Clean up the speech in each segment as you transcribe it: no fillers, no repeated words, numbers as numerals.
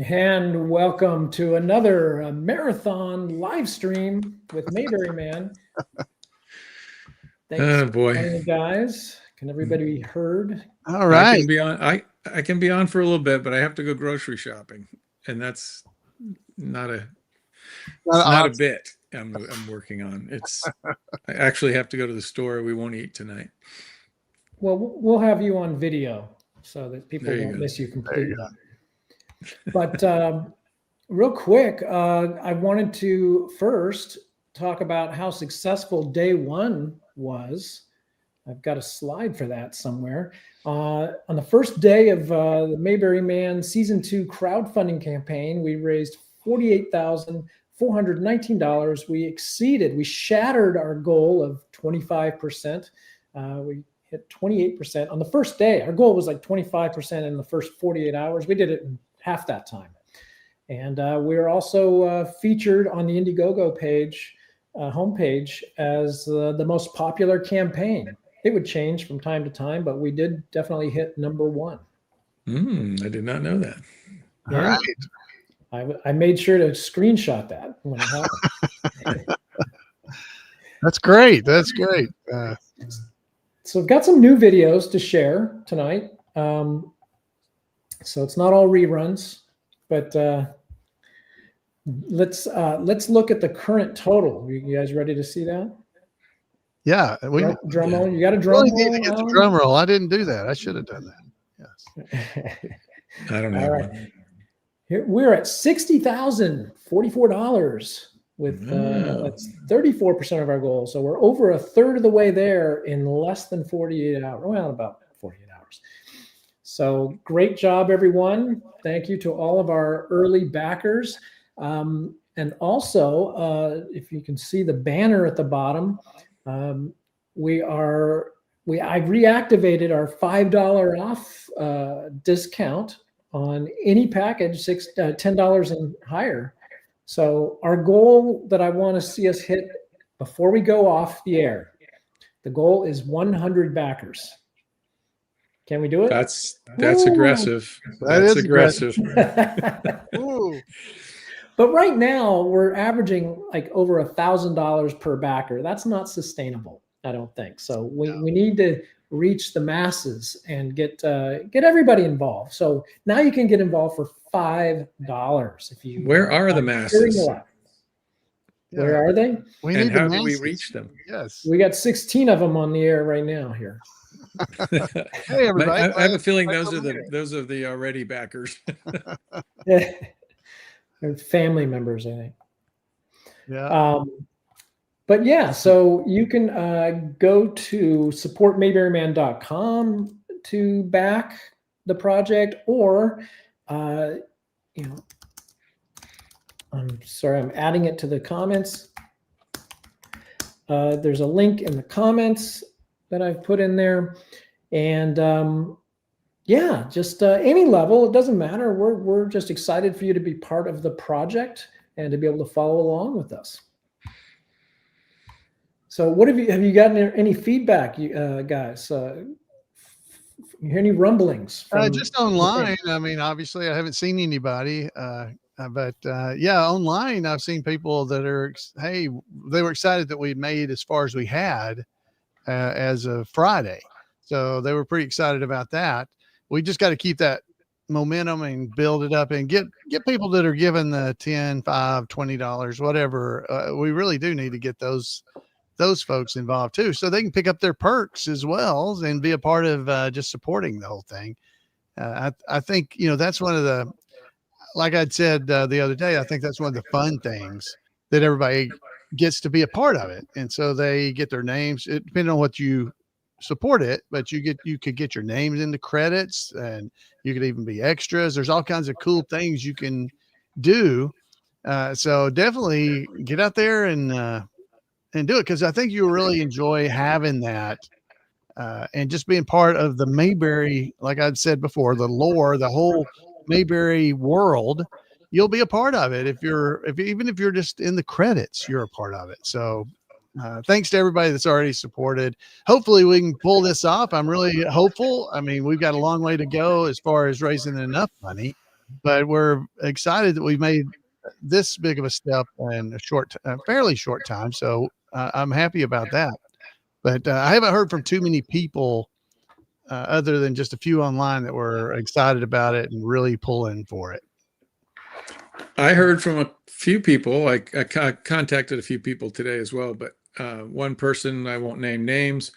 And welcome to another marathon live stream with Mayberry Man. Thanks for joining, guys. Can everybody be heard? All right. I can be on for a little bit, but I have to go grocery shopping, and that's not a bit I'm working on. I actually have to go to the store. We won't eat tonight. Well, we'll have you on video so that people won't miss you completely. But real quick, I wanted to first talk about how successful day one was. I've got a slide for that somewhere. On the first day of the Mayberry Man Season 2 crowdfunding campaign, we raised $48,419. We shattered our goal of 25%. We hit 28% on the first day. Our goal was like 25% in the first 48 hours. We did it in half that time. And we're also featured on the Indiegogo page, homepage, as the most popular campaign. It would change from time to time, but we did definitely hit number one. I did not know that. Yeah. All right. I made sure to screenshot that when it happened. That's great. That's great. So we've got some new videos to share tonight. So it's not all reruns, but let's look at the current total. You guys ready to see that? Yeah, drum roll. You got a drum roll? Need to get the drum roll. I didn't do that. I should have done that. Yes. I don't know. All right. Here we're at $60,044 with that's 34% of our goal. So we're over a third of the way there in less than 48 hours. Well, about 48 hours. So great job, everyone. Thank you to all of our early backers. And also, if you can see the banner at the bottom, I reactivated our $5 off discount on any package, $10 and higher. So our goal that I want to see us hit before we go off the air, the goal is 100 backers. Can we do it? That's aggressive. That's aggressive. But right now we're averaging like over $1,000 per backer. That's not sustainable, I don't think. So we need to reach the masses and get everybody involved. So now you can get involved for $5. If you where are the masses? Where are they? And how do we reach them? Yes, we got 16 of them on the air right now here. Hey everybody! I have a feeling those are the already backers. They're family members, I think. Yeah. But yeah, so you can go to supportmayberryman.com to back the project, or I'm sorry, I'm adding it to the comments. There's a link in the comments that I've put in there, and yeah, just any level, it doesn't matter. We're just excited for you to be part of the project and to be able to follow along with us. So have you gotten any feedback, guys? You hear any rumblings? Just online. I mean, obviously I haven't seen anybody, but yeah, online I've seen people that are, hey, they were excited that we made as far as we had as of Friday. So they were pretty excited about that. We just got to keep that momentum and build it up and get people that are giving the $10, $5, $20, whatever. We really do need to get those folks involved too, so they can pick up their perks as well and be a part of just supporting the whole thing. I think, that's one of the, like I'd said the other day, I think that's one of the fun things that everybody gets to be a part of it. And so they get their names, depending on what you support it, but you could get your names in the credits, and you could even be extras. There's all kinds of cool things you can do. So definitely get out there and do it, because I think you really enjoy having that and just being part of the Mayberry, like I'd said before, the lore, the whole Mayberry world. You'll be a part of it even if you're just in the credits, you're a part of it. So thanks to everybody that's already supported. Hopefully we can pull this off. I'm really hopeful. I mean, we've got a long way to go as far as raising enough money, but we're excited that we've made this big of a step in a fairly short time. So I'm happy about that. But I haven't heard from too many people other than just a few online that were excited about it and really pulling for it. I heard from a few people. I contacted a few people today as well, but one person, I won't name names,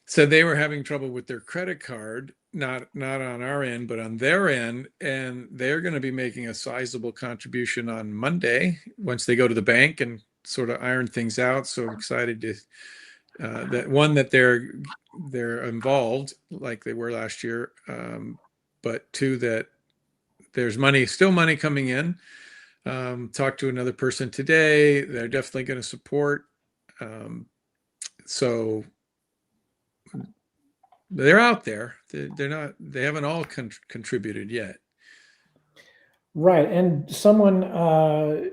said they were having trouble with their credit card, not on our end, but on their end, and they're going to be making a sizable contribution on Monday once they go to the bank and sort of iron things out. So excited to that they're involved like they were last year, but two, that there's still money coming in. Talked to another person today. They're definitely going to support. So they're out there. They haven't all contributed yet. Right. And someone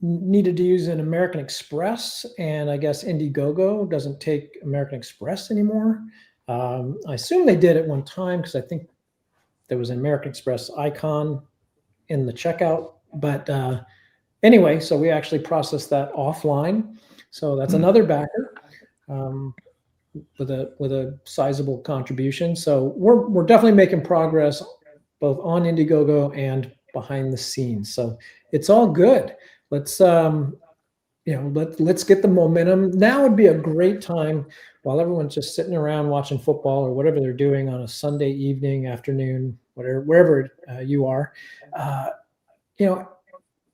needed to use an American Express, and I guess Indiegogo doesn't take American Express anymore. I assume they did at one time because I think there was an American Express icon in the checkout. But anyway, so we actually processed that offline. So that's another backer with a sizable contribution. So we're definitely making progress both on Indiegogo and behind the scenes. So it's all good. Let's let's get the momentum. Now would be a great time while everyone's just sitting around watching football or whatever they're doing on a Sunday evening, afternoon, wherever you are.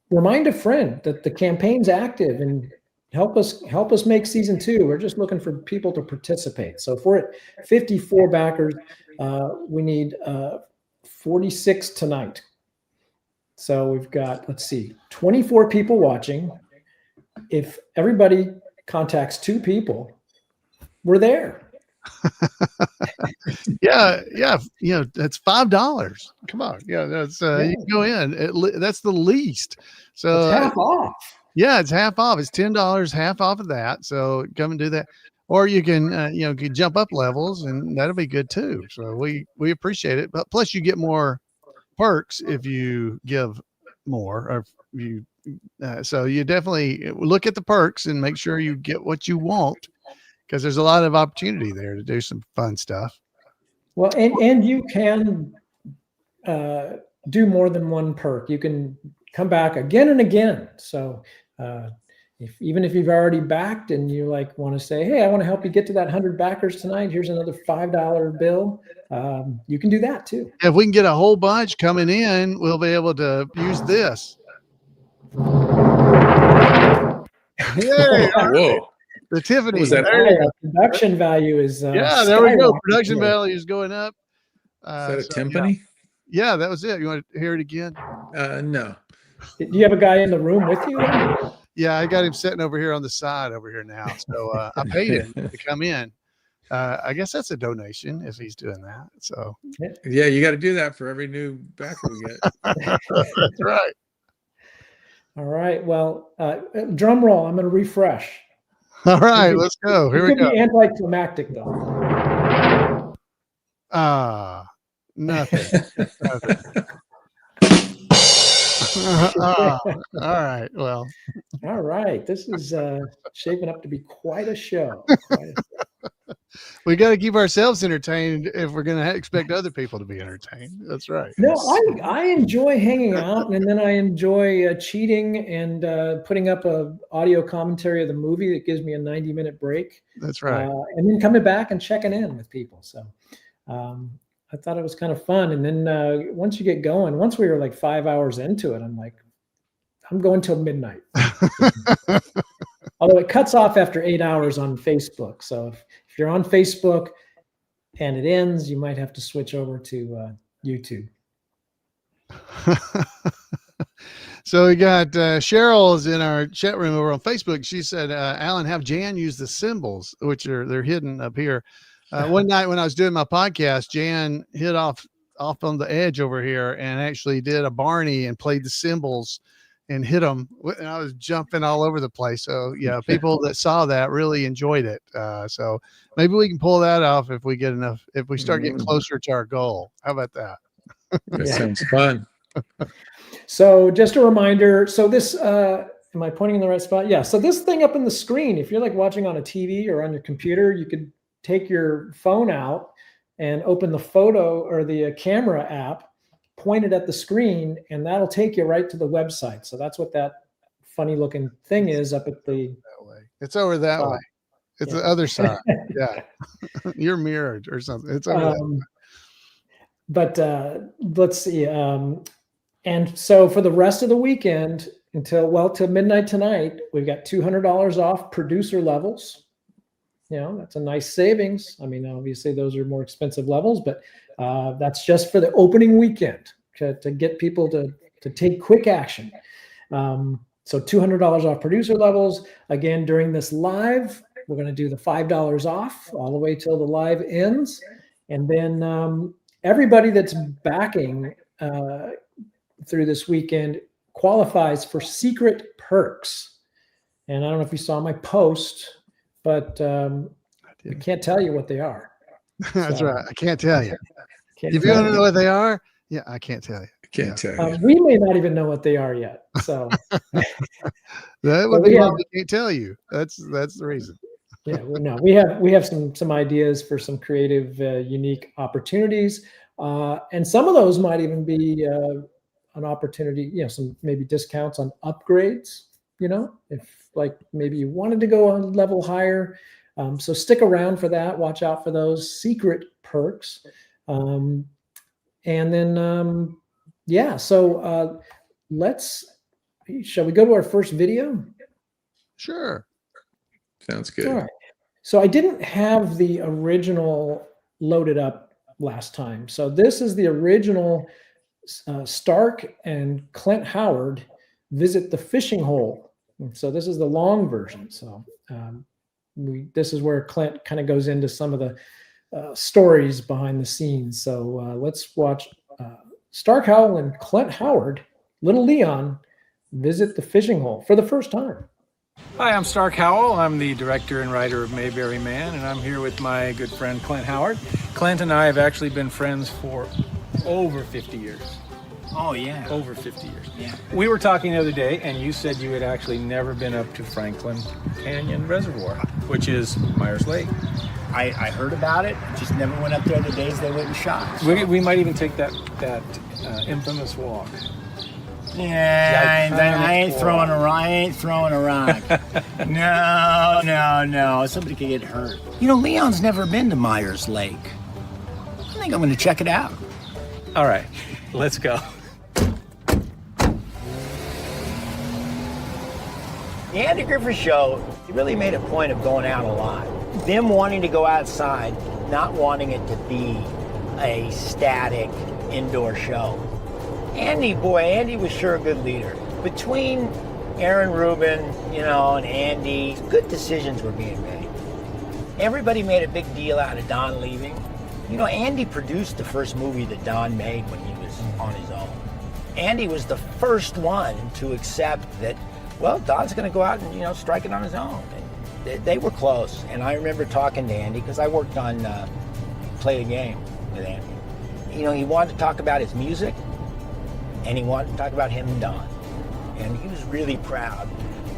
Remind a friend that the campaign's active and help us make season 2. We're just looking for people to participate. So if we're at 54 backers, we need 46 tonight. So we've got, 24 people watching. If everybody contacts 2 people, we're there. Yeah. That's $5. Come on. Yeah, that's you can go in. That's the least. So it's half off. Yeah, it's half off. It's $10, half off of that. So come and do that. Or you can can jump up levels, and that'll be good too. So we appreciate it. But plus you get more perks if you give more, or you so you definitely look at the perks and make sure you get what you want, because there's a lot of opportunity there to do some fun stuff. Well, and you can do more than one perk. You can come back again and again. So even if you've already backed and you want to say, hey, I want to help you get to that 100 backers tonight, here's another $5 bill. You can do that too. If we can get a whole bunch coming in, we'll be able to use this. Yay! Whoa. The Tiffany. Was that? Production value is there we go. Production value is going up. Is that a timpani? Yeah, that was it. You want to hear it again? No. Do you have a guy in the room with you? Yeah, I got him sitting over here on the side over here now. So I paid him to come in. I guess that's a donation if he's doing that. So yeah, you got to do that for every new backer we get. That's right. All right. Well, drum roll. I'm going to refresh. All right, let's go. Here we go. It could be anticlimactic though. Nothing. All right. Well. All right. This is shaping up to be quite a show. We got to keep ourselves entertained if we're going to expect other people to be entertained. That's right. No, I enjoy hanging out, and then I enjoy cheating and putting up a audio commentary of the movie that gives me a 90-minute break. That's right. And then coming back and checking in with people. So I thought it was kind of fun. And then once you get going, once we were 5 hours into it, I'm like, I'm going till midnight. Although it cuts off after 8 hours on Facebook. So if you're on Facebook and it ends, you might have to switch over to YouTube. So we got Cheryl is in our chat room over on Facebook. She said, Alan, have Jan use the symbols, which they're hidden up here. One night when I was doing my podcast, Jan hit off on the edge over here and actually did a Barney and played the cymbals and hit them. And I was jumping all over the place. So yeah, people that saw that really enjoyed it. So maybe we can pull that off if we get enough, if we start getting closer to our goal. How about that? That sounds fun. So just a reminder. So this, am I pointing in the right spot? Yeah. So this thing up in the screen, if you're like watching on a TV or on your computer, you could take your phone out and open the photo or the camera app, point it at the screen, and that'll take you right to the website. So that's what that funny looking thing is up at the. That way. It's over that way. It's the other side. Yeah. You're mirrored or something. It's over that way. But let's see. And so for the rest of the weekend till midnight tonight, we've got $200 off producer levels. That's a nice savings. I mean, obviously those are more expensive levels, but that's just for the opening weekend to get people to take quick action. So $200 off producer levels. Again, during this live, we're going to do the $5 off all the way till the live ends. And then everybody that's backing through this weekend qualifies for secret perks. And I don't know if you saw my post, but I can't tell you what they are. That's right. I can't tell you. If you want to know what they are, yeah, I can't tell you. Can't tell you. We may not even know what they are yet. So that would be why we can't tell you. That's the reason. Yeah, we have some ideas for some creative, unique opportunities, and some of those might even be an opportunity. Some maybe discounts on upgrades. If like maybe you wanted to go a level higher, so stick around for that. Watch out for those secret perks, and then So shall we go to our first video? Sure. Sounds good. All right. So I didn't have the original loaded up last time. So this is the original Stark and Clint Howard visit the fishing hole. So this is the long version. So this is where Clint kind of goes into some of the stories behind the scenes. So let's watch Stark Howell and Clint Howard, Little Leon, visit the fishing hole for the first time. Hi, I'm Stark Howell. I'm the director and writer of Mayberry Man, and I'm here with my good friend Clint Howard. Clint and I have actually been friends for over 50 years. Oh, yeah. Over 50 years. Yeah. We were talking the other day, and you said you had actually never been up to Franklin Canyon Reservoir, which is Myers Lake. I heard about it, just never went up there the days they went and shot. So. We might even take that infamous walk. Yeah, I ain't throwing a rock. No. Somebody could get hurt. Leon's never been to Myers Lake. I think I'm going to check it out. All right, let's go. The Andy Griffith Show, he really made a point of going out a lot. Them wanting to go outside, not wanting it to be a static indoor show. Andy was sure a good leader. Between Aaron Rubin, and Andy, good decisions were being made. Everybody made a big deal out of Don leaving. Andy produced the first movie that Don made when he was on his own. Andy was the first one to accept that, Don's going to go out and, strike it on his own. And they were close. And I remember talking to Andy, because I worked on Play the Game with Andy. He wanted to talk about his music, and he wanted to talk about him and Don. And he was really proud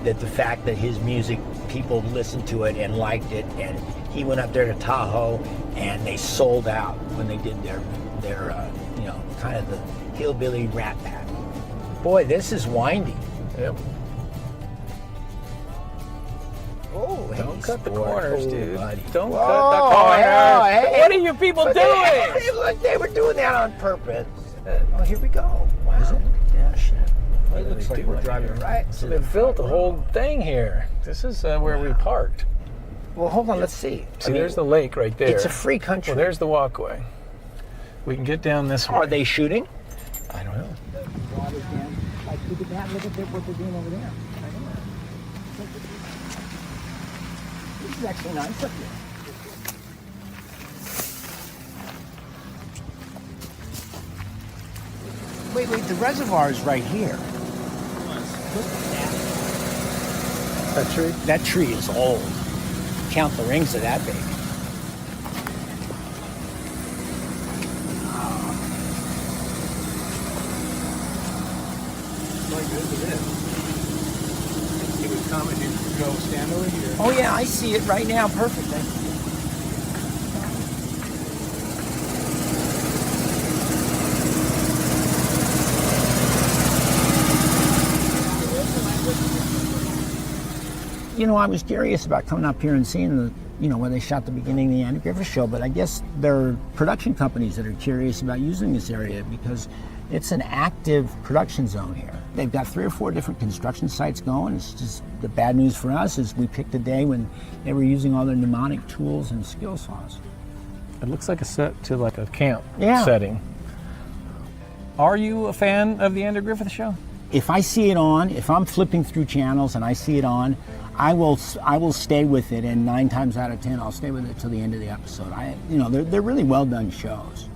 that the fact that his music, people listened to it and liked it, and he went up there to Tahoe, and they sold out when they did their kind of the hillbilly rat pack. Boy, this is windy. Yep. Oh, don't cut the corners, dude. Buddy. Don't cut the corners. Hey. What are you people doing? Hey, look, they were doing that on purpose. Oh, here we go. Wow. Yeah, shit. It looks like we're driving right. So they built the whole thing here. This is where we parked. Well, hold on. Let's see. There's the lake right there. It's a free country. Well, there's the walkway. We can get down this way. Are they shooting? I don't know. Look at what they're doing over there. This is actually nice up here. Wait, the reservoir is right here. Look at that. That tree? That tree is old. Count the rings of that baby. see it right now perfectly. You know, I was curious about coming up here and seeing the, you know, where they shot the beginning of the Andy Griffith Show, but I guess there are production companies that are curious about using this area because it's an active production zone here. They've got 3 or 4 different construction sites going. It's just the bad news for us is we picked a day when they were using all their mnemonic tools and skill saws. It looks like a set to like a camp Yeah. setting. Are you a fan of the Andy Griffith Show? If I see it on, if I'm flipping through channels and I see it on, I will stay with it, and 9 times out of 10, I'll stay with it till the end of the episode. You know, they're really well done shows.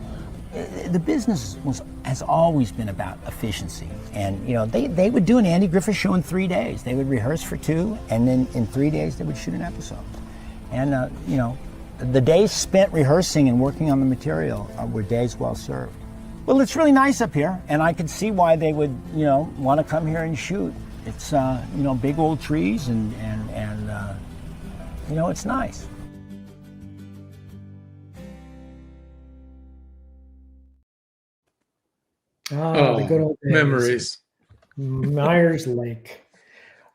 The business has always been about efficiency, and you know they would do an Andy Griffith Show in 3 days. They would rehearse for 2, and then in 3 days they would shoot an episode. And you know, the days spent rehearsing and working on the material were days well served. Well, it's really nice up here, and I could see why they would, you know, want to come here and shoot. It's you know, big old trees and you know, it's nice. Oh, the good old days. Memories. Myers Lake.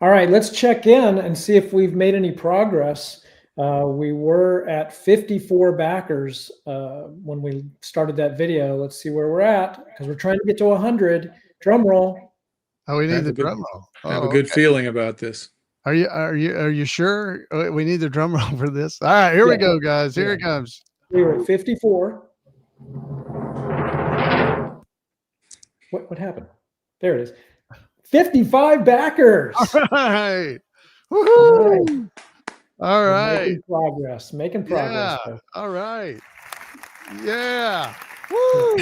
All right, let's check in and see if we've made any progress. We were at 54 backers when we started that video. Let's see where we're at because we're trying to get to 100. Drum roll. Oh, we need Have the a good- drum roll. I have a good feeling about this. Are you sure? We need the drum roll for this. All right, here we go, guys. Here it comes. We were at 54. What happened? There it is. 55 backers. All right. Woohoo! All right. Making progress. Yeah. All right. Yeah. Woo!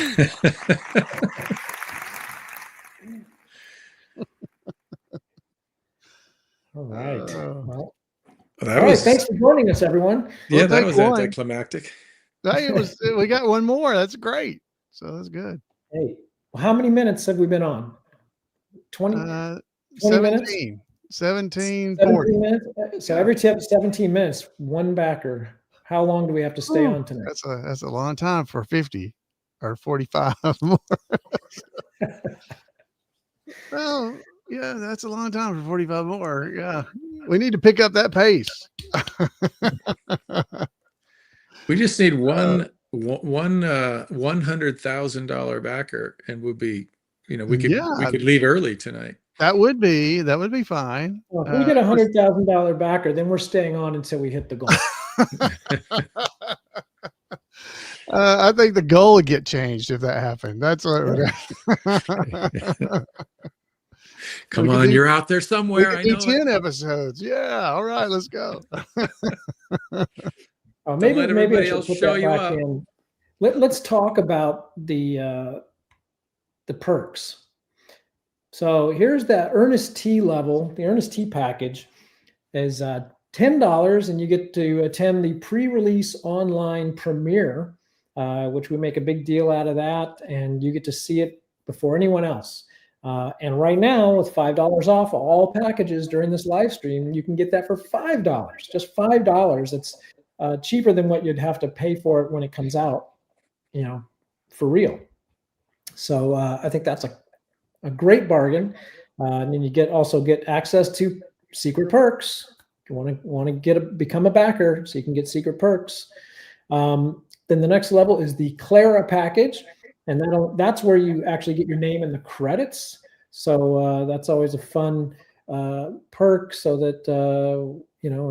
All right. Well, That all right. was Thanks for joining us, everyone. yeah, Well, that take was one. anticlimactic. Hey, we got one more. That's great. So that's good. Hey, well, how many minutes have we been on? 20, 20 minutes? 17, 17 40. minutes? So every tip, 17 minutes, one backer. How long do we have to stay on tonight? That's a long time for 50 or 45 more. Well, yeah, that's a long time for 45 more. Yeah. We need to pick up that pace. We just need one $100,000 backer, and we'll be, you know, we could leave early tonight. That would be fine. Well, if we get $100,000 backer, then we're staying on until we hit the goal. I think the goal would get changed if that happened. That's what it would happen. Come on, you're out there somewhere. I do know 10 episodes. Yeah. All right, let's go. Maybe let I everybody should else put show that you back up. in. Let's talk about the perks. So here's that Ernest T level. The Ernest T package is $10, and you get to attend the pre-release online premiere, which we make a big deal out of that, and you get to see it before anyone else. And right now, with $5 off all packages during this live stream, you can get that for $5. Just $5. It's cheaper than what you'd have to pay for it when it comes out, you know, for real. So I think that's a great bargain. And then you also get access to secret perks. If you want to become a backer, so you can get secret perks. Then the next level is the Clara package, and that's where you actually get your name in the credits. So that's always a fun perk, so that you know,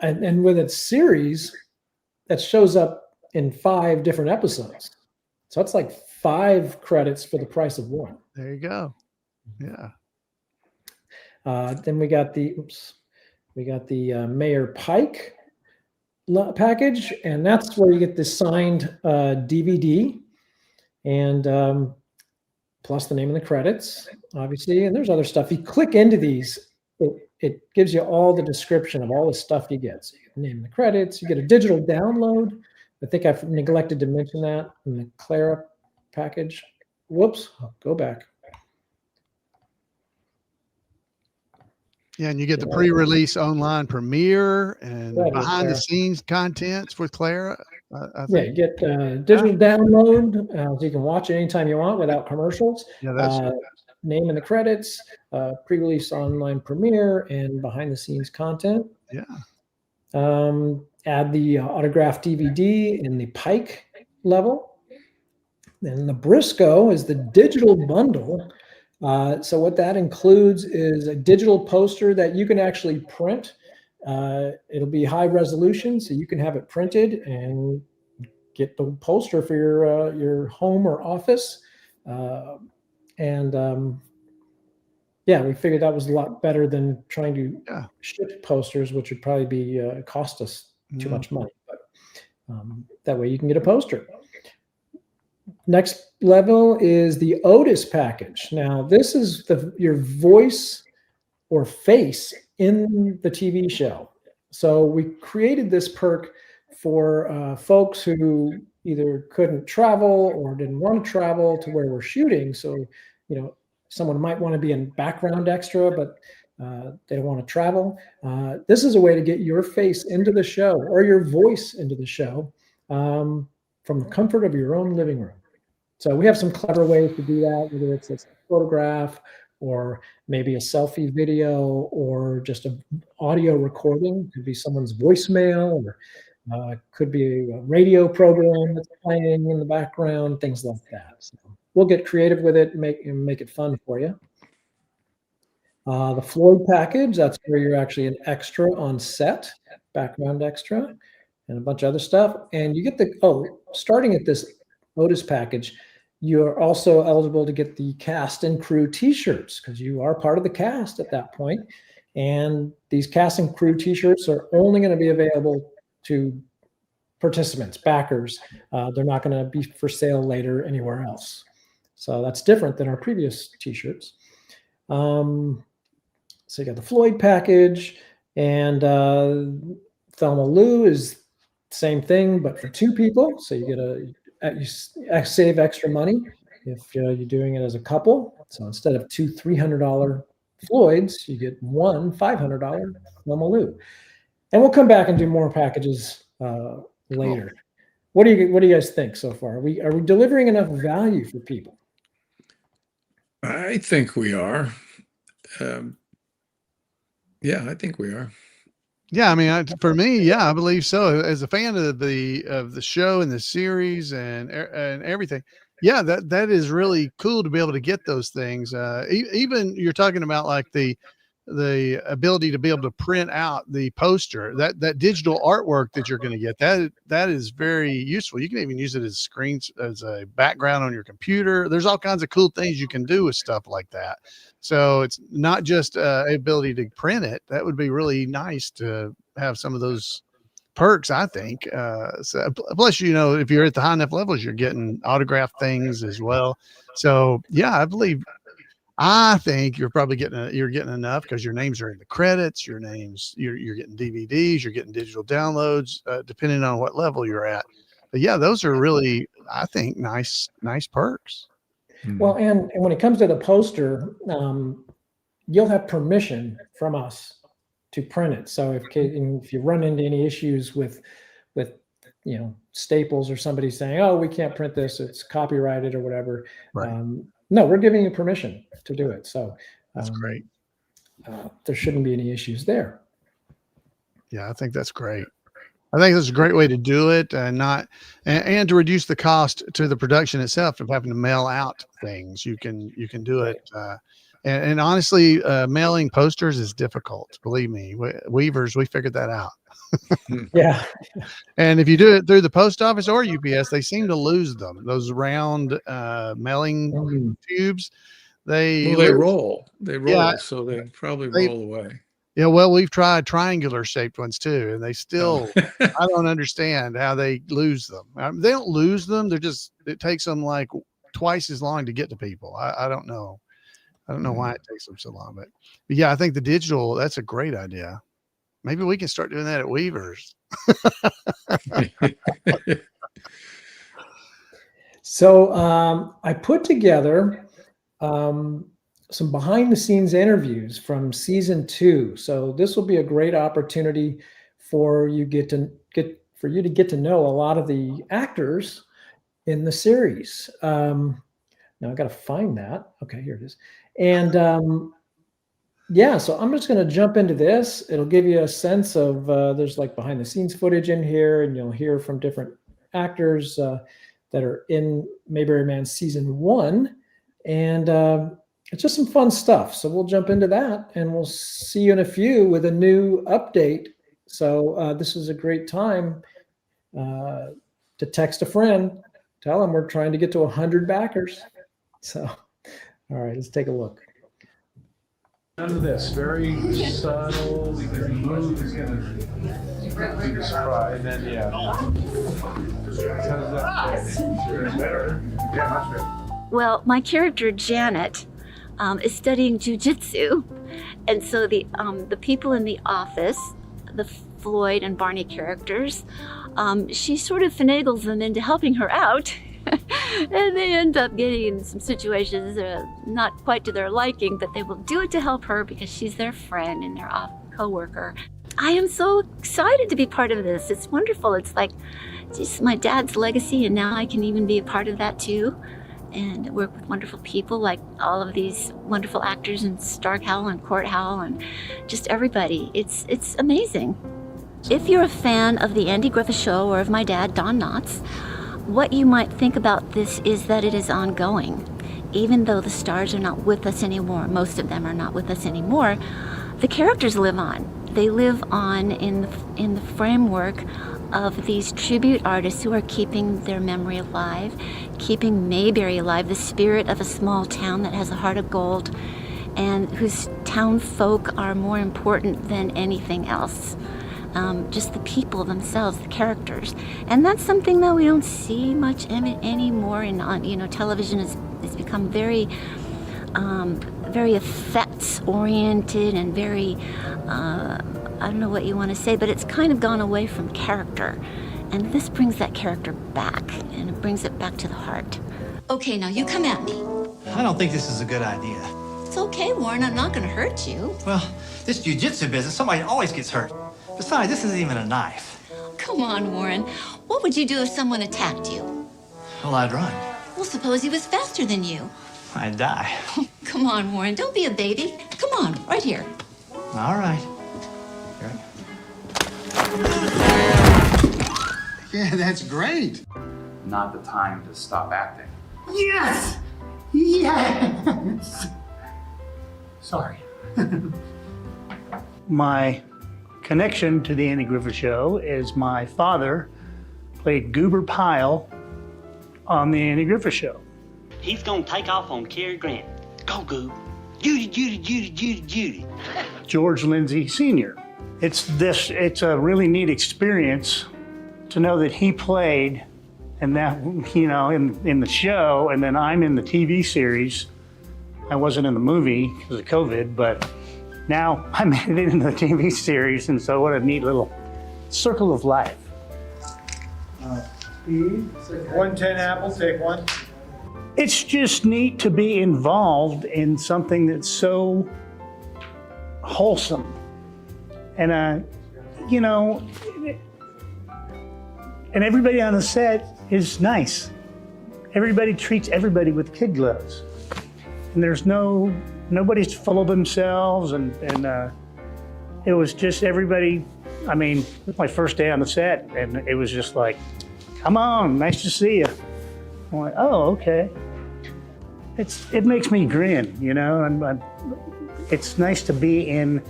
and with its series, that shows up in 5 different episodes. So it's like 5 credits for the price of 1. There you go. Yeah. Then we got the Mayor Pike package, and that's where you get the signed DVD, and plus the name of the credits, obviously. And there's other stuff. You click into these, it gives you all the description of all the stuff you get. So you get the name of the credits. You get a digital download. I think I've neglected to mention that in the Clara package. Whoops, I'll go back. Yeah, and you get the pre-release online premiere and Yeah, behind-the-scenes contents with Clara. I Yeah, think. you get digital download, so you can watch it anytime you want without commercials. Yeah, that's Name in the credits, pre-release online premiere, and behind-the-scenes content. yeah. Add the autographed DVD in the Pike level. And the Briscoe is the digital bundle. So what that includes is a digital poster that you can actually print. It'll be high resolution, so you can have it printed and get the poster for your home or office. Yeah, we figured that was a lot better than trying to ship posters, which would probably be cost us too much money. But that way you can get a poster. Next level is the Otis package. Now, this is your voice or face in the TV show. So we created this perk for folks who either couldn't travel or didn't want to travel to where we're shooting. So, someone might want to be in background extra, but they don't want to travel. This is a way to get your face into the show or your voice into the show from the comfort of your own living room. So we have some clever ways to do that, whether it's a photograph or maybe a selfie video or just an audio recording. It could be someone's voicemail, or could be a radio program that's playing in the background, things like that. So we'll get creative with it and make it fun for you. The Floyd package, that's where you're actually an extra on set, background extra, and a bunch of other stuff. And you get starting at this Otis package, you're also eligible to get the cast and crew t-shirts because you are part of the cast at that point. And these cast and crew t-shirts are only going to be available to participants, backers. They're not going to be for sale later anywhere else. So that's different than our previous t-shirts. So you got the Floyd package, and Thelma Lou is same thing, but for 2 people. So you save extra money if you're doing it as a couple. So instead of 2 $300 Floyds, you get 1 $500 Thelma Lou. And we'll come back and do more packages later. What do you guys think so far? Are we delivering enough value for people? I think we are. Yeah, I think we are. Yeah, I mean, for me, I believe so. As a fan of the show and the series and everything, that is really cool to be able to get those things. Even you're talking about like the ability to be able to print out the poster, that digital artwork that you're going to get. That is very useful. You can even use it as as a background on your computer. There's all kinds of cool things you can do with stuff like that. So it's not just ability to print it. That would be really nice to have some of those perks, I think. So plus, if you're at the high enough levels, you're getting autographed things as well. So yeah, I think you're probably getting enough because your names are in the credits, you're getting DVDs, you're getting digital downloads, depending on what level you're at. But yeah, those are really, I think, nice perks. Well, and when it comes to the poster, you'll have permission from us to print it. So if you run into any issues with Staples or somebody saying, "Oh, we can't print this; it's copyrighted" or whatever, right. No, we're giving you permission to do it. So that's great. There shouldn't be any issues there. Yeah, I think that's great. I think that's a great way to do it, and to reduce the cost to the production itself of having to mail out things. You can do it. And honestly, mailing posters is difficult. Believe me, Weavers, we figured that out. Yeah. And if you do it through the post office or UPS, they seem to lose them. Those round mailing tubes, they roll. Yeah, so they probably roll away. Yeah, well, we've tried triangular shaped ones too, and they still, I don't understand how they lose them. They don't lose them. It takes them like twice as long to get to people. I don't know. I don't know why it takes them so long, but yeah, I think the digital, that's a great idea. Maybe we can start doing that at Weavers. So I put together some behind the scenes interviews from season 2. So this will be a great opportunity for you to get to know a lot of the actors in the series. Now I got to find that. Okay, here it is. And yeah, so I'm just going to jump into this. It'll give you a sense of there's like behind the scenes footage in here, and you'll hear from different actors that are in Mayberry Man season 1. And it's just some fun stuff. So we'll jump into that, and we'll see you in a few with a new update. So this is a great time to text a friend, tell them we're trying to get to 100 backers. So, all right, let's take a look. None of this, very subtle, smooth is gonna be the surprise. And then, yeah. Well, my character Janet is studying jujitsu, and so the people in the office, the Floyd and Barney characters, she sort of finagles them into helping her out. And they end up getting in some situations not quite to their liking, but they will do it to help her because she's their friend and their co-worker. I am so excited to be part of this. It's wonderful. It's like just my dad's legacy, and now I can even be a part of that too, and work with wonderful people like all of these wonderful actors and Stark Howell and Court Howell and just everybody. It's amazing. If you're a fan of The Andy Griffith Show or of my dad, Don Knotts, what you might think about this is that it is ongoing. Even though the stars are not with us anymore, most of them are not with us anymore, the characters live on. They live on in the framework of these tribute artists who are keeping their memory alive, keeping Mayberry alive, the spirit of a small town that has a heart of gold, and whose town folk are more important than anything else. Just the people themselves, the characters. And that's something that we don't see much anymore. Television has become very effects oriented and very, I don't know what you want to say, but it's kind of gone away from character. And this brings that character back, and it brings it back to the heart. Okay, now you come at me. I don't think this is a good idea. It's okay, Warren, I'm not going to hurt you. Well, this jiu-jitsu business, somebody always gets hurt. Besides, this isn't even a knife. Come on, Warren. What would you do if someone attacked you? Well, I'd run. Well, suppose he was faster than you. I'd die. Come on, Warren, don't be a baby. Come on, right here. All right. Yeah, that's great. Not the time to stop acting. Yes! Yes! Sorry. My connection to the Andy Griffith Show is my father played Goober Pyle on the Andy Griffith Show. He's gonna take off on Cary Grant. Go, Goob. Judy, Judy, Judy, Judy, Judy. George Lindsay Sr. It's a really neat experience to know that he played and that, in the show, and then I'm in the TV series. I wasn't in the movie because of COVID, but now I made it into the TV series, and so what a neat little circle of life. Speed, 110 apple, take one. It's just neat to be involved in something that's so wholesome. And, and everybody on the set is nice. Everybody treats everybody with kid gloves. And there's nobody's full of themselves, and it was just everybody. I mean, it was my first day on the set, and it was just like, come on, nice to see you. I'm like, oh, okay. It makes me grin, it's nice to be in.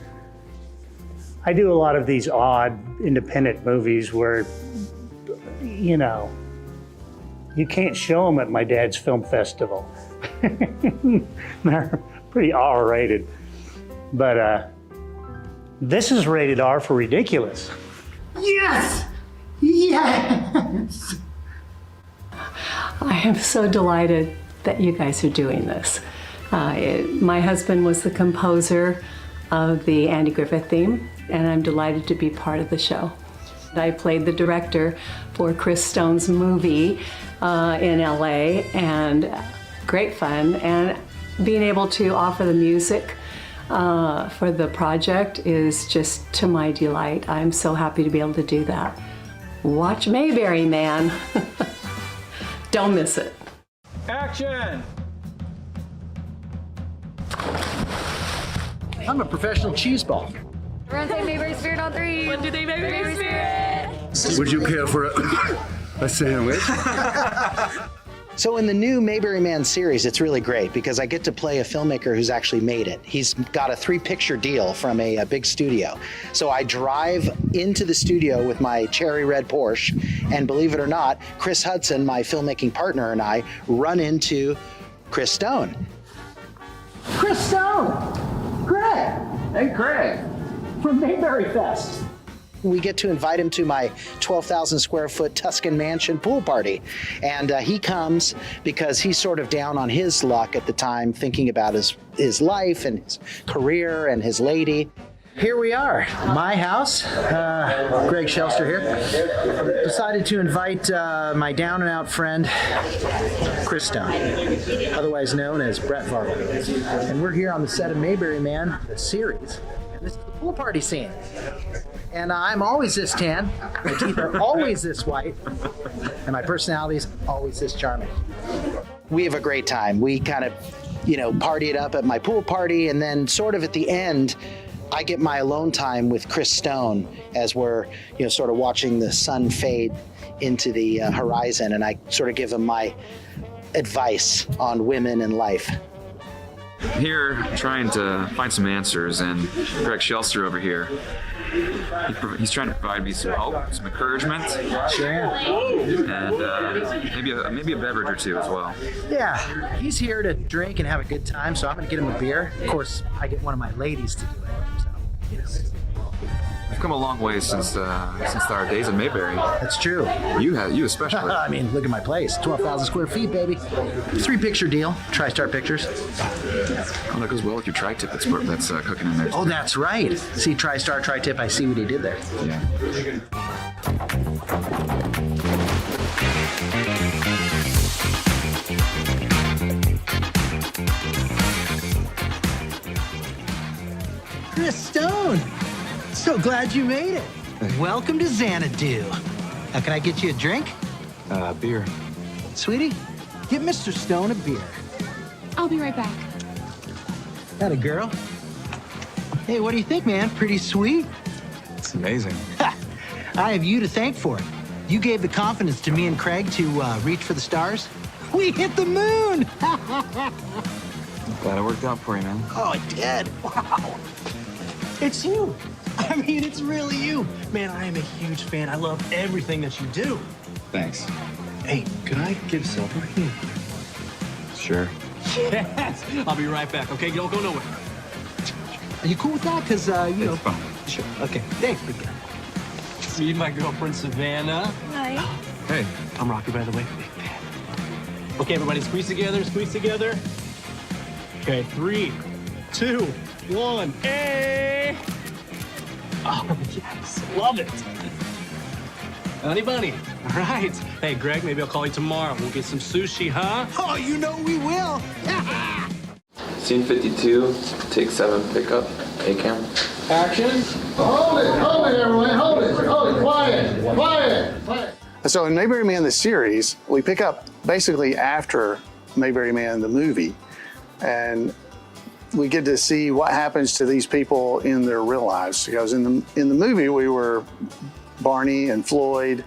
I do a lot of these odd independent movies where, you can't show them at my dad's film festival. They're pretty R-rated. But this is rated R for ridiculous. Yes! Yes! I am so delighted that you guys are doing this. My husband was the composer of the Andy Griffith theme, and I'm delighted to be part of the show. I played the director for Chris Stone's movie in LA, and great fun. And being able to offer the music for the project is just to my delight. I'm so happy to be able to do that. Watch Mayberry Man. Don't miss it. Action! I'm a professional cheeseball. We're gonna say Mayberry Spirit on 3. 1, 2, 3, Mayberry Spirit! Would you care for a sandwich? So in the new Mayberry Man series, it's really great because I get to play a filmmaker who's actually made it. He's got a 3-picture deal from a big studio. So I drive into the studio with my cherry red Porsche, and believe it or not, Chris Hudson, my filmmaking partner, and I run into Chris Stone. Chris Stone! Greg! Hey, Greg. From Mayberry Fest. We get to invite him to my 12,000 square foot Tuscan mansion pool party. And he comes because he's sort of down on his luck at the time, thinking about his life and his career and his lady. Here we are, my house. Greg Shelster here. Decided to invite my down and out friend, Chris Stone, otherwise known as Brett Vargo. And we're here on the set of Mayberry Man, the series. And this is the pool party scene. And I'm always this tan, my teeth are always this white, and my personality is always this charming. We have a great time. We kind of, party it up at my pool party, and then sort of at the end, I get my alone time with Chris Stone as we're, sort of watching the sun fade into the horizon, and I sort of give him my advice on women and life. Here, trying to find some answers, and Greg Shelster over here, he's trying to provide me some hope, some encouragement, Sure. and maybe a beverage or two as well. Yeah, he's here to drink and have a good time, so I'm going to get him a beer. Of course, I get one of my ladies to do it. So, We've come a long way since our days in Mayberry. That's true. You especially. I mean, look at my place, 12,000 square feet, baby. 3-picture deal, TriStar Pictures. Oh, that goes well with your tri-tip that's cooking in there. Oh, that's right. See, TriStar, tri-tip, I see what he did there. Yeah. Chris Stone, so glad you made it. Welcome to Xanadu. Now, can I get you a drink? Beer. Sweetie, get Mr. Stone a beer. I'll be right back. That a girl? Hey, what do you think, man? Pretty sweet? It's amazing. I have you to thank for it. You gave the confidence to me and Craig to reach for the stars. We hit the moon! Glad it worked out for you, man. Oh, it did. Wow. It's you. I mean, it's really you. Man, I am a huge fan. I love everything that you do. Thanks. Hey, could I get silver here? Sure. Yes! I'll be right back, okay? Don't go nowhere. Are you cool with that? Because, It's fine. Sure. Okay. Thanks, big guy. Meet my girlfriend, Savannah. Hi. Hey. I'm Rocky, by the way. Big fan. Okay, everybody, squeeze together, squeeze together. Okay, 3, 2, 1, hey! Oh, yes, love it. Honey bunny. All right. Hey, Greg, maybe I'll call you tomorrow. We'll get some sushi, huh? Oh, you know we will. Scene 52, take 7, pickup, A-cam. Action. Hold it, everyone, hold it, quiet. So in Mayberry Man, the series, we pick up basically after Mayberry Man, the movie, and we get to see what happens to these people in their real lives. Because in the movie, we were Barney and Floyd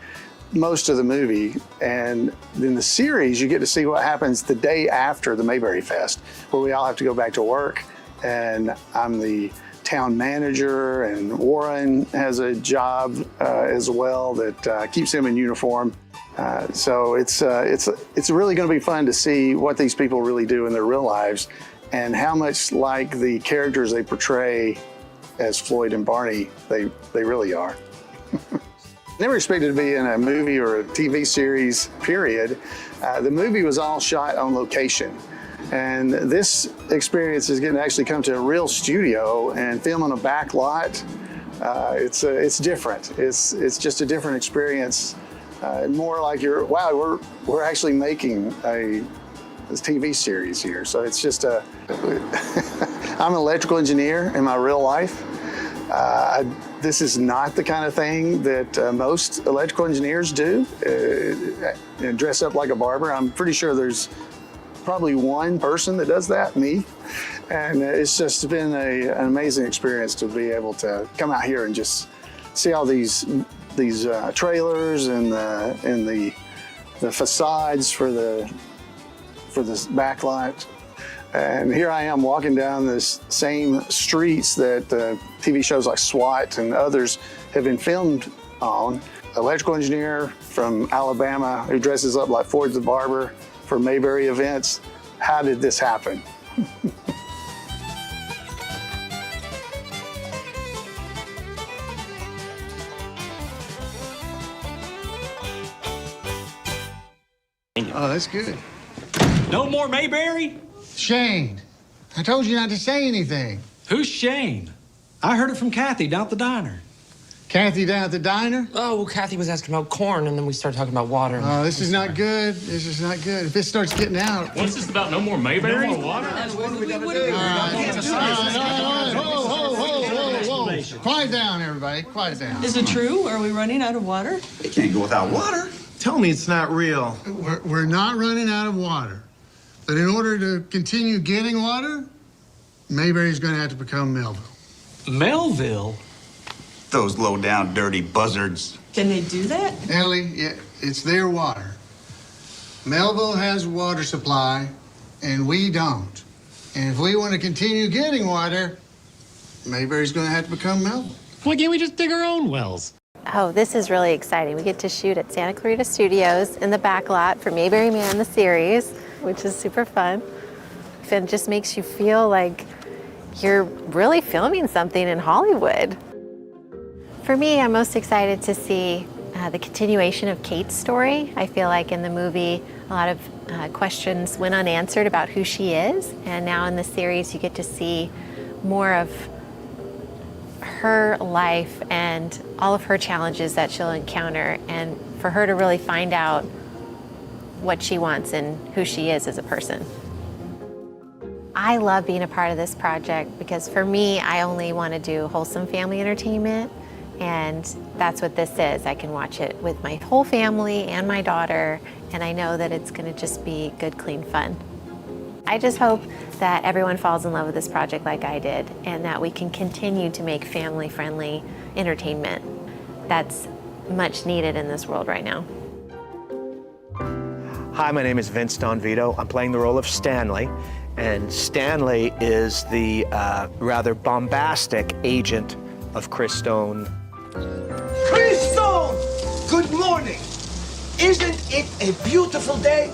most of the movie, and in the series, you get to see what happens the day after the Mayberry Fest, where we all have to go back to work, and I'm the town manager, and Warren has a job as well that keeps him in uniform. So it's really going to be fun to see what these people really do in their real lives, and how much like the characters they portray as Floyd and Barney they really are. Never expected to be in a movie or a TV series, period. The movie was all shot on location. And this experience is getting to actually come to a real studio and film on a back lot. It's different. It's just a different experience. More like we're actually making TV series here. So it's just I'm an electrical engineer in my real life. This is not the kind of thing that most electrical engineers do, dress up like a barber. I'm pretty sure there's probably one person that does that, me. And it's just been an amazing experience to be able to come out here and just see all these trailers and the facades for the backlight. And here I am walking down this same streets that TV shows like SWAT and others have been filmed on. Electrical engineer from Alabama who dresses up like Ford the Barber for Mayberry events. How did this happen? Oh, that's good. No more Mayberry? Shane, I told you not to say anything. Who's Shane? I heard it from Kathy down at the diner. Kathy down at the diner? Oh, well, Kathy was asking about corn, and then we started talking about water. Oh, this is not good. This is not good. If it starts getting out. What's this about? No more Mayberry? No more water? What are we going to do? Whoa. Quiet down, everybody. Quiet down. Is it true? Are we running out of water? It can't go without water. Tell me it's not real. We're not running out of water. But in order to continue getting water, Mayberry's going to have to become Melville. Melville? Those low-down, dirty buzzards. Can they do that? Ellie, yeah, it's their water. Melville has a water supply, and we don't. And if we want to continue getting water, Mayberry's going to have to become Melville. Why can't we just dig our own wells? Oh, this is really exciting. We get to shoot at Santa Clarita Studios in the back lot for Mayberry Man, the series, which is super fun. It just makes you feel like you're really filming something in Hollywood. For me, I'm most excited to see the continuation of Kate's story. I feel like in the movie, a lot of questions went unanswered about who she is. And now in the series, you get to see more of her life and all of her challenges that she'll encounter, and for her to really find out what she wants and who she is as a person. I love being a part of this project because for me, I only want to do wholesome family entertainment, and that's what this is. I can watch it with my whole family and my daughter, and I know that it's going to just be good, clean fun. I just hope that everyone falls in love with this project like I did, and that we can continue to make family-friendly entertainment that's much needed in this world right now. Hi, my name is Vince Don Vito. I'm playing the role of Stanley, and Stanley is the rather bombastic agent of Chris Stone. Chris Stone! Good morning! Isn't it a beautiful day?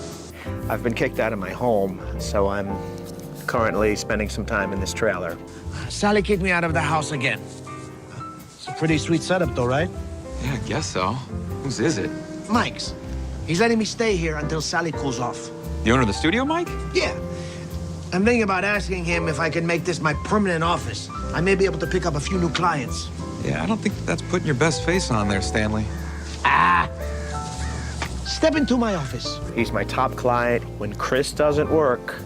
I've been kicked out of my home, so I'm currently spending some time in this trailer. Sally kicked me out of the house again. It's a pretty sweet setup, though, right? Yeah, I guess so. Whose is it? Mike's. He's letting me stay here until Sally cools off. The owner of the studio, Mike? Yeah. I'm thinking about asking him if I can make this my permanent office. I may be able to pick up a few new clients. Yeah, I don't think that's putting your best face on there, Stanley. Step into my office. He's my top client. When Chris doesn't work,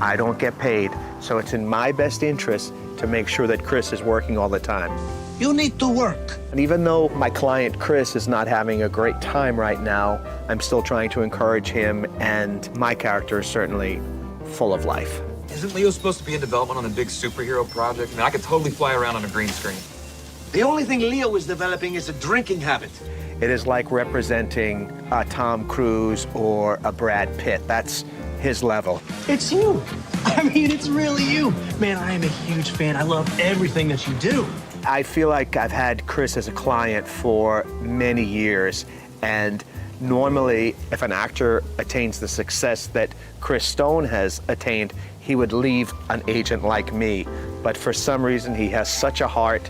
I don't get paid. So it's in my best interest to make sure that Chris is working all the time. You need to work. And even though my client Chris is not having a great time right now, I'm still trying to encourage him, and my character is certainly full of life. Isn't Leo supposed to be in development on a big superhero project? I mean, I could totally fly around on a green screen. The only thing Leo is developing is a drinking habit. It is like representing a Tom Cruise or a Brad Pitt. That's his level. It's you. I mean, it's really you. Man, I am a huge fan. I love everything that you do. I feel like I've had Chris as a client for many years, and normally if an actor attains the success that Chris Stone has attained, he would leave an agent like me. But for some reason, he has such a heart.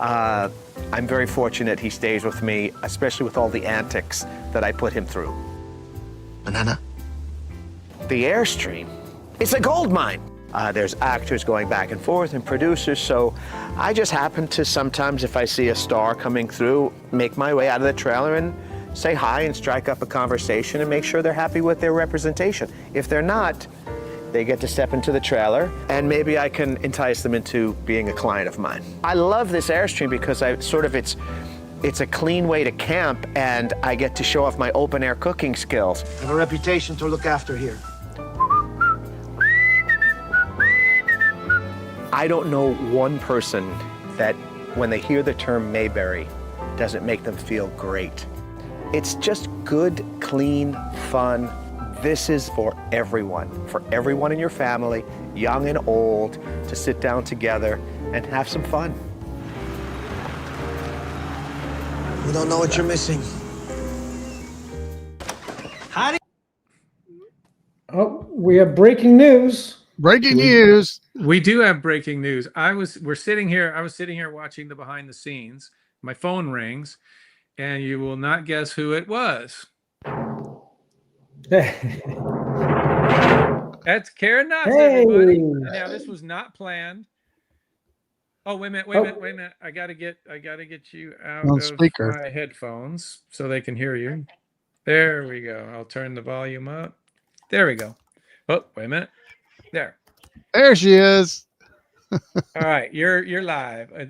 I'm very fortunate he stays with me, especially with all the antics that I put him through. Banana? The Airstream, it's a gold mine. There's actors going back and forth and producers, so I just happen to sometimes, if I see a star coming through, make my way out of the trailer and say hi and strike up a conversation and make sure they're happy with their representation. If they're not, they get to step into the trailer and maybe I can entice them into being a client of mine. I love this Airstream because it's a clean way to camp and I get to show off my open air cooking skills. I have a reputation to look after here. I don't know one person that when they hear the term Mayberry doesn't make them feel great. It's just good, clean, fun. This is for everyone in your family, young and old, to sit down together and have some fun. You don't know what you're missing. Oh, we have breaking news. Breaking news. We do have breaking news. I was sitting here watching the behind the scenes. My phone rings, and you will not guess who it was. That's Karen Knotts, everybody. Now this was not planned. Oh, wait a minute. I gotta get you out On of speaker. my headphones so they can hear you. There we go. I'll turn the volume up. There we go. Oh, wait a minute. There. There she is. All right, you're live. How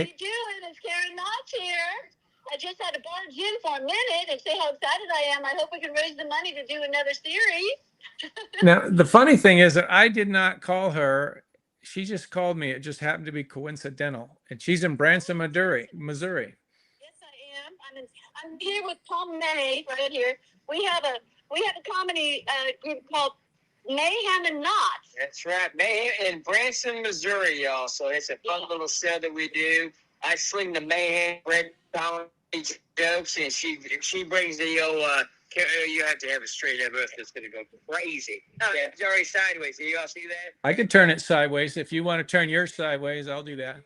you doing? It's Karen Knotts here. I just had to barge in for a minute and say how excited I am. I hope we can raise the money to do another series. Now, the funny thing is that I did not call her. She just called me. It just happened to be coincidental. And she's in Branson, Missouri. Yes, I am. I'm here with Tom May right here. We have a comedy group called Mayhem and Knots. That's right. Mayhem in Branson, Missouri, y'all. So it's a fun little show that we do. I sling the mayhem red comedy jokes, and she brings the old. You have to have a straight up earth that's going to go crazy. Oh, yeah, it's already sideways. Do you all see that? I could turn it sideways. If you want to turn yours sideways, I'll do that.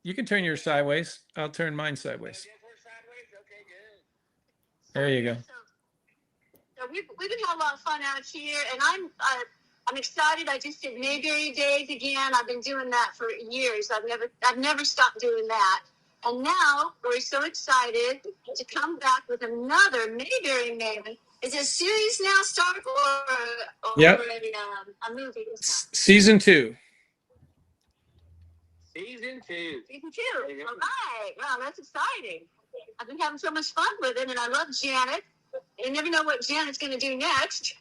You can turn yours sideways. I'll turn mine sideways. There you go. So we've been having a lot of fun out here, and I'm excited. I just did Mayberry Days again. I've been doing that for years. I've never stopped doing that. And now we're so excited to come back with another Mayberry Man. Is it a series now, Stark, or Yep. a movie? Season 2. Season 2. Season 2. All right. Wow, that's exciting. I've been having so much fun with it, and I love Janet. You never know what Janet's going to do next.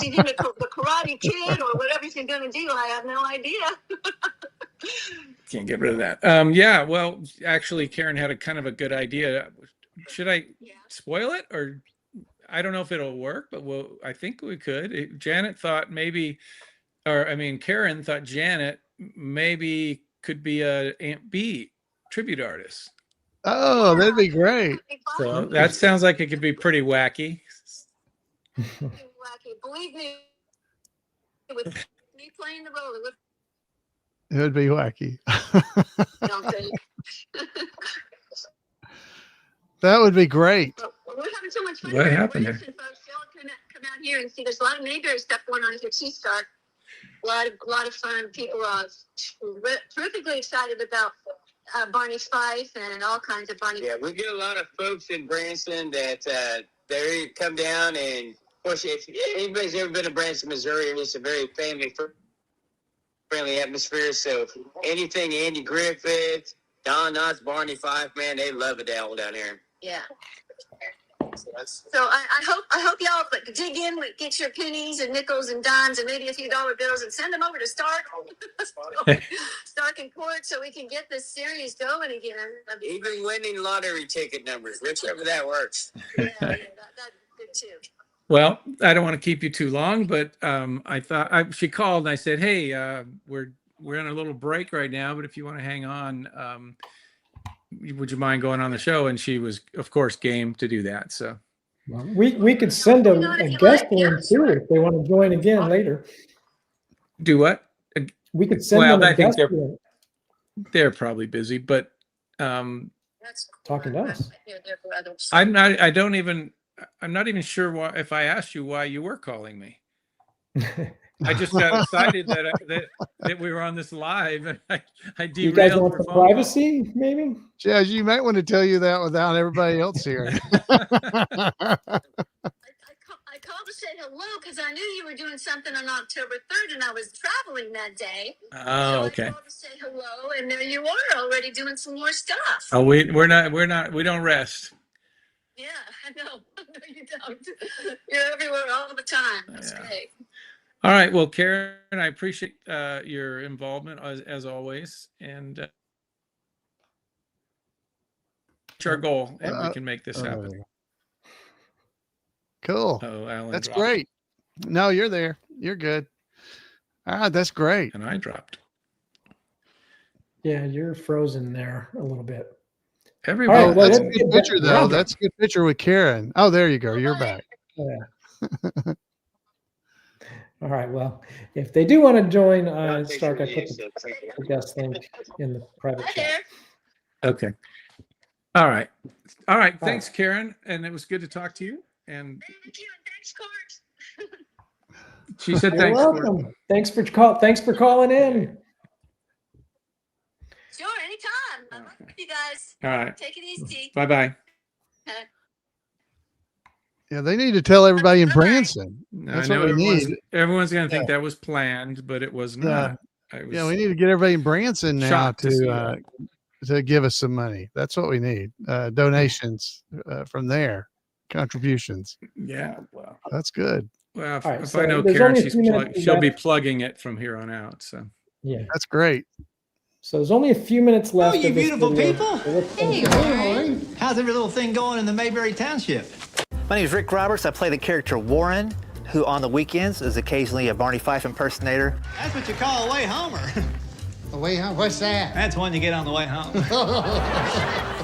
She's in the Karate Kid or whatever she's going to do. I have no idea. Can't get rid of that. Yeah, well, actually, Karen had a kind of a good idea. Should I spoil it? Or I don't know if it'll work, but I think we could. Karen thought Janet maybe could be a Aunt B tribute artist. Oh, that'd be great. So that sounds like it could be pretty wacky. Wacky. Believe me, with me playing the role, It would be wacky. That would be great. We're having so much fun. What happened there? Come out here and see. There's a lot of Mayberry stuff going on here too, Stark. A lot of fun. People are terrifically excited about Barney's Fife and all kinds of Barney. Yeah, we get a lot of folks in Branson that they come down, and of course, if anybody's ever been to Branson, Missouri, it's a very family atmosphere. So anything Andy Griffith, Don Knotts, Barney Fife, man, they love it down here. Yeah. So I hope y'all dig in, get your pennies and nickels and dimes and maybe a few dollar bills and send them over to Stark and Court so we can get this series going again. Even winning lottery ticket numbers, whichever that works. Yeah, that's good too. Well, I don't want to keep you too long, but I thought she called and I said, "Hey, we're on a little break right now, but if you want to hang on, would you mind going on the show?" And she was, of course, game to do that. So Well, we could send a guest in too if they want to join again later. Do what? We could send them a guest in. They're probably busy, but Talking to us. I'm not even sure if I asked you why you were calling me. I just got excited that we were on this live, and I derailed. You guys want your some phone call. privacy, maybe? Jazz, you might want to tell you that without everybody else here. I called to say hello because I knew you were doing something on October 3rd, and I was traveling that day. Oh, okay. I called to say hello, and there you are already doing some more stuff. Oh, we don't rest. Yeah, I know. No, you don't. You're everywhere all the time. That's great. All right. Well, Karen, I appreciate your involvement as always, and it's our goal, and we can make this happen. Cool. Oh, Alan That's dropped. great. No, you're there. You're good. All right, that's great. And I dropped. Yeah, you're frozen there a little bit. Everybody. All right, well, That's a let's good get picture, back though. around That's a good picture with Karen. Oh, there you go. You're back. Yeah. All right. Well, if they do want to join Stark, I put the guest link in the private chat. Okay. All right. All right. Thanks, Karen. And it was good to talk to you. And Thank you, and thanks, Court. she said You're thanks. welcome. Thanks for calling in. Sure, anytime. I love you guys. All right. Take it easy. Bye-bye. Yeah, they need to tell everybody in Branson. That's I know what we need. everyone's going to think that was planned, but it was not. Yeah, we need to get everybody in Branson now shocked to see to give us some money. That's what we need. Donations from there, contributions. Yeah, well, that's good. Well, if, right, if so I know there's Karen, only a few minutes she'll be left. plugging it from here on out. So Yeah. That's great. So there's only a few minutes left. Oh, you of this beautiful video. people. So let's Hey, finish it. Warren. How's every little thing going in the Mayberry Township? My name is Rick Roberts. I play the character Warren, who on the weekends is occasionally a Barney Fife impersonator. That's what you call a way homer. A way home? What's that? That's one you get on the way home.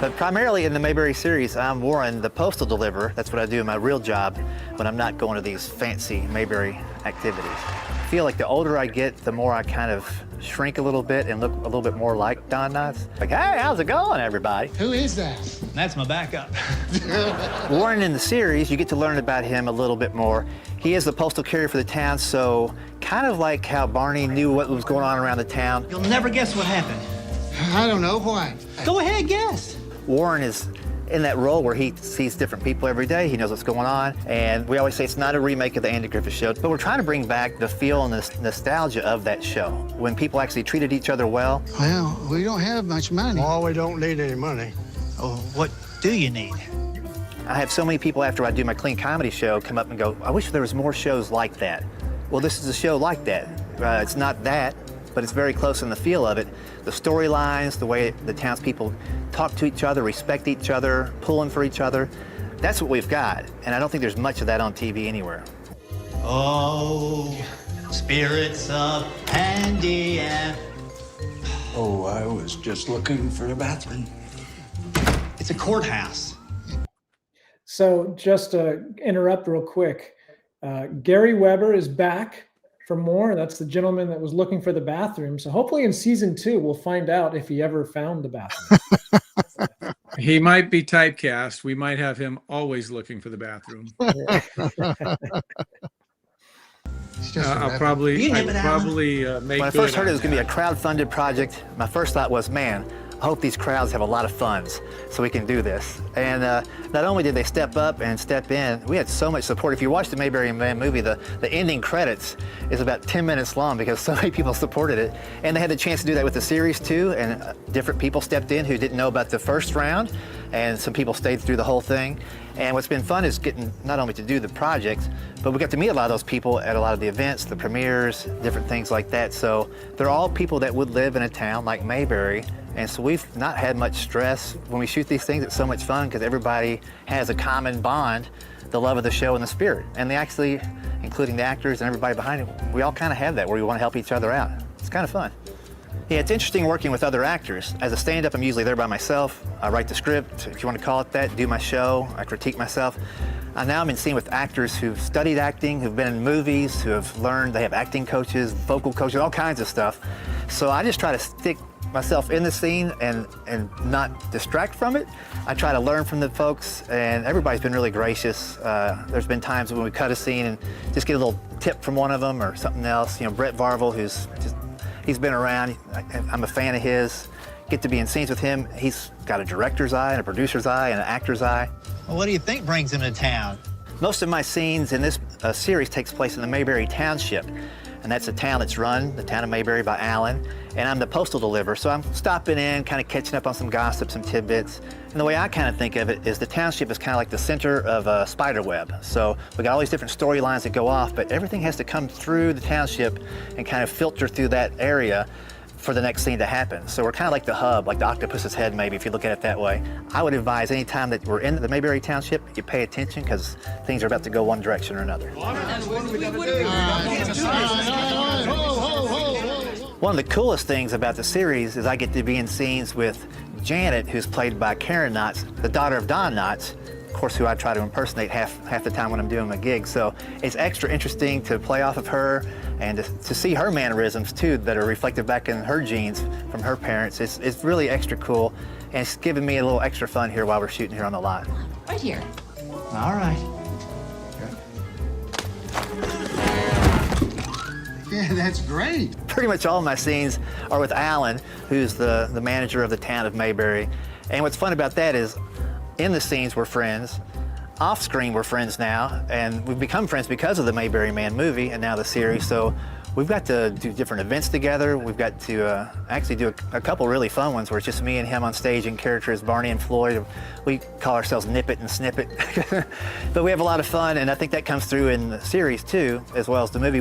But primarily in the Mayberry series, I'm Warren, the postal deliverer. That's what I do in my real job when I'm not going to these fancy Mayberry activities. I feel like the older I get, the more I kind of shrink a little bit and look a little bit more like Don Knotts. Like, hey, how's it going, everybody? Who is that? That's my backup. Warren in the series, you get to learn about him a little bit more. He is the postal carrier for the town, so kind of like how Barney knew what was going on around the town. You'll never guess what happened. I don't know what. Go ahead, guess. Warren is in that role where he sees different people every day. He knows what's going on. And we always say it's not a remake of the Andy Griffith Show, but we're trying to bring back the feel and the nostalgia of that show, when people actually treated each other well. Well, we don't have much money. Oh, we don't need any money. Oh, what do you need? I have so many people after I do my clean comedy show come up and go, I wish there was more shows like that. Well, this is a show like that. It's not that, but it's very close in the feel of it. The storylines, the way the townspeople talk to each other, respect each other, pulling for each other. That's what we've got. And I don't think there's much of that on TV anywhere. Oh, spirits of Andy and... Oh, I was just looking for the bathroom. It's a courthouse. So just to interrupt real quick, Gary Weber is back for more. That's the gentleman that was looking for the bathroom. So hopefully in season 2, we'll find out if he ever found the bathroom. he might be typecast. We might have him always looking for the bathroom. I'll probably make When I first heard it was going to be a crowd-funded project, my first thought was, man, I hope these crowds have a lot of funds so we can do this. And not only did they step up and step in, we had so much support. If you watch the Mayberry Man movie, the ending credits is about 10 minutes long because so many people supported it. And they had the chance to do that with the series too, and different people stepped in who didn't know about the first round, and some people stayed through the whole thing. And what's been fun is getting not only to do the project, but we got to meet a lot of those people at a lot of the events, the premieres, different things like that. So they're all people that would live in a town like Mayberry. And so we've not had much stress. When we shoot these things, it's so much fun because everybody has a common bond, the love of the show and the spirit. And they actually, including the actors and everybody behind it, we all kind of have that where we want to help each other out. It's kind of fun. Yeah, it's interesting working with other actors. As a stand-up, I'm usually there by myself. I write the script, if you want to call it that, do my show, I critique myself. Now I'm in scene with actors who've studied acting, who've been in movies, who have learned, they have acting coaches, vocal coaches, all kinds of stuff. So I just try to stick myself in the scene and not distract from it. I try to learn from the folks, and everybody's been really gracious. There's been times when we cut a scene and just get a little tip from one of them or something else. You know, Brett Varvel, he's been around. I'm a fan of his. Get to be in scenes with him. He's got a director's eye and a producer's eye and an actor's eye. Well, what do you think brings him to town? Most of my scenes in this series takes place in the Mayberry Township, and that's a town that's run, the town of Mayberry, by Alan, and I'm the postal deliverer, so I'm stopping in, kind of catching up on some gossip, some tidbits. And the way I kind of think of it is the township is kind of like the center of a spider web. So we got all these different storylines that go off, but everything has to come through the township and kind of filter through that area for the next scene to happen. So we're kind of like the hub, like the octopus's head maybe, if you look at it that way. I would advise any time that we're in the Mayberry Township, you pay attention because things are about to go one direction or another. One of the coolest things about the series is I get to be in scenes with Janet, who's played by Karen Knotts, the daughter of Don Knotts, of course, who I try to impersonate half the time when I'm doing my gig. So it's extra interesting to play off of her and to see her mannerisms too that are reflected back in her genes from her parents. It's really extra cool, and it's giving me a little extra fun here while we're shooting here on the lot. Right here. All right. Yeah, that's great. Pretty much all of my scenes are with Alan, who's the manager of the town of Mayberry. And what's fun about that is in the scenes we're friends. Off screen we're friends now, and we've become friends because of the Mayberry Man movie and now the series. So we've got to do different events together. We've got to actually do a couple really fun ones where it's just me and him on stage in character as Barney and Floyd. We call ourselves Nip It and Snip It. But we have a lot of fun, and I think that comes through in the series too, as well as the movie.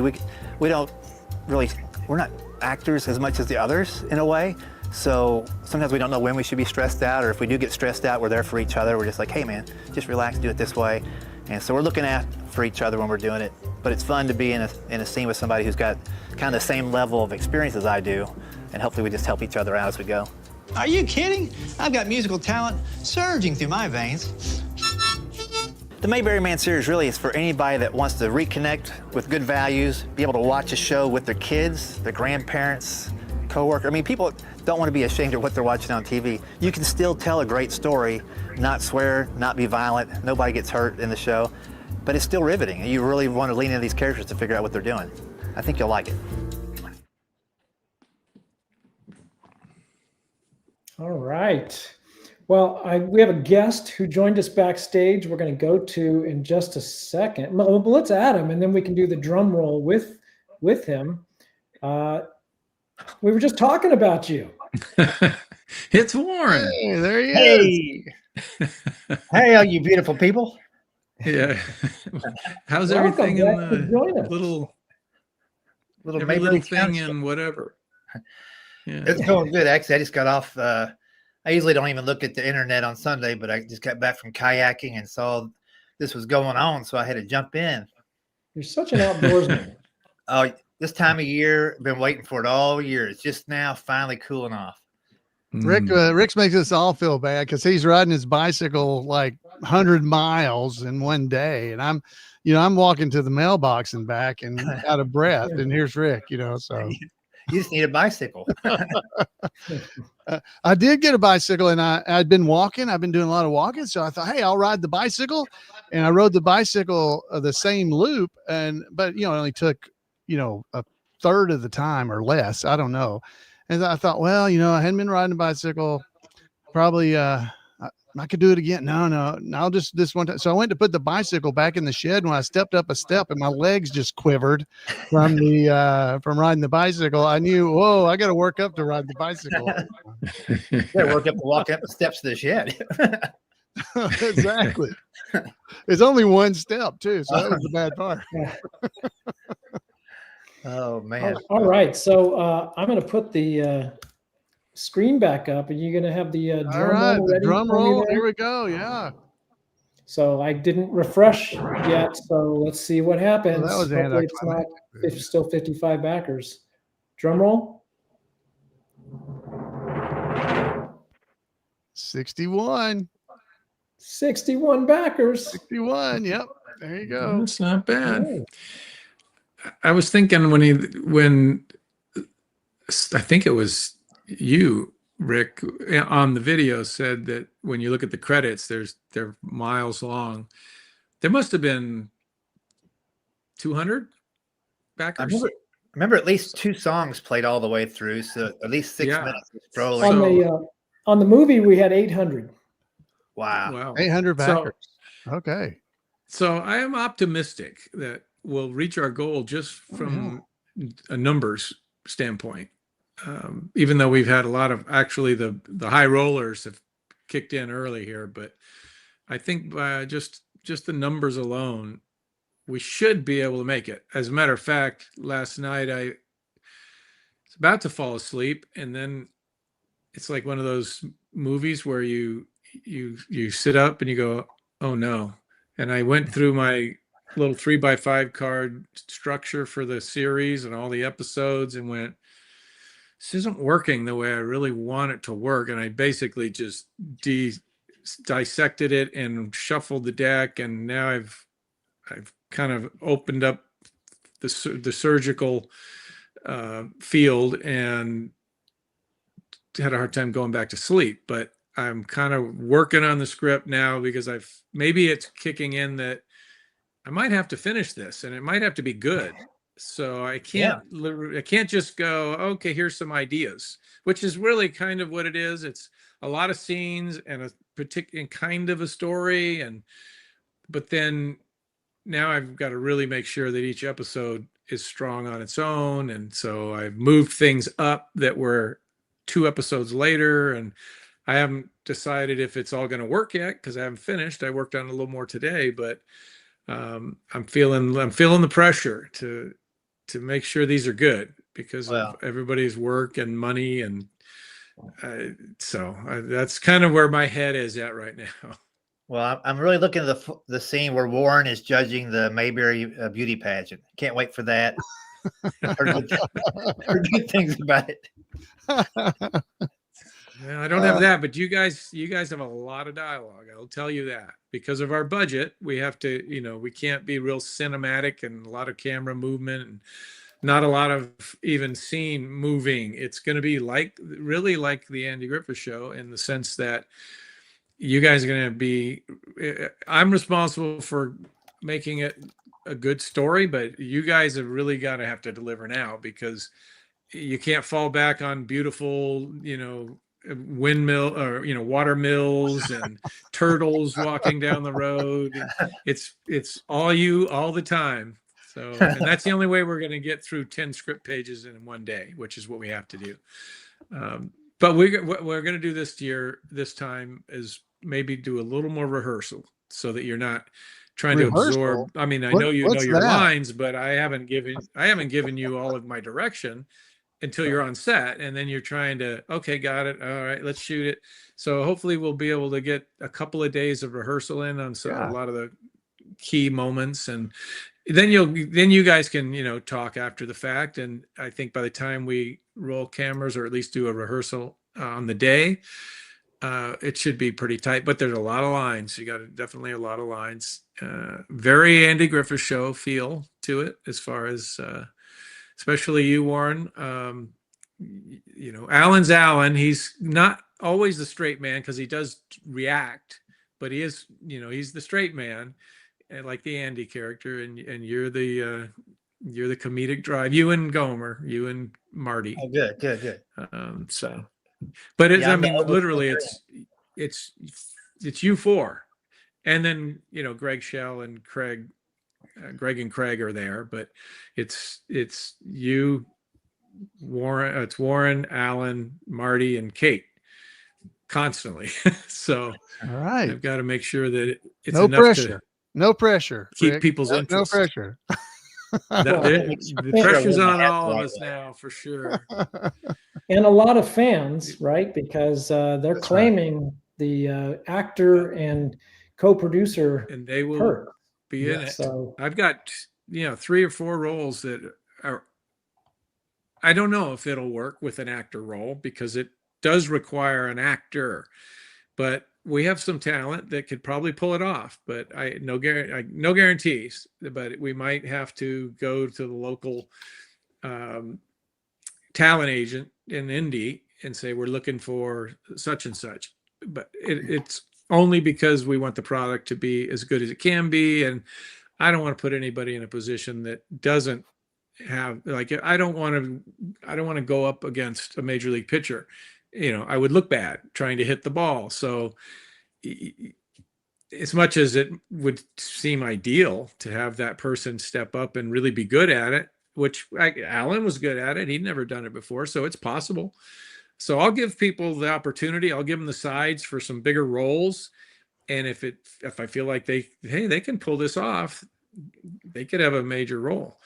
We're not actors as much as the others in a way. So sometimes we don't know when we should be stressed out, or if we do get stressed out, we're there for each other. We're just like, hey man, just relax, do it this way. And so we're looking out for each other when we're doing it. But it's fun to be in a scene with somebody who's got kind of the same level of experience as I do, and hopefully we just help each other out as we go. Are you kidding? I've got musical talent surging through my veins. The Mayberry Man series really is for anybody that wants to reconnect with good values, be able to watch a show with their kids, their grandparents, co-worker. I mean, people don't want to be ashamed of what they're watching on TV. You can still tell a great story, not swear, not be violent, nobody gets hurt in the show, but it's still riveting. And you really want to lean into these characters to figure out what they're doing. I think you'll like it. All right. Well, we have a guest who joined us backstage. We're going to go to in just a second. Well, let's add him, and then we can do the drum roll with him. We were just talking about you. It's Warren. Hey, there he is. Hey, all you beautiful people. Yeah. How's Welcome everything in back to join the us. little every Mayberry little thing Township. and whatever? Yeah. It's going good. Actually, I just got off. I usually don't even look at the internet on Sunday, but I just got back from kayaking and saw this was going on, so I had to jump in. You're such an outdoorsman. Oh, this time of year, been waiting for it all year. It's just now finally cooling off. Rick's makes us all feel bad because he's riding his bicycle like 100 miles in one day, and I'm walking to the mailbox and back and out of breath, and here's Rick, so You just need a bicycle. I did get a bicycle, and I'd been walking. I've been doing a lot of walking, so I thought, hey, I'll ride the bicycle, and I rode the bicycle the same loop, but it only took a third of the time or less. I don't know. And I thought, well, I hadn't been riding a bicycle. Probably I could do it again. No, I'll just this one time. So I went to put the bicycle back in the shed. When I stepped up a step and my legs just quivered from from riding the bicycle, I knew, whoa, I got to work up to ride the bicycle. You gotta work up to walk up the steps to the shed. Exactly. It's only one step too, so that was the bad part. Oh man. All right. So I'm going to put the screen back up, and you're going to have the drum All right, roll the ready drum for me roll. there? Here we go. Yeah. So I didn't refresh yet, so let's see what happens. Well, that was Hopefully it's not it's still 55 backers. Drum roll. 61. 61 backers. 61. Yep. There you go. That's not bad. I was thinking when I think it was you, Rick, on the video said that when you look at the credits, they're miles long. There must have been 200 backers. I remember at least 2 songs played all the way through, so at least 6 minutes of scrolling. On the movie, we had 800. Wow. 800 backers. So, okay. So I am optimistic that we'll reach our goal just from a numbers standpoint. Even though we've had a lot of, actually the high rollers have kicked in early here, but I think just the numbers alone, we should be able to make it. As a matter of fact, last night I was about to fall asleep, and then it's like one of those movies where you sit up and you go, oh no. And I went through my little 3x5 card structure for the series and all the episodes and went, this isn't working the way I really want it to work. And I basically just dissected it and shuffled the deck. And now I've kind of opened up the surgical field and had a hard time going back to sleep. But I'm kind of working on the script now because maybe it's kicking in that I might have to finish this and it might have to be good. So I can't just go, okay, here's some ideas, which is really kind of what it is. It's a lot of scenes and a particular kind of a story. But then now I've got to really make sure that each episode is strong on its own. And so I've moved things up that were 2 episodes later, and I haven't decided if it's all going to work yet because I haven't finished. I worked on a little more today, but I'm feeling the pressure to make sure these are good because of everybody's work and money, and so that's kind of where my head is at right now. Well, I'm really looking at the scene where Warren is judging the Mayberry beauty pageant. Can't wait for that. Heard good things about it. Yeah, I don't have that, but you guys have a lot of dialogue. I'll tell you that. Because of our budget, we have to, we can't be real cinematic and a lot of camera movement and not a lot of even scene moving. It's going to be really like the Andy Griffith Show in the sense that you guys are going to be, I'm responsible for making it a good story, but you guys have really got to have to deliver now because you can't fall back on beautiful, windmill or water mills and turtles walking down the road. It's all you all the time. So, and that's the only way we're going to get through 10 script pages in one day, which is what we have to do. But what we're going to do this time is maybe do a little more rehearsal so that you're not trying to absorb. I mean, I know you know your lines, but I haven't given you all of my direction until you're on set, and then you're trying to, okay, got it. All right, let's shoot it. So hopefully we'll be able to get a couple of days of rehearsal in on a lot of the key moments, and then you guys can, talk after the fact. And I think by the time we roll cameras or at least do a rehearsal on the day, it should be pretty tight, but there's a lot of lines. You got definitely a lot of lines, very Andy Griffith Show feel to it as far as, especially you, Warren. Alan's Alan. He's not always the straight man because he does react, but he is, he's the straight man, and like the Andy character, and you're the comedic drive. You and Gomer, you and Marty. Oh, good. But literally, it's you four, and then Greg Shell and Craig. Greg and Craig are there, but it's you, Warren. It's Warren, Alan, Marty, and Kate constantly. So all right, I've got to make sure that it's no enough pressure. No pressure. Keep Rick. people's interest. No pressure. The pressure's on all of us now, for sure. And a lot of fans, right? Because they're claiming the actor and co-producer, and they will be in it. So I've got 3 or 4 roles that are. I don't know if it'll work with an actor role because it does require an actor, but we have some talent that could probably pull it off. But no guarantees. But we might have to go to the local talent agent in Indy and say we're looking for such and such, but it's only because we want the product to be as good as it can be, and I don't want to put anybody in a position that doesn't have, like, I don't want to go up against a major league pitcher. I would look bad trying to hit the ball. So as much as it would seem ideal to have that person step up and really be good at it, which Alan was good at it. He'd never done it before, so it's possible. So I'll give people the opportunity. I'll give them the sides for some bigger roles. And if I feel like they can pull this off, they could have a major role.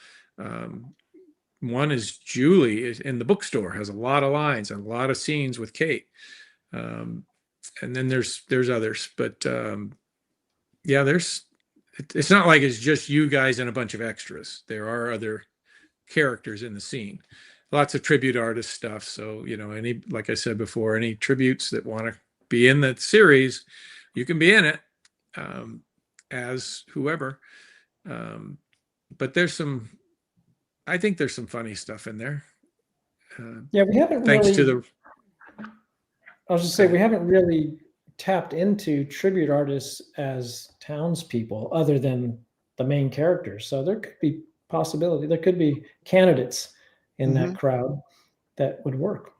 One is Julie is in the bookstore, has a lot of lines and a lot of scenes with Kate. And then there's others, but yeah, it's not like it's just you guys and a bunch of extras. There are other characters in the scene, lots of tribute artist stuff. So, like I said before, any tributes that want to be in the series, you can be in it as whoever. But I think there's some funny stuff in there. Yeah, we haven't thanks really, to the. I was just saying, we haven't really tapped into tribute artists as townspeople other than the main characters. So there could be possibility. There could be candidates in that crowd that would work.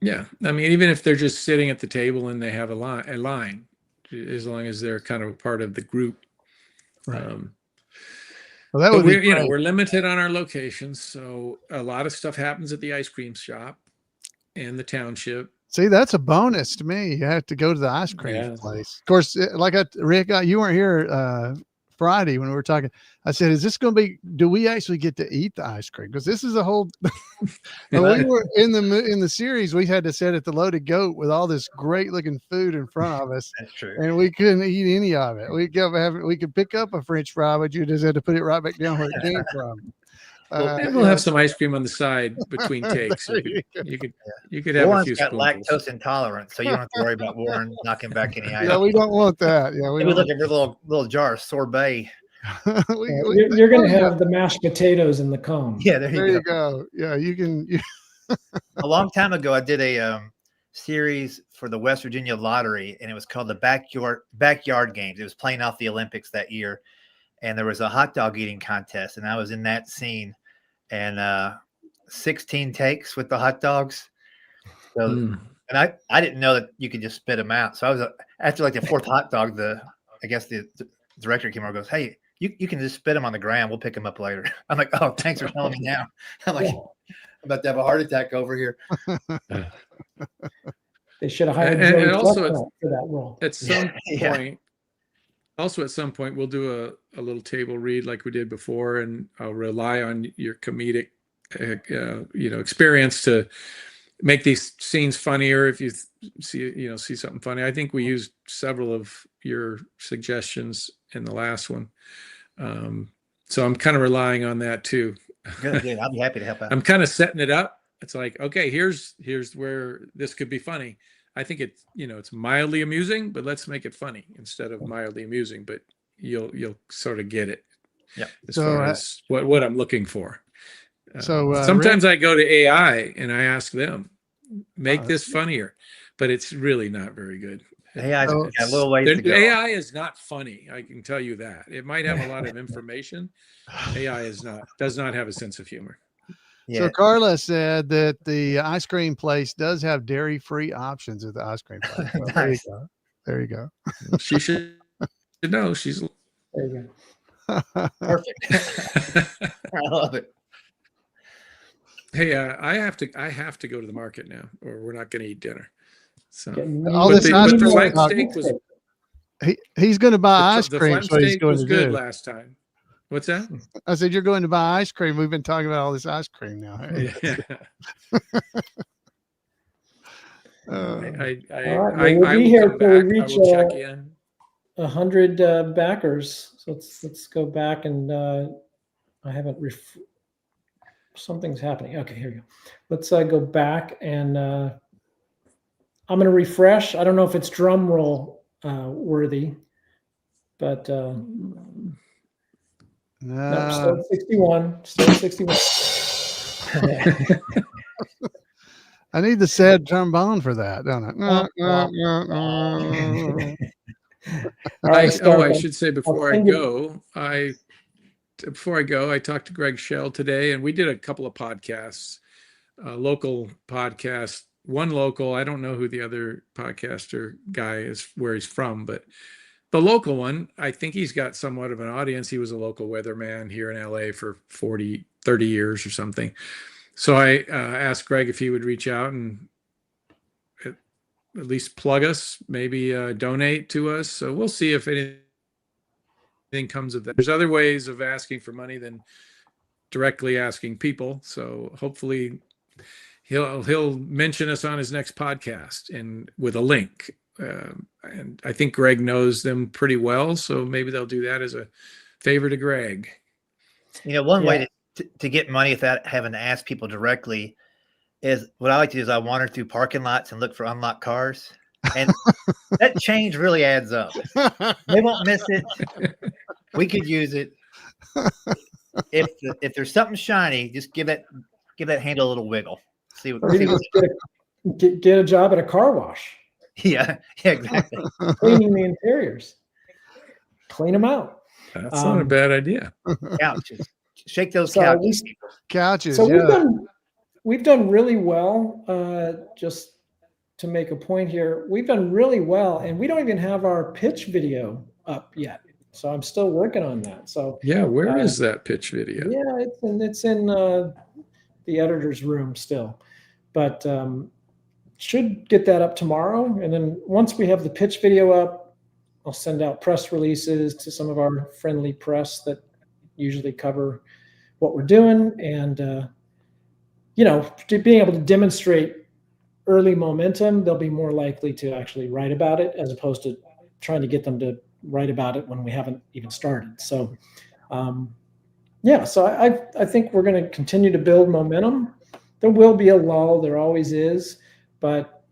Yeah. I mean, even if they're just sitting at the table and they have a line, as long as they're kind of a part of the group. Right. Well, that would be we're limited on our locations. So a lot of stuff happens at the ice cream shop and the township. See, that's a bonus to me. You have to go to the ice cream place. Of course, like Rick, you weren't here Friday when we were talking. I said, is this going to be, do we actually get to eat the ice cream? Because this is a whole, when we were in the series, we had to sit at the Loaded Goat with all this great looking food in front of us. That's true. And we couldn't eat any of it. We could pick up a French fry, but you just had to put it right back down where it came from. And we'll have some ice cream on the side between takes. You could have Warren's a few got spoonfuls. lactose intolerance, so you don't have to worry about Warren knocking back any ice. Yeah, we don't want that. Yeah, we look at your little jar of sorbet. You're going to have the mashed potatoes in the cone. Yeah, there you go. Yeah, you can. A long time ago, I did a series for the West Virginia Lottery, and it was called the Backyard Games. It was playing off the Olympics that year, and there was a hot dog eating contest, and I was in that scene, and 16 takes with the hot dogs. So, and I didn't know that you could just spit them out. So I was after like the fourth hot dog, I guess the director came over and goes, "Hey, you can just spit them on the ground. We'll pick them up later." I'm like, "Oh, thanks for telling me now." I'm like, I'm about to have a heart attack over here. They should have hired and Joey also Flexner for that role. At some point, also at some point, we'll do a little table read like we did before, and I'll rely on your comedic, experience to make these scenes funnier. If you see something funny, I think we used several of your suggestions in the last one, so I'm kind of relying on that too. Good. I'll be happy to help out. I'm kind of setting it up. It's like, okay, here's where this could be funny. I think it's mildly amusing, but let's make it funny instead of mildly amusing. But you'll sort of get it. Yeah. As far as what I'm looking for. So sometimes I go to AI and I ask them, make this funnier, but it's really not very good. AI got a little ways to go. AI is not funny. I can tell you that. It might have a lot of information. AI does not have a sense of humor. Yeah. So Carla said that the ice cream place does have dairy-free options at the ice cream place. So Nice. There you go. She should know. She's there you go. Perfect. I love it. Hey, I have to go to the market now, or we're not going to eat dinner. So all this ice cream flank steak was he's going to buy ice cream. The so he's going was to good do. last time. What's that? I said you're going to buy ice cream. We've been talking about all this ice cream now. Yeah. I will be here till we reach 100 backers. So let's go back and I haven't. Something's happening. Okay, here we go. Let's go back and I'm going to refresh. I don't know if it's drum roll worthy, but no, still at 61. Still at 61. I need the sad trombone for that, don't All right, Stark, I should say I'll before I send you. go, I talked to Greg Shell today, and we did a couple of podcasts, local podcasts. One local, I don't know who the other podcaster guy is, where he's from, but the local one, I think he's got somewhat of an audience. He was a local weatherman here in LA for 30 years or something. So I asked Greg if he would reach out and at least plug us, maybe donate to us. So we'll see if anything comes of that. There's other ways of asking for money than directly asking people. So hopefully he'll mention us on his next podcast and with a link. And I think Greg knows them pretty well, so maybe they'll do that as a favor to Greg. One way to get money without having to ask people directly is what I like to do is I wander through parking lots and look for unlocked cars. And that change really adds up. They won't miss it. We could use it. If there's something shiny, just give that handle a little wiggle. See what. Or even just get a job at a car wash. Yeah, exactly. Cleaning the interiors. Clean them out. That's not a bad idea. Couches. Shake those So couches. So yeah. we've done really well. Just to make a point here, we've done really well, and we don't even have our pitch video up yet. So I'm still working on that. So yeah, where is that pitch video? Yeah, it's in the editor's room still, but should get that up tomorrow. And then once we have the pitch video up, I'll send out press releases to some of our friendly press that usually cover what we're doing, and being able to demonstrate early momentum, they'll be more likely to actually write about it as opposed to trying to get them to write about it when we haven't even started. So so I think we're going to continue to build momentum. There will be a lull, there always is, but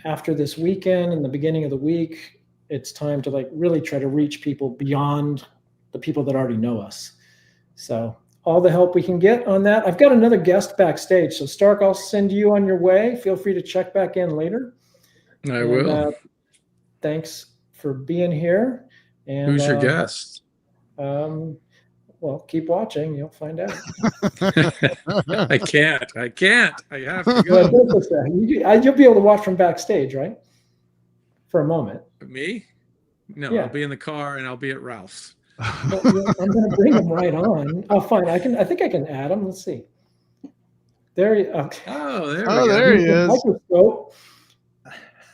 after this weekend and the beginning of the week, it's time to really try to reach people beyond the people that already know us. So all the help we can get on that. I've got another guest backstage. So Stark, I'll send you on your way. Feel free to check back in later. I will. Thanks for being here. And who's your guest? Well, keep watching. You'll find out. I can't. I have to go. You'll be able to watch from backstage, right? For a moment. Me? No, Yeah. I'll be in the car and I'll be at Ralph's. I'm going to bring them right on. Oh, fine. I think I can add them. Let's see. There you. Okay. Oh, there he is. Microscope.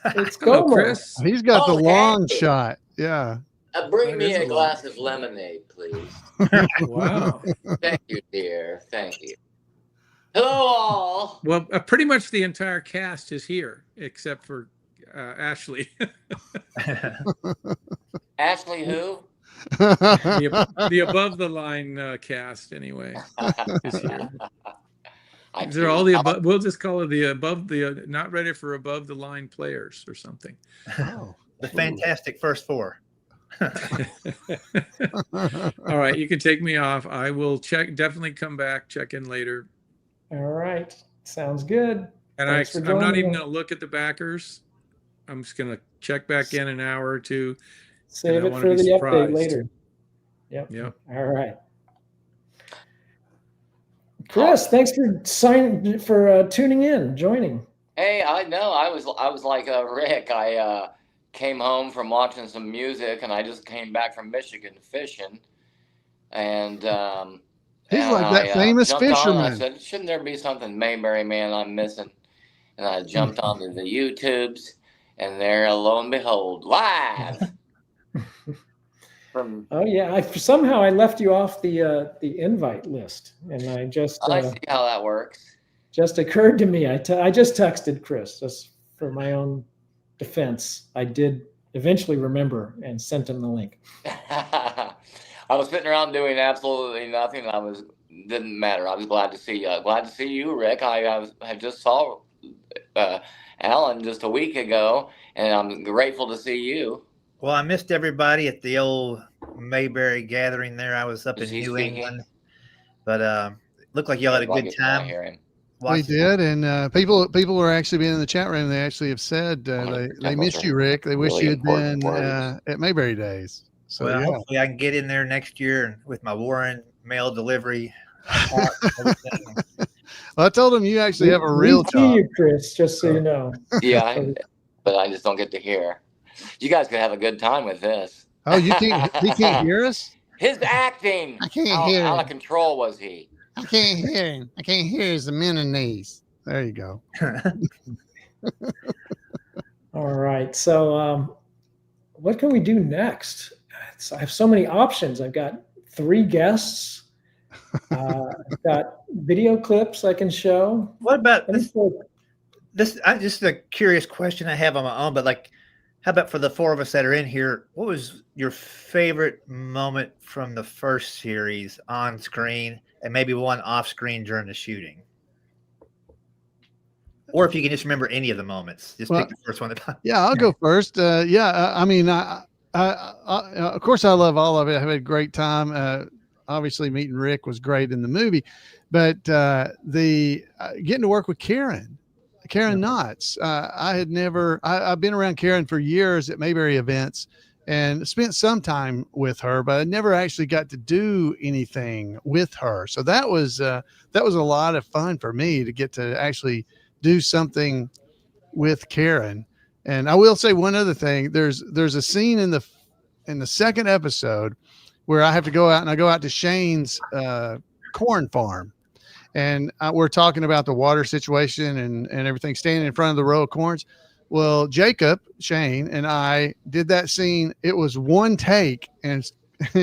It's Hello, Gomo. Chris. He's got the long hey. shot. Yeah. Bring me a glass of lemonade, please. Wow. Thank you, dear. Thank you. Hello, all. Well, pretty much the entire cast is here except for Ashley. Ashley, who? the above the line cast, anyway, is here. They're all the above. We'll just call it the above the not ready for above the line players or something. Oh, the fantastic first four. All right, you can take me off. I will definitely come back, check in later. All right, sounds good. And I'm not even going to look at the backers. I'm just going to check back in an hour or two. Save it for the update later. Yep. All right. Chris, thanks for tuning in, joining. Hey, I know. I was like Rick. I came home from watching some music, and I just came back from Michigan fishing, and he's like that famous fisherman. I said, "Shouldn't there be something Mayberry Man I'm missing?" And I jumped onto the YouTubes, and there, lo and behold, live. Oh yeah, somehow I left you off the invite list, and I just I see how that works. Just occurred to me. I just texted Chris just for my own defense. I did eventually remember and sent him the link. I was sitting around doing absolutely nothing. Didn't matter. I was glad to see you. Glad to see you, Rick. I just saw Alan just a week ago, and I'm grateful to see you. Well, I missed everybody at the old Mayberry gathering there. I was up in New England, but looked like y'all had a good time. We did, and people were actually being in the chat room. They actually have said they missed you, Rick. They wish you had been at Mayberry Days. So Well, yeah. hopefully I can get in there next year and with my Warren mail delivery. Everything. Well, I told him you actually have a real We see job. you, Chris, just so you know. Yeah, but I just don't get to hear. You guys could have a good time with this. Oh, you can't? He can't hear us? His acting. I can't how hear out it. of control was he? I can't hear him. I can't hear his amenities. There you go. All right. So what can we do next? I have so many options. I've got 3 guests. I've got video clips I can show. What about this? Just a curious question I have on my own, but like, how about for the 4 of us that are in here? What was your favorite moment from the first series on screen, and maybe one off screen during the shooting? Or if you can just remember any of the moments, just pick the first one. Yeah, I'll go first. I mean, of course, I love all of it. I had a great time. Obviously, meeting Rick was great in the movie, but the getting to work with Karen Knotts. I've been around Karen for years at Mayberry events and spent some time with her, but I never actually got to do anything with her. So that was a lot of fun for me to get to actually do something with Karen. And I will say one other thing. There's a scene in the second episode where I have to go out, and I go out to Shane's corn farm, and we're talking about the water situation and everything, standing in front of the row of corns. Well, Jacob, Shane, and I did that scene. It was one take, and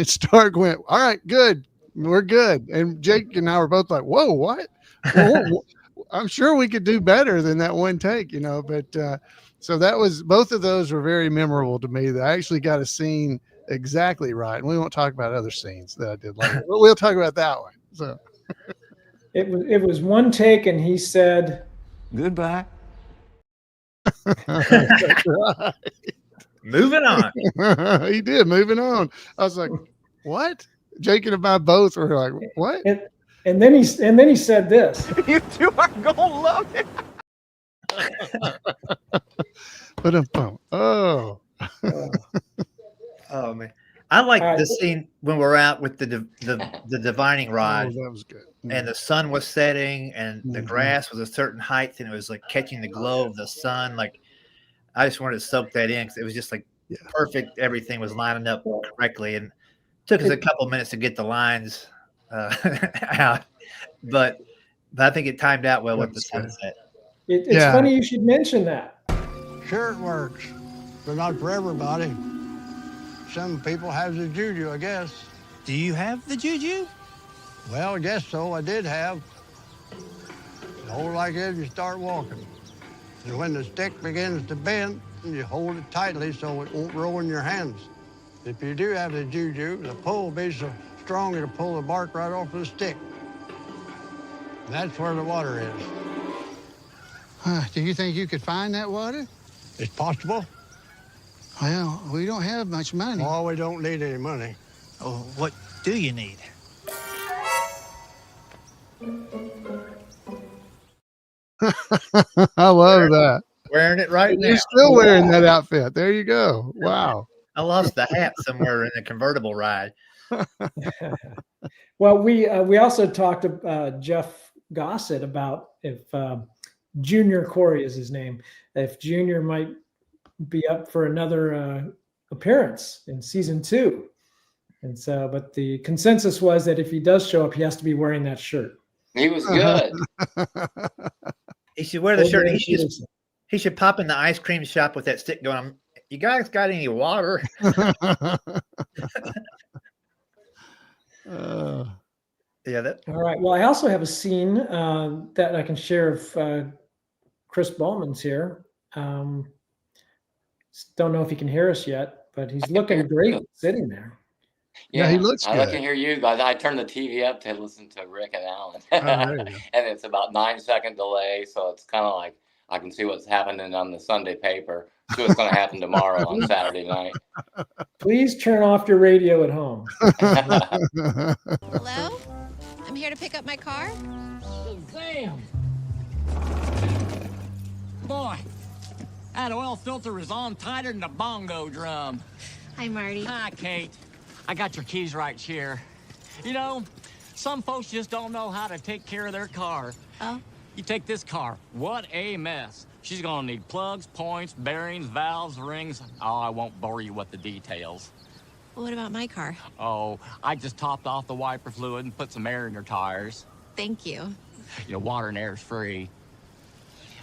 Stark went, "All right, good. We're good." And Jake and I were both like, "Whoa, what?" Well, I'm sure we could do better than that one take, but so that was, both of those were very memorable to me. That I actually got a scene exactly right. And we won't talk about other scenes that I did later, but we'll talk about that one. So it was one take, and he said, "Goodbye." Right. Moving on. He did. Moving on. I was like, what? Jake and I both were like, what? And then he said this. You two are gonna love it. Oh. Oh man, I like the scene when we're out with the divining rod. Oh, that was good. And the sun was setting, and the grass was a certain height, and it was like catching the glow of the sun. Like, I just wanted to soak that in because it was just like perfect. Everything was lining up correctly, and it took us a couple minutes to get the lines out, but I think it timed out well with the sunset. It's funny you should mention that. Sure, it works, but not for everybody. Some people have the juju, I guess. Do you have the juju? Well, I guess so. I did have. You hold like this, you start walking. And when the stick begins to bend, you hold it tightly so it won't roll in your hands. If you do have the juju, the pull will be so strong it'll pull the bark right off the stick. And that's where the water is. Do you think you could find that water? It's possible. Well, we don't have much money. Oh, we don't need any money. Oh, what do you need? I love that. Wearing it right now. You're still wearing that outfit. There you go. Wow. I lost the hat somewhere in a convertible ride. Well, we also talked to Jeff Gossett about if Junior Corey is his name, if Junior might be up for another appearance in season 2. And so, but the consensus was that if he does show up, he has to be wearing that shirt. He was good. He should wear the shirt. He should pop in the ice cream shop with that stick going, "You guys got any water?" Yeah. All right. Well, I also have a scene that I can share of Chris Bowman's here. Don't know if he can hear us yet, but he's looking great sitting there. Yeah, he looks I good. can hear you guys. I turned the TV up to listen to Rick and Alan. there you go. And it's about 9-second delay, so it's kind of like I can see what's happening on the Sunday paper. See what's going to happen tomorrow on Saturday night. Please turn off your radio at home. Hello? I'm here to pick up my car. Damn. Boy, that oil filter is on tighter than a bongo drum. Hi, Marty. Hi, Kate. I got your keys right here. You know, some folks just don't know how to take care of their car. Oh? You take this car. What a mess. She's gonna need plugs, points, bearings, valves, rings. Oh, I won't bore you with the details. What about my car? Oh, I just topped off the wiper fluid and put some air in your tires. Thank you. You know, water and air is free.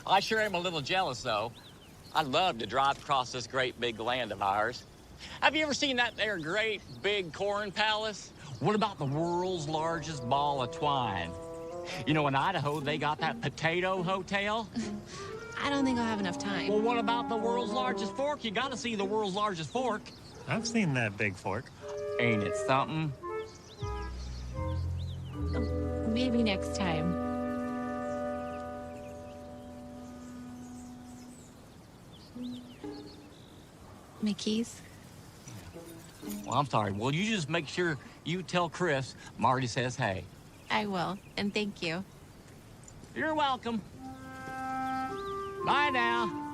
I sure am a little jealous, though. I'd love to drive across this great big land of ours. Have you ever seen that there great big corn palace? What about the world's largest ball of twine? You know, in Idaho, they got that potato hotel. I don't think I'll have enough time. Well, what about the world's largest fork? You gotta see the world's largest fork. I've seen that big fork. Ain't it something? Maybe next time. My keys? Well, I'm sorry. Well, you just make sure you tell Chris Marty says hey. I will, and thank you. You're welcome. Bye now.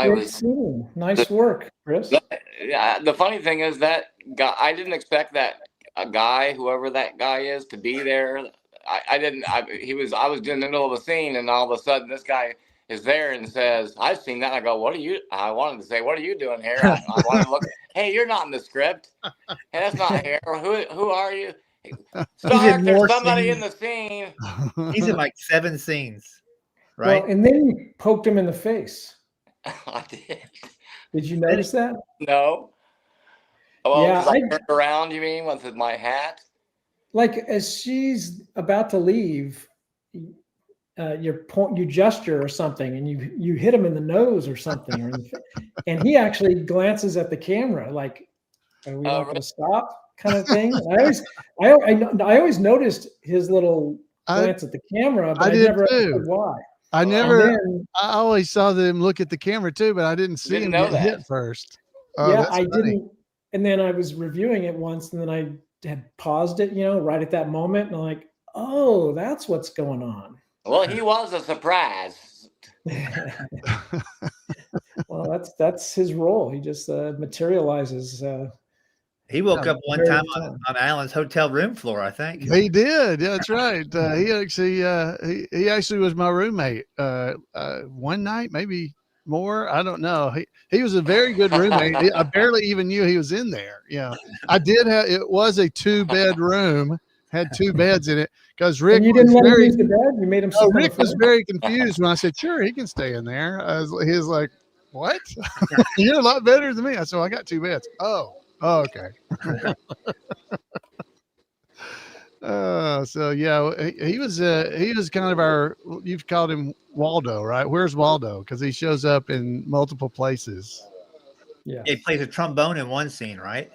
Great scene. Nice work, Chris. The funny thing is that guy, I didn't expect that a guy, whoever that guy is, to be there. I was in the middle of a scene, and all of a sudden this guy is there and says, "I've seen that." I go, I wanted to say, "What are you doing here?" I wanted to look. Hey, you're not in the script. Hey, that's not here. Who are you? Stark, there's somebody in the scene. He's in like 7 scenes, right? Well, and then you poked him in the face. I did. Did you notice that? No. Well, Yeah, because I turned around, you mean, with my hat? Like as she's about to leave, you gesture or something, and you hit him in the nose or something, and he actually glances at the camera like, "Are we not going to stop?" kind of thing. And I always noticed his little glance at the camera, but I never understood why. I always saw them look at the camera too, but I didn't see him get hit first. Oh, yeah, that's I funny. didn't. And then I was reviewing it once, and then I had paused it, right at that moment, and I'm like, "Oh, that's what's going on." Well, he was a surprise. Well, that's his role. He just materializes. He woke up one time on Alan's hotel room floor, I think. He did. Yeah, that's right. He actually was my roommate one night, maybe more. I don't know. He was a very good roommate. I barely even knew he was in there. Yeah, I did have. It was a 2-bed room. Had 2 beds in it because Rick. And you didn't let him use the bed. You made him. No, Rick was very confused when I said, "Sure, he can stay in there." He was like, "What? You're a lot better than me." I said, "I got 2 beds." Oh, okay. So yeah, he was kind of our. You've called him Waldo, right? Where's Waldo? Because he shows up in multiple places. Yeah, he plays a trombone in one scene, right?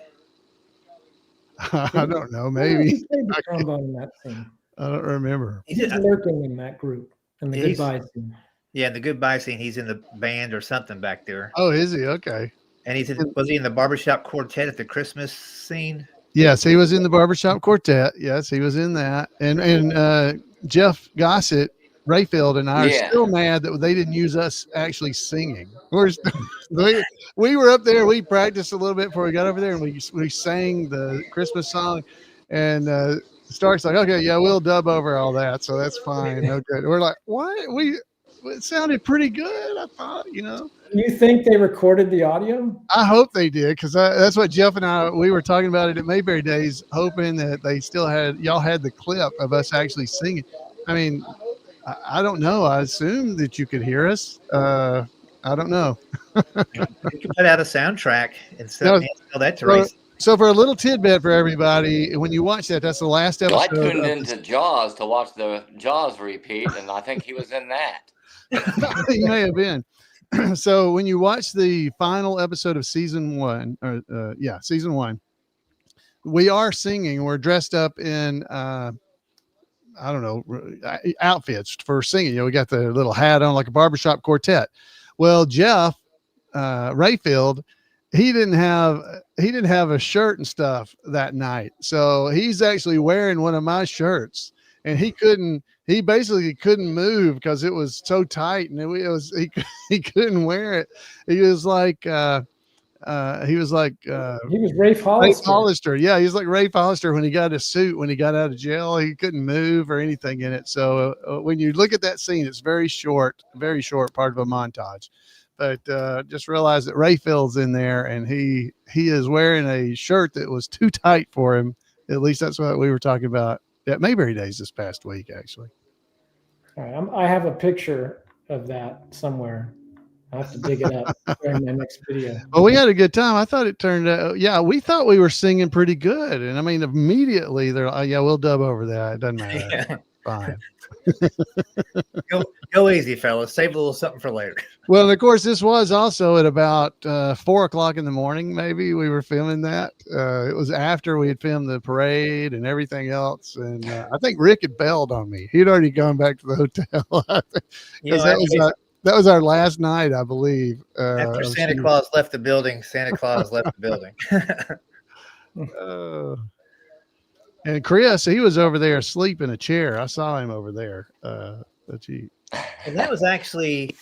I don't know. Maybe he played the trombone in that scene. I don't remember. He's lurking in that group in the goodbye scene. Yeah, in the goodbye scene, he's in the band or something back there. Oh, is he? Okay. And was he in the barbershop quartet at the Christmas scene? Yes, he was in the barbershop quartet. Yes, he was in that. And Jeff Gossett, Rayfield, and I are still mad that they didn't use us actually singing. We were up there. We practiced a little bit before we got over there, and we sang the Christmas song. And Stark's like, "Okay, yeah, we'll dub over all that, so that's fine. No good." We're like, "What? It sounded pretty good. I thought, You think they recorded the audio? I hope they did, because that's what Jeff and we were talking about it at Mayberry Days, hoping that they still y'all had the clip of us actually singing. I mean, I don't know. I assume that you could hear us. I don't know. You can put out a soundtrack and sell that to race. So for a little tidbit for everybody, when you watch that's the last episode. I tuned into Jaws to watch the Jaws repeat, and I think he was in that. He may have been. So when you watch the final episode of season 1, season 1, we are singing. We're dressed up in I don't know, outfits for singing. You know, we got the little hat on like a barbershop quartet. Well, Jeff Rayfield, he didn't have a shirt and stuff that night. So he's actually wearing one of my shirts, and he basically couldn't move because it was so tight, and he couldn't wear it. He was like he was Rafe Hollister. Hollister. Yeah, he was like Rafe Hollister when he got his suit, when he got out of jail. He couldn't move or anything in it. So when you look at that scene, it's very short part of a montage. But just realize that Rayfield's in there, and he is wearing a shirt that was too tight for him. At least that's what we were talking about at Mayberry Days this past week, actually. All right, I have a picture of that somewhere. I have to dig it up during my next video. Well, we had a good time. I thought it turned out, we thought we were singing pretty good. And I mean, immediately they're like, yeah, we'll dub over that. It doesn't matter. Yeah. Fine. Go easy, fellas. Save a little something for later. Well, and of course, this was also at about 4 o'clock in the morning. Maybe we were filming that. It was after we had filmed the parade and everything else. And I think Rick had bailed on me. He'd already gone back to the hotel. Because that was our last night, I believe. After Santa Claus left the building, Santa Claus left the building. And Chris, he was over there asleep in a chair. I saw him over there. And that was actually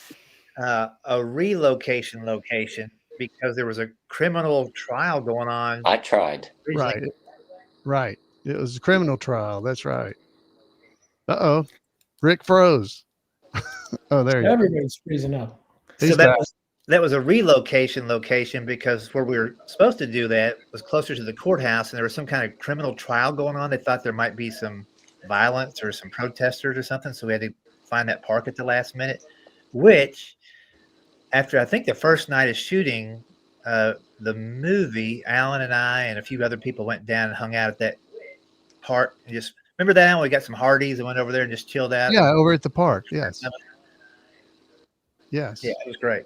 a relocation location because there was a criminal trial going on. I tried. Right. It was a criminal trial. That's right. Uh-oh. Rick froze. Oh, there you go. Everybody's freezing up. So that was a relocation location because where we were supposed to do that was closer to the courthouse, and there was some kind of criminal trial going on. They thought there might be some violence or some protesters or something, so we had to find that park at the last minute, which after I think the first night of shooting the movie, Alan and I and a few other people went down and hung out at that park and just remember that, Alan? We got some Hardee's and went over there and just chilled out. Yeah, over at the park. Yes. Yes. Yeah, it was great.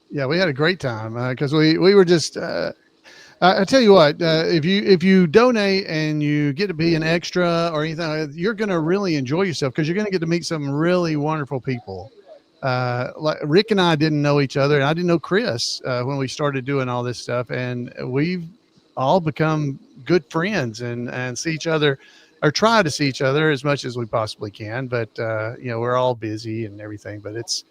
Yeah, we had a great time because we were just. I tell you what, if you donate and you get to be an extra or anything, you're going to really enjoy yourself because you're going to get to meet some really wonderful people. Like Rick and I didn't know each other, and I didn't know Chris when we started doing all this stuff, and we've all become good friends and see each other or try to see each other as much as we possibly can. But we're all busy and everything. But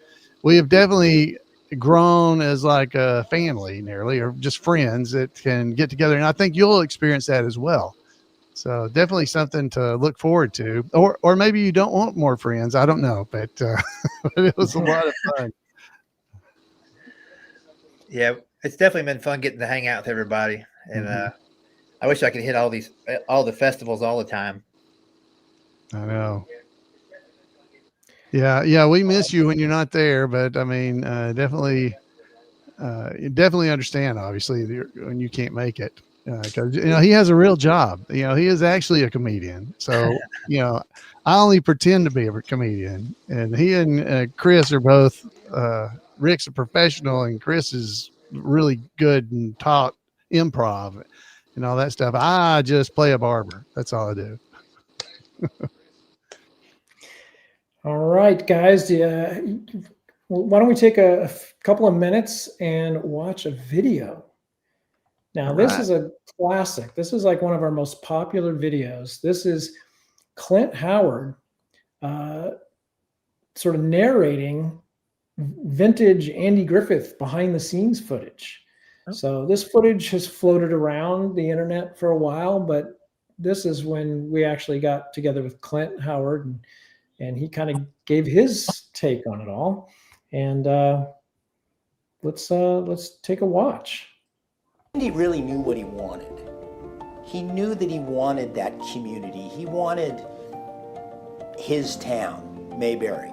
we have definitely grown as like a family nearly, or just friends that can get together. And I think you'll experience that as well. So definitely something to look forward to, or maybe you don't want more friends. I don't know, but it was a lot of fun. Yeah, it's definitely been fun getting to hang out with everybody. And I wish I could hit all the festivals all the time. I know. Yeah, we miss you when you're not there, but I mean, definitely understand, obviously, when you can't make it, because he has a real job. He is actually a comedian. So I only pretend to be a comedian, and he and Chris are both. Rick's a professional, and Chris is really good and taught improv and all that stuff. I just play a barber. That's all I do. All right, guys. Why don't we take a couple of minutes and watch a video? Now, this is a classic. This is like one of our most popular videos. This is Clint Howard sort of narrating vintage Andy Griffith behind the scenes footage. So this footage has floated around the internet for a while, but this is when we actually got together with Clint Howard and he kind of gave his take on it all. And let's take a watch. Andy really knew what he wanted. He knew that he wanted that community. He wanted his town, Mayberry.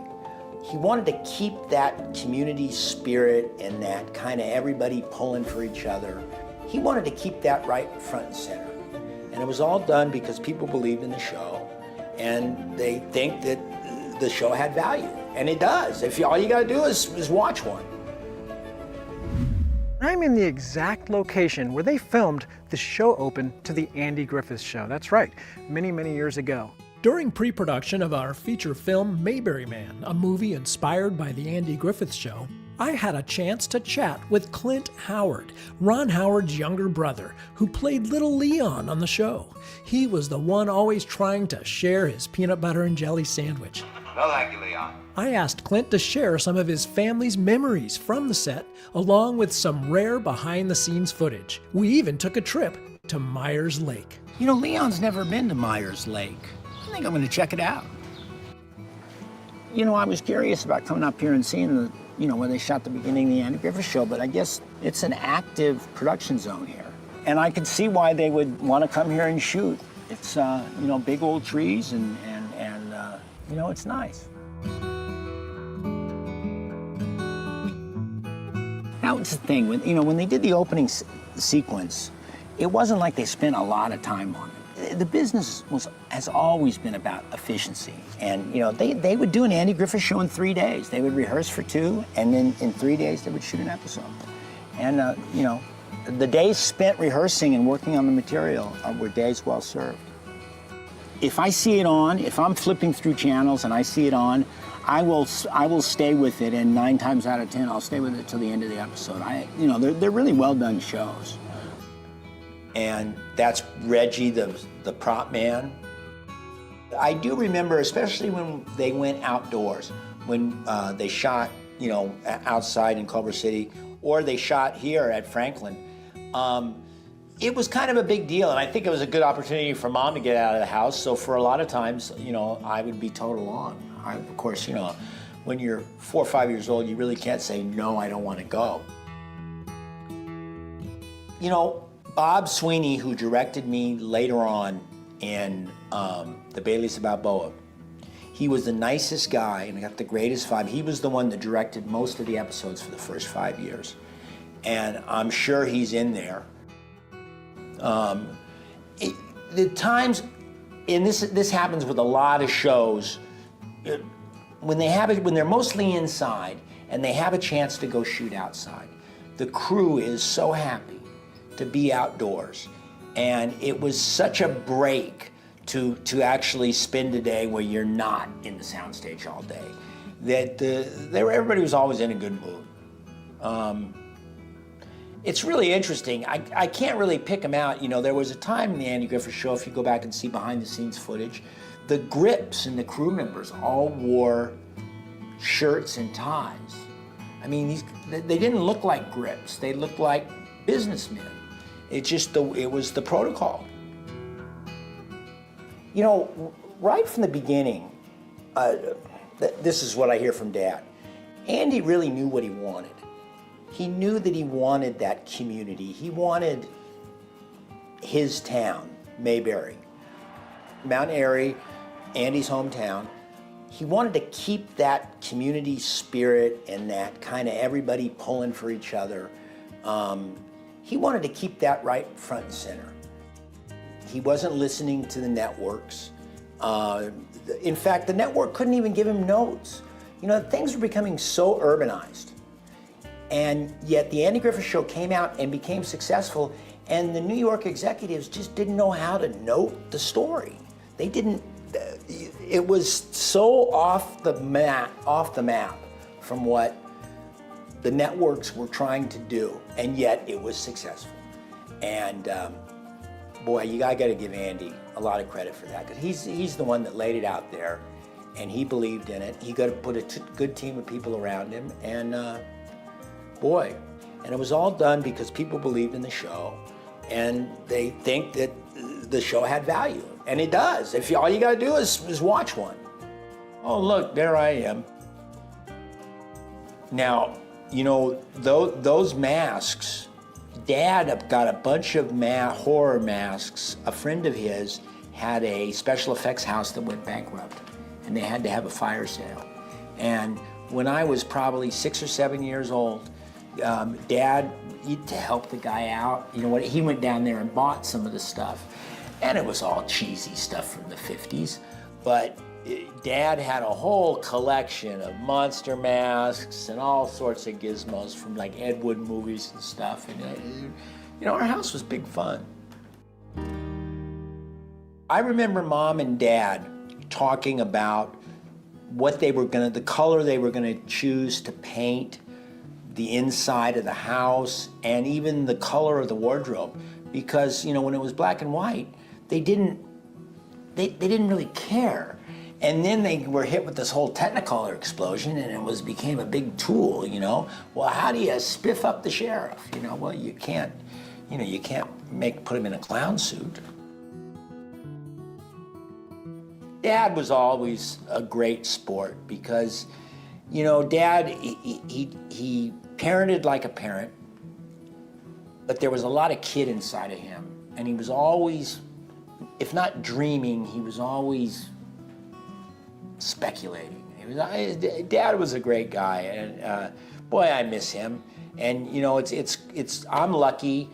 He wanted to keep that community spirit and that kind of everybody pulling for each other. He wanted to keep that right front and center. And it was all done because people believed in the show and they think that the show had value, and it does. All you gotta do is watch one. I'm in the exact location where they filmed the show open to the Andy Griffith Show. That's right, many, many years ago. During pre-production of our feature film Mayberry Man, a movie inspired by the Andy Griffith Show, I had a chance to chat with Clint Howard, Ron Howard's younger brother, who played Little Leon on the show. He was the one always trying to share his peanut butter and jelly sandwich. No, thank you, Leon. I asked Clint to share some of his family's memories from the set, along with some rare behind-the-scenes footage. We even took a trip to Myers Lake. You know, Leon's never been to Myers Lake. I think I'm going to check it out. You know, I was curious about coming up here and seeing the, where they shot the beginning of the Andy Griffith Show, but I guess it's an active production zone here. And I could see why they would want to come here and shoot. It's, big old trees and it's nice. That was the thing, when they did the opening sequence, it wasn't like they spent a lot of time on it. The business has always been about efficiency. And, they would do an Andy Griffith Show in 3 days. They would rehearse for 2, and then in 3 days they would shoot an episode. And, the days spent rehearsing and working on the material were days well served. If I see it on, if I'm flipping through channels and I see it on, I will stay with it, and 9 times out of 10, I'll stay with it till the end of the episode. They're really well done shows. And that's Reggie, the prop man. I do remember, especially when they went outdoors, when they shot, outside in Culver City, or they shot here at Franklin. It was kind of a big deal, and I think it was a good opportunity for Mom to get out of the house. So for a lot of times, I would be towed along. Of course, when you're 4 or 5 years old, you really can't say, no, I don't want to go. Bob Sweeney, who directed me later on in The Baileys of Balboa, he was the nicest guy and got the greatest vibe. He was the one that directed most of the episodes for the first 5 years. And I'm sure he's in there. The times, and this happens with a lot of shows, when they're mostly inside and they have a chance to go shoot outside, the crew is so happy to be outdoors. And it was such a break to actually spend a day where you're not in the soundstage all day, that everybody was always in a good mood. It's really interesting. I can't really pick them out. There was a time in the Andy Griffith Show, if you go back and see behind the scenes footage, the grips and the crew members all wore shirts and ties. I mean, they didn't look like grips. They looked like businessmen. It was the protocol. Right from the beginning, this is what I hear from Dad. Andy really knew what he wanted. He knew that he wanted that community. He wanted his town, Mayberry, Mount Airy, Andy's hometown. He wanted to keep that community spirit and that kind of everybody pulling for each other. He wanted to keep that right front and center. He wasn't listening to the networks. In fact, the network couldn't even give him notes. Things were becoming so urbanized. And yet the Andy Griffith Show came out and became successful, and the New York executives just didn't know how to note the story. They didn't, it was so off the map from what the networks were trying to do, and yet it was successful. And boy, you gotta give Andy a lot of credit for that, because he's the one that laid it out there, and he believed in it. He got to put a good team of people around him, and boy, and it was all done because people believed in the show, and they think that the show had value, and it does. All you gotta do is watch one. Oh, look, there I am. Now, those masks, Dad got a bunch of horror masks. A friend of his had a special effects house that went bankrupt, and they had to have a fire sale. And when I was probably 6 or 7 years old, Dad, to help the guy out, he went down there and bought some of the stuff. And it was all cheesy stuff from the 50s. But Dad had a whole collection of monster masks and all sorts of gizmos from like Ed Wood movies and stuff. And our house was big fun. I remember Mom and Dad talking about what they were the color they were gonna choose to paint the inside of the house, and even the color of the wardrobe. Because, you know, when it was black and white, they didn't really care. And then they were hit with this whole Technicolor explosion, and it became a big tool, you know. Well, how do you spiff up the sheriff? You know, well, you can't put him in a clown suit. Dad was always a great sport because, you know, Dad, he parented like a parent, but there was a lot of kid inside of him. And he was always, if not dreaming, he was always speculating. Dad was a great guy, and boy, I miss him. And you know, I'm lucky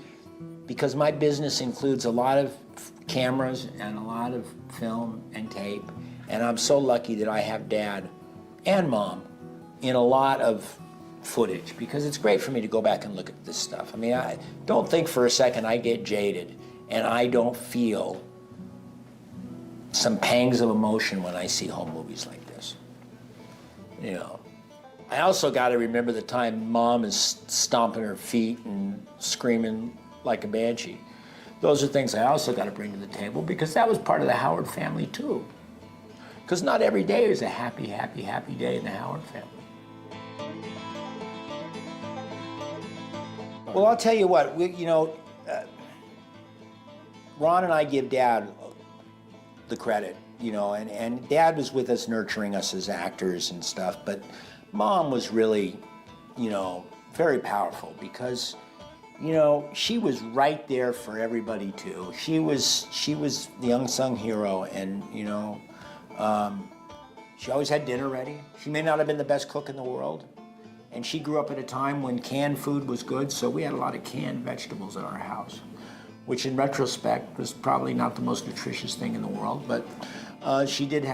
because my business includes a lot of cameras and a lot of film and tape, and I'm so lucky that I have Dad and Mom in a lot of footage, because it's great for me to go back and look at this stuff. I mean, I don't think for a second I get jaded and I don't feel some pangs of emotion when I see home movies like this. You know, I also got to remember the time Mom is stomping her feet and screaming like a banshee. Those are things I also got to bring to the table, because that was part of the Howard family too. Because not every day is a happy, happy, happy day in the Howard family. Well, I'll tell you what, Ron and I give Dad the credit, you know, and Dad was with us nurturing us as actors and stuff, but Mom was really, you know, very powerful because, you know, she was right there for everybody too. She was the unsung hero, and, you know, she always had dinner ready. She may not have been the best cook in the world, and she grew up at a time when canned food was good, so we had a lot of canned vegetables at our house, which in retrospect was probably not the most nutritious thing in the world, but she did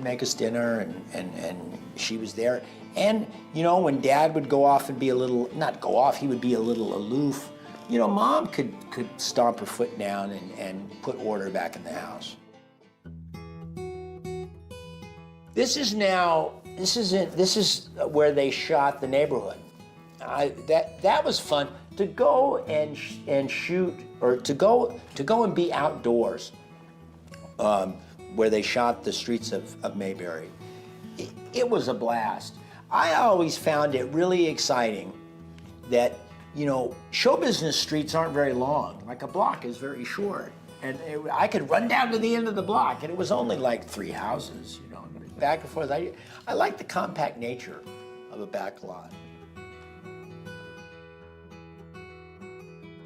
make us dinner, and she was there. And, you know, when Dad would go off and be he would be a little aloof, you know, Mom could stomp her foot down and put order back in the house. This is where they shot The Neighborhood. That was fun to go and shoot, or to go and be outdoors, where they shot the streets of Mayberry. It was a blast. I always found it really exciting that, you know, show business streets aren't very long. Like a block is very short. And I could run down to the end of the block, and it was only like 3 houses, you know, back and forth. I like the compact nature of a back lot.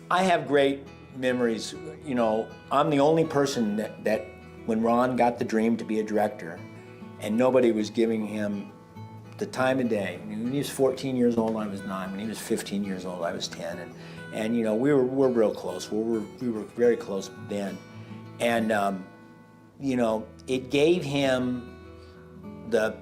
I have great memories. You know, I'm the only person that when Ron got the dream to be a director, and nobody was giving him the time of day. I mean, when he was 14 years old, I was 9. When he was 15 years old, I was 10. And you know, we're real close. We were very close then. And, you know, it gave him the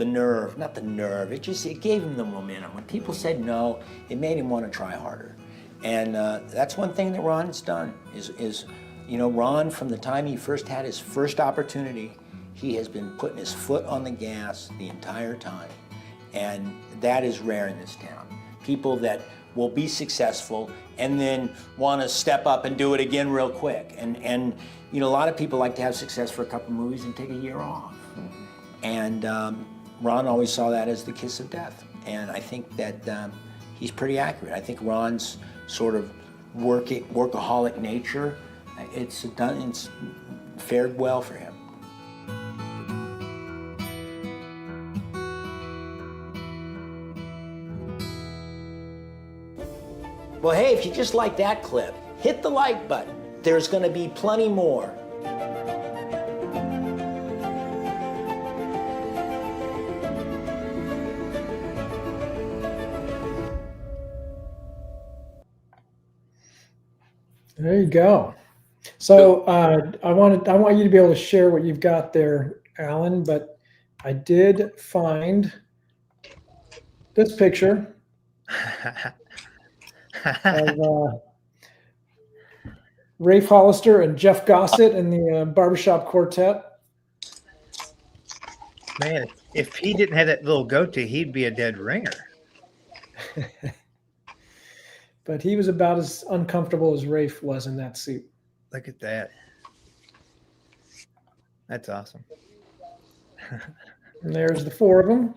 nerve, not the nerve, it gave him the momentum. When people said no, it made him want to try harder. And that's one thing that Ron's done is, you know, Ron, from the time he first had his first opportunity, he has been putting his foot on the gas the entire time. And that is rare in this town. People that will be successful and then want to step up and do it again real quick. And you know, a lot of people like to have success for a couple movies and take a year off. And Ron always saw that as the kiss of death. And I think that he's pretty accurate. I think Ron's sort of workaholic nature, it's fared well for him. Well, hey, if you just like that clip, hit the like button. There's going to be plenty more. There you go. So I want you to be able to share what you've got there, Alan, but I did find this picture of Rafe Hollister and Jeff Gossett in the Barbershop Quartet. Man, if he didn't have that little goatee, he'd be a dead ringer. But he was about as uncomfortable as Rafe was in that suit. Look at that. That's awesome. And there's the four of them.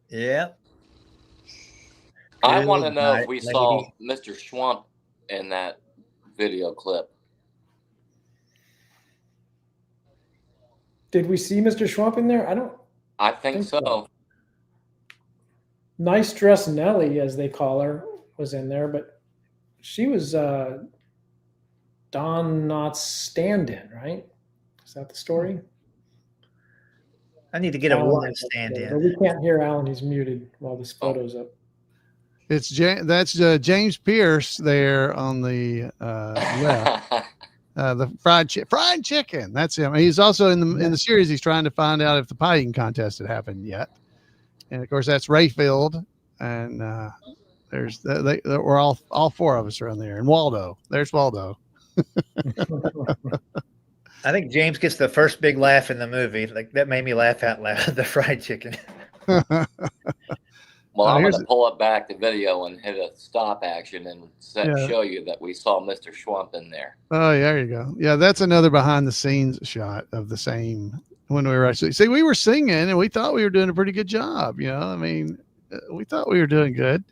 Yeah. I want to Good know if night, we lady. saw Mr. Schwump in that video clip. Did we see Mr. Schwump in there? I think so. Nice dress Nellie, as they call her, was in there, but she was Don Knotts' stand-in, right? Is that the story? I need to get a Warren stand-in. But we can't hear Alan. He's muted while this photo's up. It's that's James Pierce there on the left. The fried chicken. That's him. He's also in the series. He's trying to find out if the pie eating contest had happened yet. And of course, that's Rayfield. And there's we're all four of us are on there. And Waldo. There's Waldo. I think James gets the first big laugh in the movie. Like that made me laugh out loud. The fried chicken. Well, I'm going to pull up back the video and hit a stop action and show you that we saw Mr. Schwump in there. Oh, yeah, there you go. Yeah, that's another behind the scenes shot of the same when we were actually we were singing and we thought we were doing a pretty good job. You know, I mean, we thought we were doing good,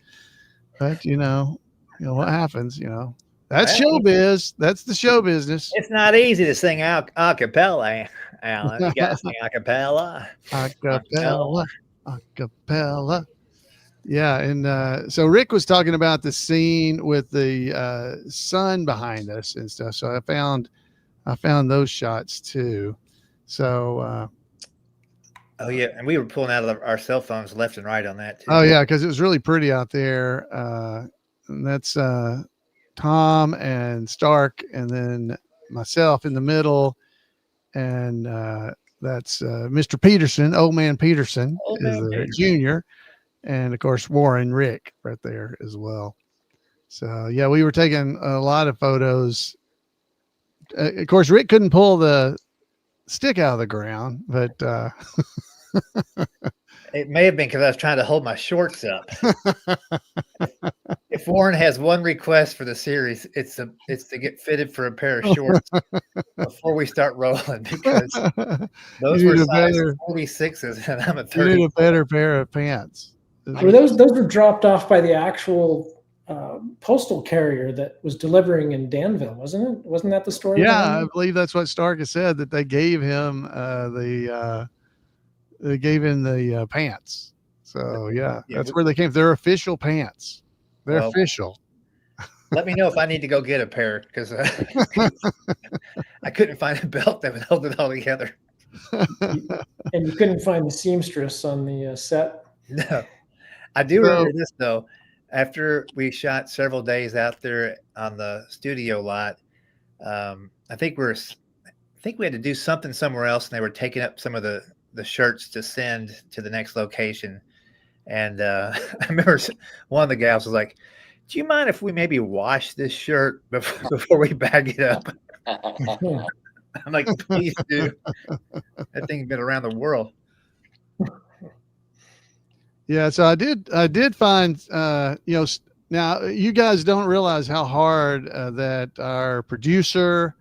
but you know what happens. You know, that's showbiz. That's the show business. It's not easy to sing a cappella, Alan. You got to sing a cappella. A cappella. A cappella. Yeah, and so Rick was talking about the scene with the sun behind us and stuff. So I found those shots too. So oh yeah, and we were pulling out of our cell phones left and right on that too. Oh yeah, because it was really pretty out there. And that's Tom and Stark, and then myself in the middle, and that's Mr. Peterson, old man Peterson, junior. And of course, Warren Rick right there as well. So yeah, we were taking a lot of photos. Of course, Rick couldn't pull the stick out of the ground, but it may have been because I was trying to hold my shorts up. If Warren has one request for the series, it's to get fitted for a pair of shorts before we start rolling, because those were size 46s and I'm a 30. You need a better pair of pants. Those were dropped off by the actual postal carrier that was delivering in Danville, wasn't it? Wasn't that the story? Yeah, I believe that's what Stark has said, that they gave him the pants. So yeah, that's where they came. They're official pants. They're official. Let me know if I need to go get a pair, because I couldn't find a belt that would hold it all together. And you couldn't find the seamstress on the set? No. I do remember this though. After we shot several days out there on the studio lot, I think we had to do something somewhere else, and they were taking up some of the shirts to send to the next location. And I remember one of the gals was like, "Do you mind if we maybe wash this shirt before we bag it up?" I'm like, "Please do." That thing's been around the world. Yeah, so I did find, now you guys don't realize how hard that our producer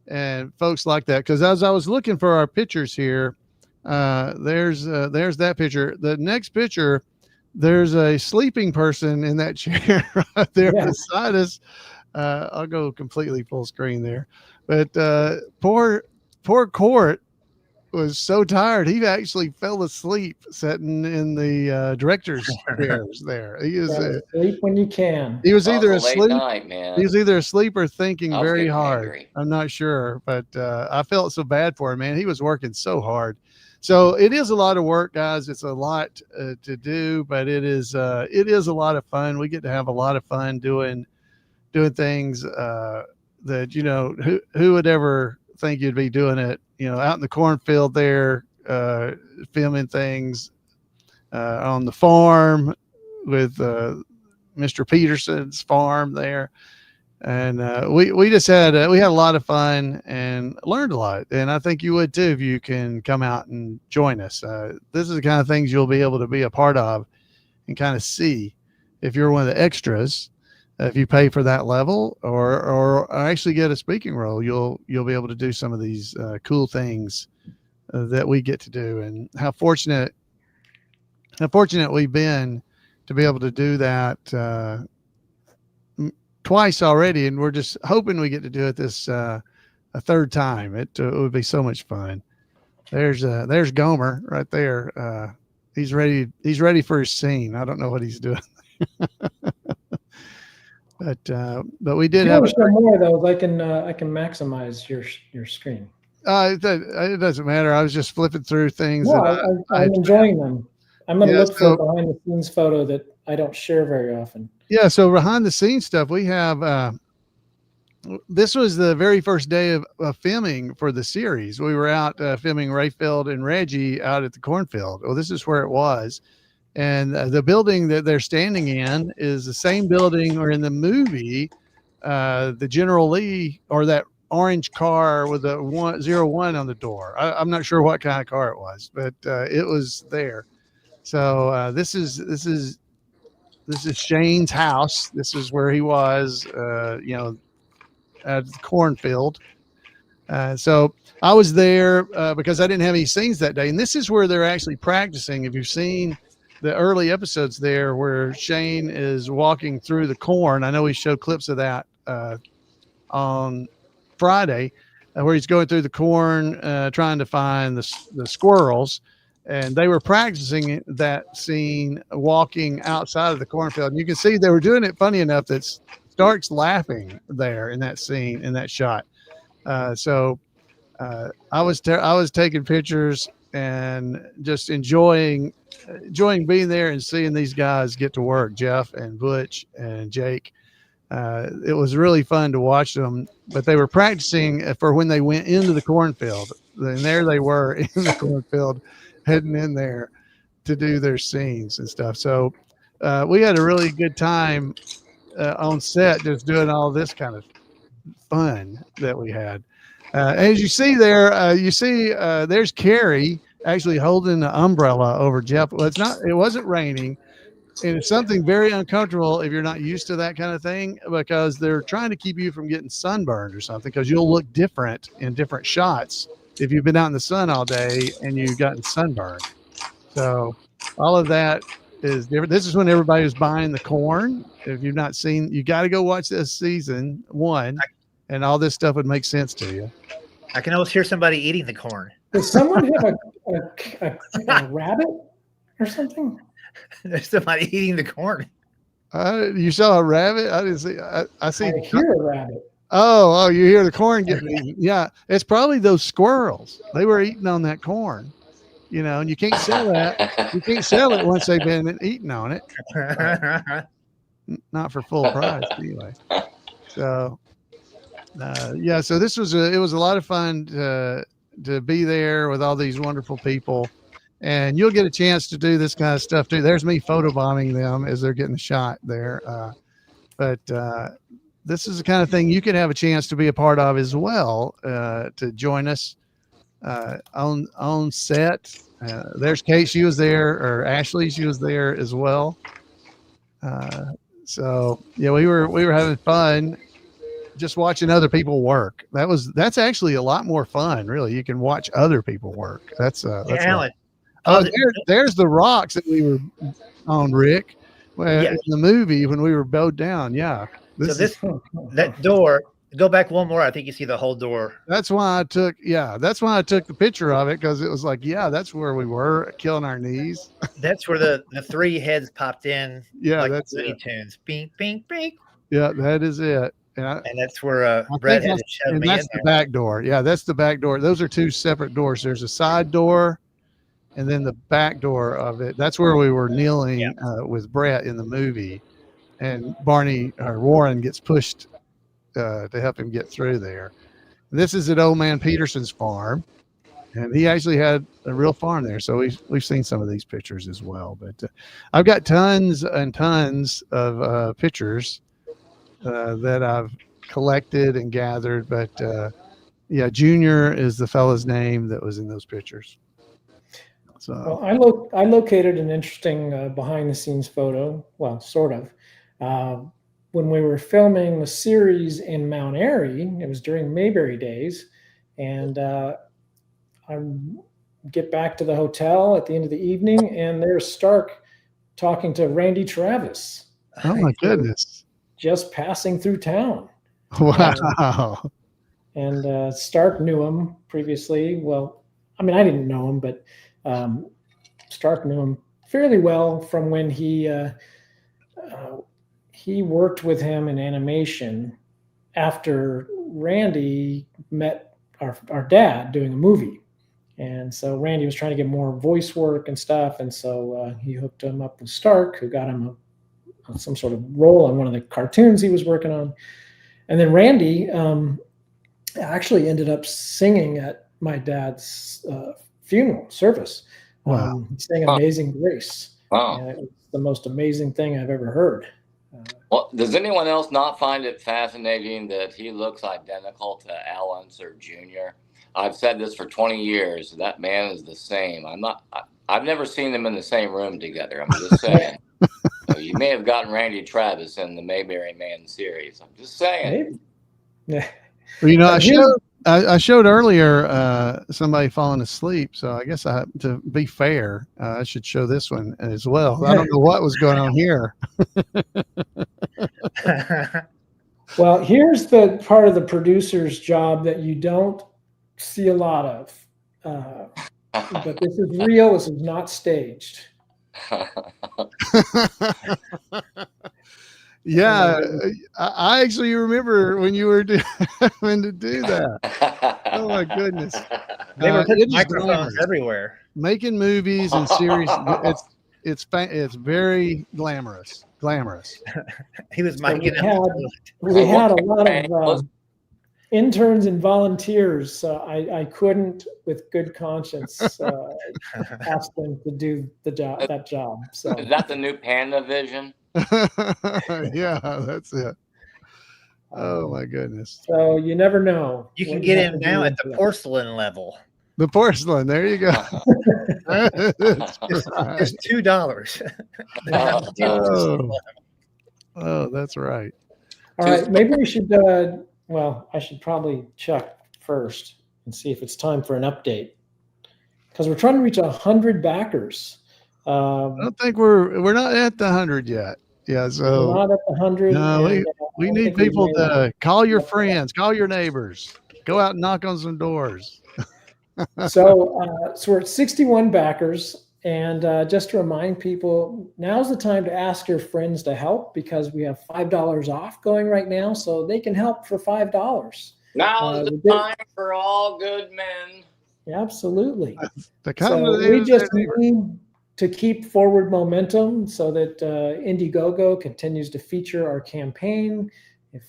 and folks like that, because as I was looking for our pictures here, there's that picture. The next picture, there's a sleeping person in that chair right there beside us. I'll go completely full screen there, but poor Court was so tired he actually fell asleep sitting in the director's chairs there. He is sleep when you can. He was either asleep. Night, man. He was either asleep or thinking very hard. Angry. I'm not sure, but I felt so bad for him, man. He was working so hard. So it is a lot of work, guys. It's a lot to do, but it is a lot of fun. We get to have a lot of fun doing things that who would ever think you'd be doing it, out in the cornfield there, filming things on the farm with Mr. Peterson's farm there. And we just had we had a lot of fun and learned a lot. And I think you would too if you can come out and join us. This is the kind of things you'll be able to be a part of and kind of see if you're one of the extras. If you pay for that level or actually get a speaking role, you'll be able to do some of these cool things that we get to do. And how fortunate we've been to be able to do that twice already, and we're just hoping we get to do it this a third time. It would be so much fun. There's Gomer right there. He's ready for his scene. I don't know what he's doing. But we did have show more though. I can maximize your screen. It doesn't matter. I was just flipping through things. No, I'm enjoying them. I'm going to look for a behind the scenes photo that I don't share very often. Yeah. So behind the scenes stuff, we have, this was the very first day of filming for the series. We were out filming Rayfield and Reggie out at the cornfield. Well, this is where it was. And the building that they're standing in is the same building or in the movie, the General Lee, or that orange car with a 01 on the door. I'm not sure what kind of car it was, but it was there. So this is Shane's house. This is where he was, at the cornfield. So I was there because I didn't have any scenes that day. And this is where they're actually practicing. If you've seen the early episodes there where Shane is walking through the corn, I know we showed clips of that on Friday, where he's going through the corn trying to find the squirrels. And they were practicing that scene walking outside of the cornfield. And you can see they were doing it funny enough that Stark's laughing there in that scene, in that shot. So I was taking pictures and just enjoying being there and seeing these guys get to work, Jeff and Butch and Jake. It was really fun to watch them, but they were practicing for when they went into the cornfield. And there they were in the cornfield, heading in there to do their scenes and stuff. So we had a really good time on set, just doing all this kind of fun that we had. As you see there, there's Carrie actually holding the umbrella over Jeff. Well, it wasn't raining. And it's something very uncomfortable if you're not used to that kind of thing, because they're trying to keep you from getting sunburned or something, because you'll look different in different shots if you've been out in the sun all day and you've gotten sunburned. So all of that is different. This is when everybody was buying the corn. If you've not seen, you got to go watch this season 1, and all this stuff would make sense to you. I can almost hear somebody eating the corn. Does someone have a rabbit or something? There's somebody eating the corn. You saw a rabbit? I didn't see. I see. I hear a rabbit. Oh, you hear the corn getting eaten. Yeah, it's probably those squirrels. They were eating on that corn, and you can't sell that. You can't sell it once they've been eating on it. Not for full price anyway. So, so it was a lot of fun to be there with all these wonderful people. And you'll get a chance to do this kind of stuff too. There's me photobombing them as they're getting shot there. But this is the kind of thing you could have a chance to be a part of as well, to join us on set. There's Kate, she was there, or Ashley, she was there as well. So yeah, we were having fun just watching other people work. That's actually a lot more fun, really. You can watch other people work. That's Alan. There's the rocks that we were on, Rick, in the movie when we were bowed down. Yeah. That door, go back one more. I think you see the whole door. That's why I took the picture of it, because it was like, that's where we were, killing our knees. That's where the 3 heads popped in. Yeah, like that's Looney it. Tunes. Bing, bing, bing. Yeah, that is it. And that's where Brett had to shove me in there. That's the back door. Yeah, that's the back door. Those are 2 separate doors. There's a side door, and then the back door of it. That's where we were kneeling with Brett in the movie, and Warren gets pushed to help him get through there. This is at Old Man Peterson's farm, and he actually had a real farm there. So we've seen some of these pictures as well. But I've got tons and tons of pictures that I've collected and gathered. But yeah, Junior is the fella's name that was in those pictures. So Well, I located an interesting behind the scenes photo. Well, sort of. When we were filming the series in Mount Airy, it was during Mayberry days, and I get back to the hotel at the end of the evening, and there's Stark talking to Randy Travis. Oh my goodness! Just passing through town. Wow. And Stark knew him previously. Well, I mean, I didn't know him, but Stark knew him fairly well from when he worked with him in animation after Randy met our dad doing a movie. And so Randy was trying to get more voice work and stuff. And so he hooked him up with Stark, who got him some sort of role on one of the cartoons he was working on. And then Randy actually ended up singing at my dad's funeral service. Wow. He sang Amazing Grace. Wow. And it was the most amazing thing I've ever heard. Well, does anyone else not find it fascinating that he looks identical to Al Unser Jr.? I've said this for 20 years. That man is the same. I've never seen them in the same room together. I'm just saying. So you may have gotten Randy Travis in the Mayberry Man series. I'm just saying. Yeah. Well, you know, I showed earlier somebody falling asleep. So I guess to be fair, I should show this one as well. I don't know what was going on here. Well, here's the part of the producer's job that you don't see a lot of. But this is real. This is not staged. Yeah, I actually remember when you were having to do that. Oh my goodness! They were putting microphones everywhere, making movies and series. It's very glamorous. He was So miking we had a lot of interns and volunteers. So I couldn't, with good conscience, ask them to do that job. So is that the new Panda Vision? Yeah, that's it. Oh my goodness! So you never know. You can get him now at the porcelain level. The porcelain. There you go. Just $2. Oh, that's right. All right, maybe we should. Well, I should probably check first and see if it's time for an update, because we're trying to reach 100 backers. I don't think we're not at the 100 yet. Yeah, so we're not at the 100. No, we need people to call your friends, call your neighbors, go out and knock on some doors. So we're at 61 backers, and just to remind people, now's the time to ask your friends to help, because we have $5 off going right now, so they can help for $5. Now is the time for all good men. Yeah, absolutely. So we just need to keep forward momentum so that Indiegogo continues to feature our campaign. If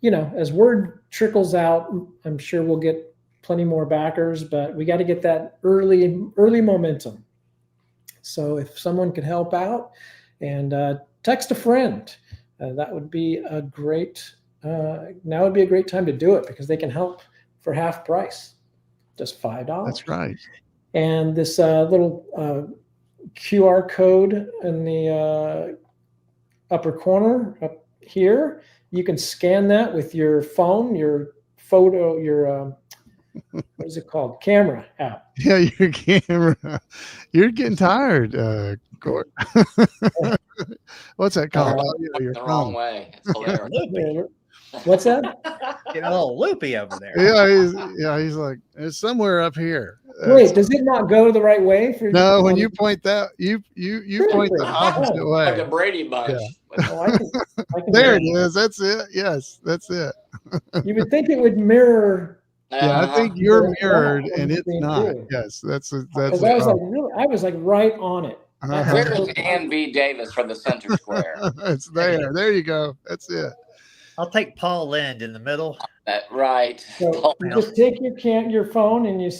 as word trickles out, I'm sure we'll get plenty more backers, but we got to get that early momentum. So if someone could help out and text a friend, that would be a great. Now would be a great time to do it, because they can help for half price, just $5. That's right. And this little QR code in the upper corner up here, you can scan that with your phone, your photo, your what is it called? Camera app. Yeah, your camera. You're getting tired, Gord. What's that called? The wrong way. It's hilarious. What's that? Getting a little loopy over there. He's like, it's somewhere up here. Wait, does it not go the right way? No, when you point that, you point the opposite way. Like a Brady Bunch. Yeah. I can There it is. That's it. Yes, that's it. You would think it would mirror. Yeah, I think you're mirrored, and it's not. Yes, that's. I was like right on it. Where's Ann B. Davis for the center square? It's there. There you go. That's it. I'll take Paul Lind in the middle. Right. So you just take your phone and you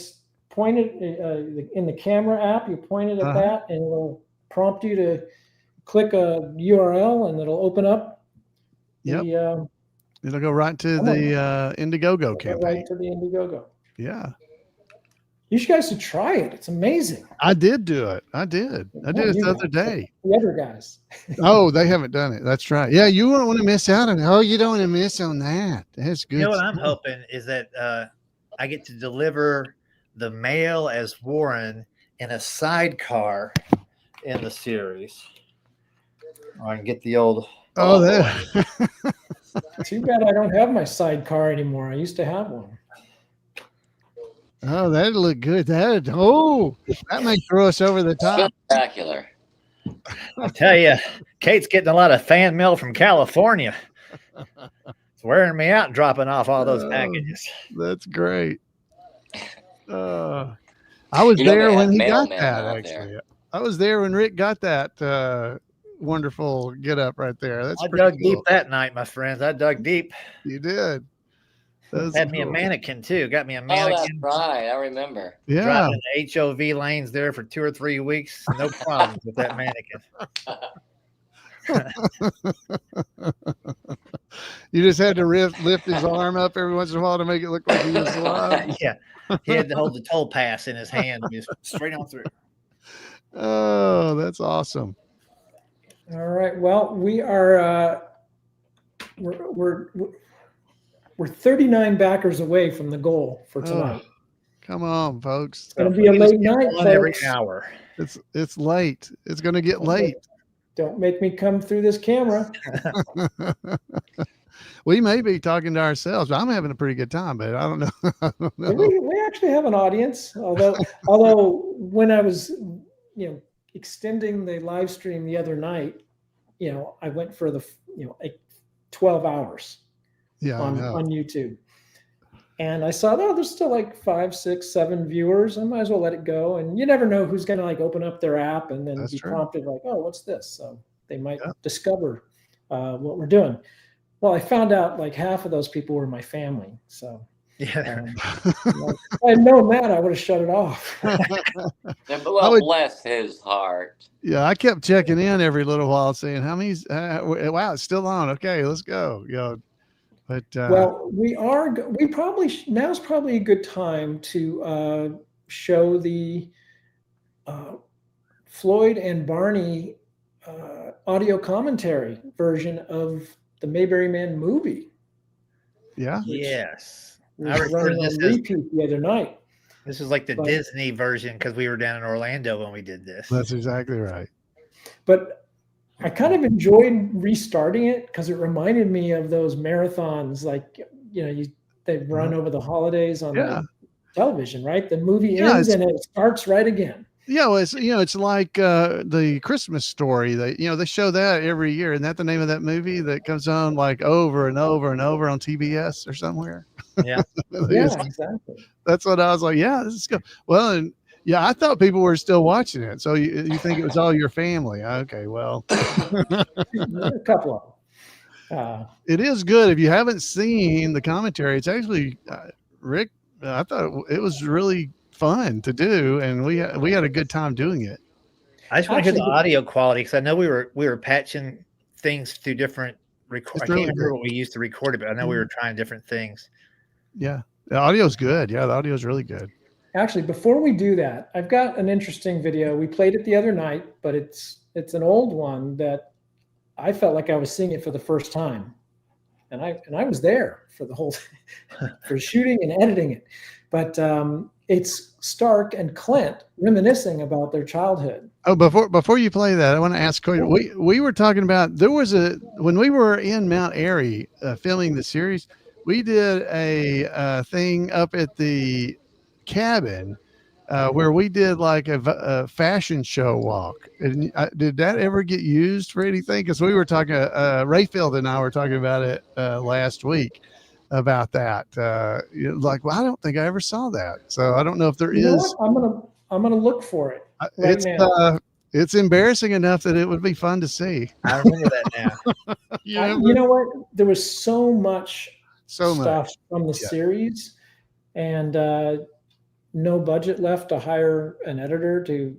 point it in the camera app. You point it at that, and it'll prompt you to click a URL, and it'll open up Yep. the It'll go right to the Indiegogo campaign. right to the Indiegogo. Yeah. You guys should try it. It's amazing. I did do it. I did it the other day. The other guys. Oh, they haven't done it. That's right. Yeah, you won't want to miss out on it. Oh, you don't want to miss on that. That's good. You know what I'm hoping is that I get to deliver the mail as Warren in a sidecar in the series. Or I can get the old. Oh, that. Too bad I don't have my sidecar anymore. I used to have one. Oh, that'd look good. That may throw us over the top. Spectacular. I'll tell you, Kate's getting a lot of fan mail from California. It's wearing me out dropping off all those packages. That's great. I was there when he got that, actually. I was there when Rick got that wonderful get up right there. That's I dug deep that night, my friends. I dug deep. You did. Had me a mannequin too. Got me a mannequin. Oh, that's right. I remember. Yeah. Driving the HOV lanes there for 2 or 3 weeks. No problems with that mannequin. You just had to lift his arm up every once in a while to make it look like he was alive. Yeah. He had to hold the toll pass in his hand, just straight on through. Oh, that's awesome. All right. Well, we are we're 39 backers away from the goal for tonight. Come on, folks. It's going to be a late night, every folks. hour. It's late. It's going to get late. Don't make me come through this camera. We may be talking to ourselves. I'm having a pretty good time, but I don't know. I don't know. We actually have an audience. Although when I was, extending the live stream the other night, I went for the, like 12 hours. Yeah, on YouTube. And I saw, there's still like 5, 6, 7 viewers. I might as well let it go. And you never know who's going to like open up their app and then be prompted like, oh, what's this? So they might discover what we're doing. Well, I found out like half of those people were my family. So yeah, if I had known that, I would have shut it off. Well, bless his heart. Yeah, I kept checking in every little while, saying how many's. Wow, it's still on. Okay, let's go. But well, now's probably a good time to show the Floyd and Barney audio commentary version of the Mayberry Man movie. Yeah. Yes. I was running on repeat the other night. This is like the Disney version because we were down in Orlando when we did this. That's exactly right. But I kind of enjoyed restarting it because it reminded me of those marathons, like they run over the holidays on the television, right? The movie ends and it starts right again. Yeah, well, it's like the Christmas Story. They show that every year. Isn't that the name of that movie that comes on like over and over and over on TBS or somewhere? Yeah, exactly. That's what I was like. Yeah, this is good. Well, and yeah, I thought people were still watching it. So you think it was all your family? Okay, well, a couple of them. It is good. If you haven't seen the commentary, it's actually Rick. I thought it was really fun to do, and we had a good time doing it. I just want to hear the audio quality because I know we were patching things through different record. I can't remember what we used to record it, but I know we were trying different things. Yeah, the audio's good. Yeah, the audio's really good. Actually, before we do that, I've got an interesting video. We played it the other night, but it's an old one that I felt like I was seeing it for the first time, and I was there for the whole for shooting and editing it, but it's Stark and Clint reminiscing about their childhood. Oh, before you play that, I want to ask you, we were talking about, when we were in Mount Airy filming the series, we did a thing up at the cabin where we did like a fashion show walk. And did that ever get used for anything? Because we were talking, Rayfield and I were talking about it last week about that. Like, well, I don't think I ever saw that. So I don't know if there is. I'm gonna look for it right now. It's embarrassing enough that it would be fun to see. I remember that now. You know what? There was so much stuff from the Yeah. series, and no budget left to hire an editor to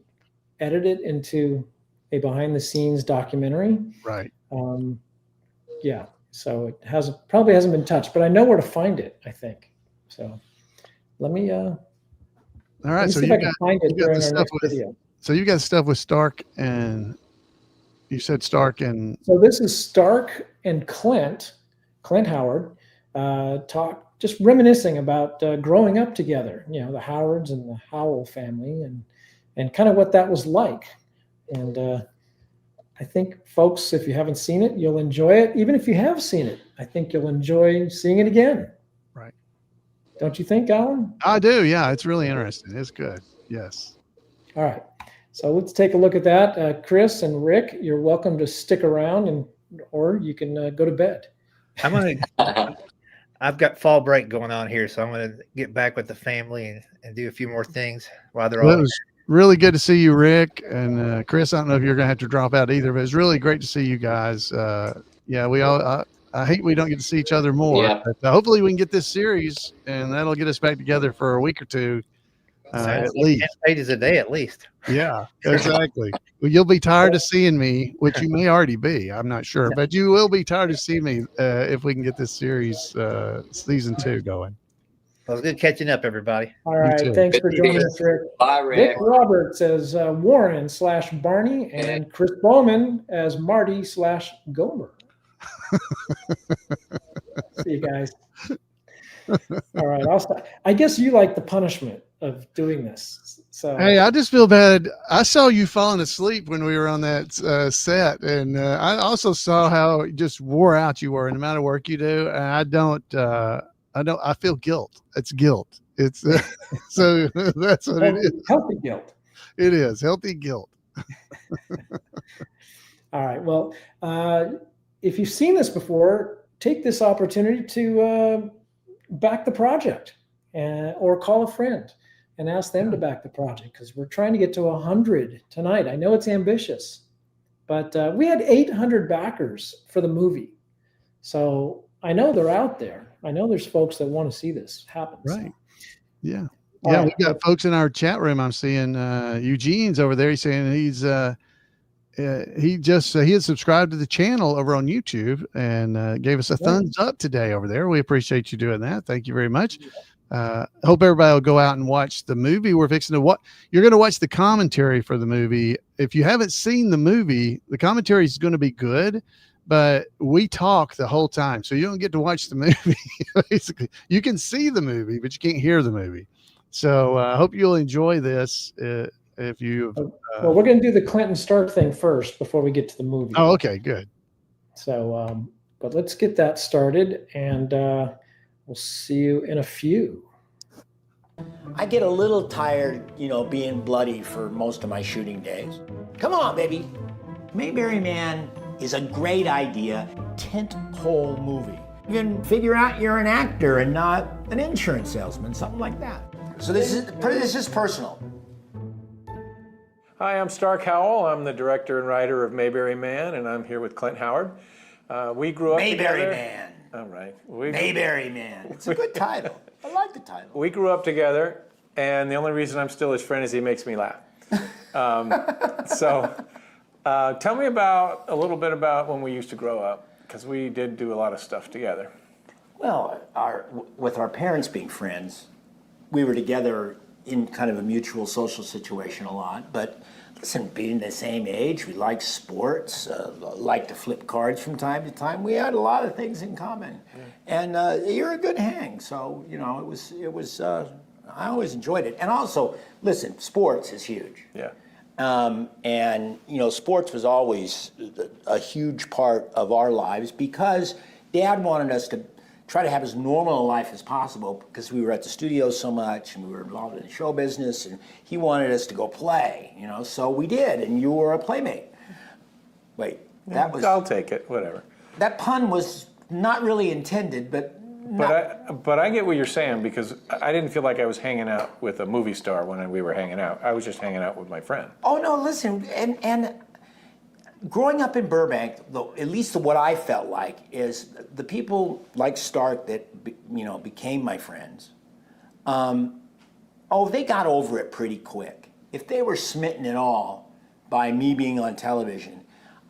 edit it into a behind-the-scenes documentary. Right. Yeah. So it probably hasn't been touched, but I know where to find it, I think. So let me All let right. me So see if you I can got find it you got during the our stuff next with video. so you got stuff with Stark, and you said Stark and So this is Stark and Clint Howard, just reminiscing about growing up together. You know, the Howards and the Howell family, and kind of what that was like. And I think, folks, if you haven't seen it, you'll enjoy it. Even if you have seen it, I think you'll enjoy seeing it again. Right. Don't you think, Alan? I do. Yeah, it's really interesting. It's good. Yes. All right. So let's take a look at that. Chris and Rick, you're welcome to stick around, or you can go to bed. I've got fall break going on here, so I'm going to get back with the family and do a few more things while they're Well, all. it was really good to see you, Rick, and Chris. I don't know if you're going to have to drop out either, but it's really great to see you guys. Yeah, we all. I hate we don't get to see each other more. Yeah. But hopefully we can get this series, and that'll get us back together for a week or two, at least. 10 pages a day, at least. Yeah, exactly. Well, you'll be tired of seeing me, which you may already be. I'm not sure, but you will be tired of seeing me if we can get this series season 2 going. Well, it's good catching up, everybody. All right. Thanks for joining us, Rick. Bye, Vic Rick. Roberts as Warren/Barney, and Chris Bowman as Marty/Gomer. See you guys. All right. I'll stop. I guess you like the punishment of doing this. So Hey, I just feel bad. I saw you falling asleep when we were on that set, and I also saw how just wore out you were in the amount of work you do. And I feel guilt. It's guilt. It's so that's what it is. Healthy guilt. It is healthy guilt. All right. Well, if you've seen this before, take this opportunity to back the project, or call a friend and ask them to back the project, because we're trying to get to 100 tonight. I know it's ambitious, but we had 800 backers for the movie. So I know they're out there. I know there's folks that want to see this happen. Right. So. Yeah. All Yeah. right. We got folks in our chat room. I'm seeing Eugene's over there. He's saying he had subscribed to the channel over on YouTube and gave us a thumbs up today over there. We appreciate you doing that. Thank you very much. Hope everybody will go out and watch the movie. We're fixing to you're going to watch the commentary for the movie. If you haven't seen the movie, the commentary is going to be good, but we talk the whole time. So you don't get to watch the movie. Basically, you can see the movie, but you can't hear the movie. So I hope you'll enjoy this. If you Well, we're going to do the Clinton Stark thing first before we get to the movie. Oh, okay, good. So, but let's get that started, and we'll see you in a few. I get a little tired, being bloody for most of my shooting days. Come on, baby. Mayberry Man is a great idea, tentpole movie. You can figure out you're an actor and not an insurance salesman, something like that. So this is personal. Hi, I'm Stark Howell. I'm the director and writer of Mayberry Man, and I'm here with Clint Howard. We grew up Mayberry together. Man. All right. Mayberry Man. It's a good title. I like the title. We grew up together, and the only reason I'm still his friend is he makes me laugh. Tell me a little bit about when we used to grow up, because we did do a lot of stuff together. Well, with our parents being friends, we were together in kind of a mutual social situation a lot. But listen, being the same age, we liked sports, liked to flip cards from time to time. We had a lot of things in common. And you're a good hang. So, it was I always enjoyed it. And also, listen, sports is huge. Yeah. And, sports was always a huge part of our lives because Dad wanted us to try to have as normal a life as possible because we were at the studio so much and we were involved in the show business, and he wanted us to go play, so we did, and you were a playmate. Wait, that was... I'll take it, whatever. That pun was not really intended, but... But I get what you're saying, because I didn't feel like I was hanging out with a movie star when we were hanging out. I was just hanging out with my friend. Oh, no, listen, and growing up in Burbank, at least what I felt like is the people like Stark that became my friends. They got over it pretty quick. If they were smitten at all by me being on television,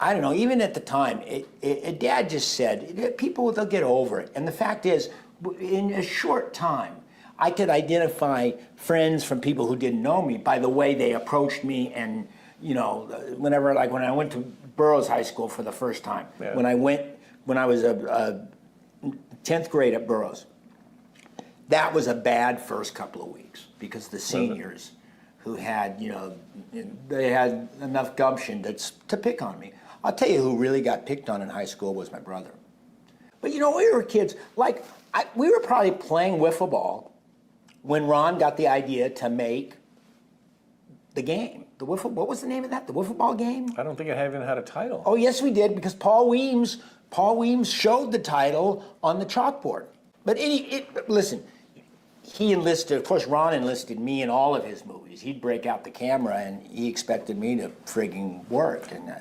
I don't know, even at the time, Dad just said, people, they'll get over it. And the fact is, in a short time, I could identify friends from people who didn't know me by the way they approached me. And, you know, whenever, like when I went to Burroughs High School for the first time, when I was a 10th grade at Burroughs, that was a bad first couple of weeks because the seniors who had, you know, they had enough gumption to pick on me. I'll tell you who really got picked on in high school was my brother. But, you know, we were kids, like, we were probably playing wiffle ball when Ron got the idea to make the game. What was the name of that? The wiffle ball game? I don't think it even had a title. Oh, yes, we did, because Paul Weems showed the title on the chalkboard. But listen, he enlisted, of course, Ron enlisted me in all of his movies. He'd break out the camera, and he expected me to frigging work. And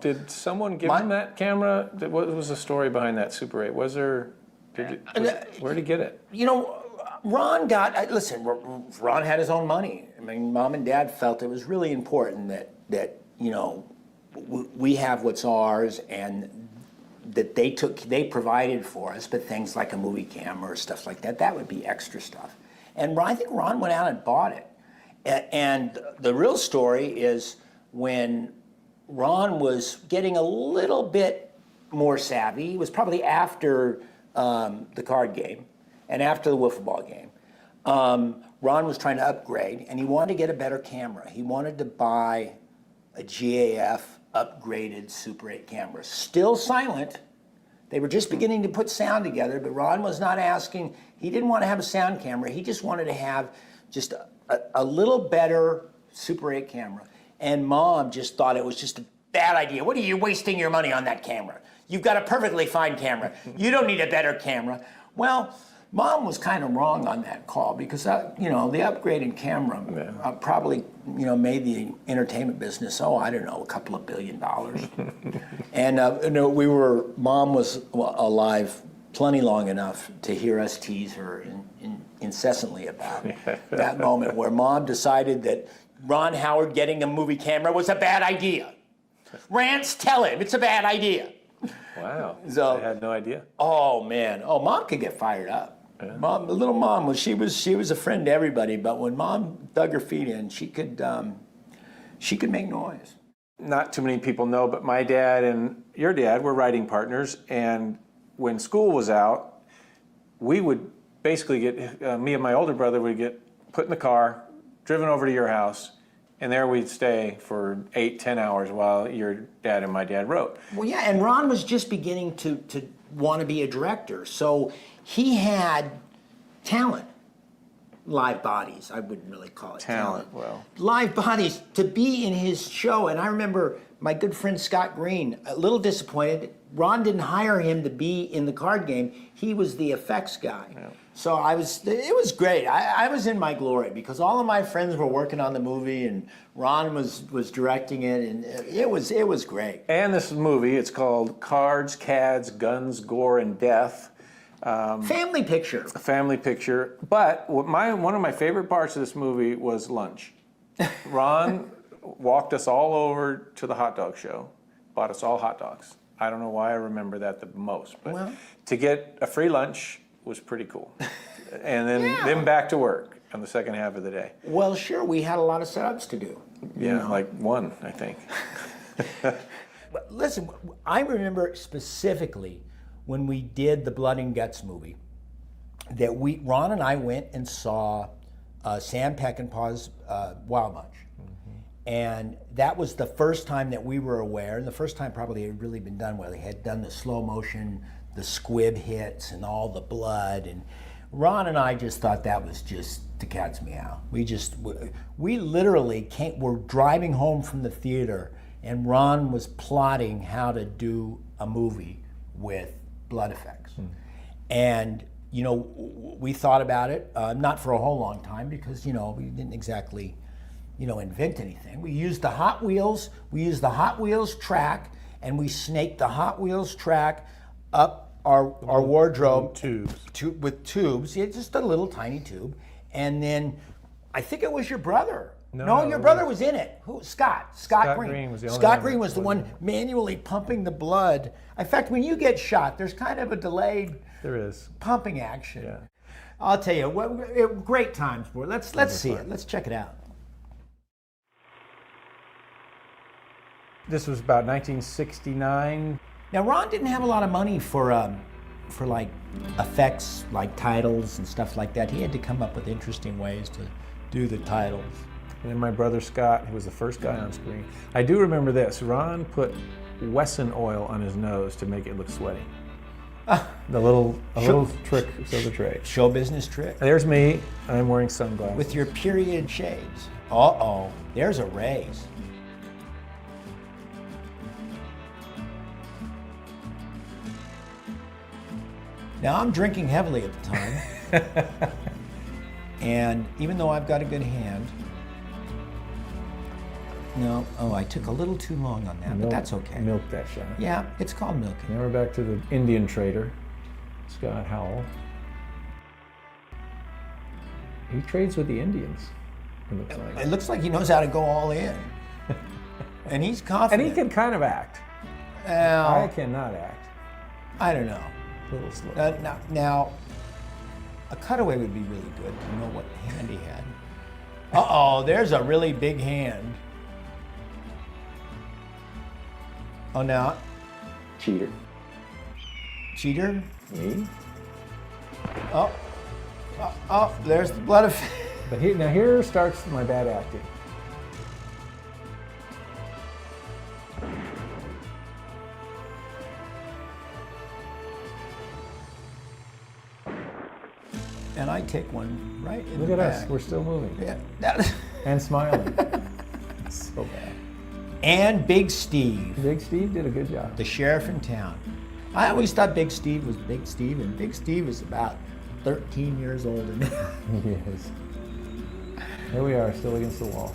Did someone give him that camera? What was the story behind that Super 8? Was there? Where did he get it? You know, Ron Ron had his own money. I mean, Mom and Dad felt it was really important that you know, we have what's ours, and that they provided for us, but things like a movie camera or stuff like that would be extra stuff. And I think Ron went out and bought it. And the real story is when Ron was getting a little bit more savvy, it was probably after the card game and after the wiffle ball game. Ron was trying to upgrade, and he wanted to get a better camera. He wanted to buy a GAF upgraded Super 8 camera. Still silent. They were just beginning to put sound together, but Ron was not asking. He didn't want to have a sound camera. He just wanted to have just a little better Super 8 camera. And Mom just thought it was just a bad idea. What are you wasting your money on that camera? You've got a perfectly fine camera. You don't need a better camera. Well, Mom was kind of wrong on that call because, you know, the upgraded camera probably, you know, made the entertainment business, I don't know, a couple of $1 billion. And, you know, Mom was alive plenty long enough to hear us tease her incessantly about that moment where Mom decided that Ron Howard getting a movie camera was a bad idea. Rance, tell him it's a bad idea. Wow, so, I had no idea. Oh, man. Oh, Mom could get fired up. Yeah. Little Mom, she was a friend to everybody, but when Mom dug her feet in, she could make noise. Not too many people know, but my dad and your dad were writing partners, and when school was out, we would basically get, me and my older brother would get put in the car, driven over to your house, and there we'd stay for 8-10 hours while your dad and my dad wrote. Well, yeah, and Ron was just beginning to want to be a director, so he had talent. Live bodies, I wouldn't really call it talent. Well, live bodies to be in his show. And I remember my good friend Scott Green, a little disappointed. Ron didn't hire him to be in the card game. He was the effects guy. Yeah. So it was great. I was in my glory because all of my friends were working on the movie and Ron was directing it, and it was great. And this movie, it's called Cards, Cads, Guns, Gore, and Death. Family picture. A family picture. But one of my favorite parts of this movie was lunch. Ron walked us all over to the hot dog show, bought us all hot dogs. I don't know why I remember that the most, but to get a free lunch was pretty cool. And then back to work on the second half of the day. Well, sure, we had a lot of setups to do. Yeah, like one, I think. But listen, I remember specifically when we did the Blood and Guts movie, that Ron and I went and saw Sam Peckinpah's Wild Bunch. Mm-hmm. And that was the first time that we were aware, and the first time probably it had really been done where they had done the slow motion, the squib hits and all the blood. And Ron and I just thought that was just the cat's meow. We literally were driving home from the theater and Ron was plotting how to do a movie with blood effects. And, you know, we thought about it, not for a whole long time because, you know, we didn't exactly, you know, invent anything. We used the Hot Wheels track, and we snaked the Hot Wheels track up our wardrobe with tubes, yeah, just a little tiny tube. And then I think it was your brother No, your brother was in it. Who? Scott Green. Green was the only Scott one Green that was the wasn't one manually pumping the blood. In fact, when you get shot, there's kind of a delayed pumping action. Yeah. I'll tell you, great times, boy. Let's see it. Let's check it out. This was about 1969. Now, Ron didn't have a lot of money for like effects, like titles and stuff like that. He had to come up with interesting ways to do the titles. And then my brother Scott, who was the first guy on screen. I do remember this. Ron put Wesson oil on his nose to make it look sweaty. A little trick of the trade. Show business trick. There's me. I'm wearing sunglasses. With your period shades. Uh-oh, there's a raise. Now, I'm drinking heavily at the time. And even though I've got a good hand, I took a little too long on that, but that's okay. Milk that shot. Yeah, it's called milking. Now we're back to the Indian trader, Scott Howell. He trades with the Indians, it looks like. It looks like he knows how to go all in. And he's confident. And he can kind of act. I cannot act. I don't know. A little slow. Now, a cutaway would be really good to know what hand he had. Uh-oh, there's a really big hand. Oh, now. Cheater. Cheater? Me? Oh, there's the blood of... But here starts my bad acting. And I take one right in Look the at back. us, we're still moving. Yeah. And smiling. So bad. And Big Steve. Big Steve did a good job. The sheriff in town. I always thought Big Steve was Big Steve, and Big Steve is about 13 years old now. He is. Here we are, still against the wall.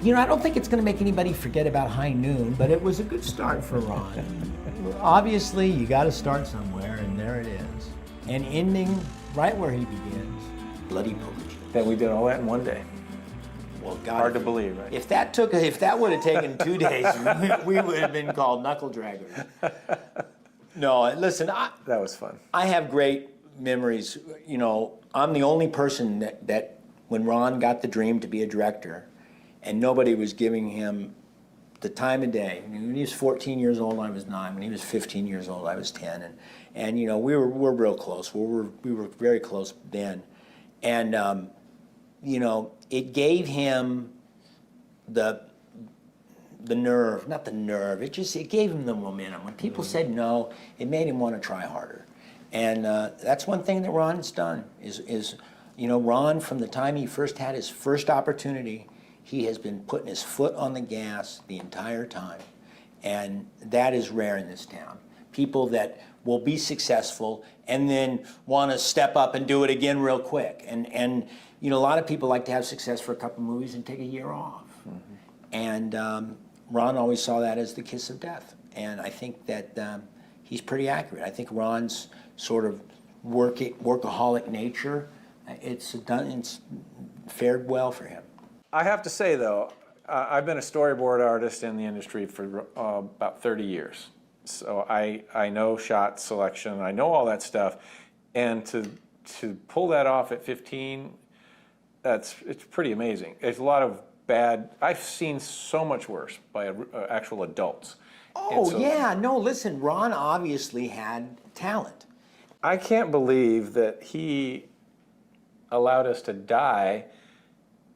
You know, I don't think it's going to make anybody forget about High Noon, but it was a good start for Ron. Obviously, you got to start somewhere, and there it is. And ending right where he begins, Bloody Poker Chip. That we did all that in one day. Well, God, hard to believe, right? If that would have taken 2 days, we would have been called knuckle draggers. No, listen, that was fun. I have great memories. You know, I'm the only person that when Ron got the dream to be a director, and nobody was giving him the time of day. I mean, when he was 14 years old, I was 9. When he was 15 years old, I was 10. And you know, we're real close. We were very close then, and you know, it gave him the nerve, not the nerve. It gave him the momentum. When people said no, it made him want to try harder. And that's one thing that Ron has done is you know, Ron, from the time he first had his first opportunity, he has been putting his foot on the gas the entire time. And that is rare in this town. People that will be successful and then want to step up and do it again real quick. And you know, a lot of people like to have success for a couple movies and take a year off. Mm-hmm. And Ron always saw that as the kiss of death. And I think that he's pretty accurate. I think Ron's sort of workaholic nature, it's fared well for him. I have to say, though, I've been a storyboard artist in the industry for about 30 years. So I know shot selection, I know all that stuff. And to pull that off at 15, it's pretty amazing. It's a lot of bad, I've seen so much worse by actual adults. Oh, yeah, no, listen, Ron obviously had talent. I can't believe that he allowed us to die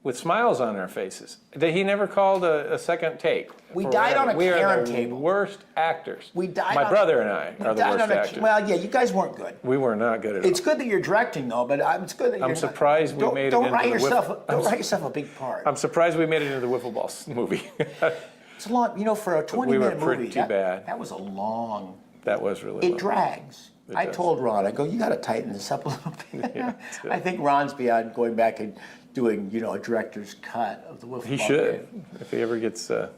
with smiles on our faces. That he never called a second take. We died on a carom table. We are the worst actors. We died. My brother and I are the worst actors. Well, yeah, you guys weren't good. We were not good at all. It's good that you're directing, though, but it's good that I'm surprised we made it into the Don't write yourself a big part. I'm surprised we made it into the Wiffle Ball movie. It's a long, you know, for a 20-minute movie. We were pretty bad. That was a long. That was really long. It drags. I told Ron, I go, you got to tighten this up a little bit. Yeah, I think Ron's beyond going back and doing, you know, a director's cut of the Wiffle Ball. He should, if he ever gets a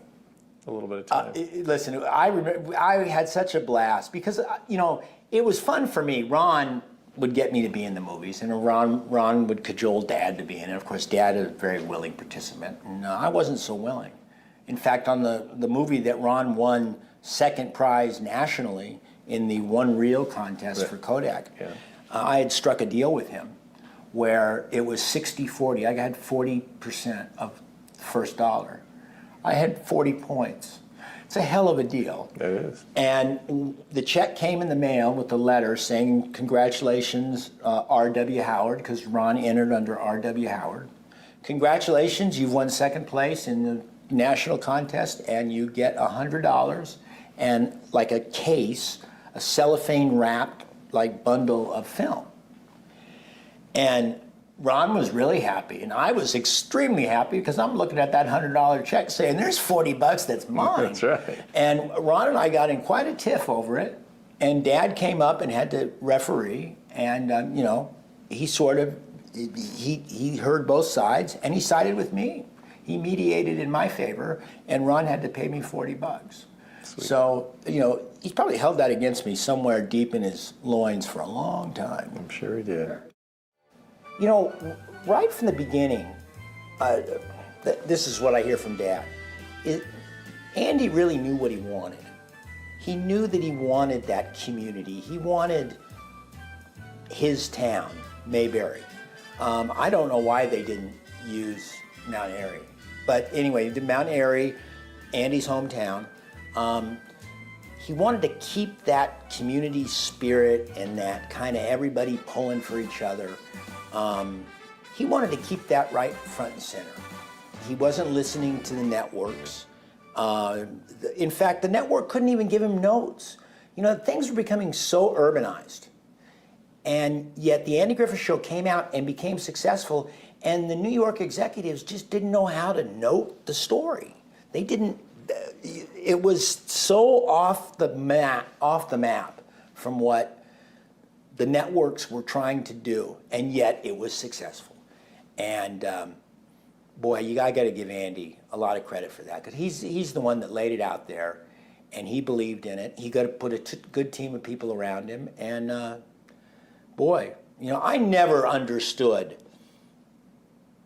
little bit of time. Listen, I remember I had such a blast because, you know, it was fun for me. Ron would get me to be in the movies, and Ron would cajole Dad to be in it. Of course, Dad is a very willing participant, and I wasn't so willing. In fact, on the movie that Ron won second prize nationally in the One Reel contest for Kodak, I had struck a deal with him where it was 60-40. I had 40% of the first dollar. I had 40 points. It's a hell of a deal. It is. And the check came in the mail with a letter saying, congratulations, R.W. Howard, because Ron entered under R.W. Howard. Congratulations, you've won second place in the national contest, and you get $100 and like a case, a cellophane wrapped like bundle of film. And Ron was really happy, and I was extremely happy because I'm looking at that $100 check saying, there's 40 bucks that's mine. That's right. And Ron and I got in quite a tiff over it, and Dad came up and had to referee, and you know, he sort of, he heard both sides, and he sided with me. He mediated in my favor, and Ron had to pay me 40 bucks. Sweet. So, you know, he's probably held that against me somewhere deep in his loins for a long time. I'm sure he did. You know, right from the beginning, this is what I hear from Dad. Andy really knew what he wanted. He knew that he wanted that community. He wanted his town, Mayberry. I don't know why they didn't use Mount Airy. But anyway, the Mount Airy, Andy's hometown, he wanted to keep that community spirit and that kind of everybody pulling for each other. He wanted to keep that right front and center. He wasn't listening to the networks. In fact, the network couldn't even give him notes. You know, things were becoming so urbanized. And yet the Andy Griffith Show came out and became successful, and the New York executives just didn't know how to note the story. They didn't, it was so off the map from what the networks were trying to do, and yet it was successful. And boy, I got to give Andy a lot of credit for that, because he's the one that laid it out there, and he believed in it. He got to put a good team of people around him, and boy, you know, I never understood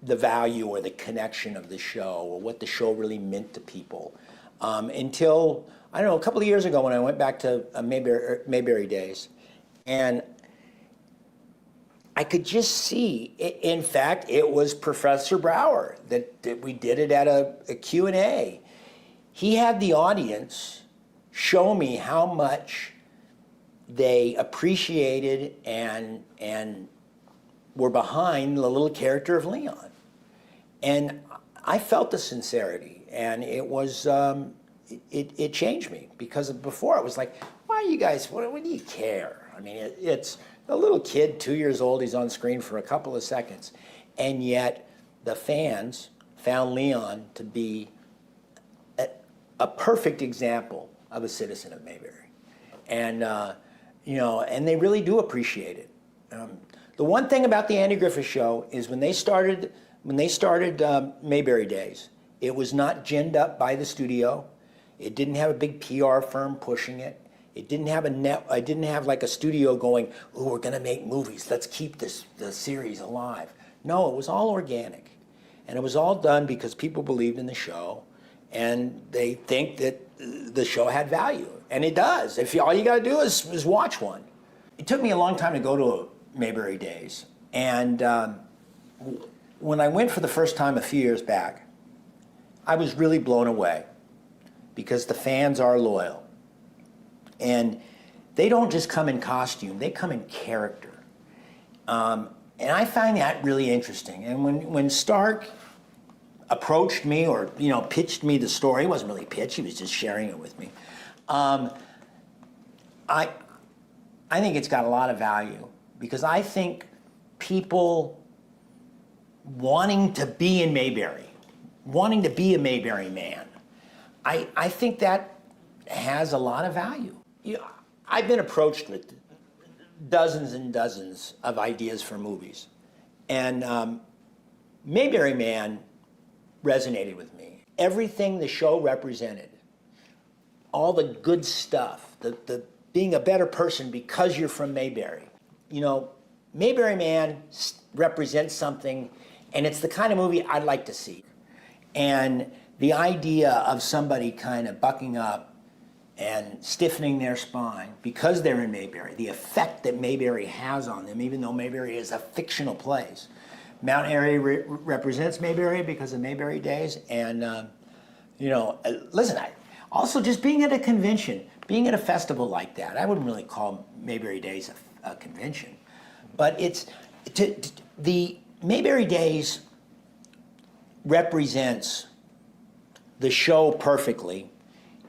the value or the connection of the show or what the show really meant to people until, I don't know, a couple of years ago when I went back to Mayberry days, and I could just see, in fact, it was Professor Brower that we did it at a Q&A. He had the audience show me how much they appreciated and were behind the little character of Leon. And I felt the sincerity, and it was, it changed me, because before it was like, why you guys, what do you care? I mean, it's a little kid, 2 years old, he's on screen for a couple of seconds. And yet the fans found Leon to be a perfect example of a citizen of Mayberry. And, you know, and they really do appreciate it. The one thing about the Andy Griffith Show is when they started Mayberry Days, it was not ginned up by the studio. It didn't have a big PR firm pushing it. It didn't have I didn't have like a studio going, oh, we're going to make movies. Let's keep the series alive. No, it was all organic. And it was all done because people believed in the show, and they think that the show had value. And it does. All you got to do is watch one. It took me a long time to go to Mayberry Days. And when I went for the first time a few years back, I was really blown away, because the fans are loyal. And they don't just come in costume, they come in character. And I find that really interesting. And when Stark approached me, or, you know, pitched me the story, it wasn't really pitch, he was just sharing it with me. I think it's got a lot of value, because I think people wanting to be in Mayberry, wanting to be a Mayberry man, I think that has a lot of value. You know, I've been approached with dozens and dozens of ideas for movies, and Mayberry Man resonated with me. Everything the show represented, all the good stuff, the being a better person because you're from Mayberry. You know, Mayberry Man represents something, and it's the kind of movie I'd like to see. And the idea of somebody kind of bucking up and stiffening their spine because they're in Mayberry, the effect that Mayberry has on them, even though Mayberry is a fictional place. Mount Airy represents Mayberry because of Mayberry Days, and listen, also just being at a convention, being at a festival like that, I wouldn't really call Mayberry Days a convention, but the Mayberry Days represents the show perfectly,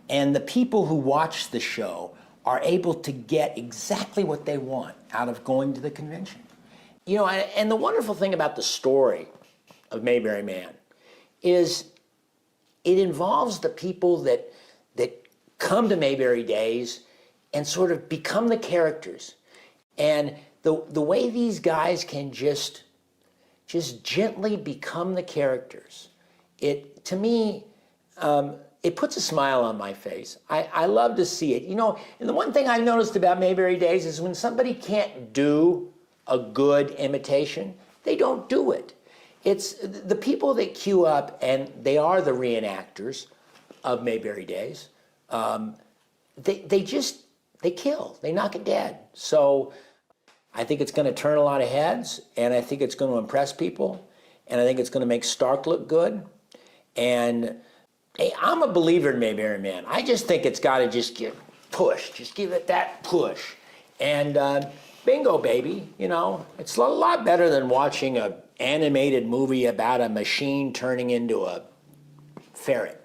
and the people who watch the show are able to get exactly what they want out of going to the convention. And the wonderful thing about the story of Mayberry Man is it involves the people that come to Mayberry Days and sort of become the characters. And the way these guys can just gently become the characters, to me, it puts a smile on my face. I love to see it. And the one thing I've noticed about Mayberry Days is when somebody can't do a good imitation, they don't do it. It's the people that queue up, and they are the reenactors of Mayberry Days. They kill, they knock it dead. So I think it's going to turn a lot of heads, and I think it's going to impress people, and I think it's going to make Stark look good. And hey, I'm a believer in Mayberry Man. I just think it's got to just get pushed, just give it that push. And bingo, baby. It's a lot better than watching an animated movie about a machine turning into a ferret.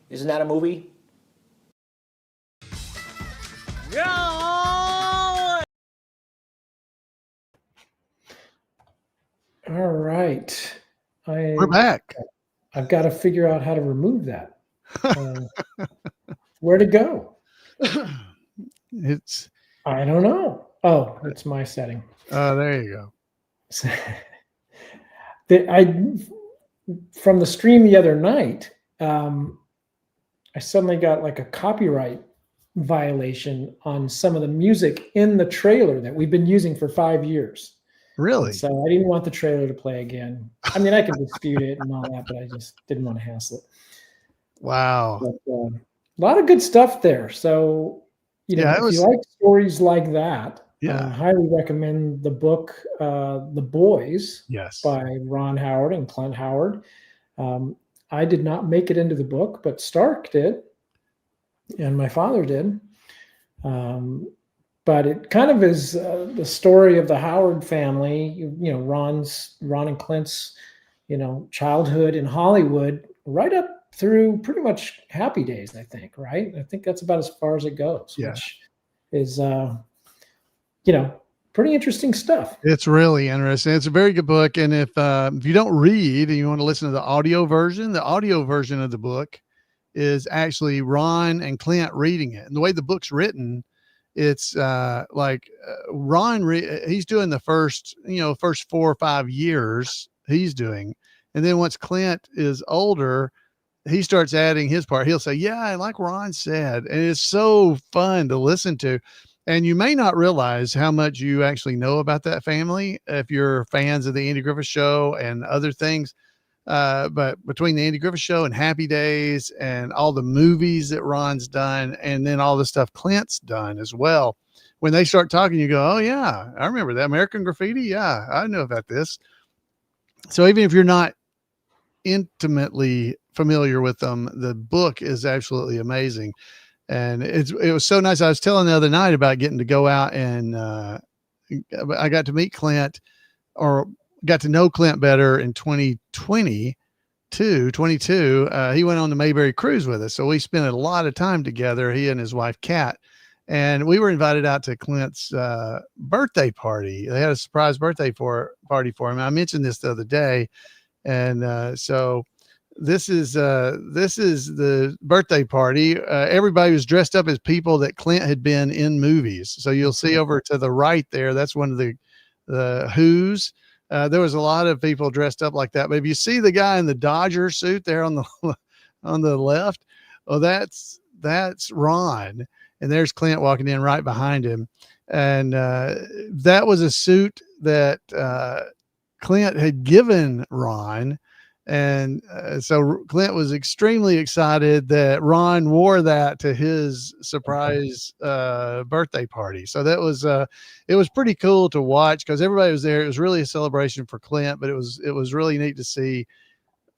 Isn't that a movie? All right. We're back. I've got to figure out how to remove that. Where to go? I don't know. Oh, it's my setting. There you go. From the stream the other night, I suddenly got like a copyright violation on some of the music in the trailer that we've been using for 5 years. Really? And so I didn't want the trailer to play again. I mean, I can dispute it and all that, but I just didn't want to hassle it. Wow. But, a lot of good stuff there. So, if you like stories like that, I highly recommend the book, The Boys, by Ron Howard and Clint Howard. I did not make it into the book, but Stark did, and my father did. But it kind of is the story of the Howard family, Ron and Clint's, childhood in Hollywood, right up through pretty much Happy Days, I think, right? I think that's about as far as it goes, which is, pretty interesting stuff. It's really interesting. It's a very good book. And if you don't read and you want to listen to the audio version of the book is actually Ron and Clint reading it. And the way the book's written, it's Ron, he's doing the first 4 or 5 years he's doing. And then once Clint is older, he starts adding his part. He'll say, yeah, like Ron said. And it's so fun to listen to. And you may not realize how much you actually know about that family if you're fans of the Andy Griffith Show and other things. But between the Andy Griffith Show and Happy Days and all the movies that Ron's done, and then all the stuff Clint's done as well, when they start talking, you go, oh yeah, I remember that American Graffiti. Yeah, I know about this. So even if you're not intimately familiar with them, the book is absolutely amazing. And it was so nice. I was telling the other night about getting to go out and I got to meet Clint, or got to know Clint better in 2022. He went on the Mayberry cruise with us. So we spent a lot of time together, he and his wife, Kat, and we were invited out to Clint's birthday party. They had a surprise birthday party for him. I mentioned this the other day. And so this is the birthday party. Everybody was dressed up as people that Clint had been in movies. So you'll see over to the right there, that's one of the Who's. There was a lot of people dressed up like that. But if you see the guy in the Dodger suit there on the left, well, that's Ron. And there's Clint walking in right behind him. And that was a suit that Clint had given Ron. And so Clint was extremely excited that Ron wore that to his surprise birthday party. So that was it was pretty cool to watch because everybody was there. It was really a celebration for Clint, but it was really neat to see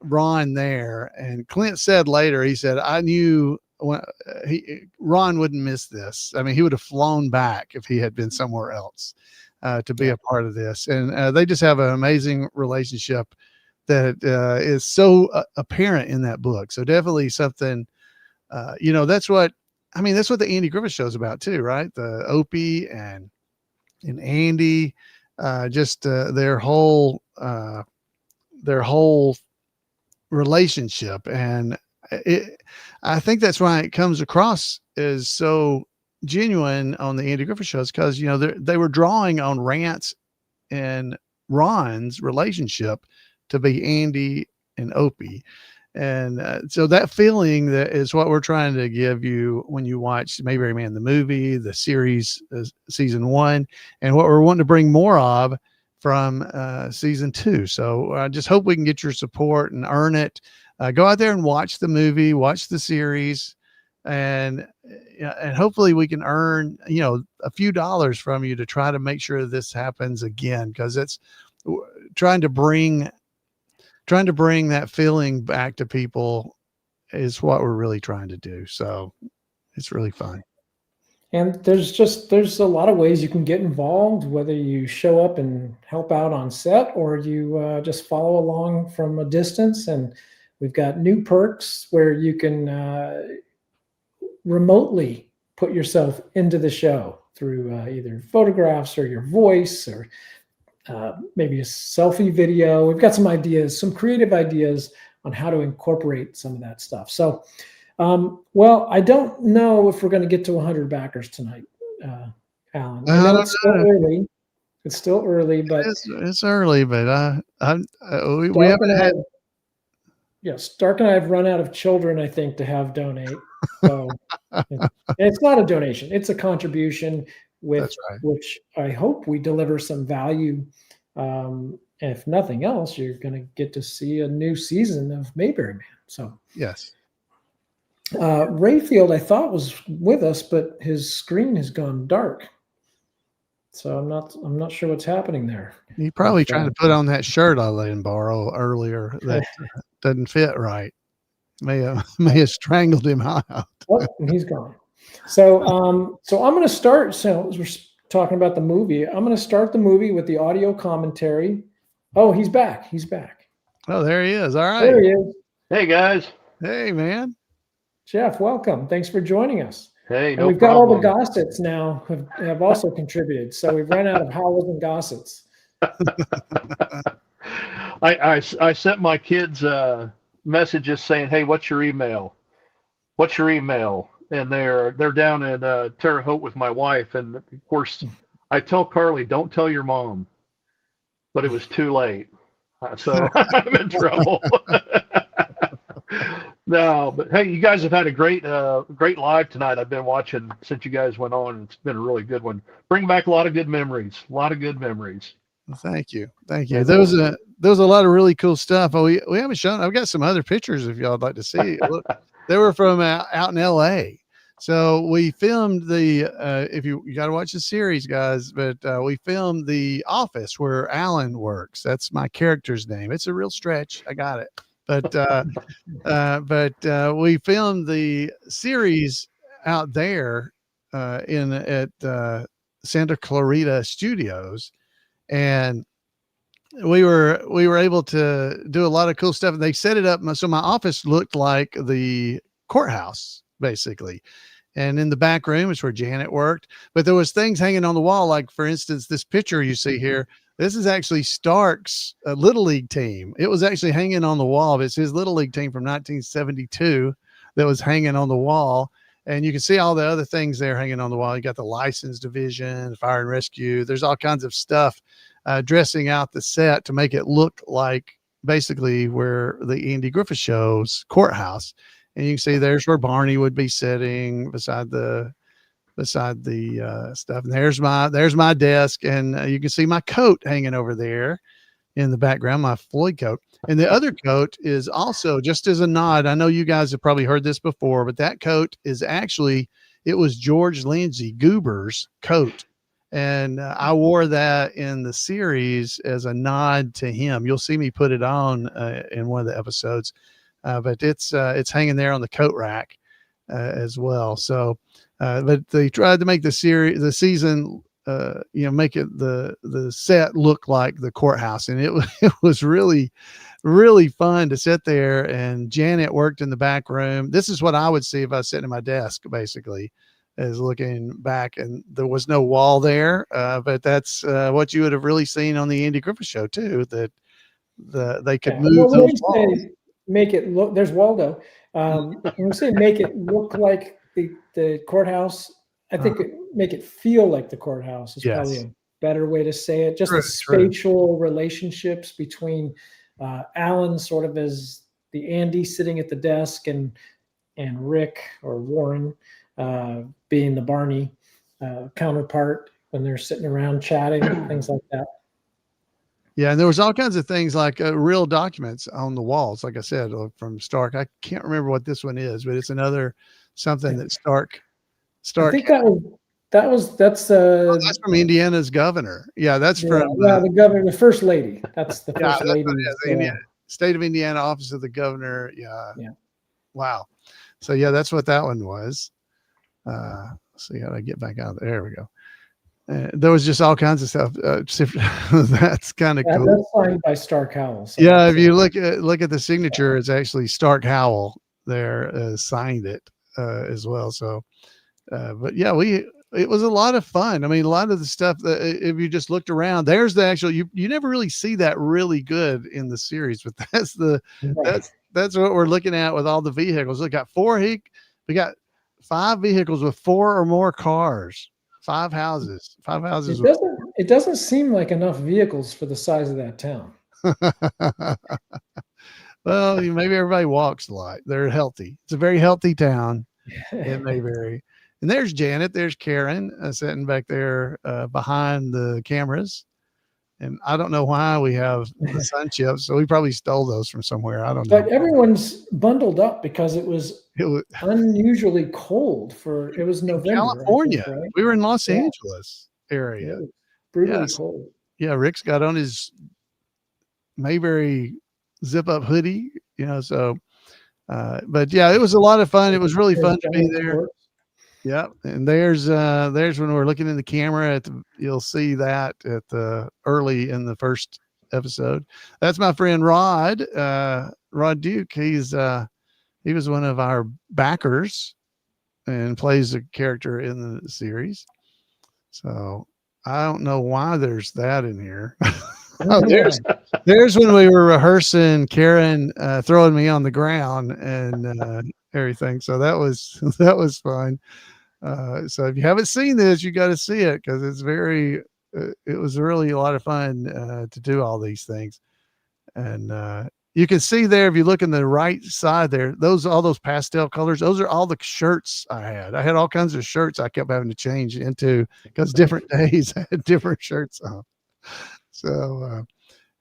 Ron there. And Clint said later, he said, I knew Ron wouldn't miss this. I mean, he would have flown back if he had been somewhere else to be a part of this. And they just have an amazing relationship that is so apparent in that book. So definitely something, that's what the Andy Griffith Show is about too, right? The Opie and Andy, just their whole relationship. And I think that's why it comes across as so genuine on the Andy Griffith shows, because they were drawing on Rance and Ron's relationship to be Andy and Opie. And so that feeling that is what we're trying to give you when you watch Mayberry Man, the movie, the series, season 1, and what we're wanting to bring more of from season 2. So I just hope we can get your support and earn it. Go out there and watch the movie, watch the series, and hopefully we can earn, a few dollars from you to try to make sure this happens again. Cause it's trying to bring that feeling back to people is what we're really trying to do. So it's really fun. And there's a lot of ways you can get involved, whether you show up and help out on set or you just follow along from a distance. And we've got new perks where you can remotely put yourself into the show through either photographs or your voice or maybe a selfie video. We've got some ideas, some creative ideas on how to incorporate some of that stuff. So, well, I don't know if we're going to get to 100 backers tonight, Alan. I know it's still early. It's still early, but it's early, but we haven't had. Yes, Dark and I have run out of children, I think, to have donate. So it's not a donation; it's a contribution with which I hope we deliver some value. If nothing else, you're going to get to see a new season of Mayberry Man. So yes. Rayfield, I thought was with us, but his screen has gone dark. So I'm not sure what's happening there. He probably trying to put on that shirt I let him borrow earlier that doesn't fit right. May have strangled him out. Oh, and he's gone. So I'm going to start. So as we're talking about the movie, I'm going to start the movie with the audio commentary. Oh, he's back. He's back. Oh, there he is. All right. There he is. Hey guys. Hey man. Jeff, welcome. Thanks for joining us. Hey, and no we've problem. got all the gossets now have also contributed. So we've run out of howls and gossets. I sent my kids messages saying, "Hey, what's your email? What's your email?" And they're down in Terre Haute with my wife, and of course, I tell Carly, "Don't tell your mom," but it was too late, so I'm in trouble. No, but hey, you guys have had a great live tonight. I've been watching since you guys went on. It's been a really good one. Bring back a lot of good memories. A lot of good memories. Thank you. There was a lot of really cool stuff. Oh, we haven't shown. I've got some other pictures if y'all would like to see. Look, they were from out in L.A. So we filmed the. If you got to watch the series, guys, but we filmed the office where Alan works. That's my character's name. It's a real stretch. I got it. But we filmed the series out there at Santa Clarita Studios, and we were able to do a lot of cool stuff. And they set it up so my office looked like the courthouse basically. And in the back room is where Janet worked, but there was things hanging on the wall. Like for instance, this picture you see here, this is actually Stark's Little League team. It was actually hanging on the wall. It's his Little League team from 1972 that was hanging on the wall. And you can see all the other things there hanging on the wall. You got the license division, fire and rescue. There's all kinds of stuff dressing out the set to make it look like basically where the Andy Griffith Show's courthouse. And you can see there's where Barney would be sitting beside the beside the stuff. And there's my desk, and you can see my coat hanging over there in the background, my Floyd coat. And the other coat is also, just as a nod, I know you guys have probably heard this before, but that coat is actually, it was George Lindsay Goober's coat. And I wore that in the series as a nod to him. You'll see me put it on in one of the episodes, but it's hanging there on the coat rack as well. So, but they tried to make the season, make it the set look like the courthouse, and it was really, really fun to sit there. And Janet worked in the back room. This is what I would see if I was sitting at my desk, basically, is looking back, and there was no wall there, but that's what you would have really seen on the Andy Griffith Show too. That they could move well, those walls. Make it look. There's Waldo. When we say make it look like the courthouse, I think make it feel like the courthouse is probably a better way to say it. Just the spatial relationships between Alan, sort of as the Andy sitting at the desk, and Rick or Warren being the Barney counterpart when they're sitting around chatting, things like that. Yeah, and there was all kinds of things like real documents on the walls, like I said, from Stark. I can't remember what this one is, but it's another something that Stark. I think that's from Indiana's governor. Yeah, that's from the governor, the first lady. That's the first lady. The state of Indiana office of the governor. Yeah. Wow. So yeah, that's what that one was. See how I get back out. There we go. There was just all kinds of stuff. That's kind of cool. That's signed by Stark Howell. So yeah, if you look at the signature, it's actually Stark Howell there signed it as well. So, but yeah, it was a lot of fun. I mean, a lot of the stuff that if you just looked around, there's the actual you never really see that really good in the series, but that's what we're looking at with all the vehicles. We got we got 5 vehicles with 4 or more cars. 5 houses. It doesn't seem like enough vehicles for the size of that town. Well, maybe everybody walks a lot. They're healthy. It's a very healthy town in Mayberry. And there's Janet. There's Karen sitting back there behind the cameras. And I don't know why we have the sun chips. So we probably stole those from somewhere. I don't know. But everyone's bundled up because it was unusually cold it was November. California. I think, right? We were in Los Angeles area. Brutally cold. Yeah, Rick's got on his Mayberry zip up hoodie, so but yeah, it was a lot of fun. It was really fun to be there. Yeah. And there's when we're looking in the camera you'll see that at early in the first episode. That's my friend Rod Duke. He was one of our backers and plays a character in the series. So I don't know why there's that in here. Oh, there's when we were rehearsing Karen throwing me on the ground and everything. So that was fun. So if you haven't seen this, you got to see it because it's it was really a lot of fun to do all these things. And you can see there, if you look in the right side there, all those pastel colors, those are all the shirts I had. I had all kinds of shirts I kept having to change into because different days I had different shirts on. So,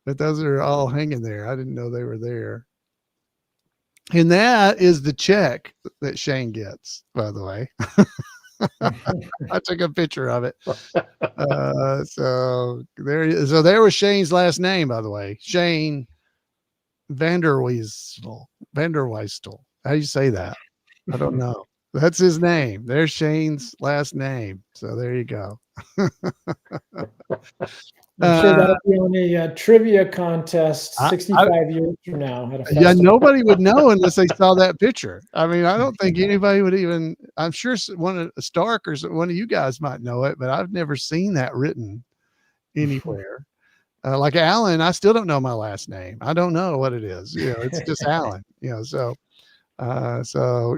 but those are all hanging there. I didn't know they were there. And that is the check that Shane gets, by the way. I took a picture of it. So there was Shane's last name, by the way. Shane Vanderweistel. How do you say that? I don't know. That's his name. There's Shane's last name. So there you go. I'm sure that'll be on a trivia contest 65 years from now. At a festival. Yeah, nobody would know unless they saw that picture. I mean, I don't think anybody would even. I'm sure one of Stark or one of you guys might know it, but I've never seen that written anywhere. Like Alan, I still don't know my last name. I don't know what it is. It's just Alan. So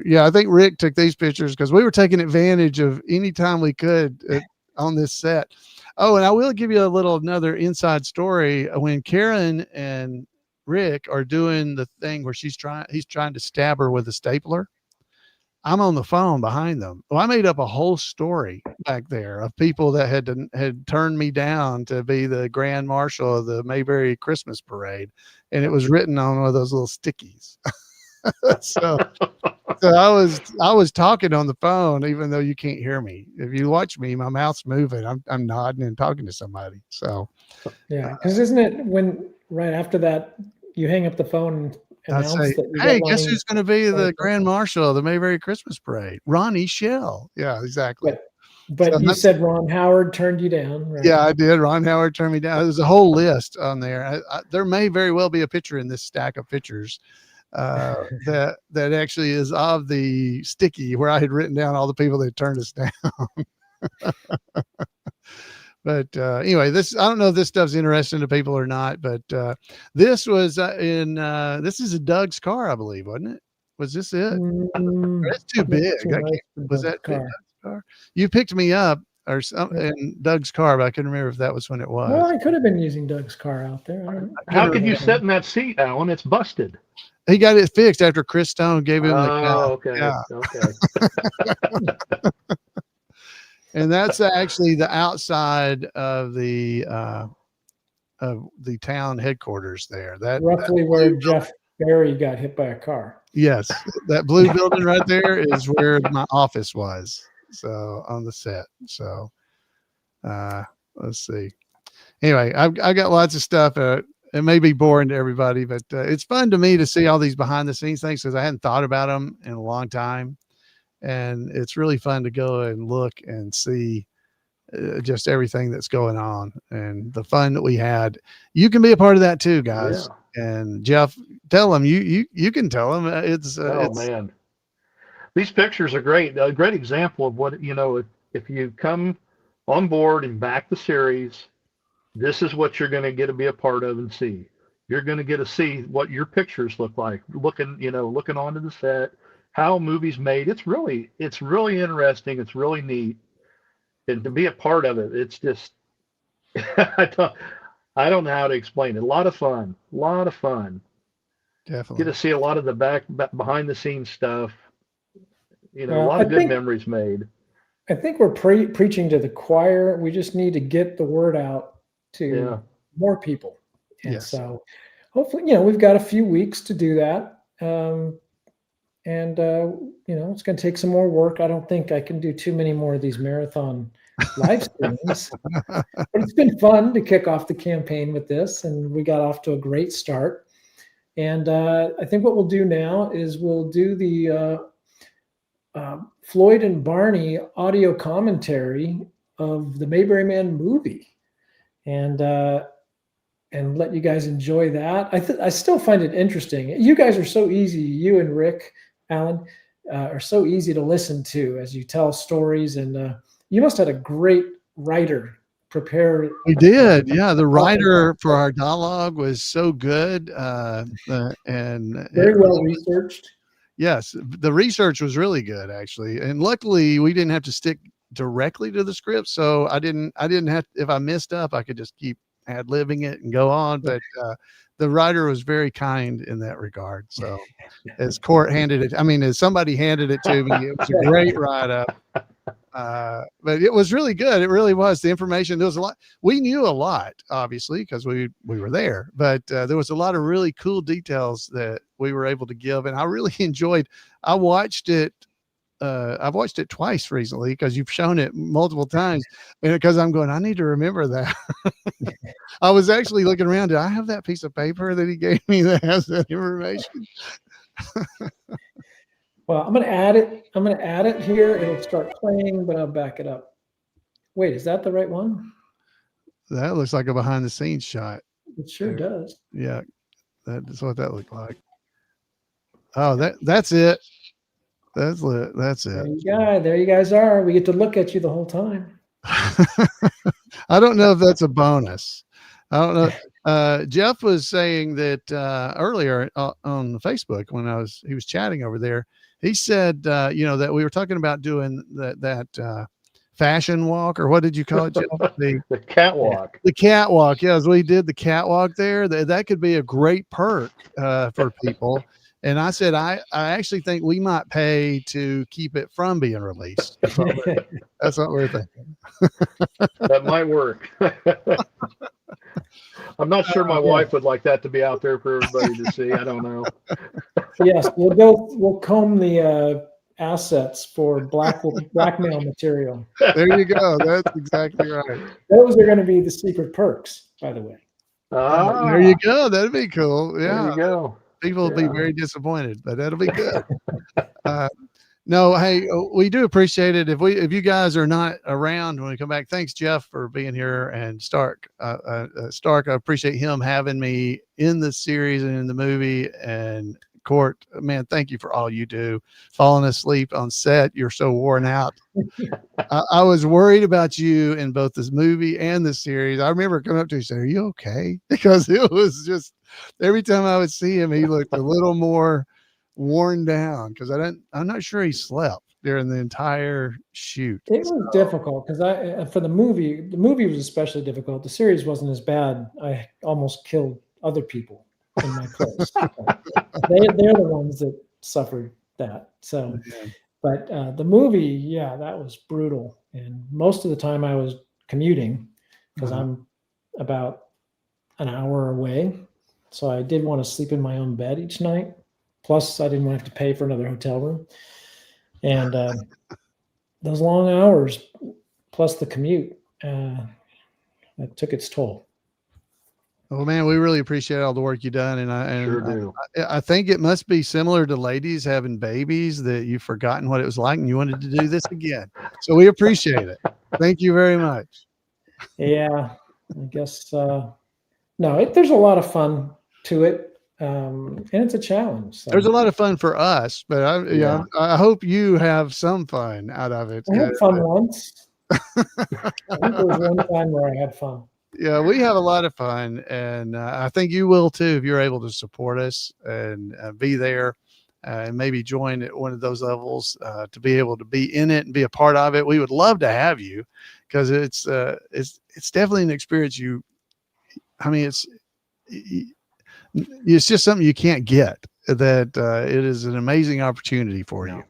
yeah, I think Rick took these pictures because we were taking advantage of any time we could on this set. Oh, and I will give you another inside story. When Karen and Rick are doing the thing where he's trying to stab her with a stapler. I'm on the phone behind them. Well, I made up a whole story back there of people that had turned me down to be the grand marshal of the Mayberry Christmas parade, and it was written on one of those little stickies. so I was talking on the phone, even though you can't hear me. If you watch me, my mouth's moving. I'm nodding and talking to somebody. So yeah, because isn't it when right after that you hang up the phone and I announce say, that you hey, got guess Lonnie? who's going to be the grand marshal of the Mayberry Christmas parade? Ronnie Shell. Yeah, exactly. But So you said Ron Howard turned you down, right? yeah, I did. Ron Howard turned me down. There's a whole list on there. There may very well be a picture in this stack of pictures that actually is of the sticky where I had written down all the people that turned us down. But anyway, I don't know if this stuff's interesting to people or not, but this was this is a Doug's car, I believe, wasn't it? Was this it? It's too big. Was that Doug's car? You picked me up or something in Doug's car, but I couldn't remember if that was when it was. Well, I could have been using Doug's car out there. How could you sit in that seat, Alan? It's busted. He got it fixed after Chris Stone gave him the okay. Yeah. Okay. And that's actually the outside of the town headquarters there. Roughly where Jeff Barry got hit by a car. Yes, that blue building right there is where my office was. So on the set. So let's see. Anyway, I got lots of stuff. It may be boring to everybody, but it's fun to me to see all these behind the scenes things because I hadn't thought about them in a long time. And it's really fun to go and look and see just everything that's going on and the fun that we had. You can be a part of that too, guys. Yeah. And Jeff, tell them you can tell them man, these pictures are great. A great example of what, if you come on board and back the series, this is what you're going to get to be a part of and see. You're going to get to see what your pictures look like, looking onto the set, how a movie's made. It's really interesting. It's really neat. And to be a part of it, it's just, I don't know how to explain it. A lot of fun. Definitely. Get to see a lot of the behind the scenes stuff. A lot of good memories made. I think we're preaching to the choir. We just need to get the word out to more people. And so hopefully, we've got a few weeks to do that. And it's going to take some more work. I don't think I can do too many more of these marathon live streams, but it's been fun to kick off the campaign with this, and we got off to a great start. And I think what we'll do now is we'll do the Floyd and Barney audio commentary of the Mayberry Man movie, and let you guys enjoy that. I still find it interesting. You guys are so easy. You and Rick, Alan, are so easy to listen to as you tell stories, and you must have had a great writer prepare. We did, yeah. The writer for our dialogue was so good, and very well researched. Yes, the research was really good, actually, and luckily we didn't have to stick directly to the script, so I didn't have. If I messed up, I could just keep ad-libbing it and go on. But the writer was very kind in that regard. So as somebody handed it to me, it was a great write-up. But it was really good. It really was. The information, there was a lot. We knew a lot, obviously, because we were there, but there was a lot of really cool details that we were able to give. And I really enjoyed, I've watched it twice recently because you've shown it multiple times, and because I'm going, I need to remember that. I was actually looking around. Did I have that piece of paper that he gave me that has that information? Well, I'm going to add it here. It'll start playing, but I'll back it up. Wait, is that the right one? That looks like a behind the scenes shot. It sure does. Yeah. That's what that looked like. Oh, that's it. That's it. There you guys are. We get to look at you the whole time. I don't know if that's a bonus. I don't know. Jeff was saying that earlier on Facebook when he was chatting over there. He said, that we were talking about doing that fashion walk, or what did you call it, Jeff? The catwalk. The catwalk. Yeah, as we did the catwalk there. That could be a great perk for people. And I said, I actually think we might pay to keep it from being released. That's what we're thinking. That might work. I'm not sure my wife would like that to be out there for everybody to see. I don't know. Yes, we'll comb the assets for blackmail material. There you go. That's exactly right. Those are going to be the secret perks, by the way. There you go. That'd be cool. Yeah. There you go. People will be very disappointed, but that'll be good. No, hey, we do appreciate it. If you guys are not around when we come back, thanks Jeff for being here, and Stark. Stark, I appreciate him having me in the series and in the movie. And Court, man, thank you for all you do. Falling asleep on set, you're so worn out. I was worried about you in both this movie and the series. I remember coming up to you and saying, "Are you okay?" Because it was just every time I would see him, he looked a little more worn down, because I'm not sure he slept during the entire shoot. It was difficult because for the movie was especially difficult. The series wasn't as bad. I almost killed other people in my place. They're the ones that suffered that. So, but the movie, yeah, that was brutal. And most of the time I was commuting because I'm about an hour away. So I did want to sleep in my own bed each night. Plus, I didn't want to have to pay for another hotel room. And those long hours, plus the commute, that took its toll. Well, man, we really appreciate all the work you've done. And Sure do. I think it must be similar to ladies having babies, that you've forgotten what it was like and you wanted to do this again. So we appreciate it. Thank you very much. Yeah, I guess, there's a lot of fun to it. And it's a challenge. So. There's a lot of fun for us, but I hope you have some fun out of it. I had fun once. I think there was one time where I had fun. Yeah, we have a lot of fun, and I think you will too if you're able to support us and be there and maybe join at one of those levels to be able to be in it and be a part of it. We would love to have you, because it's definitely an experience. It's just something you can't get. That it is an amazing opportunity for you.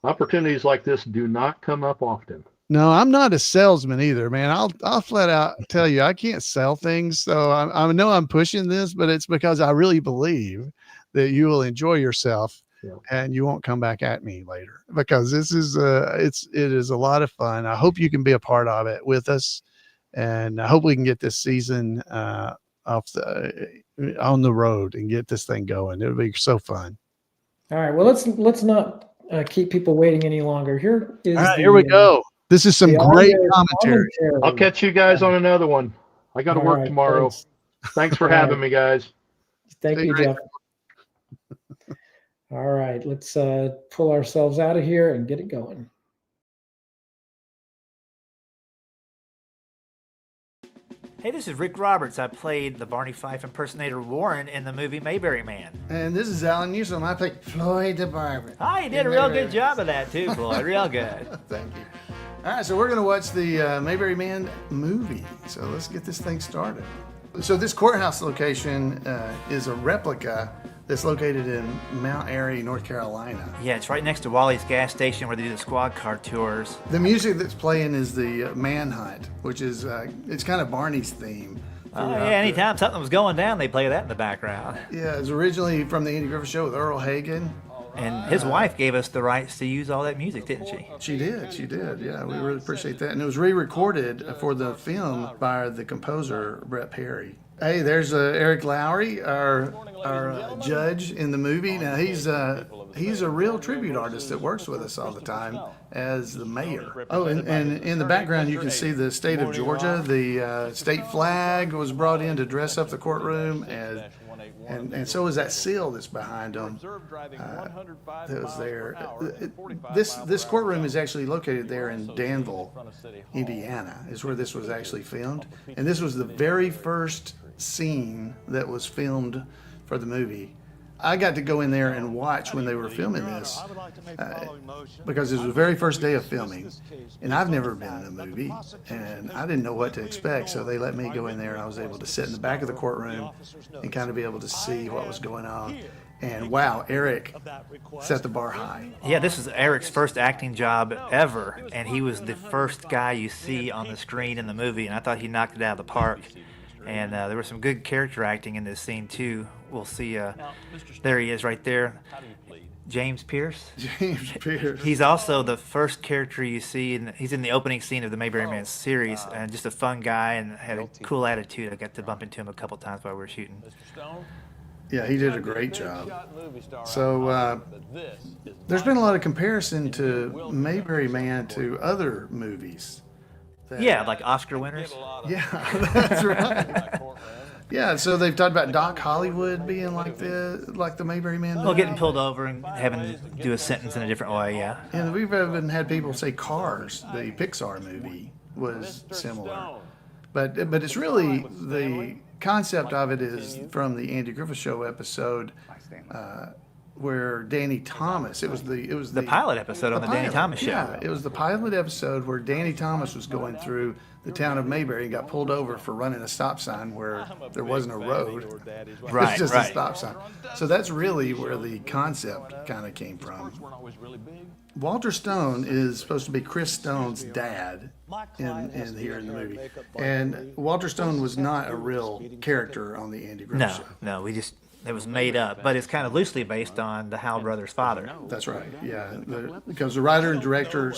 Opportunities like this do not come up often. No, I'm not a salesman either, man. I'll flat out tell you, I can't sell things. So I know I'm pushing this, but it's because I really believe that you will enjoy yourself and you won't come back at me later, because this is it is a lot of fun. I hope you can be a part of it with us, and I hope we can get this season on the road and get this thing going. It would be so fun. All right. Well, let's not keep people waiting any longer. Here we go. This is some great commentary. I'll catch you guys on another one. I got to work tomorrow. Thanks for having me, guys. Thank you, Jeff. All right. Let's pull ourselves out of here and get it going. Hey, this is Rick Roberts. I played the Barney Fife impersonator Warren in the movie Mayberry Man. And this is Alan Newsom. I played Floyd the Barber. Oh, you did a real good job of that too, Floyd. Real good. Thank you. All right, so we're going to watch the Mayberry Man movie. So let's get this thing started. So this courthouse location is a replica that's located in Mount Airy, North Carolina. Yeah, it's right next to Wally's gas station where they do the squad car tours. The music that's playing is the Manhunt, which is it's kind of Barney's theme. Oh, yeah, anytime something was going down, they play that in the background. Yeah, it was originally from the Andy Griffith Show with Earl Hagen. And his wife gave us the rights to use all that music, didn't she? She did. Yeah, we really appreciate that. And it was re-recorded for the film by the composer, Brett Perry. Hey, there's Eric Lowry, our judge in the movie. Now, he's a real tribute artist that works with us all the time as the mayor. Oh, and in the background, you can see the state of Georgia. The state flag was brought in to dress up the courtroom, and so is that seal that's behind them. That was there. This courtroom is actually located there in Danville, Indiana, is where this was actually filmed. And this was the very first scene that was filmed for the movie. I got to go in there and watch when they were filming this because it was the very first day of filming, and I've never been in a movie and I didn't know what to expect, so they let me go in there and I was able to sit in the back of the courtroom and kind of be able to see what was going on. And wow, Eric set the bar high. Yeah, this is Eric's first acting job ever, and he was the first guy you see on the screen in the movie, and I thought he knocked it out of the park. And there was some good character acting in this scene too. We'll see. There he is, right there. James Pierce. James Pierce. He's also the first character you see, and he's in the opening scene of the Mayberry Man series, and just a fun guy and had a cool attitude. I got to bump into him a couple times while we were shooting. Yeah, he did a great job. So there's been a lot of comparison to Mayberry Man to other movies. Yeah, like Oscar winners. Yeah, that's right. Yeah, so they've talked about Doc Hollywood being like the Mayberry Man. Well, getting pulled over and having to do a sentence in a different way, yeah. And we've even had people say Cars, the Pixar movie, was similar. But it's really, the concept of it is from the Andy Griffith Show episode where Danny Thomas, it was the pilot episode on the Danny Thomas Show. Yeah, it was the pilot episode where Danny Thomas was going through the town of Mayberry and got pulled over for running a stop sign where there wasn't a road. It was just a stop sign. So that's really where the concept kind of came from. Walter Stone is supposed to be Chris Stone's dad in here in the movie. And Walter Stone was not a real character on the Andy Griffith Show. No, it was made up, but it's kind of loosely based on the Howell brothers' father. That's right, yeah. Because the writer and director,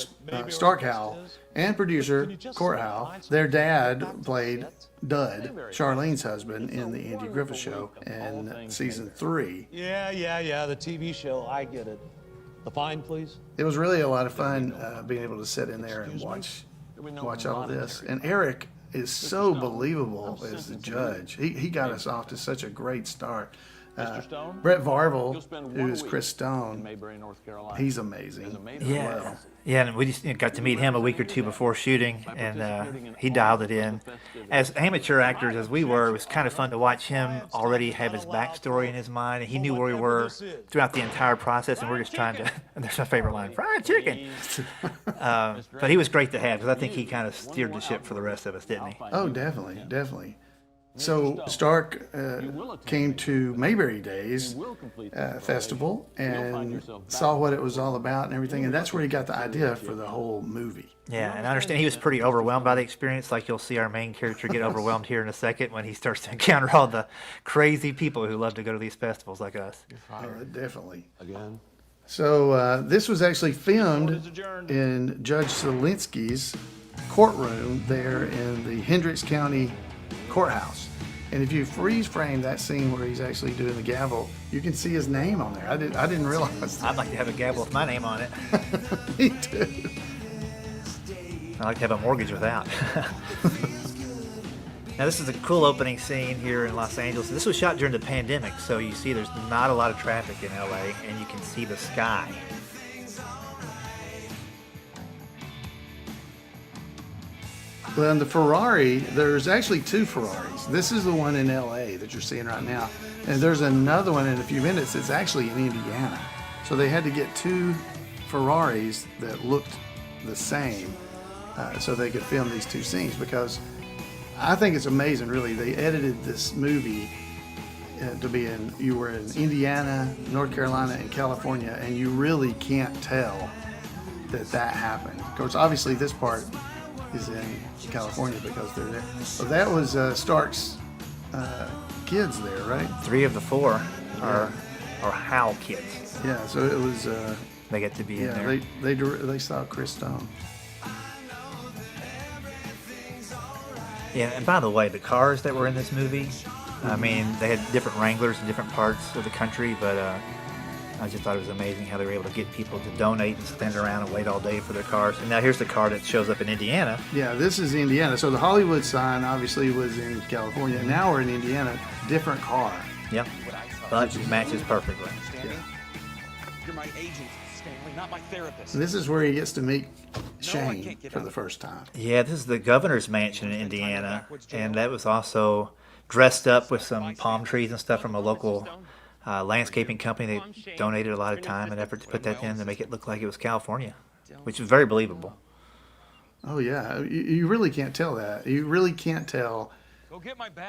Stark Howell, and producer, Court Howell, their dad played Dud, Charlene's husband, in the Andy Griffith Show in season 3. Yeah, the TV show, I get it. The fine, please. It was really a lot of fun being able to sit in there and watch all of this. And Eric is so believable as the judge. He got us off to such a great start. Brett Varvel, who is Chris Stone, he's amazing. Yeah, yeah, and we just got to meet him a week or two before shooting, and he dialed it in. As amateur actors as we were, it was kind of fun to watch him already have his backstory in his mind, and he knew where we were throughout the entire process, and we're just trying to, and there's my favorite line, fried chicken. But he was great to have, because I think he kind of steered the ship for the rest of us, didn't he? Oh, definitely. So Stark came to Mayberry Days Festival and saw what it was all about and everything, and that's where he got the idea for the whole movie. Yeah, and I understand he was pretty overwhelmed by the experience, like you'll see our main character get overwhelmed here in a second when he starts to encounter all the crazy people who love to go to these festivals like us. Definitely. Again. So this was actually filmed in Judge Zielinski's courtroom there in the Hendricks County Courthouse. And if you freeze frame that scene where he's actually doing the gavel, you can see his name on there. I didn't realize that. I'd like to have a gavel with my name on it. Me too. I'd like to have a mortgage without. Now this is a cool opening scene here in Los Angeles. This was shot during the pandemic, so you see there's not a lot of traffic in LA, and you can see the sky. Well, in the Ferrari, there's actually 2 Ferraris. This is the one in LA that you're seeing right now. And there's another one in a few minutes that's actually in Indiana. So they had to get 2 Ferraris that looked the same so they could film these 2 scenes, because I think it's amazing, really. They edited this movie to be you were in Indiana, North Carolina, and California, and you really can't tell that happened. Of course, obviously this part is in California because they're there. So that was Stark's kids there, right? 3 of the 4 are Howell kids. Yeah, so it was. They get to be in there. They saw Chris Stone. Yeah, and by the way, the cars that were in this movie, I mean, they had different Wranglers in different parts of the country, but I just thought it was amazing how they were able to get people to donate and stand around and wait all day for their cars. And now here's the car that shows up in Indiana. Yeah, this is Indiana. So the Hollywood sign obviously was in California. Now we're in Indiana, different car. Yep, but it matches perfectly. Yeah. You're my agent, Stanley, not my therapist. This is where he gets to meet Shane for the first time. Yeah, this is the governor's mansion in Indiana, and that was also dressed up with some palm trees and stuff from a local landscaping company. They donated a lot of time and effort to put that in to make it look like it was California, which was very believable. Oh yeah, you really can't tell that. You really can't tell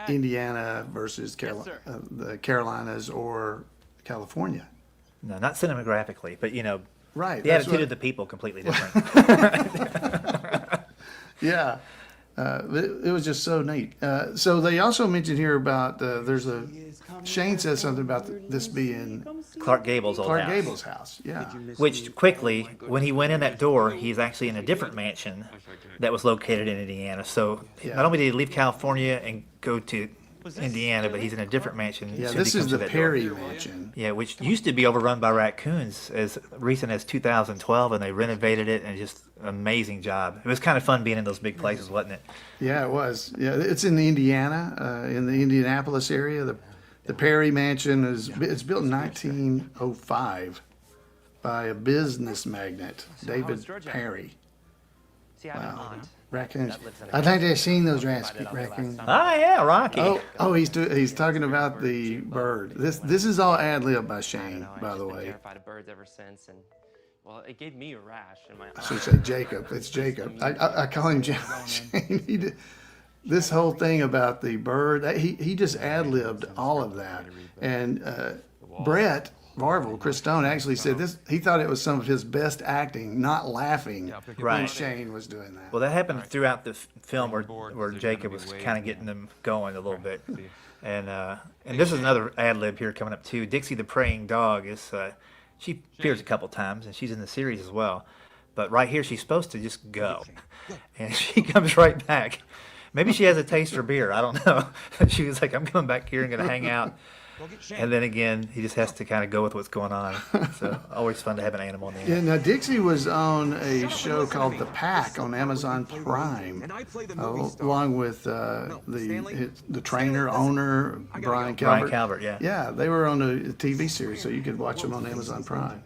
Indiana versus the Carolinas or California. No, not cinemagraphically, but Right. the that's attitude what- of the people completely different. Yeah. It was just so neat. So they also mentioned here about Shane says something about this being Clark Gable's old Clark house. Gable's house. Yeah. Which quickly, when he went in that door, he's actually in a different mansion that was located in Indiana. So not only did he leave California and go to Indiana, but he's in a different mansion. Yeah, soon this he is comes the to that Perry door. Mansion. Yeah, which used to be overrun by raccoons as recent as 2012, and they renovated it, and just amazing job. It was kind of fun being in those big places, wasn't it? Yeah, it was. Yeah, it's in Indiana, in the Indianapolis area. The Perry Mansion it's built in 1905 by a business magnate, David Perry. Wow. Raccoons. I'd like to have seen those raccoons. Ah, yeah, Rocky. Oh, he's talking about the bird. This is all ad lib by Shane, by the way. Terrified of birds ever since, and well, it gave me a rash in my. I should say Jacob. It's Jacob. I call him Shane. This whole thing about the bird, he just ad libbed all of that. And Brett Marvel, Chris Stone, actually said this. He thought it was some of his best acting, not laughing when Right. Shane was doing that. Well, that happened throughout the film where Jacob was kind of getting them going a little bit. And this is another ad lib here coming up too. Dixie the praying dog is she appears a couple times and she's in the series as well. But right here she's supposed to just go, and she comes right back. Maybe she has a taste for beer. I don't know. She was like, "I'm coming back here and gonna hang out." And then again, he just has to kind of go with what's going on. So always fun to have an animal in the Yeah, now Dixie was on a show called The Pack on Amazon Prime, along with the trainer, owner, Brian Calvert. Brian Calvert, yeah. Yeah, they were on a TV series, so you could watch them on Amazon Prime.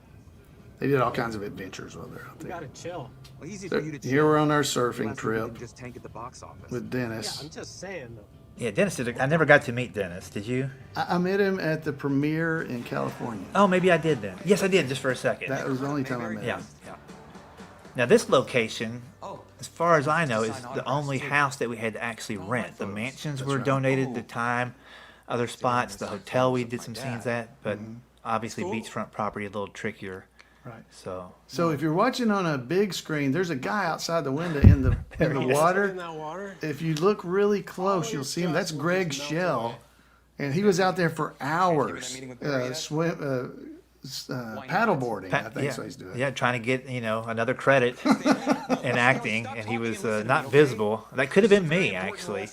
They did all kinds of adventures while they're out there. gotta chill. Well, easy So for you to here we're on our surfing Less than you trip can just tank at the box office. with Dennis. Yeah, I'm just saying though. Yeah, Dennis did. I never got to meet Dennis. Did you? I met him at the premiere in California. Oh, maybe I did then. Yes, I did, just for a second. That was the only time I met Yeah. him. Now this location, as far as I know, is the only house that we had to actually rent. The mansions were donated at the time, other spots, the hotel we did some scenes at, but obviously beachfront property a little trickier. Right. So if you're watching on a big screen, there's a guy outside the window in the he is. water. If you look really close, you'll see him. That's Greg Shell, and he was out there for hours paddleboarding. I think yeah, so he's doing. yeah, trying to get another credit in acting, and he was not visible. That could have been me actually,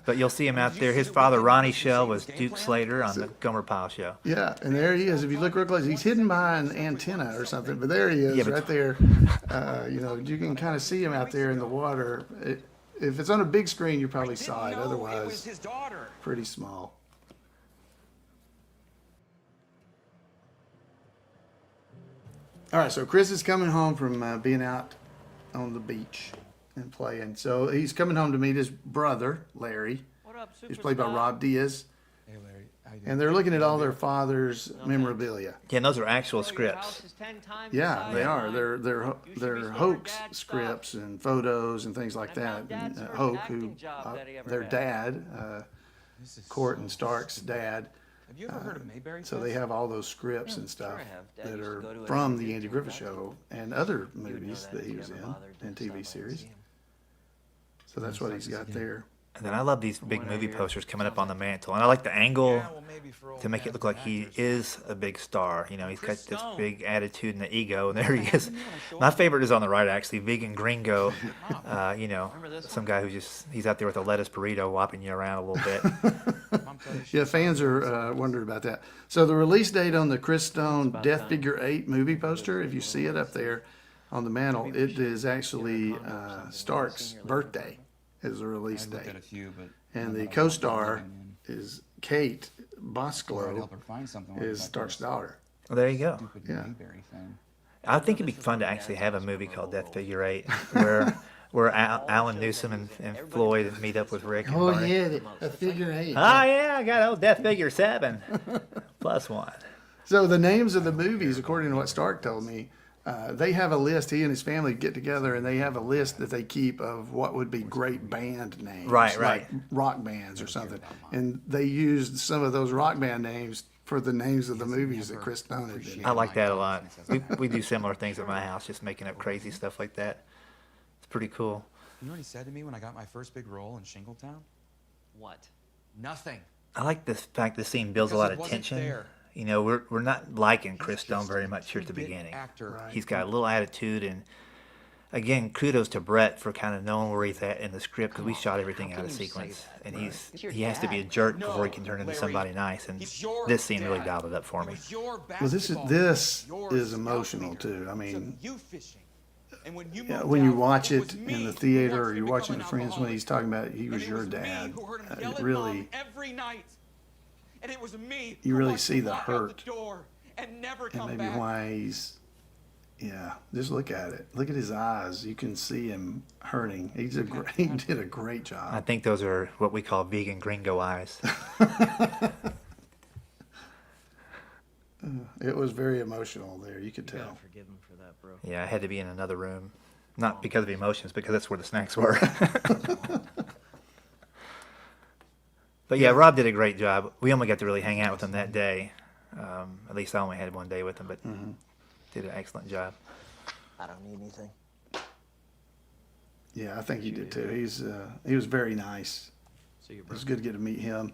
but you'll see him out there. His father, Ronnie Shell, was Duke Slater on the Gomer Pyle show. Yeah, and there he is. If you look real close, he's hidden behind an antenna or something, but there he is, Yeah, but- right there. You can kind of see him out there in the water. If it's on a big screen, you probably saw it. Otherwise, pretty small. All right, so Chris is coming home from being out on the beach and playing. So he's coming home to meet his brother, Larry. He's played by Rob Diaz. Hey, Larry. How you doing? And they're looking at all their father's memorabilia. Yeah, and those are actual scripts. Yeah, they are. They're hoax scripts and photos and things like that. And, Hoke, who their dad, Court and Stark's dad. Have you ever heard of Mayberry? So they have all those scripts and stuff that are from the Andy Griffith Show and other movies that he was in and TV series. So that's what he's got there. And then I love these big movie posters coming up on the mantle, and I like the angle to make it look like he is a big star. He's got this big attitude and the ego, and there he is. My favorite is on the right, actually, Vegan Gringo. Some guy he's out there with a lettuce burrito whopping you around a little bit. Yeah, fans are wondering about that. So the release date on the Chris Stone Death Figure 8 movie poster, if you see it up there on the mantle, it is actually Stark's birthday is the release date. And the co-star is Kate Bosclow, is Stark's daughter. Well, there you go. Yeah. I think it'd be fun to actually have a movie called Death Figure 8 where Alan Newsom and Floyd meet up with Rick. And Oh, Barney. yeah, a figure 8. Oh, yeah, I got old Death Figure 7 plus 1. So the names of the movies, according to what Stark told me, they have a list. He and his family get together, and they have a list that they keep of what would be great band names, Right. like rock bands or something. And they used some of those rock band names for the names of the movies that Chris Stone had been in. I like that a lot. We do similar things at my house, just making up crazy stuff like that. It's pretty cool. You know what he said to me when I got my first big role in Shingletown? What? Nothing. I like the fact the scene builds a lot of tension. You know, we're not liking Chris Stone very much here at the beginning. He's got a little attitude, and again, kudos to Brett for kind of knowing where he's at in the script, because we shot everything out of sequence, and he has to be a jerk before he can turn into somebody nice, and this scene really dialed it up for me. Well, this is emotional too. I mean, when you watch it in the theater or you're watching with friends when he's talking about he was your dad, it really, you really see the hurt and maybe why he's, just look at it. Look at his eyes. You can see him hurting. He did a great job. I think those are what we call vegan gringo eyes. It was very emotional there. You could tell. Forgive him for that, bro. Yeah, I had to be in another room. Not because of emotions, because that's where the snacks were. But yeah, Rob did a great job. We only got to really hang out with him that day. At least I only had one day with him, but did an excellent job. I don't need anything. Yeah, I think he did too. He was very nice. It was good to get to meet him.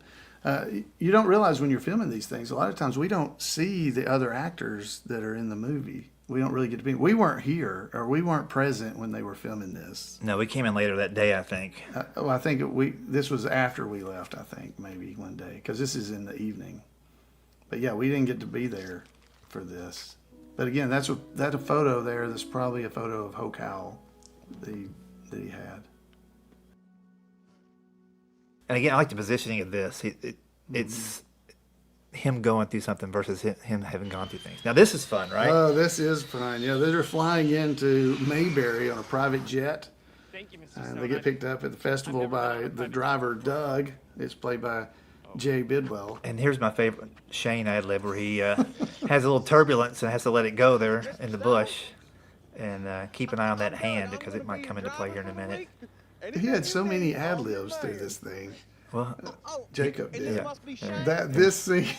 You don't realize when you're filming these things, a lot of times we don't see the other actors that are in the movie. We don't really get to be. We weren't here, or we weren't present when they were filming this. No, we came in later that day, I think. Well, I think this was after we left, I think, maybe one day, because this is in the evening. But yeah, we didn't get to be there for this. But again, that's a photo there. That's probably a photo of Hoke Howell that he had. And again, I like the positioning of this. It's him going through something versus him having gone through things. Now, this is fun, right? Oh, this is fun. Yeah, they're flying into Mayberry on a private jet. Thank you, Mr. And they get picked up at the festival by the driver, Doug. It's played by Jay Bidwell. And here's my favorite Shane ad-lib, where he has a little turbulence and has to let it go there in the bush. And keep an eye on that hand, because it might come into play here in a minute. He had so many ad-libs through this thing. Well, Jacob did. Yeah. This scene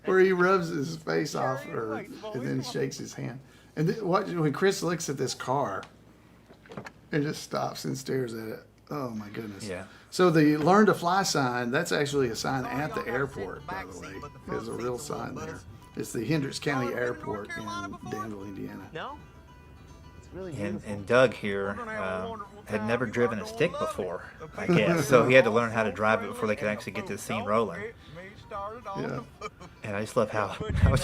where he rubs his face off her and then shakes his hand. And when Chris looks at this car and just stops and stares at it. Oh my goodness. Yeah. So the Learn to Fly sign, that's actually a sign at the airport, by the way. There's a real sign there. It's the Hendricks County Airport in Danville, Indiana. No? And Doug here had never driven a stick before, I guess. So he had to learn how to drive it before they could actually get this scene rolling. Yeah. And I just love how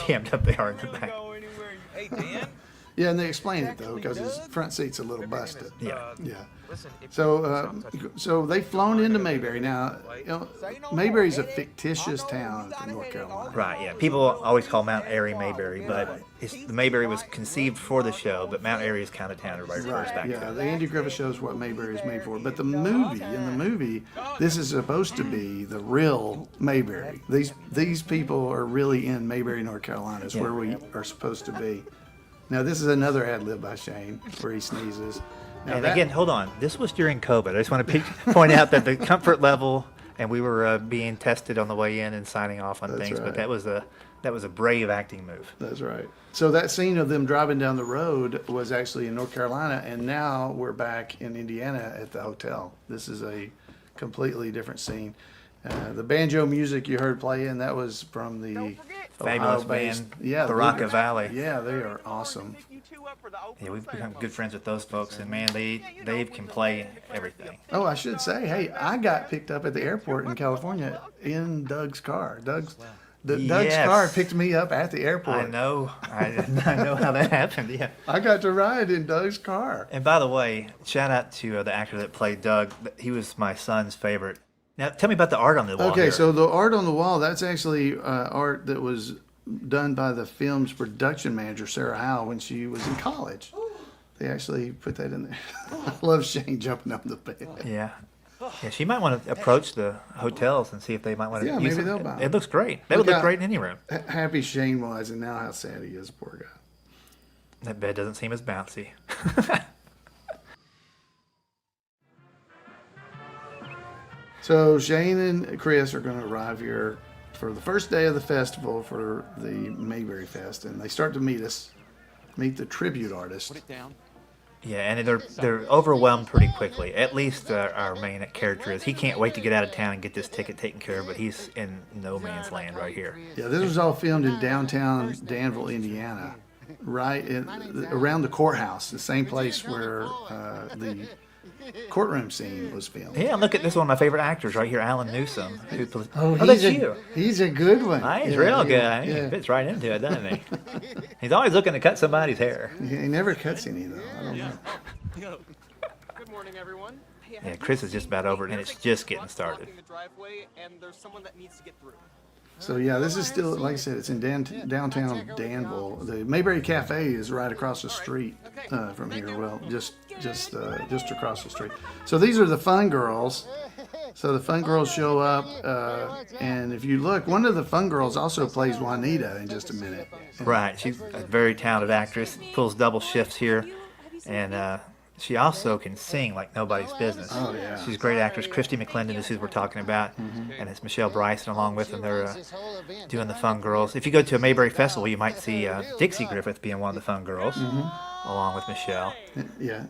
jammed up they are in the back. Hey, Dan? Yeah, and they explain it though, because his front seat's a little busted. Yeah. Yeah. So they've flown into Mayberry. Now, Mayberry's a fictitious town in North Carolina. Right, yeah. People always call Mount Airy Mayberry, but the Mayberry was conceived for the show, but Mount Airy is kind of town everybody refers back Yeah, to. the Andy Griffith show is what Mayberry is made for. But in the movie, this is supposed to be the real Mayberry. These people are really in Mayberry, North Carolina. It's where we are supposed to be. Now, this is another ad-lib by Shane, where he sneezes. Now And again, hold on. This was during COVID. I just want to point out that the comfort level, and we were being tested on the way in and signing off on That's things, right. but that was a brave acting move. That's right. So that scene of them driving down the road was actually in North Carolina, and now we're back in Indiana at the hotel. This is a completely different scene. The banjo music you heard playing, that was from the Fabulous Ohio-based- band, the Baraka Bluegrass. Valley. Yeah, they are awesome. Yeah, we've become good friends with those folks, and man, they can play everything. Oh, I should say, hey, I got picked up at the airport in California in Doug's car. Doug's Yes. car picked me up at the airport. I know. I know how that happened. Yeah. I got to ride in Doug's car. And by the way, shout out to the actor that played Doug. He was my son's favorite. Now, tell me about the art on the wall. Okay, here. so the art on the wall, that's actually art that was done by the film's production manager, Sarah Howell, when she was in college. They actually put that in there. I love Shane jumping up the bed. Yeah. Yeah, she might want to approach the hotels and see if they might want to use maybe it. they'll buy It them. looks great. That would look how great in any room. Happy Shane was, and now how sad he is, poor guy. That bed doesn't seem as bouncy. So Shane and Chris are going to arrive here for the first day of the festival for the Mayberry Fest, and they start to meet the tribute artist. Put it down. Yeah, and they're overwhelmed pretty quickly. At least our main character is. He can't wait to get out of town and get this ticket taken care of, but he's in no man's land right here. Yeah, this was all filmed in downtown Danville, Indiana, right around the courthouse, the same place where the courtroom scene was filmed. Yeah, look at this one of my favorite actors right here, Alan Newsom. Who plays, that's you. He's a good one. He's real good. He fits right into it, doesn't he? He's always looking to cut somebody's hair. He never cuts any, though. I don't know. Good morning, everyone. Yeah, Chris is just about over it, and it's just getting started. The driveway, and there's someone that needs to get through. So yeah, this is still, like I said, it's in downtown Danville. The Mayberry Cafe is right across the street from here. Well, just across the street. So these are the Fun Girls. So the Fun Girls show up, and if you look, one of the Fun Girls also plays Juanita in just a minute. Right, she's a very talented actress. Pulls double shifts here, and she also can sing like nobody's business. Oh, yeah. She's a great actress. Christy McClendon is who we're talking about, and it's Michelle Bryson along with them. They're doing the Fun Girls. If you go to a Mayberry Festival, you might see Dixie Griffith being one of the Fun Girls, along with Michelle. Yeah.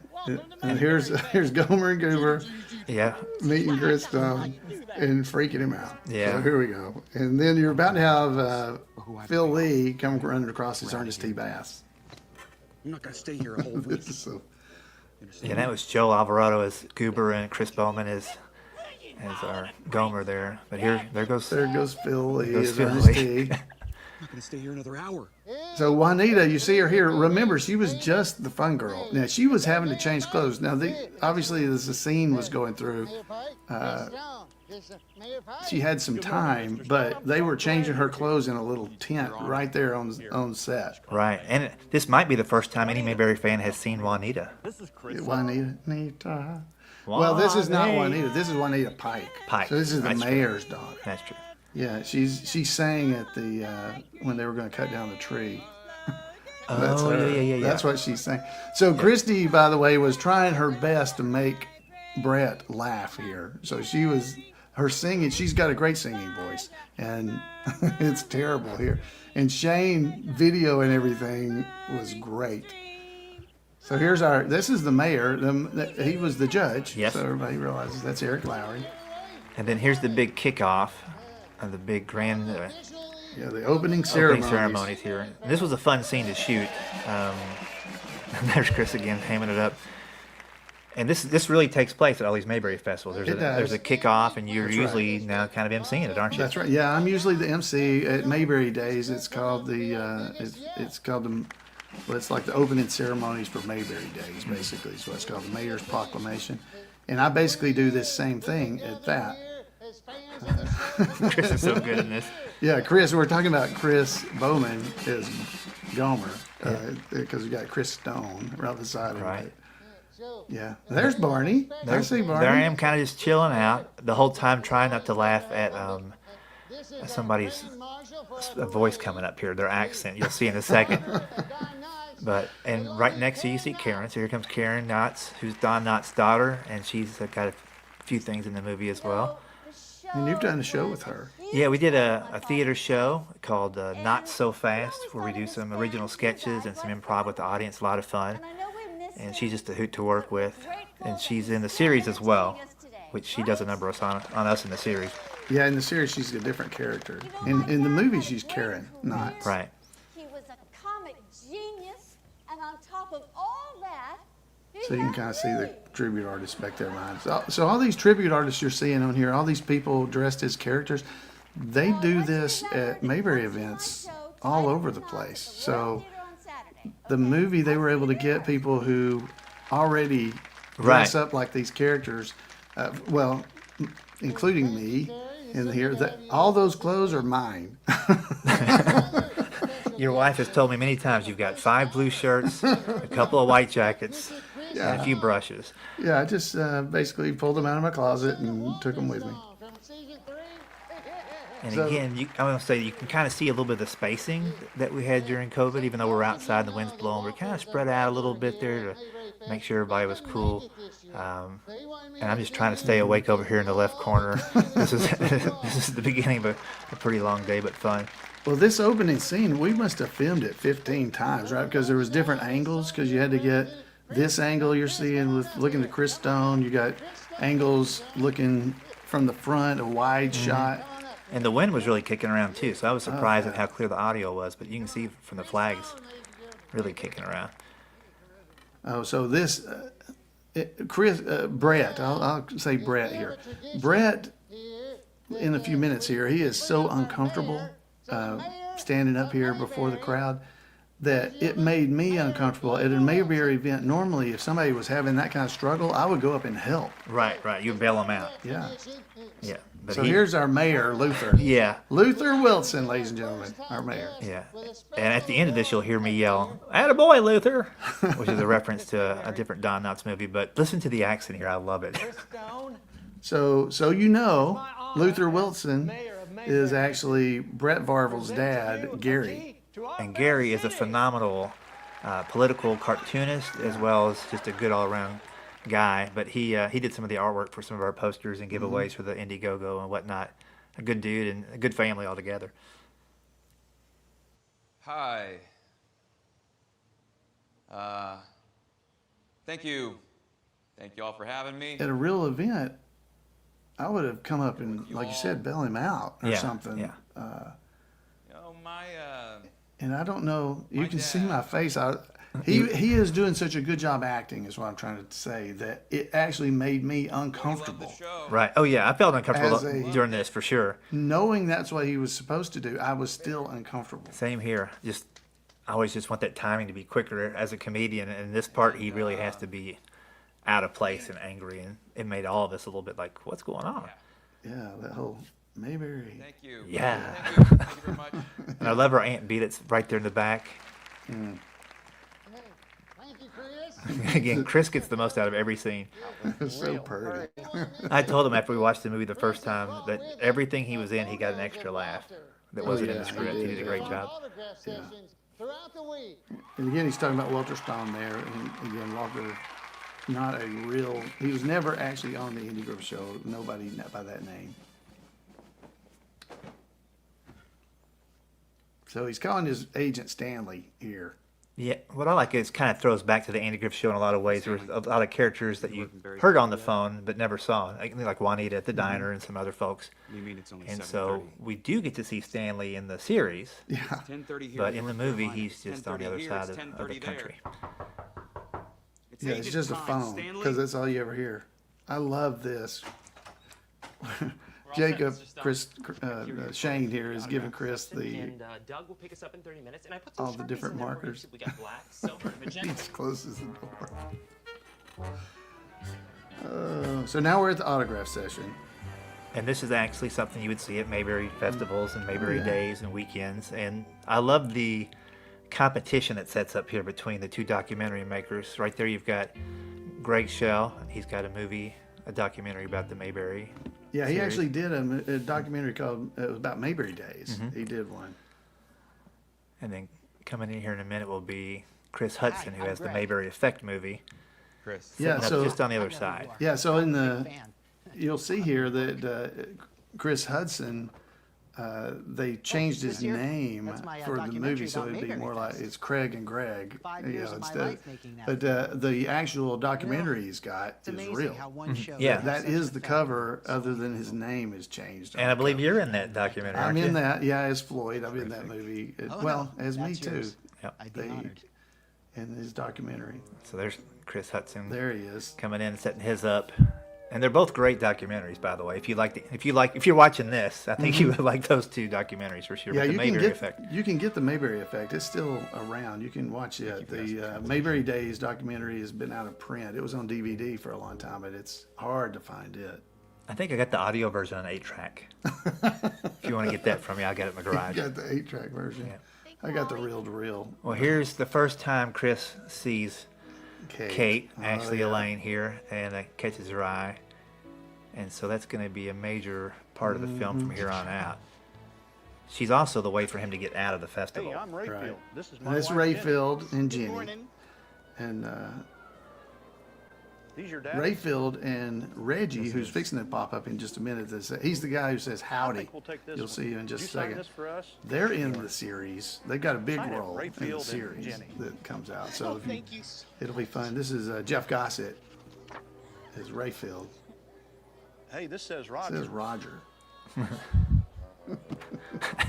And here's Gomer and Goober. Yeah. Meeting Chris Stone and freaking him out. Yeah. So here we go. And then you're about to have Phil Lee come running across his Ernest T. Bass. I'm not going to stay here a whole week. Yeah, that was Joe Alvarado as Goober and Chris Bowman as our Gomer there. But there goes Phil Lee as Ernest T. I'm not going to stay here another hour. So Juanita, you see her here. Remember, she was just the Fun Girl. Now she was having to change clothes. Now obviously, as the scene was going through, she had some time, but they were changing her clothes in a little tent right there on set. Right, and this might be the first time any Mayberry fan has seen Juanita. This is Juanita. Well, this is not Juanita. This is Juanita Pike. So this is the mayor's daughter. That's true. Yeah, she sang at the when they were going to cut down the tree. Yeah. That's what she sang. So Christy, by the way, was trying her best to make Brett laugh here. So her singing, she's got a great singing voice, and it's terrible here. And Shane, video and everything was great. So this is the mayor. He was the judge. Yes. So everybody realizes that's Eric Lowry. And then here's the big kickoff of the big grand the opening ceremonies here. This was a fun scene to shoot. And there's Chris again hamming it up. And this really takes place at all these Mayberry festivals. There's a kickoff, and you're usually now kind of emceeing it, aren't you? That's right. Yeah, I'm usually the MC at Mayberry Days. It's called it's like the opening ceremonies for Mayberry Days, basically. So it's called the Mayor's Proclamation, and I basically do this same thing at that. Chris is so good in this. Yeah, Chris. We're talking about Chris Bowman as Gomer because we got Chris Stone right beside him. Right. Yeah, there's Barney. I see Barney. There I am, kind of just chilling out the whole time, trying not to laugh at somebody's voice coming up here, their accent. You'll see in a second. And right next to you see Karen. So here comes Karen Knotts, who's Don Knotts' daughter, and she's got a few things in the movie as well. And you've done a show with her. Yeah, we did a theater show called Not So Fast, where we do some original sketches and some improv with the audience. A lot of fun. And she's just a hoot to work with. And she's in the series as well, which she does a number of on us in the series. Yeah, in the series she's a different character. In the movie she's Karen Knotts. Right. He was a comic genius, and on top of all that, so you can kind of see the tribute artists back there, Ryan. So all these tribute artists you're seeing on here, all these people dressed as characters, they do this at Mayberry events all over the place. So the movie, they were able to get people who already dress up like these characters, including me in here. All those clothes are mine. Your wife has told me many times you've got 5 blue shirts, a couple of white jackets, and a few brushes. Yeah, I just basically pulled them out of my closet and took them with me. And again, I want to say you can kind of see a little bit of the spacing that we had during COVID, even though we're outside and the wind's blowing. We're kind of spread out a little bit there to make sure everybody was cool. And I'm just trying to stay awake over here in the left corner. This is this is the beginning of a pretty long day, but fun. Well, this opening scene, we must have filmed it 15 times, right? Because there was different angles, because you had to get this angle you're seeing with looking at Chris Stone. You got angles looking from the front, a wide shot. And the wind was really kicking around too, so I was surprised at how clear the audio was. But you can see from the flags, really kicking around. Oh, so this, Brett, I'll say Brett here. Brett, in a few minutes here, he is so uncomfortable standing up here before the crowd that it made me uncomfortable. At a Mayberry event, normally if somebody was having that kind of struggle, I would go up and help. Right. You bail them out. Yeah. Yeah. But So here's our mayor, Luther. Yeah. Luther Wilson, ladies and gentlemen, our mayor. Yeah. And at the end of this, you'll hear me yell, "Attaboy, Luther," which is a reference to a different Don Knotts movie. But listen to the accent here. I love it. So you know, Luther Wilson is actually Brett Varvel's dad, Gary. And Gary is a phenomenal political cartoonist as well as just a good all-around guy. But he did some of the artwork for some of our posters and giveaways for the Indiegogo and whatnot. A good dude and a good family altogether. Hi. Thank you. Thank you all for having me. At a real event, I would have come up and, like you said, bail him out or something. Yeah. And I don't know. You can see my face. He is doing such a good job acting, is what I'm trying to say, that it actually made me uncomfortable. Right. Oh, yeah. I felt uncomfortable during this, for sure. Knowing that's what he was supposed to do, I was still uncomfortable. Same here. I always just want that timing to be quicker as a comedian. And in this part, he really has to be out of place and angry. And it made all of us a little bit like, what's going on? Yeah, that whole Mayberry. Thank you. Yeah. Thank you. Thank you very much. And I love our Aunt Bee that's right there in the back. Again, Chris gets the most out of every scene. So pretty. I told him after we watched the movie the first time that everything he was in, he got an extra laugh that wasn't in the script. He did a great job. Yeah. And again, he's talking about Walter Stone there. And again, Walter, he was never actually on the Indie show. Nobody by that name. So he's calling his agent Stanley here. Yeah, what I like is it kind of throws back to the Andy Griffith Show in a lot of ways. There was a lot of characters that you heard on the phone but never saw, like Juanita at the diner and some other folks. And so we do get to see Stanley in the series, but in the movie he's just on the other side of the country. Yeah, it's just a phone because that's all you ever hear. I love this. Jacob, Shane here is giving Chris Doug will pick us up in 30 minutes, and I put all the different markers. We got black, silver, magenta. He closes the door. So now we're at the autograph session. And this is actually something you would see at Mayberry festivals and Mayberry days and weekends. And I love the competition that sets up here between the two documentary makers. Right there you've got Greg Schell. He's got a documentary about the Mayberry. Yeah, he actually did a documentary called, it was about Mayberry Days. He did one. And then coming in here in a minute will be Chris Hudson, who has the Mayberry Effect movie. Chris. Yeah, so just on the other side. Yeah, so you'll see here that Chris Hudson, they changed his name for the movie, so it'd be more like it's Craig and Greg, instead. But the actual documentary he's got is real. Yeah, that is the cover, other than his name is changed. And I believe you're in that documentary. I'm in that. Yeah, as Floyd, I'm in that movie. As me too. Yep. In his documentary. So there's Chris Hudson. There he is, coming in, setting his up. And they're both great documentaries, by the way. If you're watching this, I think you would like those two documentaries for sure. Yeah, the Mayberry Effect. You can get the Mayberry Effect. It's still around. You can watch it. The Mayberry Days documentary has been out of print. It was on DVD for a long time, but it's hard to find it. I think I got the audio version on 8-track. If you want to get that from me, I'll get it in my garage. You got the 8-track version. Yeah. I got the reel-to-reel. Well, here's the first time Chris sees Kate, Ashley Elaine here, and it catches her eye. And so that's going to be a major part of the film from here on out. She's also the way for him to get out of the festival. Hey, I'm Rayfield. Right. This is my That's wife, Rayfield Jenny. and Good Jenny. morning. And Rayfield and Reggie, who's fixing to pop up in just a minute. He's the guy who says howdy. You'll see him in just a second. They're in the series. They've got a big role in the series that comes out. So it'll be fun. This is Jeff Gossett as Rayfield. Hey, this says Roger. It says Roger.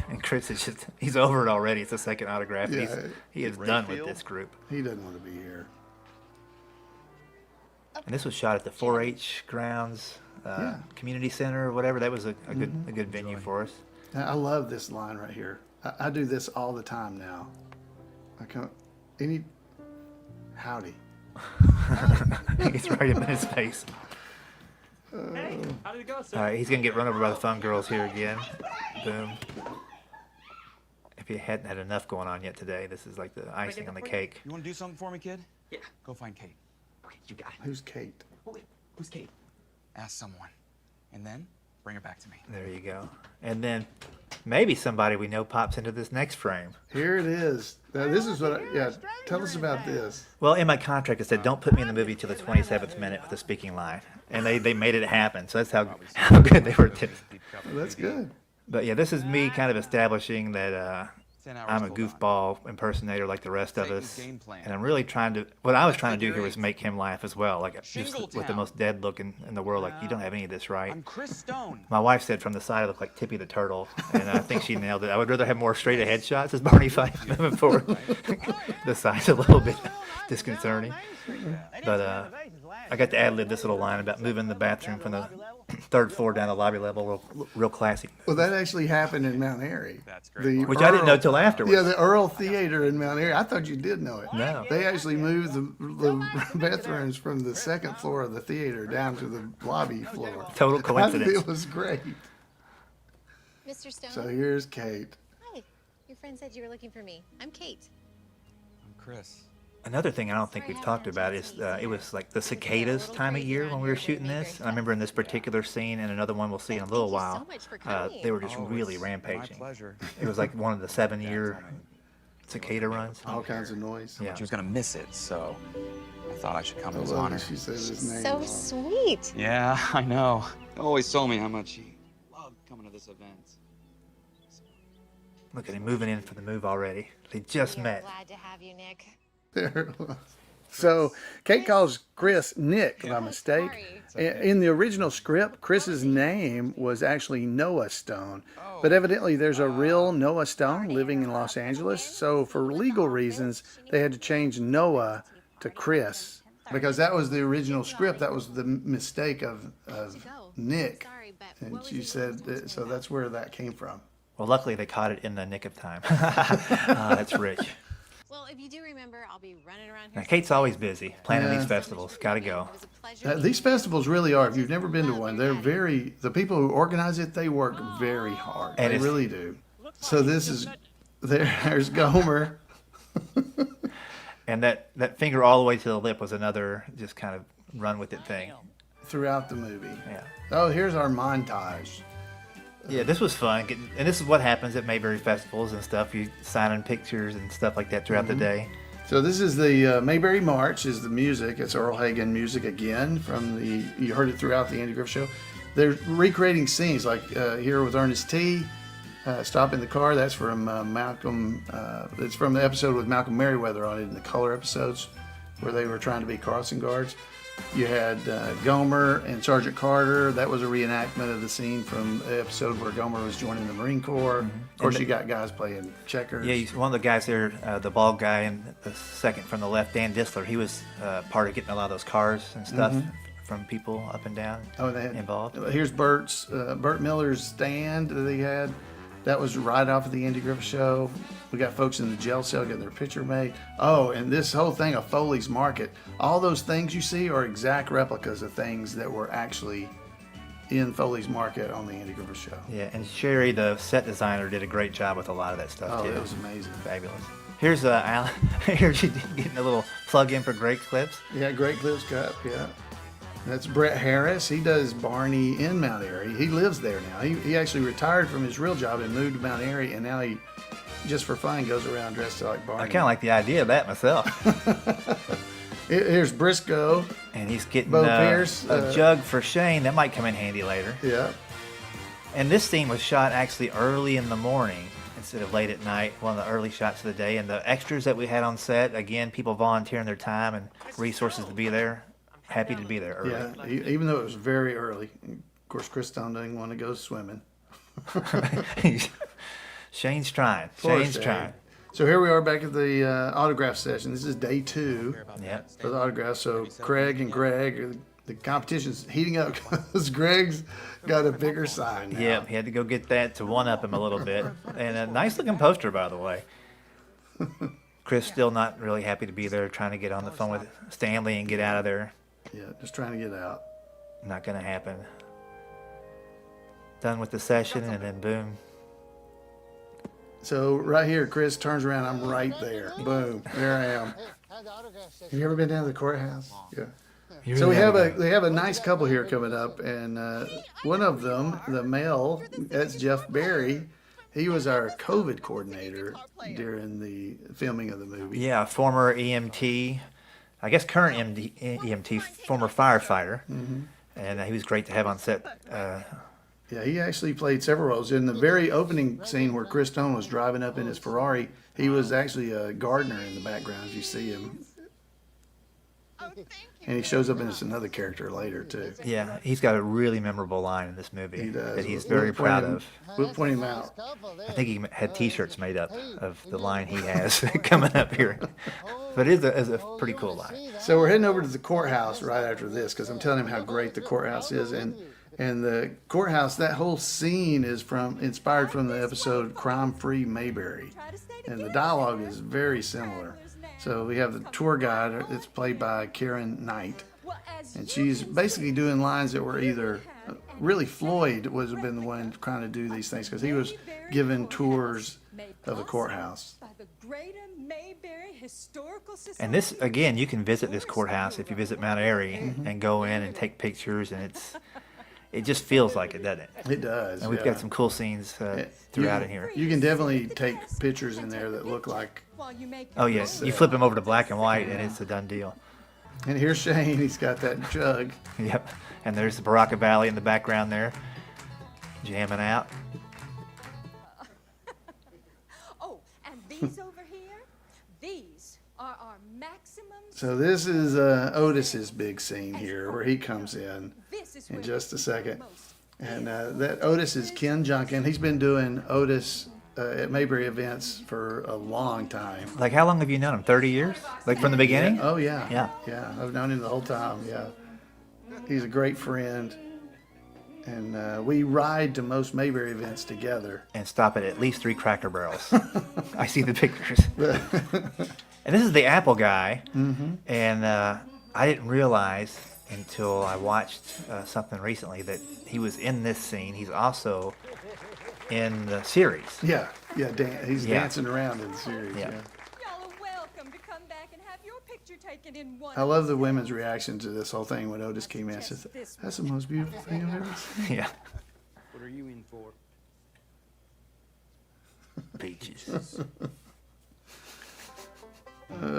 And Chris is he's over it already. It's the second autograph. Yeah. He is done with this group. He doesn't want to be here. And this was shot at the 4-H grounds, community center or whatever. That was a good venue for us. I love this line right here. I do this all the time now. Howdy. He gets right in his face. Hey, how did it go, sir? All right, he's gonna get run over by the fun girls here again. Boom. If you hadn't had enough going on yet today, this is like the icing on the cake. You want to do something for me, kid? Yeah. Go find Kate. Okay, you got it. Who's Kate? Who's Kate? Ask someone. And then bring her back to me. There you go. And then maybe somebody we know pops into this next frame. Here it is. Now, this is what tell us about this. Well, in my contract it said don't put me in the movie till the 27th minute with a speaking line. And they made it happen. So that's how good they were at this. Well, that's good. But yeah, this is me kind of establishing that I'm a goofball impersonator like the rest of us. And I'm really what I was trying to do here was make him laugh as well. Like just with the most dead look in the world, like you don't have any of this right. I'm Chris Stone. My wife said from the side I look like Tippy the Turtle. And I think she nailed it. I would rather have more straight ahead shots as Barney Fife moving forward. The side's a little bit disconcerting. But I got to ad-lib this little line about moving the bathroom from the 3rd floor down to lobby level, real classy. Well, that actually happened in Mount Airy. That's great. Which I didn't know till afterwards. Yeah, the Earl Theater in Mount Airy. I thought you did know it. No. They actually moved the bathrooms from the 2nd floor of the theater down to the lobby floor. Total coincidence. I think it was great. Mr. Stone? So here's Kate. Hi. Your friend said you were looking for me. I'm Kate. I'm Chris. Another thing I don't think we've talked about is it was like the cicadas time of year when we were shooting this. And I remember in this particular scene and another one we'll see in a little while, they were just really rampaging. It was like one of the 7-year cicada runs. All kinds of noise. Yeah. She was going to miss it, so I thought I should come in his I love honor. that she says his name. So sweet. Yeah, I know. Always told me how much he loved coming to this event. Look at him moving in for the move already. They just met. Glad to have you, Nick. There it was. So Kate calls Chris Nick by mistake. In the original script, Chris's name was actually Noah Stone. But evidently there's a real Noah Stone living in Los Angeles. So for legal reasons, they had to change Noah to Chris. Because that was the original script. That was the mistake of Nick. And she said, so that's where that came from. Well, luckily they caught it in the nick of time. That's rich. Well, if you do remember, I'll be running around here. Now, Kate's always busy planning these festivals. Gotta go. These festivals really are. If you've never been to one, the people who organize it, they work very hard. And they really do. So there's Gomer. And that finger all the way to the lip was another just kind of run with it thing. Throughout the movie. Yeah. Oh, here's our montage. Yeah, this was fun. And this is what happens at Mayberry festivals and stuff. You signing pictures and stuff like that throughout the day. So this is the Mayberry March is the music. It's Earl Hagen music again you heard it throughout the Andy Griffith Show. They're recreating scenes like here with Ernest T. Stop in the Car. That's from Malcolm. It's from the episode with Malcolm Merriweather on it in the color episodes where they were trying to be crossing guards. You had Gomer and Sergeant Carter. That was a reenactment of the scene from the episode where Gomer was joining the Marine Corps. Of course, you got guys playing checkers. Yeah, one of the guys there, the bald guy in the second from the left, Dan Disler, he was part of getting a lot of those cars and stuff from people up and down involved. Here's Burt Miller's stand that he had. That was right off of the Andy Griffith Show. We got folks in the jail cell getting their picture made. Oh, and this whole thing of Foley's Market. All those things you see are exact replicas of things that were actually in Foley's Market on the Andy Griffith Show. Yeah, and Sherry, the set designer, did a great job with a lot of that stuff, too. Oh, it was amazing. Fabulous. Here's Alan. Here's you getting a little plug-in for Great Clips. Yeah, Great Clips Cup, yeah. That's Brett Harris. He does Barney in Mount Airy. He lives there now. He actually retired from his real job and moved to Mount Airy, and now he, just for fun, goes around dressed like Barney. I kind of like the idea of that myself. Here's Briscoe. And he's getting Bo Pierce, a jug for Shane. That might come in handy later. Yeah. And this scene was shot actually early in the morning instead of late at night, one of the early shots of the day. And the extras that we had on set, again, people volunteering their time and resources to be there. Happy to be there early. Yeah, even though it was very early. Of course, Chris Stone didn't want to go swimming. Shane's trying. Poor Shane's Shane. trying. So here we are back at the autograph session. This is day 2 for the autograph. So Craig and Greg, the competition's heating up because Greg's got a bigger sign now. Yep, he had to go get that to one-up him a little bit. And a nice-looking poster, by the way. Chris still not really happy to be there, trying to get on the phone with Stanley and get out of there. Yeah, just trying to get out. Not going to happen. Done with the session, and then boom. So right here, Chris turns around. I'm right there. Boom. There I am. Have you ever been down to the courthouse? Yeah. So we have a nice couple here coming up, and one of them, the male, that's Jeff Berry. He was our COVID coordinator during the filming of the movie. Yeah, former EMT, I guess current EMT, former firefighter, and he was great to have on set. Yeah, he actually played several roles. In the very opening scene where Chris Stone was driving up in his Ferrari, he was actually a gardener in the background, if you see him. And he shows up as another character later, too. Yeah, he's got a really memorable line in this movie that he's very proud of. We'll point him out. I think he had T-shirts made up of the line he has coming up here. But it is a pretty cool line. So we're heading over to the courthouse right after this because I'm telling him how great the courthouse is. And the courthouse, that whole scene is inspired from the episode Crime Free Mayberry. And the dialogue is very similar. So we have the tour guide, it's played by Karen Knight. And she's basically doing lines that were either, really Floyd would have been the one trying to do these things because he was giving tours of the courthouse. And this, again, you can visit this courthouse if you visit Mount Airy and go in and take pictures, and it just feels like it, doesn't it? It does. And we've got some cool scenes throughout in here. You can definitely take pictures in there that look like. Oh yes, you flip them over to black and white, and it's a done deal. And here's Shane. He's got that jug. Yep. And there's the Baraka Valley in the background there, jamming out. Oh, and these over here, these are our maximum. So this is Otis's big scene here, where he comes in just a second. And that Otis is Ken Junkin. He's been doing Otis at Mayberry events for a long time. Like, how long have you known him? 30 years? Like from the beginning? Yeah. Oh yeah. Yeah. Yeah. I've known him the whole time. Yeah. He's a great friend. And we ride to most Mayberry events together. And stop at least 3 Cracker Barrels. I see the pictures. And this is the Apple guy. And I didn't realize until I watched something recently that he was in this scene. He's also in the series. Yeah, he's dancing around in the series. Yeah. Y'all are welcome to come back and have your picture taken in one. I love the women's reaction to this whole thing when Otis came in. Says, "That's the most beautiful thing I've ever seen." Yeah. What are you in for? Peaches.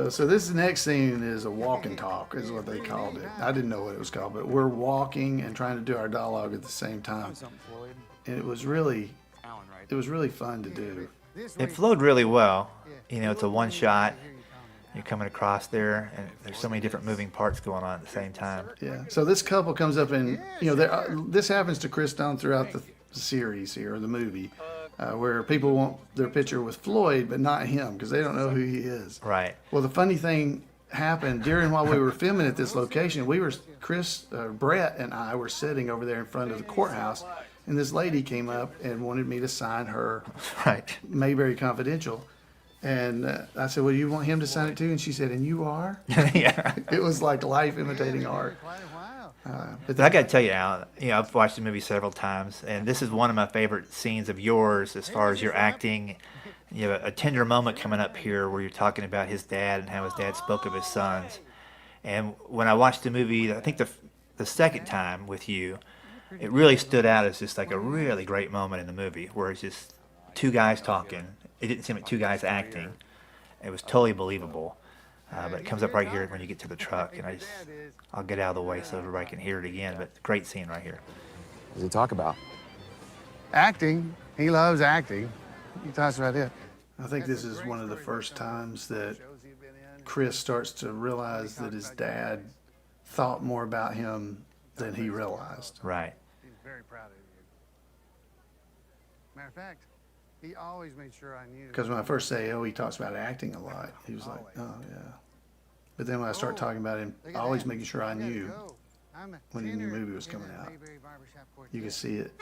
So this next scene is a walk and talk, is what they called it. I didn't know what it was called, but we're walking and trying to do our dialogue at the same time. And it was really fun to do. It flowed really well. You know, it's a one shot. You're coming across there, and there's so many different moving parts going on at the same time. Yeah. So this couple comes up, and this happens to Chris Stone throughout the series here, the movie, where people want their picture with Floyd, but not him because they don't know who he is. Right. Well, the funny thing happened while we were filming at this location. Brett and I were sitting over there in front of the courthouse, and this lady came up and wanted me to sign her Mayberry Confidential. And I said, well, you want him to sign it too? And she said, and you are? Yeah. It was like life imitating art. But I got to tell you, Al, I've watched the movie several times, and this is one of my favorite scenes of yours as far as your acting. You have a tender moment coming up here where you're talking about his dad and how his dad spoke of his sons. And when I watched the movie, I think the second time with you, it really stood out as just like a really great moment in the movie where it's just 2 guys talking. It didn't seem like 2 guys acting. It was totally believable. But it comes up right here when you get to the truck, and I'll get out of the way so everybody can hear it again. But great scene right here. What does he talk about? Acting. He loves acting. He talks about it. I think this is one of the first times that Chris starts to realize that his dad thought more about him than he realized. Right. He's very proud of you. Matter of fact, he always made sure I knew. Because when I first say, oh, he talks about acting a lot, he was like, oh, yeah. But then when I start talking about him, always making sure I knew when a new movie was coming out. You can see it.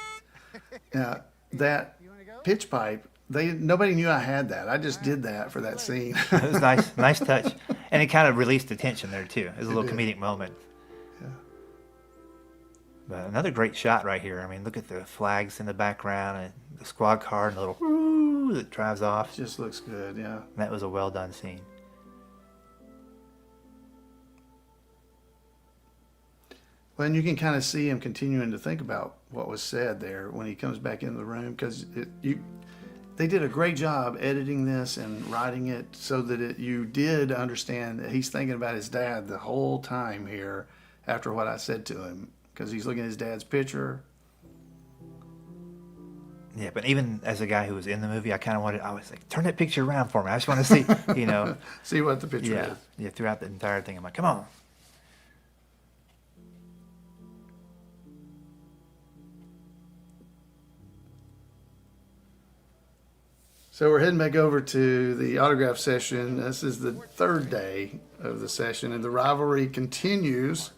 Now, that pitch pipe, nobody knew I had that. I just did that for that scene. It was nice touch. And it kind of released the tension there, too. It was a little comedic moment. Yeah. But another great shot right here. I mean, look at the flags in the background and the squad car and the little whoo that drives off. Just looks good, yeah. That was a well done scene. Well, and you can kind of see him continuing to think about what was said there when he comes back into the room, because they did a great job editing this and writing it so that you did understand that he's thinking about his dad the whole time here after what I said to him, because he's looking at his dad's picture. Yeah, but even as a guy who was in the movie, I was like, turn that picture around for me. I just want to see, see what the picture is. Yeah, throughout the entire thing. I'm like, come on. So we're heading back over to the autograph session. This is the third day of the session, and the rivalry continues.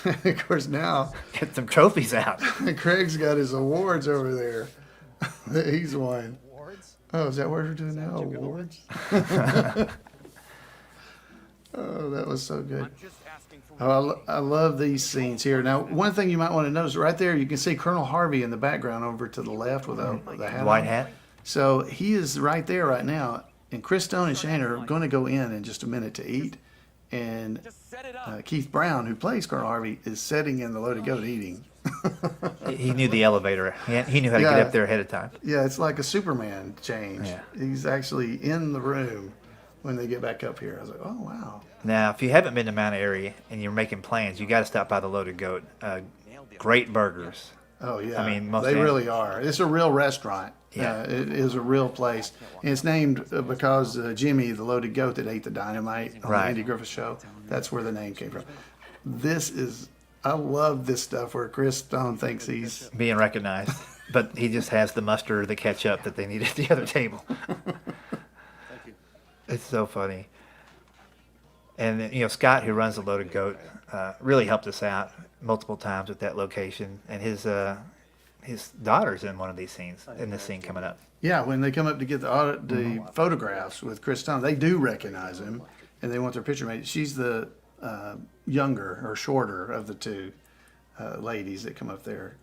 Of course, now get some trophies out. Craig's got his awards over there. He's won. Oh, is that what we're doing now? Awards? Oh, that was so good. Oh, I love these scenes here. Now, one thing you might want to notice right there, you can see Colonel Harvey in the background over to the left with a hat. White hat. So he is right there right now, and Chris Stone and Shane are going to go in just a minute to eat, and Keith Brown, who plays Colonel Harvey, is sitting in the Loaded Goat eating. He knew the elevator. He knew how to get up there ahead of time. Yeah, it's like a Superman change. Yeah. He's actually in the room when they get back up here. I was like, oh, wow. Now, if you haven't been to Mount Airy and you're making plans, you got to stop by the Loaded Goat. Great burgers. Oh, yeah. I mean, they really are. It's a real restaurant. Yeah. It is a real place. And it's named because Jimmy, the Loaded Goat that ate the dynamite on the Andy Griffith Show, that's where the name came from. I love this stuff where Chris Stone thinks he's being recognized, but he just has the mustard or the ketchup that they need at the other table. It's so funny. And, Scott, who runs the Loaded Goat, really helped us out multiple times with that location. And his daughter's in one of these scenes, in this scene coming up. Yeah, when they come up to get the photographs with Chris Stone, they do recognize him, and they want their picture made. She's the younger or shorter of the two ladies that come up there.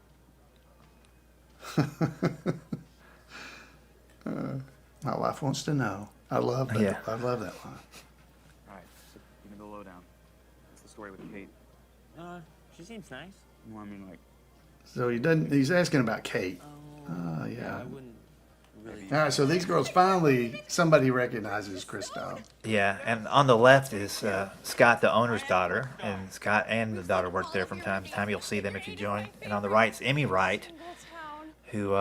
My wife wants to know. I love that. Yeah. I love that one. All right, so give me the lowdown. What's the story with Kate? She seems nice. Well, I mean, like. So he's asking about Kate. Yeah. I wouldn't really. All right, so these girls somebody recognizes Chris Stone. Yeah, and on the left is Scott, the owner's daughter, and Scott and the daughter work there from time to time. You'll see them if you join. And on the right's Emmy Wright, who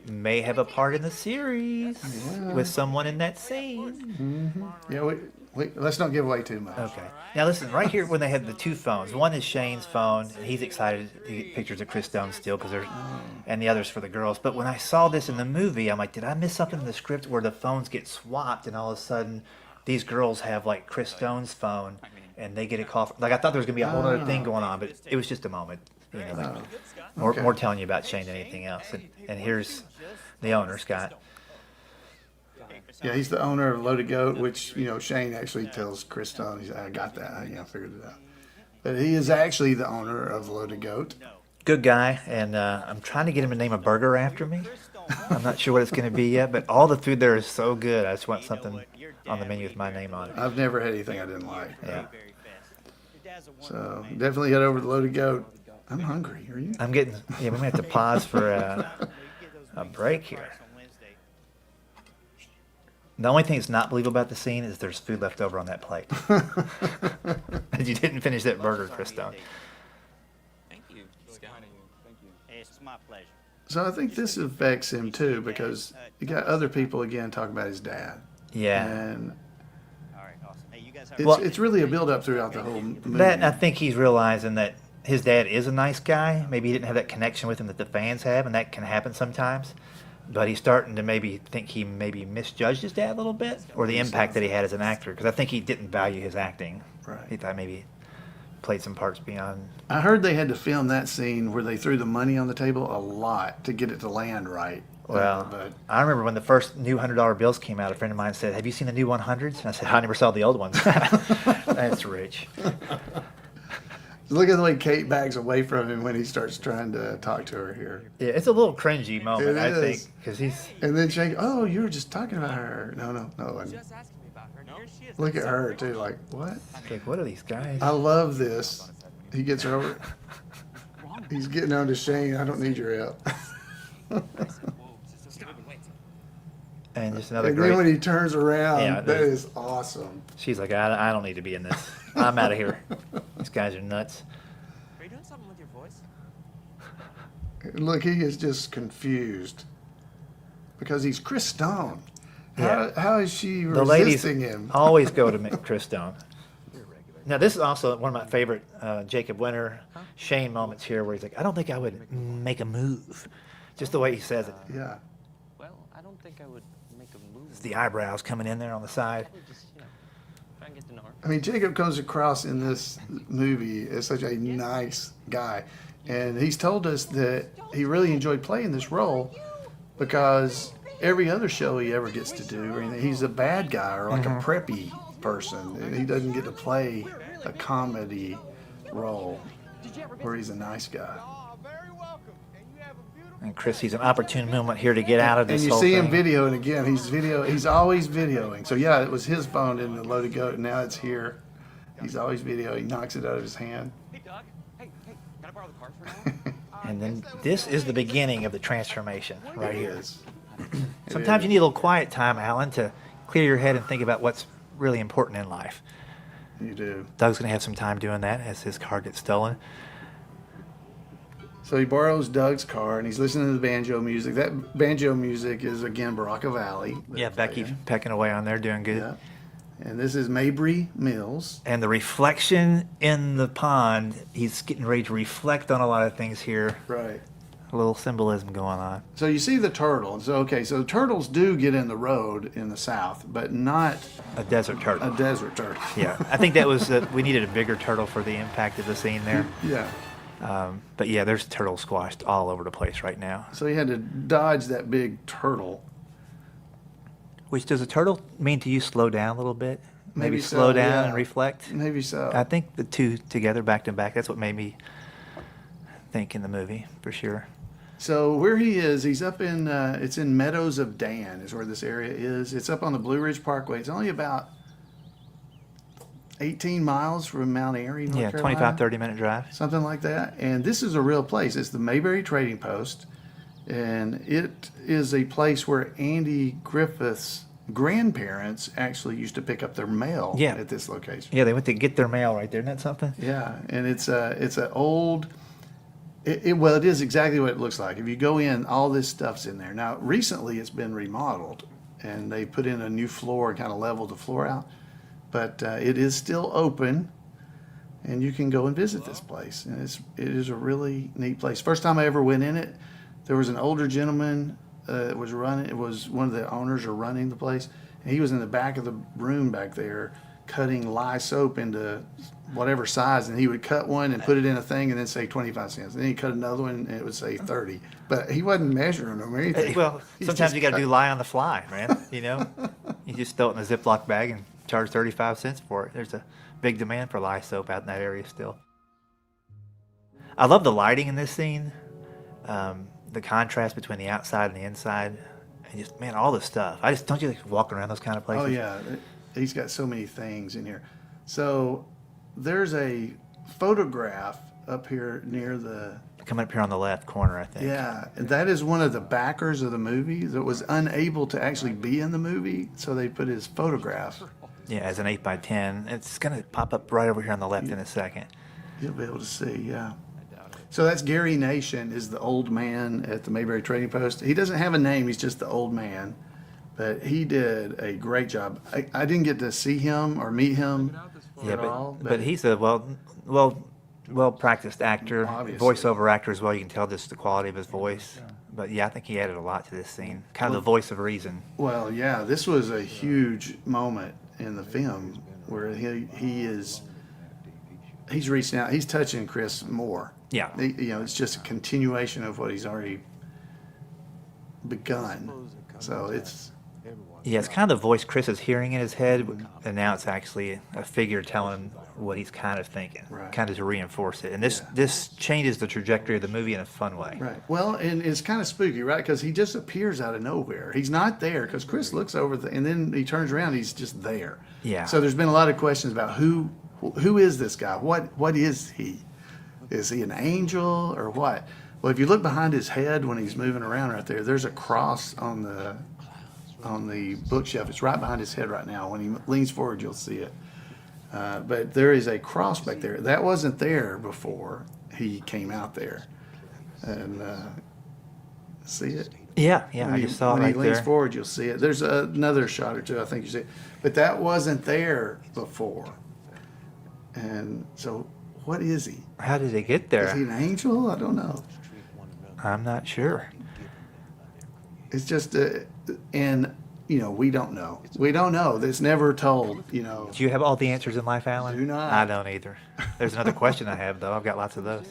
may have a part in the series with someone in that scene. Mm-hmm. Yeah, let's not give away too much. Okay. Now listen, right here when they have the two phones, one is Shane's phone, and he's excited to get pictures of Chris Stone still and the other's for the girls. But when I saw this in the movie, I'm like, did I miss something in the script where the phones get swapped and all of a sudden these girls have like Chris Stone's phone and they get a call? Like I thought there was gonna be a whole other thing going on, but it was just a moment. More telling you about Shane than anything else. And here's the owner, Scott. Yeah, he's the owner of Loaded Goat, which, Shane actually tells Chris Stone, he said, I got that, I figured it out. But he is actually the owner of Loaded Goat. Good guy, and I'm trying to get him to name a burger after me. I'm not sure what it's going to be yet, but all the food there is so good. I just want something on the menu with my name on it. I've never had anything I didn't like. Yeah. So definitely head over to Loaded Goat. I'm hungry. Are you? I'm getting. Yeah, we might have to pause for a break here. The only thing that's not believable about the scene is there's food left over on that plate. You didn't finish that burger, Chris Stone. Thank you, Scott. Thank you. It's my pleasure. So I think this affects him too, because you got other people again talking about his dad. Yeah. And All right, awesome. Hey, you guys have it's really a build up throughout the whole movie. That, I think he's realizing that his dad is a nice guy. Maybe he didn't have that connection with him that the fans have, and that can happen sometimes. But he's starting to maybe think he maybe misjudged his dad a little bit, or the impact that he had as an actor, because I think he didn't value his acting. Right. He thought maybe played some parts beyond. I heard they had to film that scene where they threw the money on the table a lot to get it to land right. Well, but I remember when the first new $100 bills came out, a friend of mine said, "Have you seen the new 100s?" And I said, "I never saw the old ones." That's rich. look at the way Kate backs away from him when he starts trying to talk to her here. Yeah, it's a little cringy moment, I think, because he's. And then Shane, oh, you were just talking about her. No. And look at her too, like what? Like, what are these guys? I love this. He gets her over. He's getting on to Shane. I don't need your help. And just another and great. then when he turns around, Yeah, that is awesome. She's like, I don't need to be in this. I'm out of here. These guys are nuts. Are you doing something with your voice? Look, he is just confused because he's Chris Stone. Yeah. How is she The ladies resisting him? always go to Chris Stone. Now, this is also one of my favorite Jacob Winter, Shane moments here where he's like, I don't think I would make a move. Just the way he says it. Yeah. Well, I don't think I would make a move. It's the eyebrows coming in there on the side. Just, try and get to know her. I mean, Jacob comes across in this movie as such a nice guy. And he's told us that he really enjoyed playing this role because every other show he ever gets to do, or anything, he's a bad guy or like a preppy person. And he doesn't get to play a comedy role where he's a nice guy. And Chris sees an opportune moment here to get out of this And you whole see thing. him videoing again. He's always videoing. So yeah, it was his phone in the loaded goat. Now it's here. He's always videoing. He knocks it out of his hand. Hey, Doug. Hey, can I borrow the car for an hour? And then this is the beginning of the transformation right It here. is. Sometimes you need a little quiet time, Alan, to clear your head and think about what's really important in life. You do. Doug's going to have some time doing that as his car gets stolen. So he borrows Doug's car and he's listening to the banjo music. That banjo music is again Baraka Valley. Yeah, Becky pecking away on there, doing good. Yeah. And this is Mayberry Mills. And the reflection in the pond, he's getting ready to reflect on a lot of things here. Right. A little symbolism going on. So you see the turtle. So turtles do get in the road in the South, but not a desert turtle. A desert turtle. Yeah, I think that was we needed a bigger turtle for the impact of the scene there. Yeah. But yeah, there's turtles squashed all over the place right now. So he had to dodge that big turtle. Which, does a turtle mean to you slow down a little bit? Maybe so, slow down yeah. and reflect? Maybe so. I think the two together, back to back, that's what made me think in the movie, for sure. So where he is, he's up in, it's in Meadows of Dan is where this area is. It's up on the Blue Ridge Parkway. It's only about 18 miles from Mount Airy, North Carolina. 25, 30-minute drive. Something like that. And this is a real place. It's the Mayberry Trading Post. And it is a place where Andy Griffith's grandparents actually used to pick up their mail at this location. Yeah, they went to get their mail right there. Isn't that something? Yeah, and it's an old. Well, it is exactly what it looks like. If you go in, all this stuff's in there. Now, recently it's been remodeled, and they put in a new floor and kind of leveled the floor out. But it is still open, and you can go and visit this place. And it is a really neat place. First time I ever went in it, there was an older gentleman that was running. It was one of the owners or running the place, and he was in the back of the room back there cutting lye soap into whatever size, and he would cut one and put it in a thing and then say 25 cents. And then he'd cut another one and it would say 30. But he wasn't measuring them or anything. Well, He's sometimes just you got to cut- do lie on the fly, man. You know, you just throw it in a Ziploc bag and charge 35 cents for it. There's a big demand for lye soap out in that area still. I love the lighting in this scene, the contrast between the outside and the inside, and just, man, all this stuff. Don't you like walking around those kind of places? Oh yeah, he's got so many things in here. So there's a photograph up here near the. Coming up here on the left corner, I think. Yeah, and that is one of the backers of the movie that was unable to actually be in the movie, so they put his photograph. Yeah, as an 8x10. It's going to pop up right over here on the left in a second. You'll be able to see, yeah. So that's Gary Nation, is the old man at the Mayberry Trading Post. He doesn't have a name, he's just the old man. But he did a great job. I didn't get to see him or meet him at all. But he's a well-practiced actor, Obviously. voiceover actor as well. You can tell just the quality of his voice. But yeah, I think he added a lot to this scene. Kind of the voice of reason. Well, yeah, this was a huge moment in the film where he's reaching out, he's touching Chris more. Yeah. It's just a continuation of what he's already begun. So it's. Yeah, it's kind of the voice Chris is hearing in his head, and now it's actually a figure telling him what he's kind of thinking, kind of to reinforce it. And this changes the trajectory of the movie in a fun way. Right. Well, and it's kind of spooky, right? Because he just appears out of nowhere. He's not there because Chris looks over, and then he turns around, he's just there. Yeah. So there's been a lot of questions about who is this guy? What is he? Is he an angel or what? Well, if you look behind his head when he's moving around right there, there's a cross on the bookshelf. It's right behind his head right now. When he leans forward, you'll see it. But there is a cross back there. That wasn't there before he came out there. And see it? Yeah, I just saw it right there. When he leans forward, you'll see it. There's another shot or two, I think you see it. But that wasn't there before. And so, what is he? How did he get there? Is he an angel? I don't know. I'm not sure. It's just, and we don't know. We don't know. It's never told. Do you have all the answers in life, Alan? Do not. I don't either. There's another question I have though. I've got lots of those.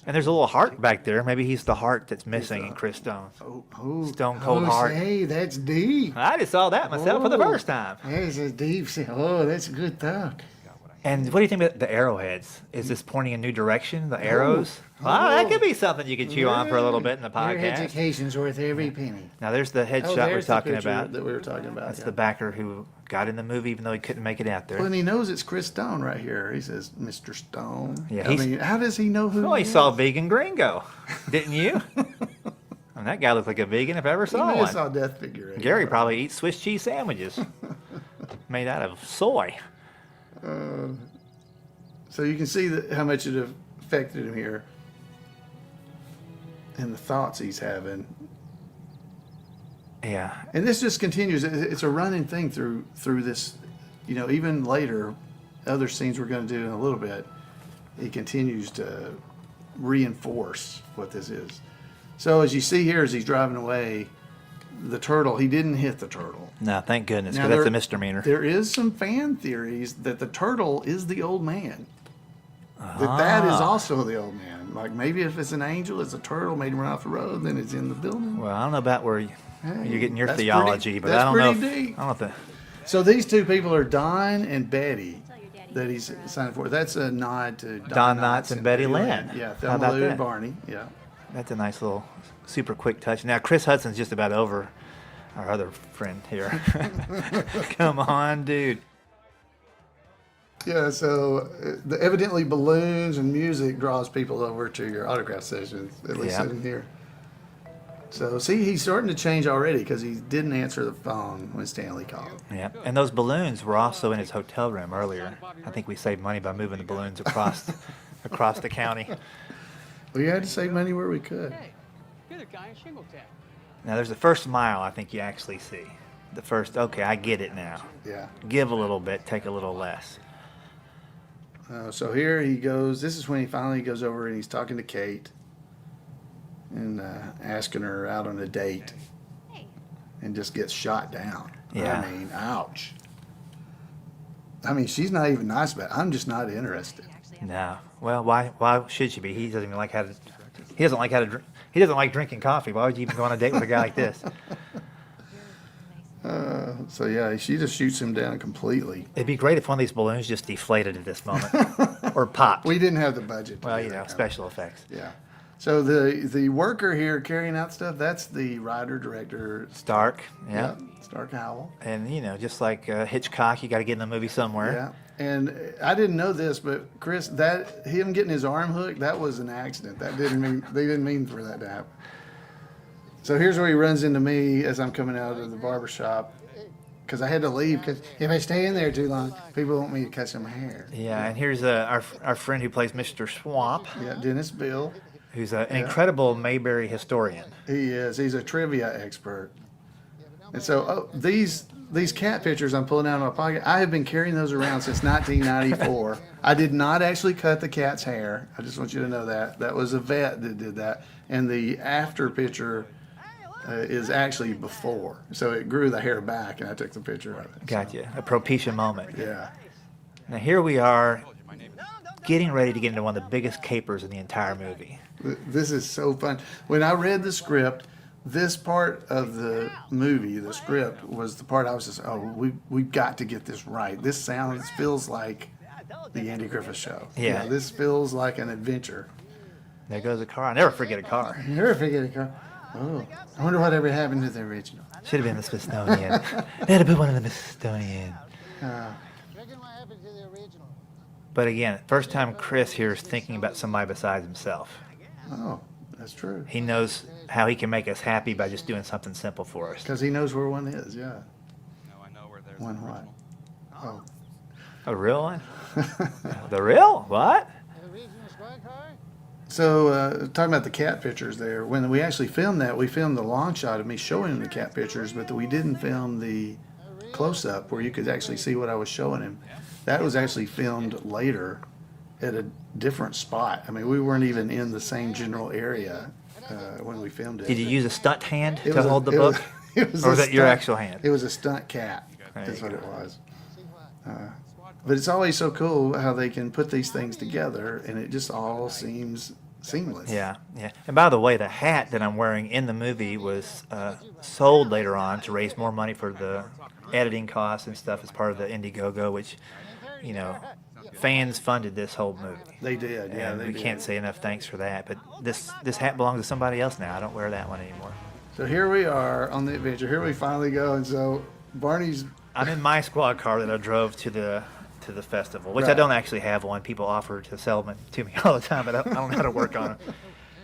And there's a little heart back there. Maybe he's the heart that's missing in Chris Stone's. Stone Cold Heart. Hey, that's deep. I just saw that myself for the first time. That's a deep. Oh, that's a good thought. And what do you think about the arrowheads? Is this pointing a new direction? The arrows? Well, that could be something you could chew on for a little bit in the podcast. Your education's worth every penny. Now there's the headshot we're talking about. That we were talking about. That's the backer who got in the movie even though he couldn't make it out there. Well, and he knows it's Chris Stone right here. He says, "Mr. Stone." Yeah. I mean, how does he know who? Well, he saw Vegan Gringo, didn't you? And that guy looked like a vegan if I ever saw one. Saw Death Figure. Gary probably eats Swiss cheese sandwiches made out of soy. So you can see how much it affected him here, and the thoughts he's having. Yeah. And this just continues. It's a running thing through this. Even later, other scenes we're going to do in a little bit. He continues to reinforce what this is. So as you see here, as he's driving away, the turtle. He didn't hit the turtle. No, thank goodness, because that's a misdemeanor. There is some fan theories that the turtle is the old man. That is also the old man. Like maybe if it's an angel, it's a turtle made him run off the road, then it's in the building. Well, I don't know about where you're getting your theology, but I don't know. Deep. I don't know. So these two people are Don and Betty that he's signed for. That's a nod to Don Knotts and Betty Lynn. Yeah, How Thelma about Lou that? and Barney. Yeah. That's a nice little super quick touch. Now, Chris Hudson's just about over. Our other friend here. Come on, dude. Yeah, so evidently balloons and music draws people over to your autograph sessions, at least in here. So, see, he's starting to change already because he didn't answer the phone when Stanley called. Yeah, and those balloons were also in his hotel room earlier. I think we saved money by moving the balloons across the county. We had to save money where we could. You're the guy in Shingle Tap. Now, there's the first smile I think you actually see. The first, okay, I get it now. Yeah. Give a little bit, take a little less. So here he goes. This is when he finally goes over and he's talking to Kate and asking her out on a date and just gets shot down. Yeah. I mean, ouch. I mean, she's not even nice about it. I'm just not interested. No. Well, why should she be? He doesn't even like how to. He doesn't like how to drink. He doesn't like drinking coffee. Why would you even go on a date with a guy like this? So yeah, she just shoots him down completely. It'd be great if one of these balloons just deflated at this moment or popped. We didn't have the budget. Well, special effects. Yeah. So the worker here carrying out stuff, that's the writer director Stark. Yeah. Stark Howell. And just like Hitchcock, you got to get in the movie somewhere. Yeah. And I didn't know this, but Chris, that him getting his arm hooked, that was an accident. They didn't mean for that to happen. So here's where he runs into me as I'm coming out of the barber shop, because I had to leave, because if I stay in there too long, people want me to cut some hair. Yeah, and here's our friend who plays Mr. Swamp. Yeah, Dennis Bill. Who's an incredible Mayberry historian. He is. He's a trivia expert. And so these cat pictures I'm pulling out of my pocket, I have been carrying those around since 1994. I did not actually cut the cat's hair. I just want you to know that. That was a vet that did that. And the after picture is actually before. So it grew the hair back, and I took the picture of it. Gotcha. A propitious moment. Yeah. Now here we are getting ready to get into one of the biggest capers in the entire movie. This is so fun. When I read the script, this part of the movie, the script, was the part I was just, we've got to get this right. This feels like the Andy Griffith Show. Yeah. This feels like an adventure. There goes a car. I never forget a car. Never forget a car. Oh, I wonder whatever happened to the original. Should have been the Smithsonian. They had to put one in the Smithsonian. But again, first time Chris here is thinking about somebody besides himself. Oh, that's true. He knows how he can make us happy by just doing something simple for us. Because he knows where one is, yeah. One what? Oh. A real one? The real? What? So, talking about the cat pictures there, when we actually filmed that, we filmed the long shot of me showing him the cat pictures, but we didn't film the close-up where you could actually see what I was showing him. That was actually filmed later at a different spot. I mean, we weren't even in the same general area when we filmed it. Did you use a stunt hand to hold the book? Or was that your actual hand? It was a stunt cat. That's what it was. But it's always so cool how they can put these things together, and it just all seems seamless. Yeah, yeah. And by the way, the hat that I'm wearing in the movie was sold later on to raise more money for the editing costs and stuff as part of the Indiegogo, which, fans funded this whole movie. They did, yeah. And we can't say enough thanks for that. But this hat belongs to somebody else now. I don't wear that one anymore. So here we are on the adventure. Here we finally go, and so Barney's. I'm in my squad car that I drove to the festival, which I Right. don't actually have one. People offer to sell them to me all the time, but I don't know how to work on them.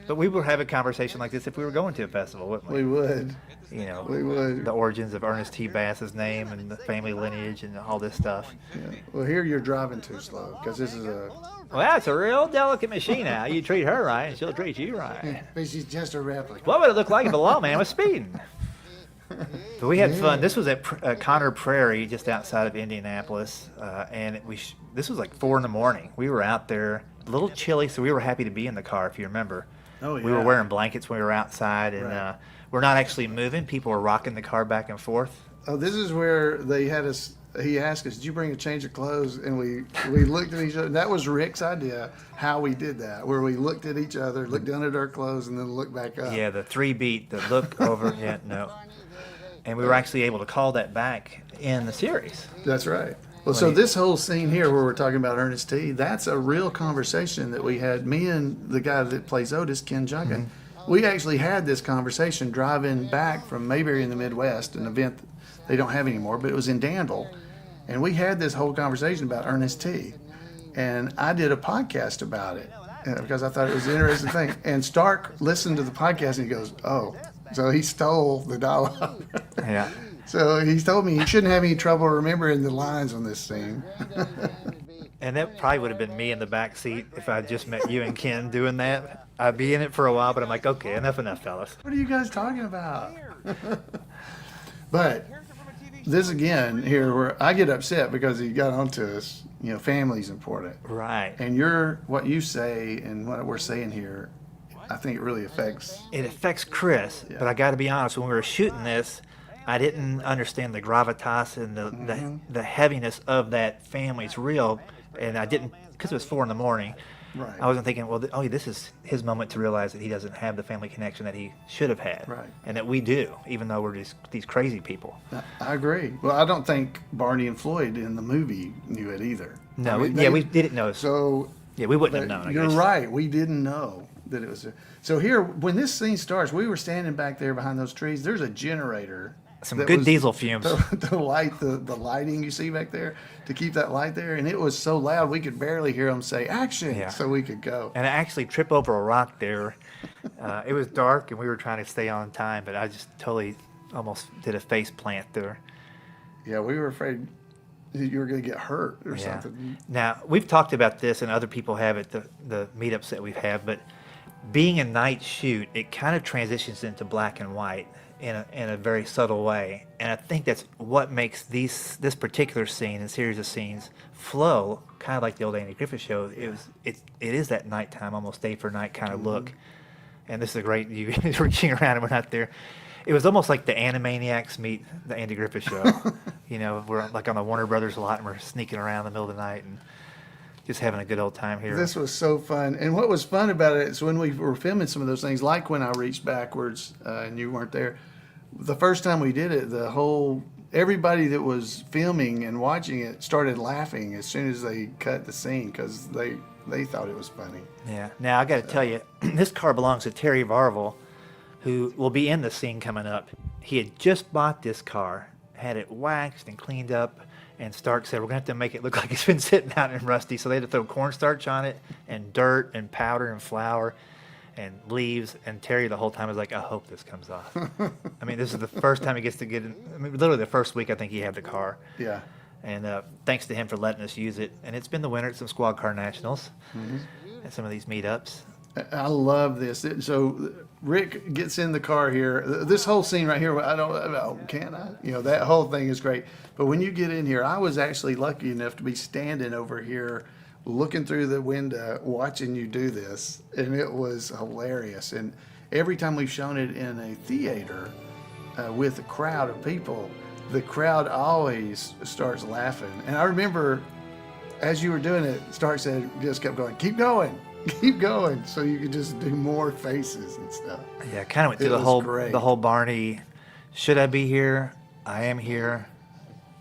But we would have a conversation like this if we were going to a festival, wouldn't we? We would. We would. The origins of Ernest T. Bass's name and the family lineage and all this stuff. Yeah. Well, here you're driving too slow because this is a. Well, that's a real delicate machine now. You treat her right, and she'll treat you right. But she's just a replica. What would it look like if a lawman was speeding? But we had fun. This was at Connor Prairie, just outside of Indianapolis, and this was like 4 a.m. We were out there, a little chilly, so we were happy to be in the car. If you remember, Oh, yeah. we were wearing blankets when we were outside, and Right. we're not actually moving. People were rocking the car back and forth. Oh, this is where they had us. He asked us, "Did you bring a change of clothes?" And we looked at each other. That was Rick's idea. How we did that, where we looked at each other, looked down at our clothes, and then looked back up. Yeah, the 3-beat, the look over. Yeah, no. And we were actually able to call that back in the series. That's right. Well, so this whole scene here where we're talking about Ernest T, that's a real conversation that we had. Me and the guy that plays Otis, Ken Junkin, we actually had this conversation driving back from Mayberry in the Midwest, an event they don't have anymore, but it was in Danville. And we had this whole conversation about Ernest T. And I did a podcast about it because I thought it was an interesting thing. And Stark listened to the podcast and he goes, oh, so he stole the dialogue. Yeah. So he told me he shouldn't have any trouble remembering the lines on this scene. And that probably would have been me in the back seat if I just met you and Ken doing that. I'd be in it for a while, but I'm like, okay, enough, fellas. What are you guys talking about? But this again here where I get upset because he got onto us, family's important. Right. And what you say and what we're saying here, I think it really affects. It affects Chris, but I got to be honest, when we were shooting this, I didn't understand the gravitas and the heaviness of that family. It's real, and I didn't, because it was 4 a.m. Right. I wasn't thinking, well, this is his moment to realize that he doesn't have the family connection that he should have had. Right. And that we do, even though we're just these crazy people. I agree. Well, I don't think Barney and Floyd in the movie knew it either. No, I mean, we didn't know. So yeah, we wouldn't have known. You're right. We didn't know that it was. So here, when this scene starts, we were standing back there behind those trees. There's a generator. Some that good was diesel fumes. To light the lighting you see back there, to keep that light there. And it was so loud, we could barely hear them say action, Yeah. so we could go. And I actually tripped over a rock there. It was dark, and we were trying to stay on time, but I just totally almost did a face plant there. Yeah, we were afraid you were going to get hurt or Yeah. something. Now, we've talked about this, and other people have at the meetups that we've had, but being a night shoot, it kind of transitions into black and white in a very subtle way. And I think that's what makes this particular scene and series of scenes flow, kind of like the old Andy Griffith show. It is that nighttime, almost day for night kind of look. And this is a great, you reaching around and we're not there. It was almost like the Animaniacs meet the Andy Griffith show. You know, we're like on the Warner Brothers lot and we're sneaking around in the middle of the night and just having a good old time here. This was so fun. And what was fun about it is when we were filming some of those things, like when I reached backwards and you weren't there, the first time we did it, everybody that was filming and watching it started laughing as soon as they cut the scene because they thought it was funny. Yeah. Now, I got to tell you, this car belongs to Terry Varvel, who will be in the scene coming up. He had just bought this car, had it waxed and cleaned up, and Stark said, we're going to have to make it look like it's been sitting out and rusty. So they had to throw cornstarch on it and dirt and powder and flour and leaves. And Terry the whole time was like, I hope this comes off. I mean, this is the first time he gets to get in. I mean, literally the first week I think he had the car. Yeah. And thanks to him for letting us use it. And it's been the winner at some Squad Car Nationals and some of these meetups. I love this. So Rick gets in the car here. This whole scene right here, can I? You know, that whole thing is great. But when you get in here, I was actually lucky enough to be standing over here looking through the window, watching you do this. And it was hilarious. And every time we've shown it in a theater with a crowd of people, the crowd always starts laughing. And I remember as you were doing it, Stark said, just kept going, keep going. Keep going, so you could just do more faces and stuff. Yeah, kind of went through the whole Barney. Should I be here? I am here.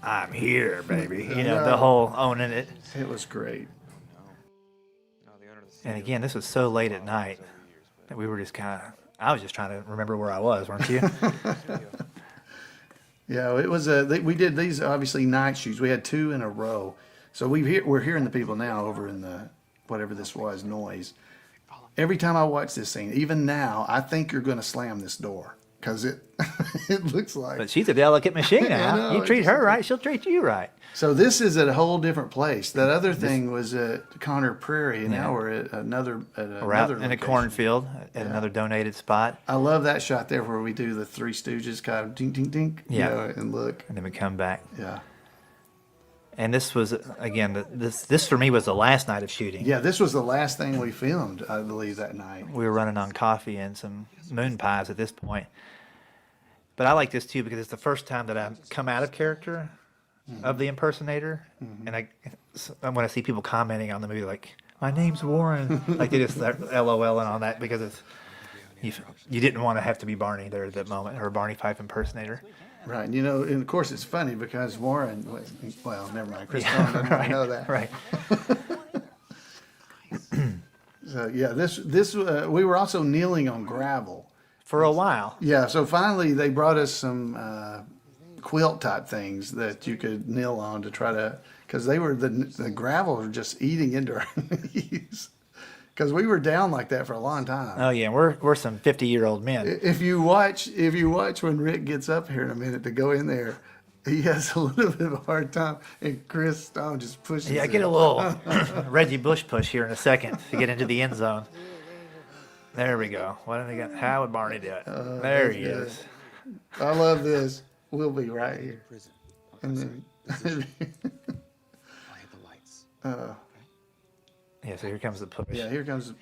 I'm here, baby. You know, the whole owning it. It was great. And again, this was so late at night that we were just kind of. I was just trying to remember where I was, weren't you? Yeah, it was we did these obviously night shoots. We had 2 in a row, so we're hearing the people now over in the. Whatever this was, noise. Every time I watch this scene, even now, I think you're going to slam this door because it looks like. But she's a delicate machine now. You treat her right, she'll treat you right. So this is at a whole different place. That other thing was at Connor Prairie, and now we're at another in a cornfield at another donated spot. I love that shot there where we do the Three Stooges kind of ding, ding, ding, you know, and look. And then we come back. Yeah. And this was, again, this for me was the last night of shooting. Yeah, this was the last thing we filmed, I believe, that night. We were running on coffee and some moon pies at this point. But I like this too because it's the first time that I've come out of character of the impersonator. And when I see people commenting on the movie like, my name's Warren, like they just LOLing on that because it's, you didn't want to have to be Barney there at that moment, or a Barney Fife impersonator. Right, and and of course it's funny because Warren, well, never mind, Chris Tone doesn't know that. Right. So yeah, this we were also kneeling on gravel for a while. Yeah, so finally they brought us some quilt type things that you could kneel on to try to, because they were the gravel were just eating into our knees. Because we were down like that for a long time. Oh yeah, we're some 50-year-old men. If you watch when Rick gets up here in a minute to go in there, he has a little bit of a hard time, and Chris Stone just pushes. Yeah, I get a little Reggie Bush push here in a second to get into the end zone. There we go. What did they got? How would Barney do it? There he is. I love this. We'll be right here. And then. Yeah, so here comes the push. Yeah, here comes,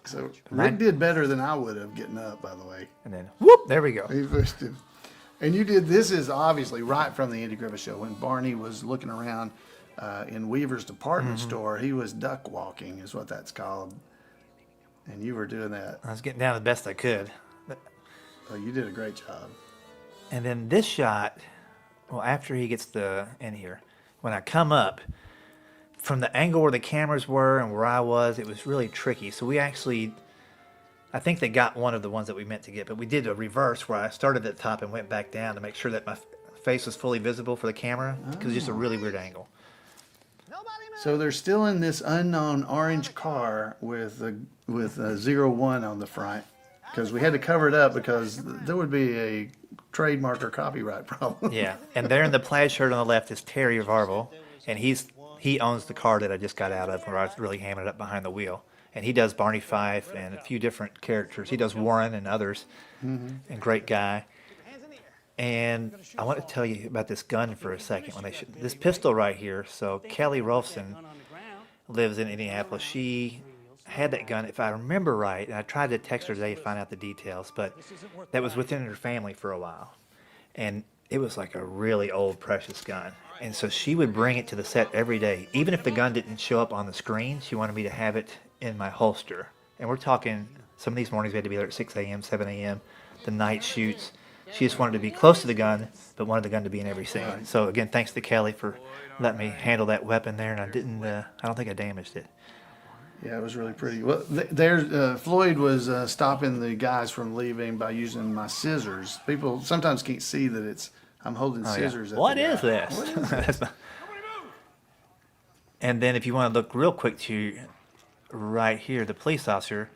So Rick did better than I would have getting up, by the way. And then, whoop, there we go. He pushed him. And you did, this is obviously right from the Andy Griffith Show. When Barney was looking around in Weaver's department store, he was duck walking is what that's called. And you were doing that. I was getting down the best I could. Oh, you did a great job. And then this shot, well, after he gets in here, when I come up, from the angle where the cameras were and where I was, it was really tricky. So we actually, I think they got one of the ones that we meant to get, but we did a reverse where I started at the top and went back down to make sure that my face was fully visible for the camera, because it's just a really weird angle. So they're still in this unknown orange car with a 01 on the front, because we had to cover it up because there would be a trademark or copyright problem. Yeah, and there in the plaid shirt on the left is Terry Varvel, and he owns the car that I just got out of where I was really hamming it up behind the wheel. And he does Barney Fife and a few different characters. He does Warren and others, and great guy. And I want to tell you about this gun for a second. This pistol right here. So Kelly Rolfson lives in Indianapolis. She had that gun, if I remember right, and I tried to text her today to find out the details, but that was within her family for a while. And it was like a really old, precious gun. And so she would bring it to the set every day. Even if the gun didn't show up on the screen, she wanted me to have it in my holster. And we're talking, some of these mornings we had to be there at 6 a.m., 7 a.m., the night shoots. She just wanted to be close to the gun, but wanted the gun to be in every scene. So again, thanks to Kelly for letting me handle that weapon there, and I don't think I damaged it. Yeah, it was really pretty. Well, Floyd was stopping the guys from leaving by using my scissors. People sometimes can't see that I'm holding scissors. What is this? What is this? And then if you want to look real quick to right here, the police officer,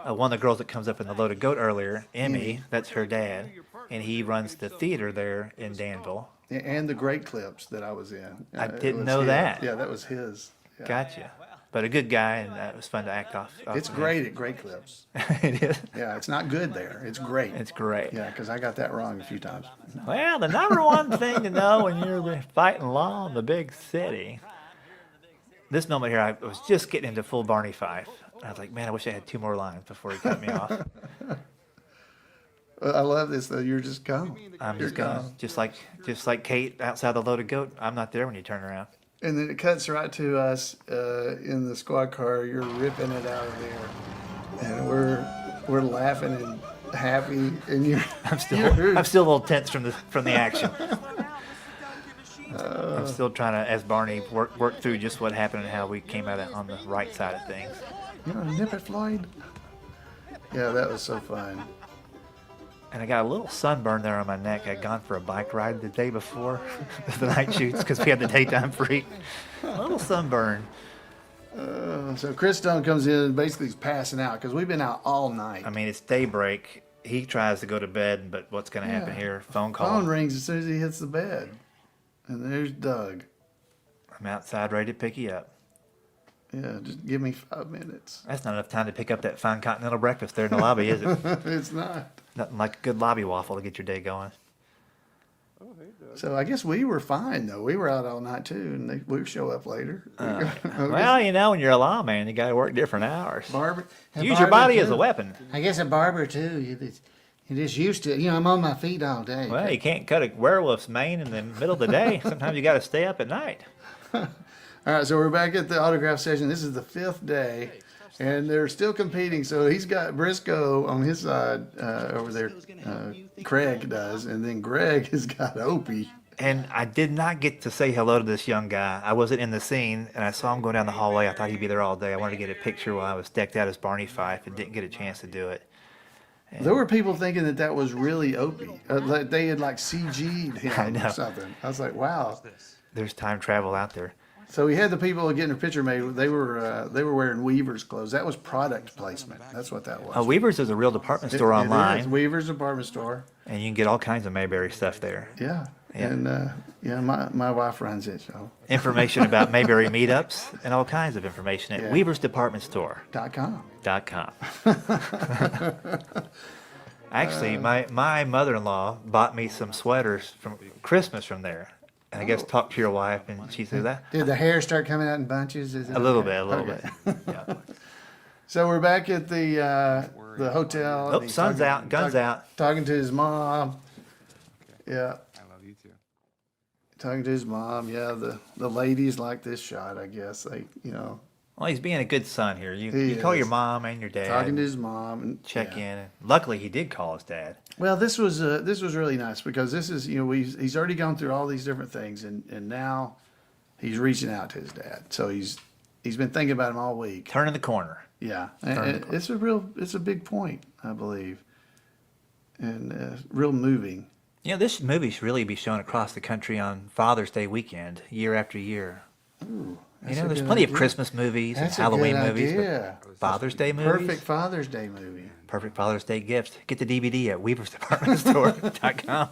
one of the girls that comes up in the loaded goat earlier, Emmy, that's her dad, and he runs the theater there in Danville. And the Great Clips that I was in. I didn't know that. Yeah, that was his. Yeah. Gotcha. But a good guy, and it was fun to act off. It's great at Great Clips. It is? Yeah, it's not good there. It's great. It's great. Yeah, because I got that wrong a few times. Well, the number one thing to know when you're fighting law in the big city. This moment here, I was just getting into full Barney Fife. I was like, man, I wish I had 2 more lines before he cut me off. I love this, though. You're just gone. I'm just gone. Just like Kate outside the loaded goat. I'm not there when you turn around. And then it cuts right to us in the squad car. You're ripping it out of there, and we're laughing and happy. And I'm still a little tense from the action. I'm still trying to, as Barney, work through just what happened and how we came out on the right side of things. You know, nip it, Floyd. Yeah, that was so fun. And I got a little sunburn there on my neck. I'd gone for a bike ride the day before the night shoots because we had the daytime free. A little sunburn. So Chris Stone comes in and basically is passing out because we've been out all night. I mean, it's daybreak. He tries to go to bed, but what's going to happen here? Phone call. Phone rings as soon as he hits the bed. And there's Doug. I'm outside ready to pick you up. Yeah, just give me 5 minutes. That's not enough time to pick up that fine continental breakfast there in the lobby, is it? It's not. Nothing like a good lobby waffle to get your day going. So I guess we were fine, though. We were out all night, too, and we'll show up later. Well, you know, when you're a lawman, you got to work different hours. Barber. Use your body as a weapon. I guess a barber, too. You're just used to it. You know, I'm on my feet all day. Well, you can't cut a werewolf's mane in the middle of the day. Sometimes you got to stay up at night. All right, so we're back at the autograph session. This is the 5th day, and they're still competing. So he's got Briscoe on his side over there. Craig does, and then Greg has got Opie. And I did not get to say hello to this young guy. I wasn't in the scene, and I saw him going down the hallway. I thought he'd be there all day. I wanted to get a picture while I was decked out as Barney Fife and didn't get a chance to do it. And there were people thinking that was really Opie. Like they had CG'd him or something. I was like, wow. There's time travel out there. So we had the people getting a picture made. They were wearing Weaver's clothes. That was product placement. That's what that was. Weaver's is a real department store online. It is. Weaver's department store. And you can get all kinds of Mayberry stuff there. Yeah. And my wife runs it. So information about Mayberry meetups and all kinds of information at Weaver's Department Store. .com. Actually, my mother-in-law bought me some sweaters from Christmas from there. And I guess talk to your wife, and she said that. Did the hair start coming out in bunches? A little bit. Yeah. So we're back at the hotel. Oh, sun's out, guns out. Talking to his mom. Yeah. I love you too. Talking to his mom. Yeah, the ladies like this shot, I guess. Well, he's being a good son here. You call your mom and your dad. Talking to his mom and check in. Luckily, he did call his dad. Well, this was really nice because this is he's already gone through all these different things and now he's reaching out to his dad. So he's been thinking about him all week. Turning the corner. Yeah, and it's a big point, I believe, and real moving. You know, this movie should really be shown across the country on Father's Day weekend, year after year. Ooh, you know, there's plenty of Christmas movies and Halloween movies, but Father's Day movies. Perfect Father's Day movie. Perfect Father's Day gift. Get the DVD at weaversdepartmentstore.com.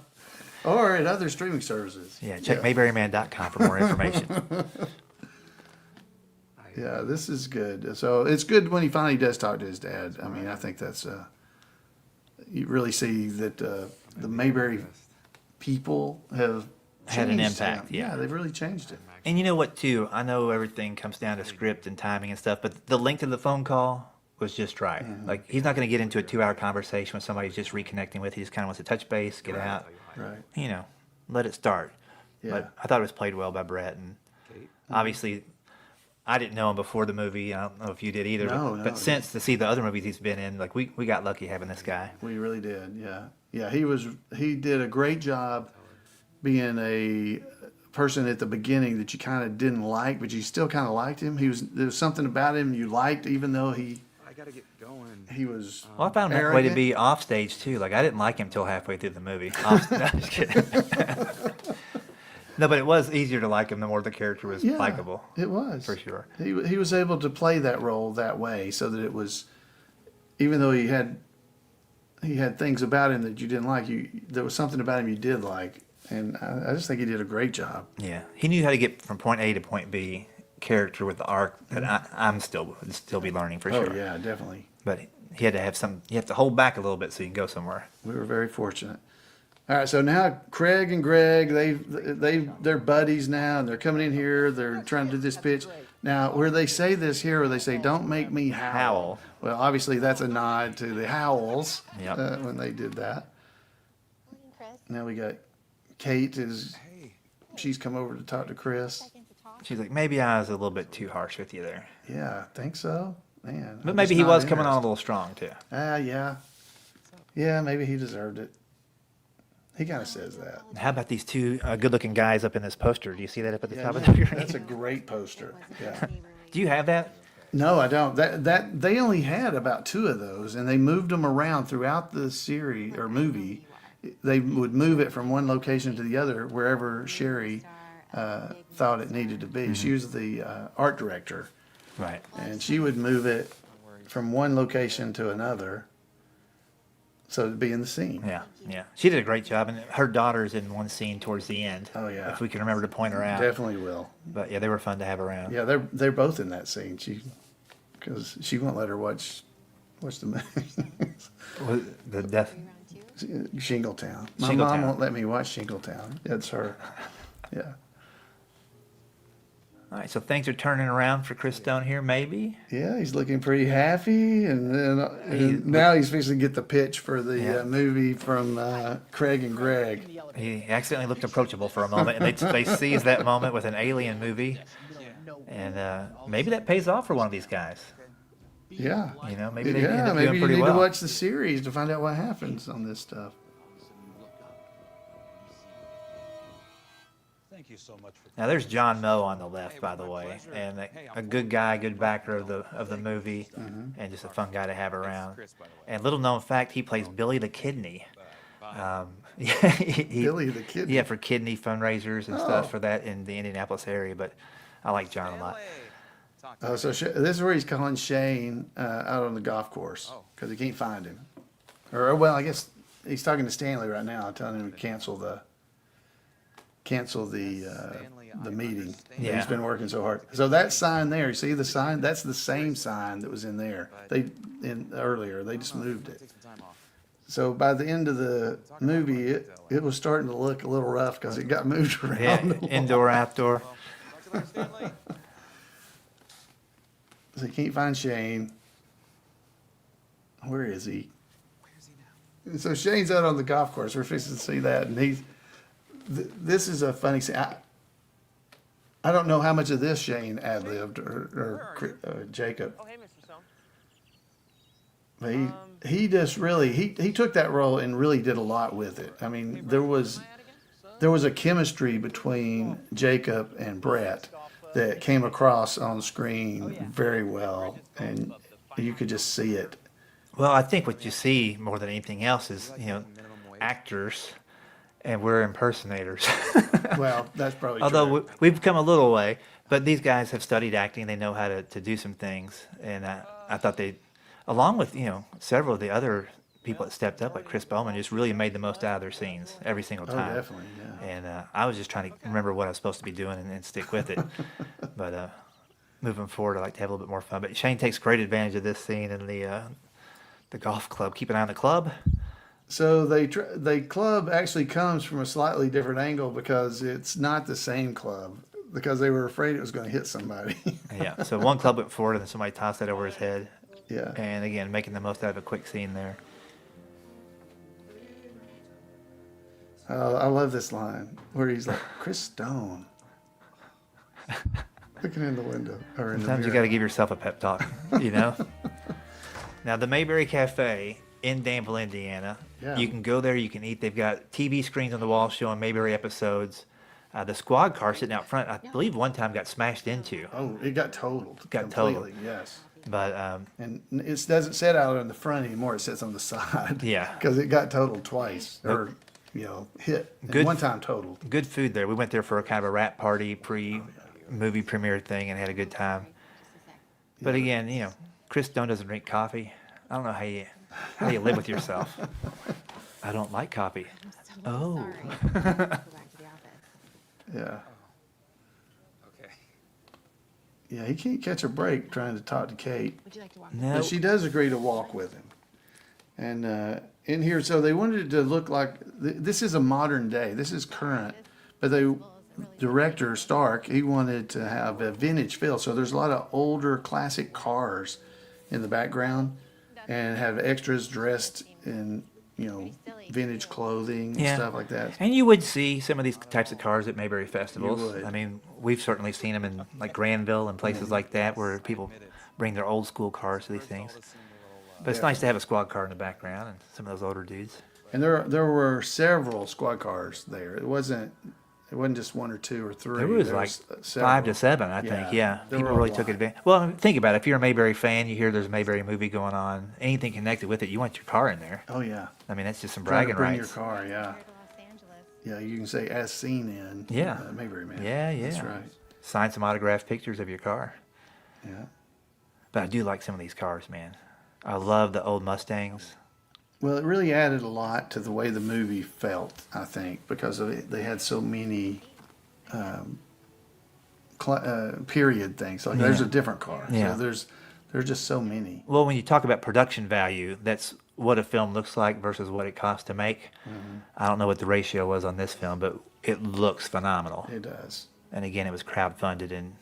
Or at other streaming services. Yeah, check mayberryman.com for more information. Yeah, this is good. So it's good when he finally does talk to his dad. I mean, I think that's you really see that the Mayberry people have had an changed impact. him. Yeah, they've really changed it. And you know what, too? I know everything comes down to script and timing and stuff, but the length of the phone call was just right. Like, he's not going to get into a 2-hour conversation with somebody he's just reconnecting with. He just kind of wants to touch base, get out. Right. You know, let it start. Yeah. But I thought it was played well by Brett. And obviously, I didn't know him before the movie. I don't know if you did either. But since to see the other movies he's been in, like, we got lucky having this guy. We really did, yeah. Yeah, he did a great job being a person at the beginning that you kind of didn't like, but you still kind of liked him. There was something about him you liked, even though he was Well, I found that way to be off stage too. Like, I didn't like him till halfway through the movie. No, I'm just kidding. No, but it was easier to like him the more the character was likable. It was for sure. He was able to play that role that way, so that it was, even though he had things about him that you didn't like, there was something about him you did like. And I just think he did a great job. Yeah, he knew how to get from point A to point B, character with the arc that I'm still be learning for sure. Oh yeah, definitely. But he had to have you have to hold back a little bit so you can go somewhere. We were very fortunate. All right, so now Craig and Greg, they're buddies now, and they're coming in here. They're trying to do this pitch. Now, where they say this here, where they say, "Don't make me howl." Well, obviously that's a nod to the Howells when they did that. Now we got Kate she's come over to talk to Chris. She's like, maybe I was a little bit too harsh with you there. Yeah, I think so. Man. But maybe he was coming on a little strong too. Yeah. Yeah, maybe he deserved it. He kind of says that. How about these two good-looking guys up in this poster? Do you see that up at the top of the screen? That's a great poster. Yeah. Do you have that? No, I don't. That they only had about 2 of those, and they moved them around throughout the series or movie. They would move it from one location to the other wherever Sherry thought it needed to be. She was the art director. Right. And she would move it from one location to another so it'd be in the scene. Yeah, yeah. She did a great job, and her daughter's in one scene towards the end. Oh, yeah. If we can remember to point her out. Definitely will. But, yeah, they were fun to have around. Yeah, they're both in that scene. Because she won't let her watch the movie. The death... Shingletown. My Shingletown. mom won't let me watch Shingletown. That's her. Yeah. All right, so things are turning around for Chris Stone here, maybe? Yeah, he's looking pretty happy, and now he's fixing to get the pitch for the movie from Craig and Greg. He accidentally looked approachable for a moment, and they seize that moment with an alien movie, and maybe that pays off for one of these guys. Yeah. You know, maybe they end up maybe doing you pretty need well. to watch the series to find out what happens on this stuff. Thank you so much for Now there's John Moe on the left, by the way, and a good guy, good backer of the movie, and just a fun guy to have around. And little known fact, he plays Billy the Kidney. Billy the Kidney. Yeah, for kidney fundraisers and stuff for that in the Indianapolis area. But I like John a lot. So this is where he's calling Shane out on the golf course because he can't find him. Or well, I guess he's talking to Stanley right now, telling him to cancel the meeting. Yeah. He's been working so hard. So that sign there, you see the sign? That's the same sign that was in there. Earlier. They just moved it. So by the end of the movie, it was starting to look a little rough because it got moved around. Yeah, indoor, outdoor. So he can't find Shane. Where is he? So Shane's out on the golf course. We're fixing to see that, and this is a funny scene. I don't know how much of this Shane ad-libbed or Jacob. Oh, hey, Mr. Stone. But he just really he took that role and really did a lot with it. I mean, there there was a chemistry between Jacob and Brett that came across on screen very well, and you could just see it. Well, I think what you see more than anything else is, actors, and we're impersonators. Well, that's probably Although true. we've come a little way, but these guys have studied acting. They know how to do some things. And I thought they, along with, several of the other people that stepped up, like Chris Bowman, just really made the most out of their scenes every single Oh, time. definitely, yeah. And I was just trying to remember what I was supposed to be doing and stick with it. But moving forward, I like to have a little bit more fun. But Shane takes great advantage of this scene in the golf club. Keep an eye on the club. So the club actually comes from a slightly different angle because it's not the same club, because they were afraid it was going to hit somebody. Yeah. So one club went forward and then somebody tossed that over his head. Yeah. And again, making the most out of a quick scene there. I love this line where he's like, Chris Stone. Looking in the window. Or in Sometimes the you got to give yourself a pep talk, Now, the Mayberry Cafe in Danville, Indiana. Yeah. You can go there, you can eat. They've got TV screens on the wall showing Mayberry episodes. The squad car sitting out front, I believe one time got smashed into. Oh, it got totaled. Got completely, totaled. yes. But and it doesn't sit out on the front anymore. It sits on the side. Yeah. Because it got totaled twice, or hit. And one time totaled. Good food there. We went there for a kind of a wrap party pre-movie premiere thing and had a good time. But again, Chris Stone doesn't drink coffee. I don't know how you live with yourself. I don't like coffee. Oh. Yeah. Yeah, he can't catch a break trying to talk to Kate. Would you like to walk? No. But she does agree to walk with him. And in here, so they wanted it to look like, this is a modern day. This is current. But director Stark, he wanted to have a vintage feel. So there's a lot of older classic cars in the background and have extras dressed in, vintage clothing and stuff like that. And you would see some of these types of cars at Mayberry festivals. You would. I mean, we've certainly seen them in like Granville and places like that where people bring their old school cars to these things. But it's nice to have a squad car in the background and some of those older dudes. And there were several squad cars there. It wasn't just one or two or three. There was like 5 to 7, I think. Yeah, there people were a really lot. took advantage. Well, think about it. If you're a Mayberry fan, you hear there's a Mayberry movie going on, anything connected with it, you want your car in there. Oh yeah. I mean, that's just some Trying to bragging bring rights. your car, yeah. Yeah, you can say as seen in Mayberry Man. Yeah. That's right. Sign some autographed pictures of your car. Yeah. But I do like some of these cars, man. I love the old Mustangs. Well, it really added a lot to the way the movie felt, I think, because of it, they had so many period things. Like there's a different car. Yeah. So there's just so many. Well, when you talk about production value, that's what a film looks like versus what it costs to make. Mm-hmm. I don't know what the ratio was on this film, but it looks phenomenal. It does. And again, it was crowdfunded, and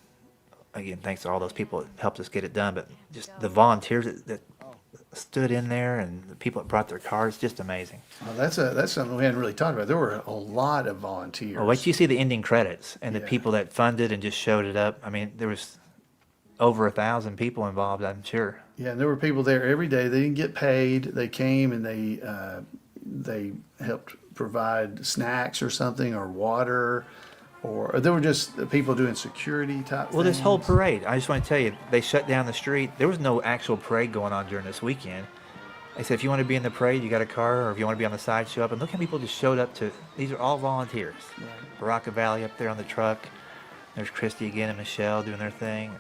again, thanks to all those people that helped us get it done. But just the volunteers that stood in there and the people that brought their cars, just amazing. Well, that's something we hadn't really talked about. There were a lot of volunteers. Well, wait till you see the ending credits and the people that funded and just showed it up. I mean, there was over 1,000 people involved, I'm sure. Yeah, and there were people there every day. They didn't get paid. They came and they helped provide snacks or something, or water, or there were just people doing security type Well, things. this whole parade, I just want to tell you, they shut down the street. There was no actual parade going on during this weekend. They said, if you want to be in the parade, you got a car, or if you want to be on the side, show up. And look how people just showed up to, these are all volunteers. Baraka Valley up there on the truck. There's Christy again and Michelle doing their thing.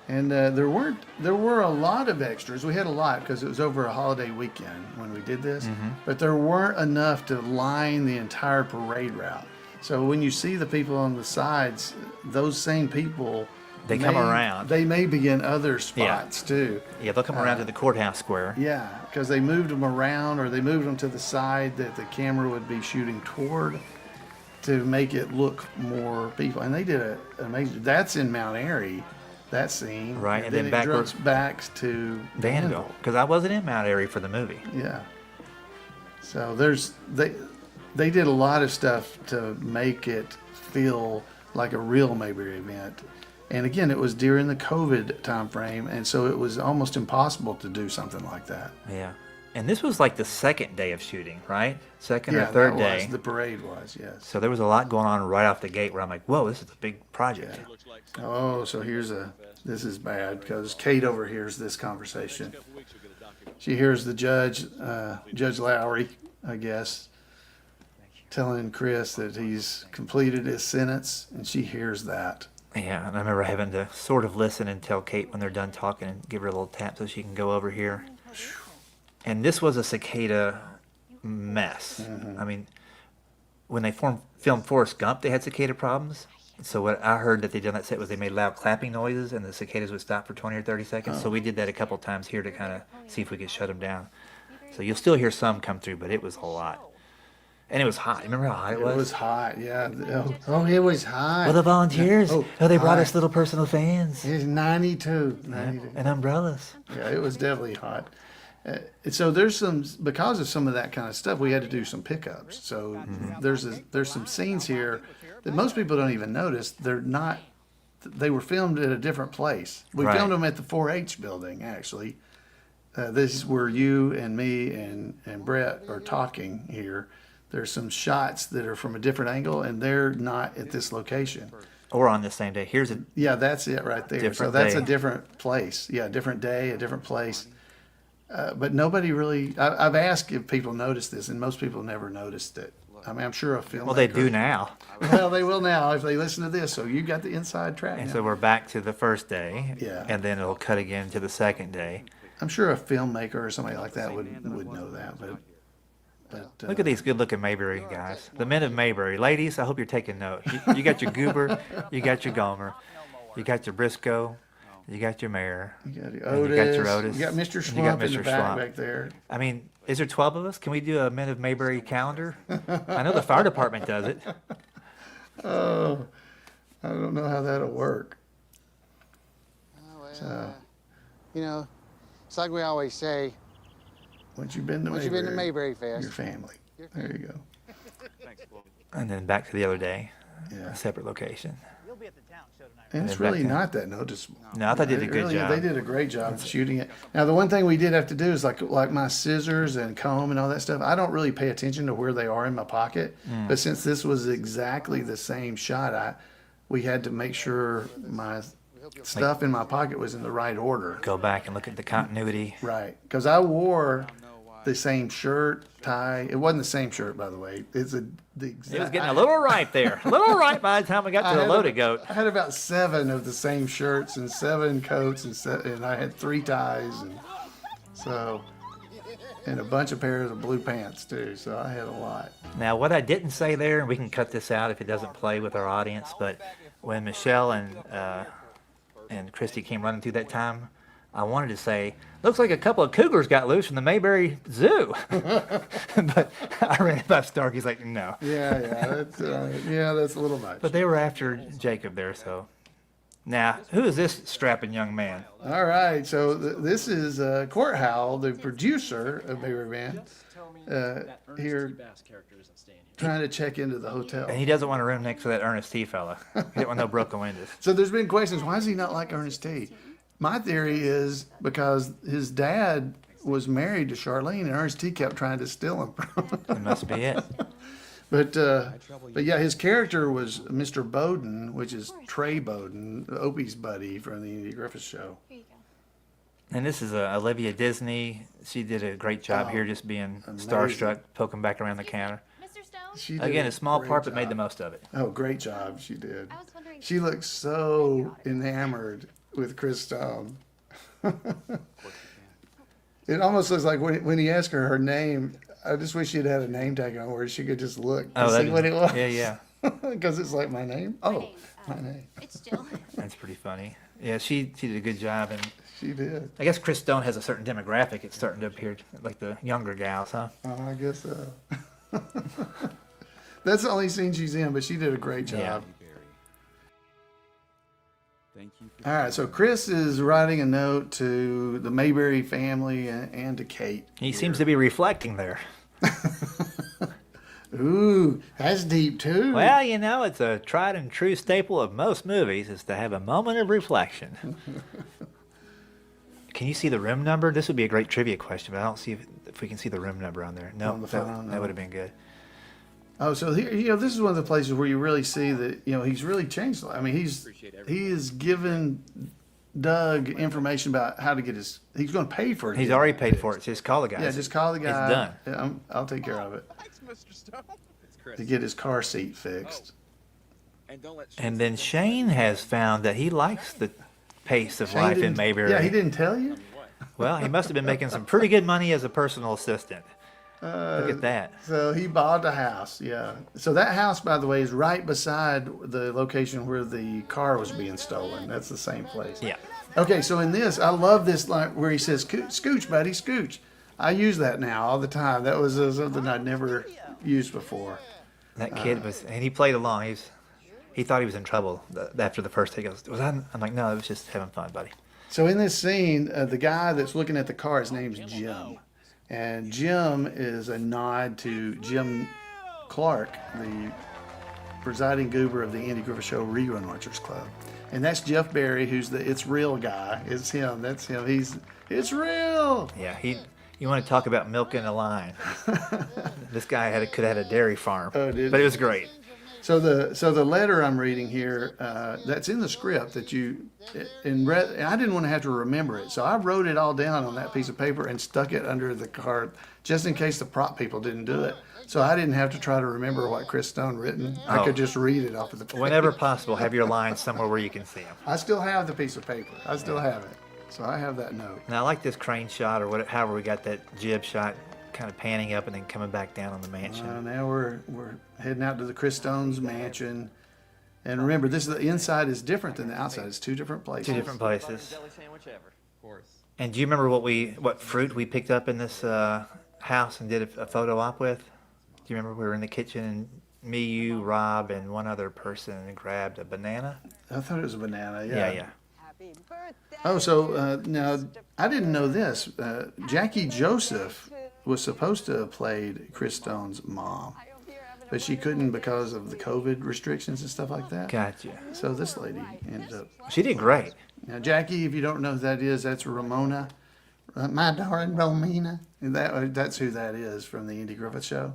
And there were a lot of extras. We had a lot because it was over a holiday weekend when we did this, but there weren't enough to line the entire parade route. So when you see the people on the sides, those same people, They come around. They may be in other spots too. Yeah, they'll come around to the courthouse square. Yeah, because they moved them around, or they moved them to the side that the camera would be shooting toward to make it look more people. And they did an amazing. That's in Mount Airy, that scene. Right, and then it backwards drops back to Danville, because I wasn't in Mount Airy for the movie. Yeah. So they did a lot of stuff to make it feel like a real Mayberry event. And again, it was during the COVID time frame, and so it was almost impossible to do something like that. Yeah. And this was like the second day of shooting, right? Second or Yeah, third that day. was, the parade was, yes. So there was a lot going on right off the gate where I'm like, whoa, this is a big project. Oh, so this is bad because Kate overhears this conversation. She hears the judge, Judge Lowry, I guess, telling Chris that he's completed his sentence, and she hears that. Yeah, and I remember having to sort of listen and tell Kate when they're done talking and give her a little tap so she can go over here. And this was a cicada mess. Mm-hmm. I mean, when they filmed Forrest Gump, they had cicada problems. So what I heard that they did on that set was they made loud clapping noises and the cicadas would stop for 20 or 30 seconds. So we did that a couple times here to kind of see if we could shut them down. So you'll still hear some come through, but it was a lot. And it was hot. Remember how hot it was? It was hot, yeah. Oh, it was hot. Well, the volunteers, they brought hot. us little personal fans. It's 92. And umbrellas. Yeah, it was definitely hot. So there's because of some of that kind of stuff, we had to do some pickups. So there's some scenes here that most people don't even notice. They were filmed at a different place. We filmed them at the 4-H building, actually. This is where you and me and Brett are talking here. There's some shots that are from a different angle, and they're not at this location. Or on the same day. Here's a that's it right there. So that's a different place. Yeah, different day, a different place. But nobody really. I've asked if people noticed this, and most people never noticed it. I mean, I'm sure a filmmaker. Well, they do now. Well, they will now if they listen to this. So you got the inside track. And now. so we're back to the first day. Yeah. And then it'll cut again to the second day. I'm sure a filmmaker or somebody like that would know that, but look at these good-looking Mayberry guys. The men of Mayberry. Ladies, I hope you're taking note. You got your Goober, you got your Gomer, you got your Briscoe, you got your Mayor, you got your Otis, you got your Otis, you got Mr. and you got Swamp in Mr. the back Swamp. back there. I mean, is there 12 of us? Can we do a Men of Mayberry calendar? I know the fire department does it. Oh, I don't know how that'll work. You know, it's like we always say. Once you've been to Mayberry Fest, your family. There you go. And then back to the other day, a separate location. And it's really not that noticeable. No, I thought they did a good job. They did a great job of shooting it. Now, the one thing we did have to do is like my scissors and comb and all that stuff. I don't really pay attention to where they are in my pocket, but since this was exactly the same shot, we had to make sure my stuff in my pocket was in the right order. Go back and look at the continuity. Right, because I wore the same shirt, tie. It wasn't the same shirt, by the way. It was getting a little ripe there. A little ripe by the time we got to the loaded goat. I had about 7 of the same shirts and 7 coats, and I had 3 ties, and a bunch of pairs of blue pants too. So I had a lot. Now, what I didn't say there, and we can cut this out if it doesn't play with our audience, but when Michelle and Christy came running through that time, I wanted to say, looks like a couple of cougars got loose from the Mayberry Zoo. But I ran it by Starkey's like, no. That's a little much. But they were after Jacob there, so. Now, who is this strapping young man? All right, so this is Court Howell, the producer of Mayberry Man, here trying to check into the hotel. And he doesn't want a room next to that Ernest T. fella. He didn't want no broken windows. So there's been questions, why does he not like Ernest T.? My theory is because his dad was married to Charlene, and Ernest T. kept trying to steal him from him. That must be it. But yeah, his character was Mr. Bowden, which is Trey Bowden, Opie's buddy from the Andy Griffith Show. And this is Olivia Disney. She did a great job here, just being starstruck, poking back around the counter. Again, a small part, but made the most of it. Oh, great job, she did. She looked so enamored with Chris Stone. It almost looks like when he asked her name, I just wish she'd had a name tag on where she could just look and see what it was. Yeah. Because it's like my name. Oh, my name. It's Jill. That's pretty funny. Yeah, she did a good job, and she did. I guess Chris Stone has a certain demographic. It's starting to appear like the younger gals, huh? I guess so. That's the only scene she's in, but she did a great job. Yeah. All right, so Chris is writing a note to the Mayberry family and to Kate. He seems to be reflecting there. Ooh, that's deep too. Well, you know, it's a tried and true staple of most movies is to have a moment of reflection. Can you see the room number? This would be a great trivia question, but I don't see if we can see the room number on there. No, On the that, phone, that no. would have been good. Oh, so here, this is one of the places where you really see that, he's really changed. I mean, he is given Doug information about how to get he's going to pay for it. He's already paid for it. Just call the guy. Yeah, just call the guy. It's done. Yeah, I'll take care of it. Thanks, Mr. Stone. It's Chris. To get his car seat fixed. And don't let And then Shane has found that he likes the pace of Shane life in didn't- Mayberry. Yeah, he didn't tell you? Well, he must have been making some pretty good money as a personal assistant. Look at that. So he bought a house, yeah. So that house, by the way, is right beside the location where the car was being stolen. That's the same place. Yeah. Okay, so in this, I love this line where he says, "Scooch, buddy, scooch." I use that now all the time. That was something I'd never used before. That kid and he played along. He thought he was in trouble after the first take. Was that? I'm like, no, it was just having fun, buddy. So in this scene, the guy that's looking at the car, his name's Jim. And Jim is a nod to Jim Clark, the presiding goober of the Andy Griffith Show Rerun Watchers Club. And that's Jeff Berry, who's the It's Real guy. It's him. That's him. It's real. Yeah, you want to talk about milking a line. This guy could have had a dairy farm. Oh, did but he? it was great. So the letter I'm reading here, that's in the script that and I didn't want to have to remember it, so I wrote it all down on that piece of paper and stuck it under the card just in case the prop people didn't do it. So I didn't have to try to remember what Chris Stone written. I could just read it off of the paper. Whenever possible, have your lines somewhere where you can see them. I still have the piece of paper. I still have it. So I have that note. Now I like this crane shot or whatever, however we got that jib shot, kind of panning up and then coming back down on the mansion. Now we're heading out to the Chris Stone's mansion. And remember, the inside is different than the outside. It's two different places. Two different places. Deli sandwich ever. Of course. And do you remember what fruit we picked up in this house and did a photo op with? Do you remember we were in the kitchen and me, you, Rob, and one other person grabbed a banana? I thought it was a banana, yeah. Yeah. Oh, so now I didn't know this. Jackie Joseph was supposed to have played Chris Stone's mom, but she couldn't because of the COVID restrictions and stuff like that. Gotcha. So this lady ended up. She did great. Now, Jackie, if you don't know who that is, that's Ramona, my darling Romina. And that's who that is from the Andy Griffith Show.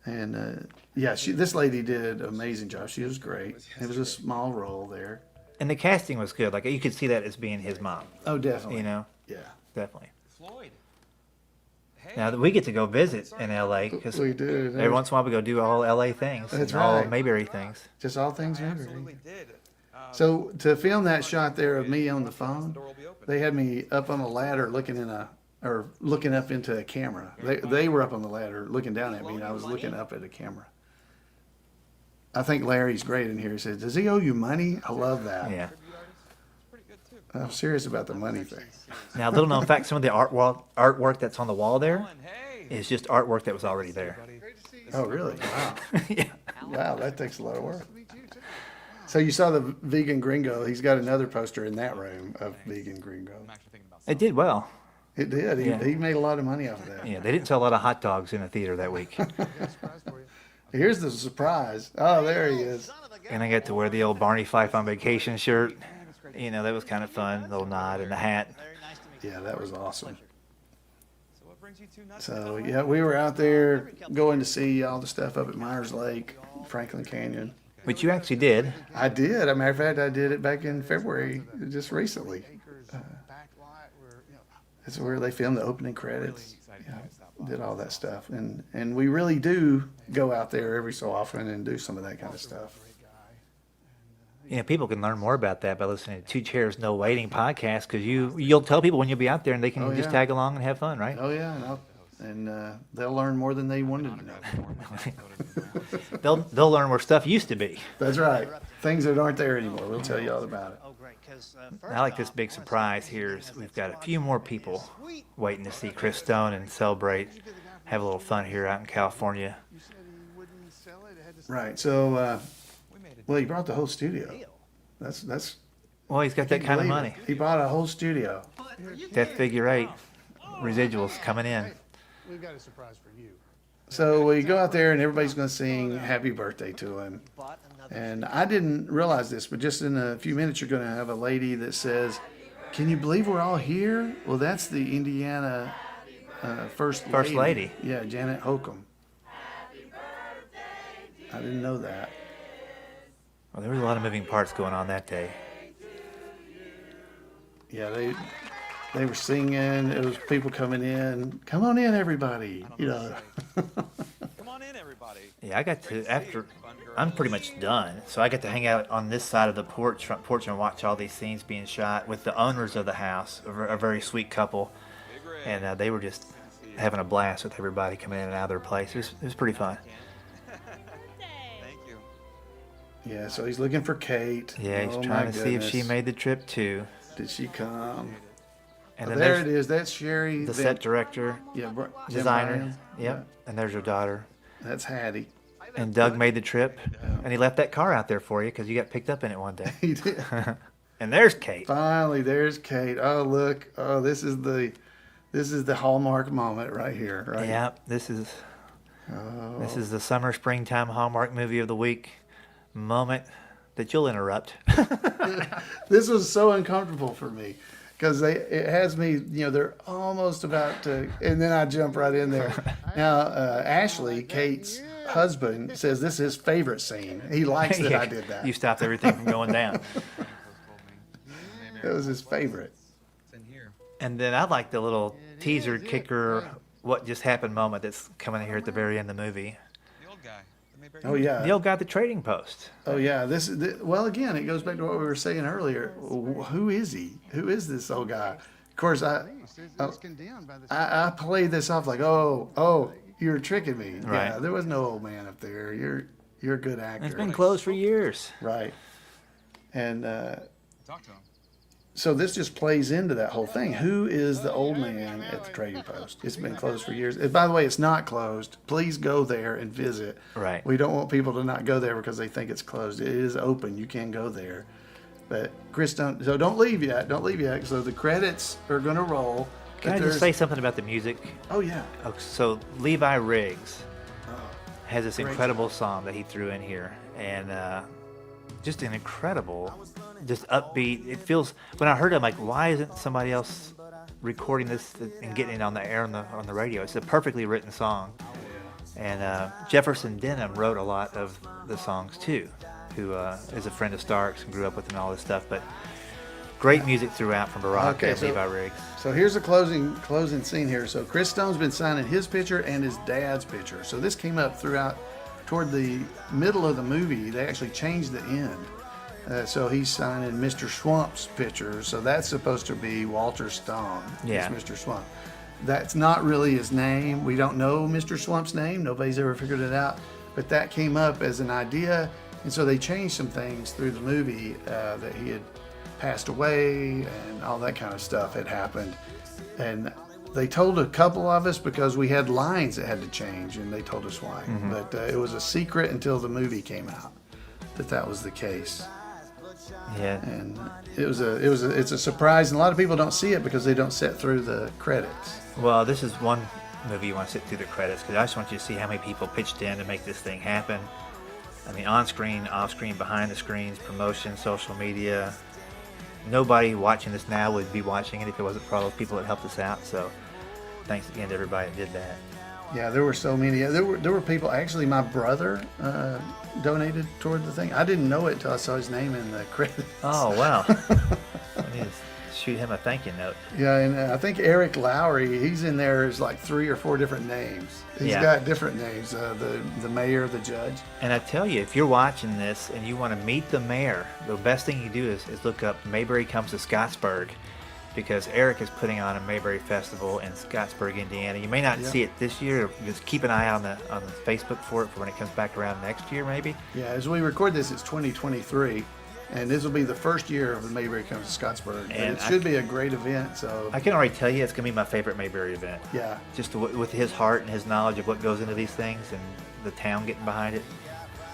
And this lady did an amazing job. She was great. It was a small role there. And the casting was good. Like you could see that as being his mom. Oh, definitely. Yeah, definitely. Floyd. Now that we get to go visit in LA because we do. Every once in a while we go do all LA things. That's and all right. Mayberry things. Just all things Mayberry. So to film that shot there of me on the phone, they had me up on a ladder looking up into a camera. They were up on the ladder looking down at me, and I was looking up at a camera. I think Larry's great in here. He says, "Does he owe you money?" I love that. Yeah. I'm serious about the money thing. Now, little known fact: some of the artwork that's on the wall there is just artwork that was already there. Oh, really? Wow. Yeah. Wow, that takes a lot of work. So you saw the Vegan Gringo. He's got another poster in that room of Vegan Gringo. It did well. It did. Yeah. He made a lot of money off of that. Yeah, they didn't sell a lot of hot dogs in the theater that week. Here's the surprise. Oh, there he is. And I got to wear the old Barney Fife on vacation shirt. That was kind of fun. Little nod and the hat. Yeah, that was awesome. So, yeah, we were out there going to see all the stuff up at Myers Lake, Franklin Canyon. Which you actually did. I did. As a matter of fact, I did it back in February, just recently. It's where they filmed the opening credits. Did all that stuff. And we really do go out there every so often and do some of that kind of stuff. People can learn more about that by listening to Two Chairs No Waiting podcast because you'll tell people when you'll be out there and they can just tag along and have fun, right? Oh yeah, and they'll learn more than they wanted to know. They'll learn where stuff used to be. That's right. Things that aren't there anymore. We'll tell you all about it. I like this big surprise here is we've got a few more people waiting to see Chris Stone and celebrate, have a little fun here out in California. Right. So, he brought the whole studio. That's. Well, he's got that kind of money. He bought a whole studio. That figure 8 residuals coming in. We've got a surprise for you. So we go out there and everybody's going to sing happy birthday to him. And I didn't realize this, but just in a few minutes you're going to have a lady that says, "Can you believe we're all here?" Well, that's the Indiana First Lady. Yeah, Janet Holcomb. I didn't know that. Well, there was a lot of moving parts going on that day. Yeah, they were singing. It was people coming in. Come on in, everybody. You know. Come on in, everybody. Yeah, I got to, after, I'm pretty much done. So I got to hang out on this side of the front porch, and watch all these scenes being shot with the owners of the house, a very sweet couple. And they were just having a blast with everybody coming in and out of their place. It was pretty fun. Thank you. Yeah, so he's looking for Kate. Yeah, he's trying to see if she made the trip too. Did she come? And Oh, then there it is. That's Sherry. the set director, Yeah, designer. Bryan. Yep. And there's your daughter. That's Hattie. And Doug made the trip, and he left that car out there for you because you got picked up in it one day. He did. And there's Kate. Finally, there's Kate. Oh, look. Oh, this is the Hallmark moment right here. Right. Yeah, this is the summer springtime Hallmark movie of the week moment that you'll interrupt. This was so uncomfortable for me because it has me, they're almost about to, and then I jump right in there. Now, Ashley, Kate's husband, says this is his favorite scene. He likes that I did that. You stopped everything from going down. That was his favorite. And then I like the little teaser kicker, what just happened moment that's coming here at the very end of the movie. Oh yeah, The old guy at the trading post. Oh yeah, well again, it goes back to what we were saying earlier. Who is he? Who is this old guy? Of course, I played this off like, oh, you're tricking me. Right. Yeah, there was no old man up there. You're a good actor. It's been closed for years. Right. And so this just plays into that whole thing. Who is the old man at the trading post? It's been closed for years. And by the way, it's not closed. Please go there and visit. Right. We don't want people to not go there because they think it's closed. It is open. You can go there. But Chris, don't leave yet. Don't leave yet. So the credits are going to roll. Can I just say something about the music? Oh, yeah. So Levi Riggs has this great incredible song that he threw in here. And just an incredible, just upbeat. It feels, when I heard it, I'm like, why isn't somebody else recording this and getting it on the air on the radio? It's a perfectly written song. And Jefferson Denham wrote a lot of the songs too, who is a friend of Stark's and grew up with him and all this stuff. But great music throughout from Barack and Levi Riggs. So here's the closing scene here. So Chris Stone's been signing his picture and his dad's picture. So this came up toward the middle of the movie. They actually changed the end. So he's signing Mr. Swamp's picture. So that's supposed to be Walter Stone. Yeah. It's Mr. Swamp. That's not really his name. We don't know Mr. Swamp's name. Nobody's ever figured it out. But that came up as an idea. And so they changed some things through the movie that he had passed away and all that kind of stuff had happened. And they told a couple of us because we had lines that had to change, and they told us why. Mm-hmm. But it was a secret until the movie came out that was the case. Yeah. And it's a surprise, and a lot of people don't see it because they don't sit through the credits. Well, this is one movie you want to sit through the credits because I just want you to see how many people pitched in to make this thing happen. I mean, on screen, off screen, behind the screens, promotion, social media. Nobody watching this now would be watching it if it wasn't for all those people that helped us out. So thanks again to everybody that did that. Yeah, there were so many. There were people. Actually, my brother donated toward the thing. I didn't know it until I saw his name in the credits. Oh, wow. I need to shoot him a thank you note. Yeah, and I think Eric Lowry, he's in there as like 3 or 4 different names. He's got different names, the mayor, the judge. And I tell you, if you're watching this and you want to meet the mayor, the best thing you do is look up Mayberry Comes to Scottsburg, because Eric is putting on a Mayberry Festival in Scottsburg, Indiana. You may not see it this year. Just keep an eye on the Facebook for it for when it comes back around next year, maybe. Yeah, as we record this, it's 2023. And this will be the first year of the Mayberry Comes to Scottsburg. And it should be a great event. So I can already tell you it's going to be my favorite Mayberry event. Yeah. Just with his heart and his knowledge of what goes into these things and the town getting behind it.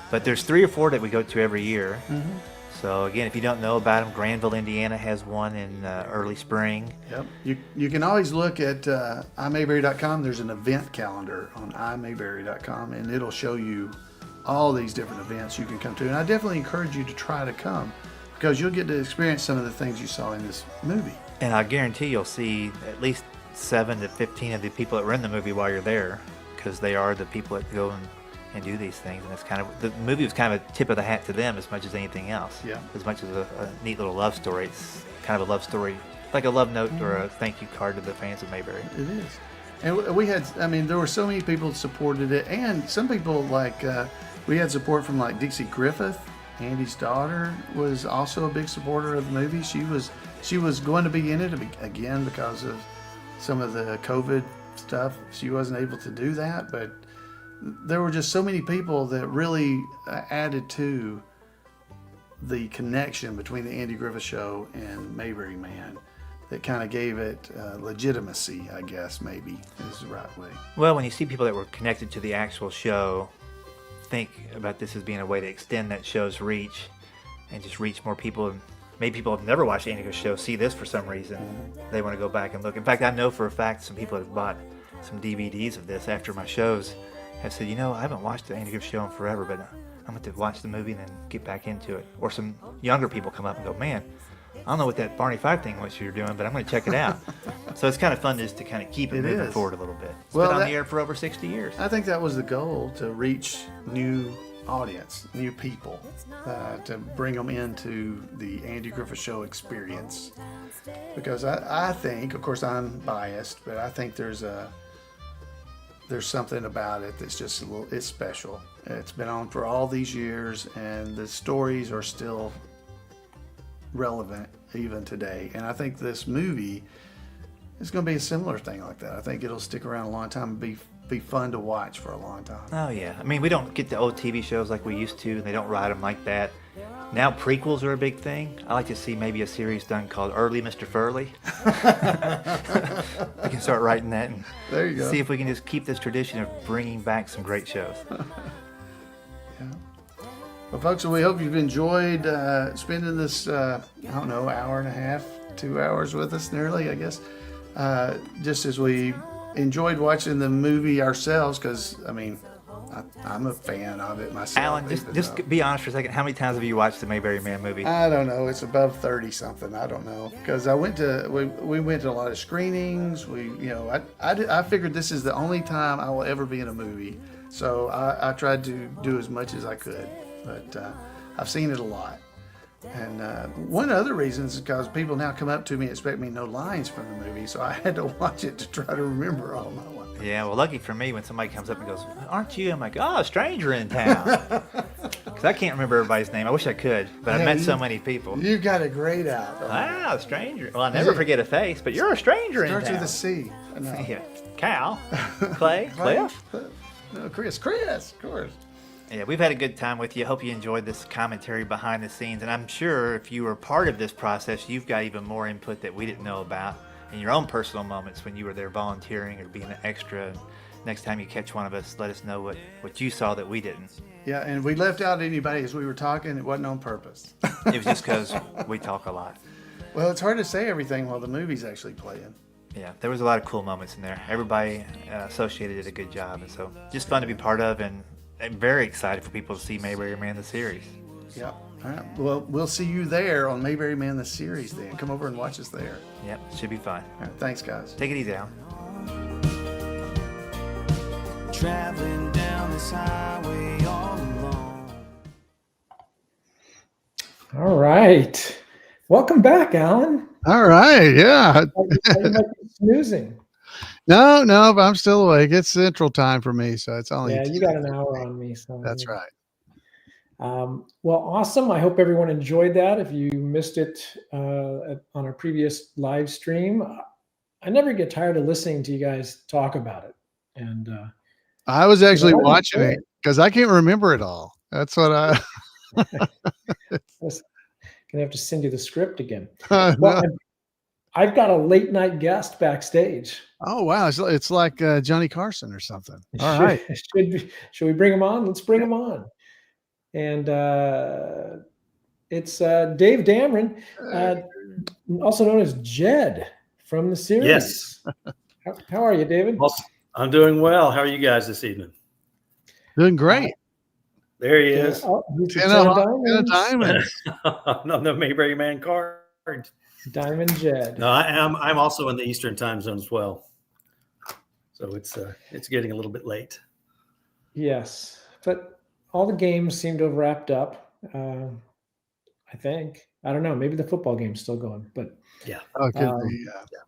But there's 3 or 4 that we go to every year. Mm-hmm. So again, if you don't know about them, Granville, Indiana has one in early spring. Yep. You can always look at imayberry.com. There's an event calendar on imayberry.com, and it'll show you all these different events you can come to. And I definitely encourage you to try to come because you'll get to experience some of the things you saw in this movie. And I guarantee you'll see at least 7 to 15 of the people that were in the movie while you're there, because they are the people that go and do these things. And it's kind of, the movie was kind of a tip of the hat to them as much as anything else. Yeah. As much as a neat little love story, it's kind of a love story, like a love note or a thank you card to the fans of Mayberry. It is. And we had, I mean, there were so many people that supported it, and some people like, we had support from like Dixie Griffith. Andy's daughter was also a big supporter of the movie. She was going to be in it again because of some of the COVID stuff. She wasn't able to do that, but there were just so many people that really added to the connection between the Andy Griffith Show and Mayberry Man that kind of gave it legitimacy, I guess, maybe is the right way. Well, when you see people that were connected to the actual show, think about this as being a way to extend that show's reach and just reach more people. And maybe people have never watched the Andy Griffith Show, see this for some reason. They want to go back and look. In fact, I know for a fact some people have bought some DVDs of this after my shows have said, you know, I haven't watched the Andy Griffith Show in forever, but I'm going to watch the movie and then get back into it. Or some younger people come up and go, man, I don't know what that Barney Fife thing was you're doing, but I'm going to check it out. So it's kind of fun just to kind of keep it moving forward a little bit. It's been on the air for over 60 years. I think that was the goal, to reach new audience, new people, to bring them into the Andy Griffith Show experience. Because I think, of course I'm biased, but I think there's something about it that's just it's special. It's been on for all these years, and the stories are still relevant even today. And I think this movie is going to be a similar thing like that. I think it'll stick around a long time and be fun to watch for a long time. Oh yeah, I mean, we don't get the old TV shows like we used to, and they don't write them like that. Now prequels are a big thing. I like to see maybe a series done called Early Mr. Furley. We can start writing that and there you go. See if we can just keep this tradition of bringing back some great shows. Well, folks, we hope you've enjoyed spending this, I don't know, hour and a half, 2 hours with us nearly, I guess. Just as we enjoyed watching the movie ourselves, because, I mean, I'm a fan of it myself. Alan, just be honest for a second. How many times have you watched the Mayberry Man movie? I don't know. It's above 30 something. I don't know. Because we went to a lot of screenings. I figured this is the only time I will ever be in a movie. So I tried to do as much as I could. But I've seen it a lot. And one other reason is because people now come up to me and expect me to know lines from the movie. So I had to watch it to try to remember all my lines. Yeah, well, lucky for me, when somebody comes up and goes, aren't you? I'm like, oh, a stranger in town. Because I can't remember everybody's name. I wish I could, but I've met so many people. You've got it great out. Ah, a stranger. Well, I never forget a face, but you're a stranger in town. Starts with a C. No. Yeah. Cal, Clay, Cliff. No, Chris, of course. Yeah, we've had a good time with you. Hope you enjoyed this commentary behind the scenes. And I'm sure if you were part of this process, you've got even more input that we didn't know about in your own personal moments when you were there volunteering or being an extra. Next time you catch one of us, let us know what you saw that we didn't. Yeah, and we left out anybody as we were talking. It wasn't on purpose. It was just because we talk a lot. Well, it's hard to say everything while the movie's actually playing. Yeah, there was a lot of cool moments in there. Everybody associated did a good job. And so just fun to be part of, and I'm very excited for people to see Mayberry Man the series. Yeah. All right. Well, we'll see you there on Mayberry Man the series then. Come over and watch us there. Yep, should be fun. All right, thanks, guys. Take it easy, Al. Traveling down this highway all alone. All right. Welcome back, Alan. All right. Yeah. You might be snoozing. No, but I'm still awake. It's Central Time for me, so it's only. Yeah, you got an hour on me. So that's right. Well, awesome. I hope everyone enjoyed that. If you missed it on our previous live stream, I never get tired of listening to you guys talk about it. And I was actually watching it because I can't remember it all. That's what I. Gonna have to send you the script again. No. Well, I've got a late night guest backstage. Oh wow, it's like Johnny Carson or something. All right. Should we bring him on? Let's bring him on. And it's Dave Dameron, also known as Jed from the series. Yes. How are you, David? I'm doing well. How are you guys this evening? Doing great. There he is. Ten of diamonds. No, the Mayberry Man card. Diamond Jed. No, I'm also in the Eastern time zone as well. So it's getting a little bit late. Yes, but all the games seem to have wrapped up. I think. I don't know. Maybe the football game's still going, but yeah. Oh, it could be. Yeah.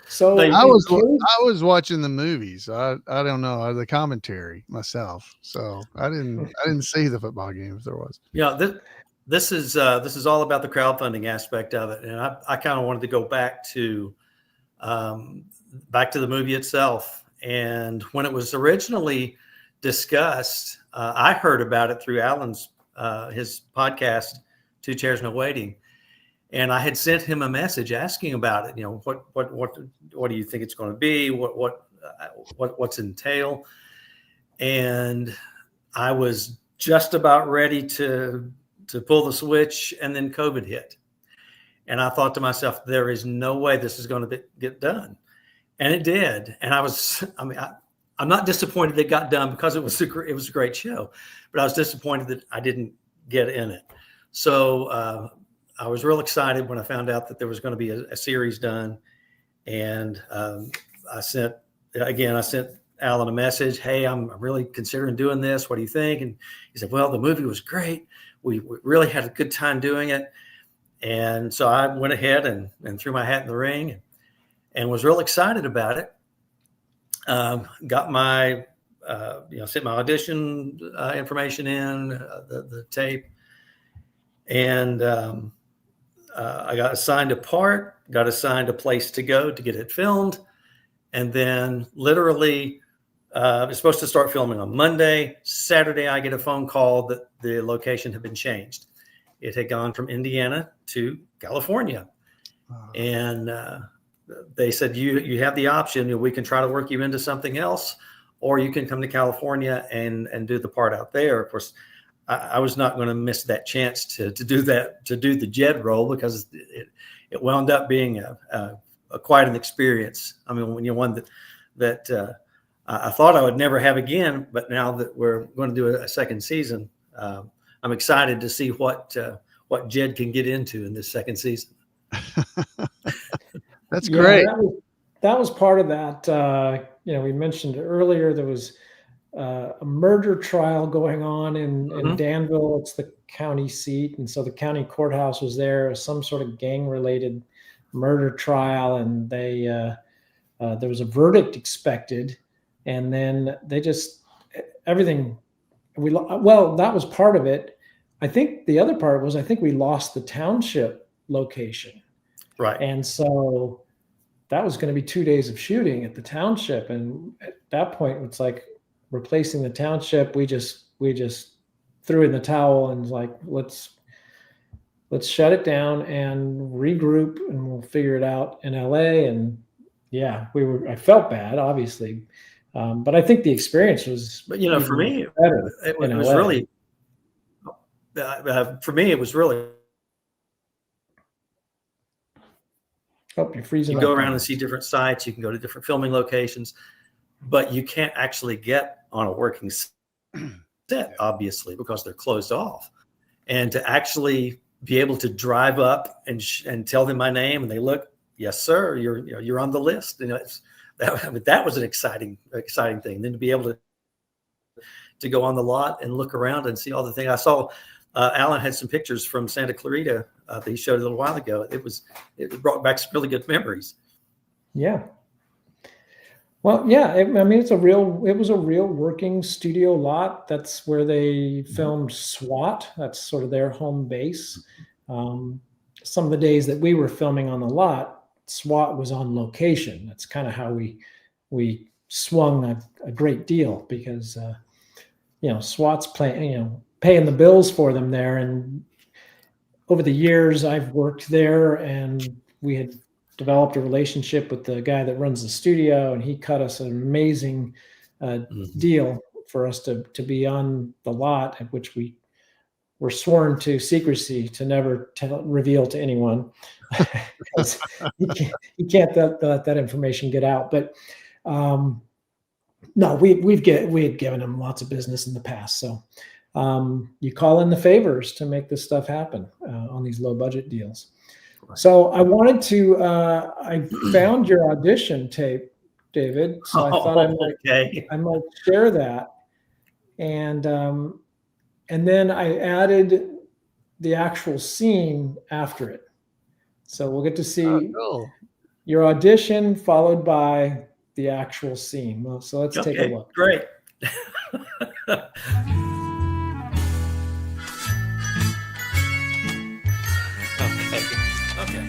So I was watching the movies. I don't know the commentary myself, so I didn't see the football game if there was. Yeah, this is all about the crowdfunding aspect of it, and I kind of wanted to go back to the movie itself. And when it was originally discussed, I heard about it through Alan's his podcast, Two Chairs No Waiting. And I had sent him a message asking about it. You know, what do you think it's going to be? What's entail? And I was just about ready to pull the switch, and then COVID hit. And I thought to myself, there is no way this is going to get done. And it did. And I'm not disappointed it got done because it was a great show, but I was disappointed that I didn't get in it. So I was real excited when I found out that there was going to be a series done. And I sent Alan a message. Hey, I'm really considering doing this. What do you think? And he said, well, the movie was great. We really had a good time doing it. And so I went ahead and threw my hat in the ring and was real excited about it. Got my, sent my audition information in, the tape. And I got assigned a part, got assigned a place to go to get it filmed. And then literally, it's supposed to start filming on Monday. Saturday, I get a phone call that the location had been changed. It had gone from Indiana to California. And they said, you have the option. We can try to work you into something else, or you can come to California and do the part out there. Of course, I was not going to miss that chance to do the Jed role, because it wound up being quite an experience. I mean, when you're one that I thought I would never have again, but now that we're going to do a second season, I'm excited to see what Jed can get into in this second season. That's great. That was part of that. We mentioned earlier there was a murder trial going on in Danville. It's the county seat, and so the county courthouse was there. Some sort of gang-related murder trial, and there was a verdict expected, and then they just everything. That was part of it. I think the other part was we lost the township location, right? And so that was going to be 2 days of shooting at the township, and at that point, it's like replacing the township. We just threw in the towel and was like, let's shut it down and regroup, and we'll figure it out in LA. And yeah, I felt bad, obviously. But I think the experience was, but for me, better. It was really, for me, it was really. Oh, you're freezing. You go around and see different sites. You can go to different filming locations, but you can't actually get on a working set, obviously, because they're closed off. And to actually be able to drive up and tell them my name, and they look, yes, sir, you're on the list. That was an exciting thing. Then to be able to go on the lot and look around and see all the things. I saw Alan had some pictures from Santa Clarita that he showed a little while ago. It brought back some really good memories. Yeah. Well, yeah. It was a real working studio lot. That's where they filmed SWAT. That's sort of their home base. Some of the days that we were filming on the lot, SWAT was on location. That's kind of how we swung a great deal, because SWAT's paying the bills for them there. And over the years, I've worked there, and we had developed a relationship with the guy that runs the studio, and he cut us an amazing deal for us to be on the lot, at which we were sworn to secrecy to never reveal to anyone. Because you can't let that information get out. But no, we had given him lots of business in the past. So you call in the favors to make this stuff happen on these low budget deals. So I wanted to, I found your audition tape, David. So I thought I might share that. And then I added the actual scene after it. So we'll get to see your audition followed by the actual scene. Well, so let's take a look. Great. Okay.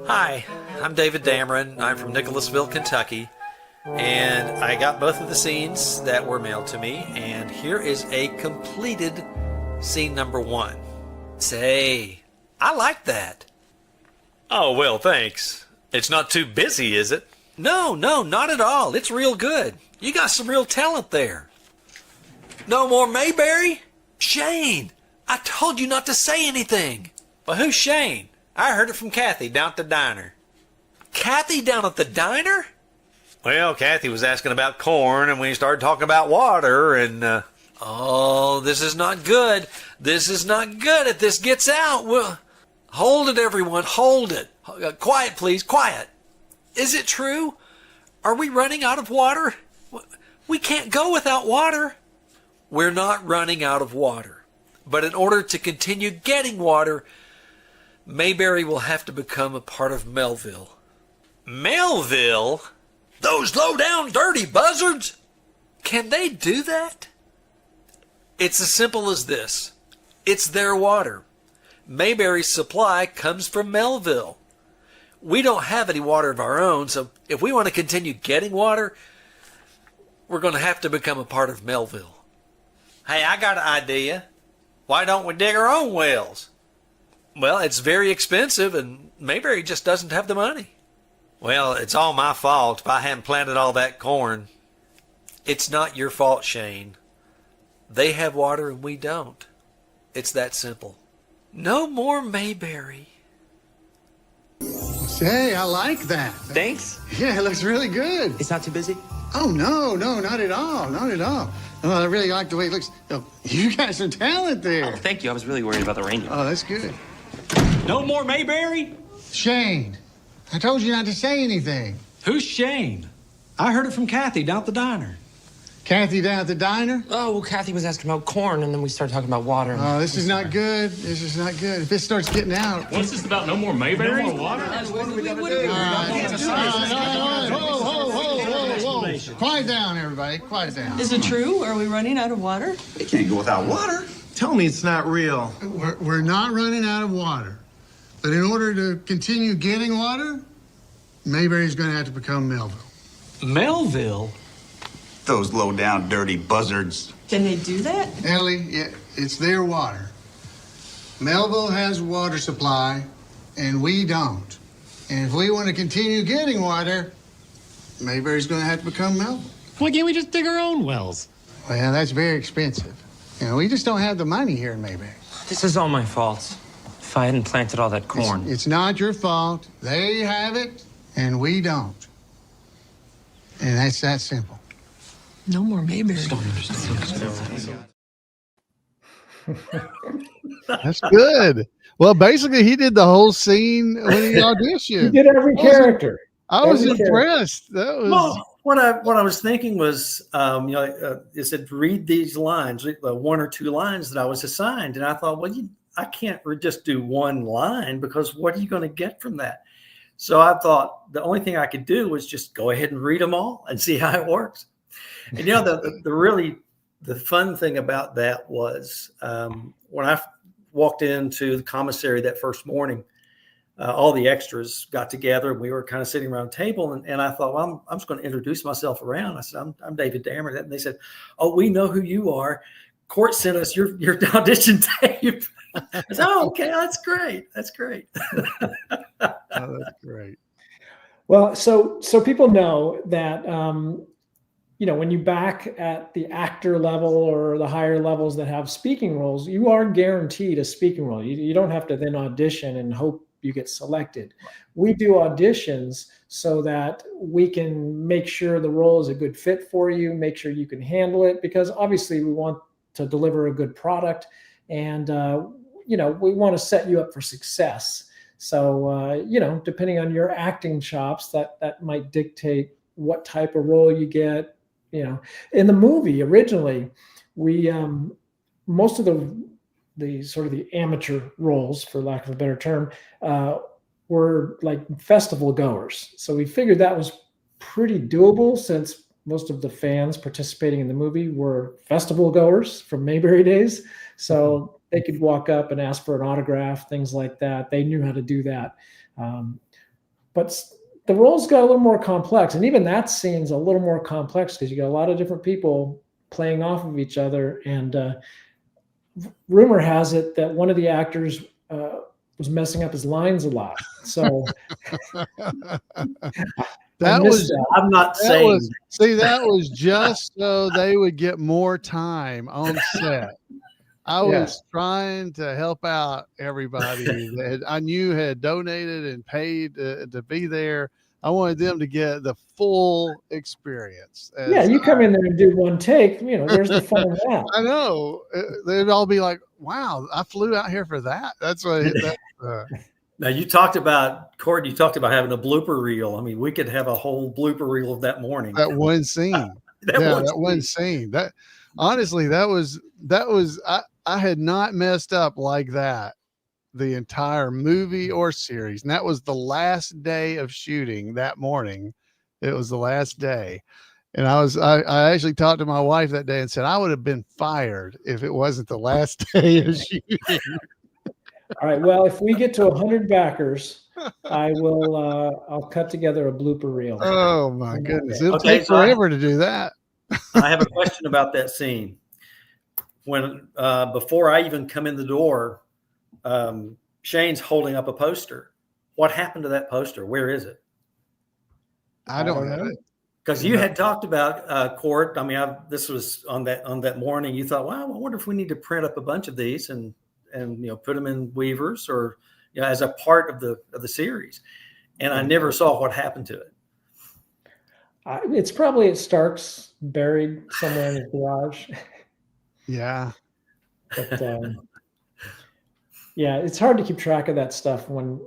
Hi, I'm David Dameron. I'm from Nicholasville, Kentucky. And I got both of the scenes that were mailed to me. And here is a completed scene number 1. Say, I like that. Oh, well, thanks. It's not too busy, is it? No, not at all. It's real good. You got some real talent there. No more Mayberry? Shane, I told you not to say anything. Well, who's Shane? I heard it from Kathy down at the diner. Kathy down at the diner? Well, Kathy was asking about corn, and we started talking about water, and, oh, this is not good. This is not good if this gets out. Well, hold it, everyone. Hold it. Quiet, please. Quiet. Is it true? Are we running out of water? We can't go without water. We're not running out of water. But in order to continue getting water, Mayberry will have to become a part of Melville. Melville? Those low-down dirty buzzards? Can they do that? It's as simple as this. It's their water. Mayberry's supply comes from Melville. We don't have any water of our own, so if we want to continue getting water, we're going to have to become a part of Melville. Hey, I got an idea. Why don't we dig our own wells? Well, it's very expensive, and Mayberry just doesn't have the money. Well, it's all my fault if I hadn't planted all that corn. It's not your fault, Shane. They have water and we don't. It's that simple. No more Mayberry. Say, I like that. Thanks. Yeah, it looks really good. It's not too busy? Oh, no, not at all. Not at all. Well, I really like the way it looks. Oh, you got some talent there. Oh, thank you. I was really worried about the reindeer. Oh, that's good. No more Mayberry? Shane, I told you not to say anything. Who's Shane? I heard it from Kathy down at the diner. Kathy down at the diner? Oh, well, Kathy was asking about corn, and then we started talking about water. Oh, this is not good. This is not good. If this starts getting out. What's this about? No more Mayberry? No more water? What are we going to do? Whoa. Quiet down, everybody. Quiet down. Is it true? Are we running out of water? It can't go without water. Tell me it's not real. We're not running out of water. But in order to continue getting water, Mayberry's going to have to become Melville. Melville? Those low-down dirty buzzards. Can they do that? Ellie, yeah, it's their water. Melville has water supply, and we don't. And if we want to continue getting water, Mayberry's going to have to become Melville. Why can't we just dig our own wells? Well, that's very expensive. You know, we just don't have the money here in Mayberry. This is all my fault. If I hadn't planted all that corn. It's not your fault. They have it, and we don't. And that's that simple. No more Mayberry. That's good. Well, basically, he did the whole scene when he auditioned. He did every character. I was impressed. That was. Well, what I was thinking was, it said read these lines, one or two lines that I was assigned, and I thought, well, I can't just do one line because what are you going to get from that? So I thought the only thing I could do was just go ahead and read them all and see how it works. And the fun thing about that was when I walked into the commissary that first morning, all the extras got together and we were kind of sitting around a table. And I thought, well, I'm just going to introduce myself around. I said, I'm David Dameron. And they said, oh, we know who you are. Court sent us your audition tape. I said, oh, okay, that's great. That's great. Oh, that's great. Well, so people know that, when you back at the actor level or the higher levels that have speaking roles, you are guaranteed a speaking role. You don't have to then audition and hope you get selected. We do auditions so that we can make sure the role is a good fit for you, make sure you can handle it, because obviously we want to deliver a good product. And, we want to set you up for success. So, depending on your acting chops, that might dictate what type of role you get. In the movie originally, we most of the sort of the amateur roles, for lack of a better term, were like festival goers. So we figured that was pretty doable since most of the fans participating in the movie were festival goers from Mayberry days. So they could walk up and ask for an autograph, things like that. They knew how to do that. But the roles got a little more complex. And even that scene's a little more complex because you got a lot of different people playing off of each other. And rumor has it that one of the actors was messing up his lines a lot. So that was, I'm not saying. That was just so they would get more time on set. I was trying to help out everybody that I knew had donated and paid to be there. I wanted them to get the full experience. Yeah, you come in there and do one take. Where's the fun of that? I know. They'd all be like, "Wow, I flew out here for that." That's what. Now you talked about, Cord. You talked about having a blooper reel. I mean, we could have a whole blooper reel of that morning. That one scene. That one scene. That honestly, that was. I had not messed up like that the entire movie or series. And that was the last day of shooting that morning. It was the last day. And I actually talked to my wife that day and said, I would have been fired if it wasn't the last day of shooting. All right. Well, if we get to 100 backers, I'll cut together a blooper reel. Oh my goodness. It'll take forever to do that. I have a question about that scene. When before I even come in the door, Shane's holding up a poster. What happened to that poster? Where is it? I don't know. Because you had talked about Court. I mean, this was on that morning. You thought, well, I wonder if we need to print up a bunch of these and put them in Weavers or as a part of the series. And I never saw what happened to it. It's probably at Stark's, buried somewhere in his garage. Yeah. But it's hard to keep track of that stuff when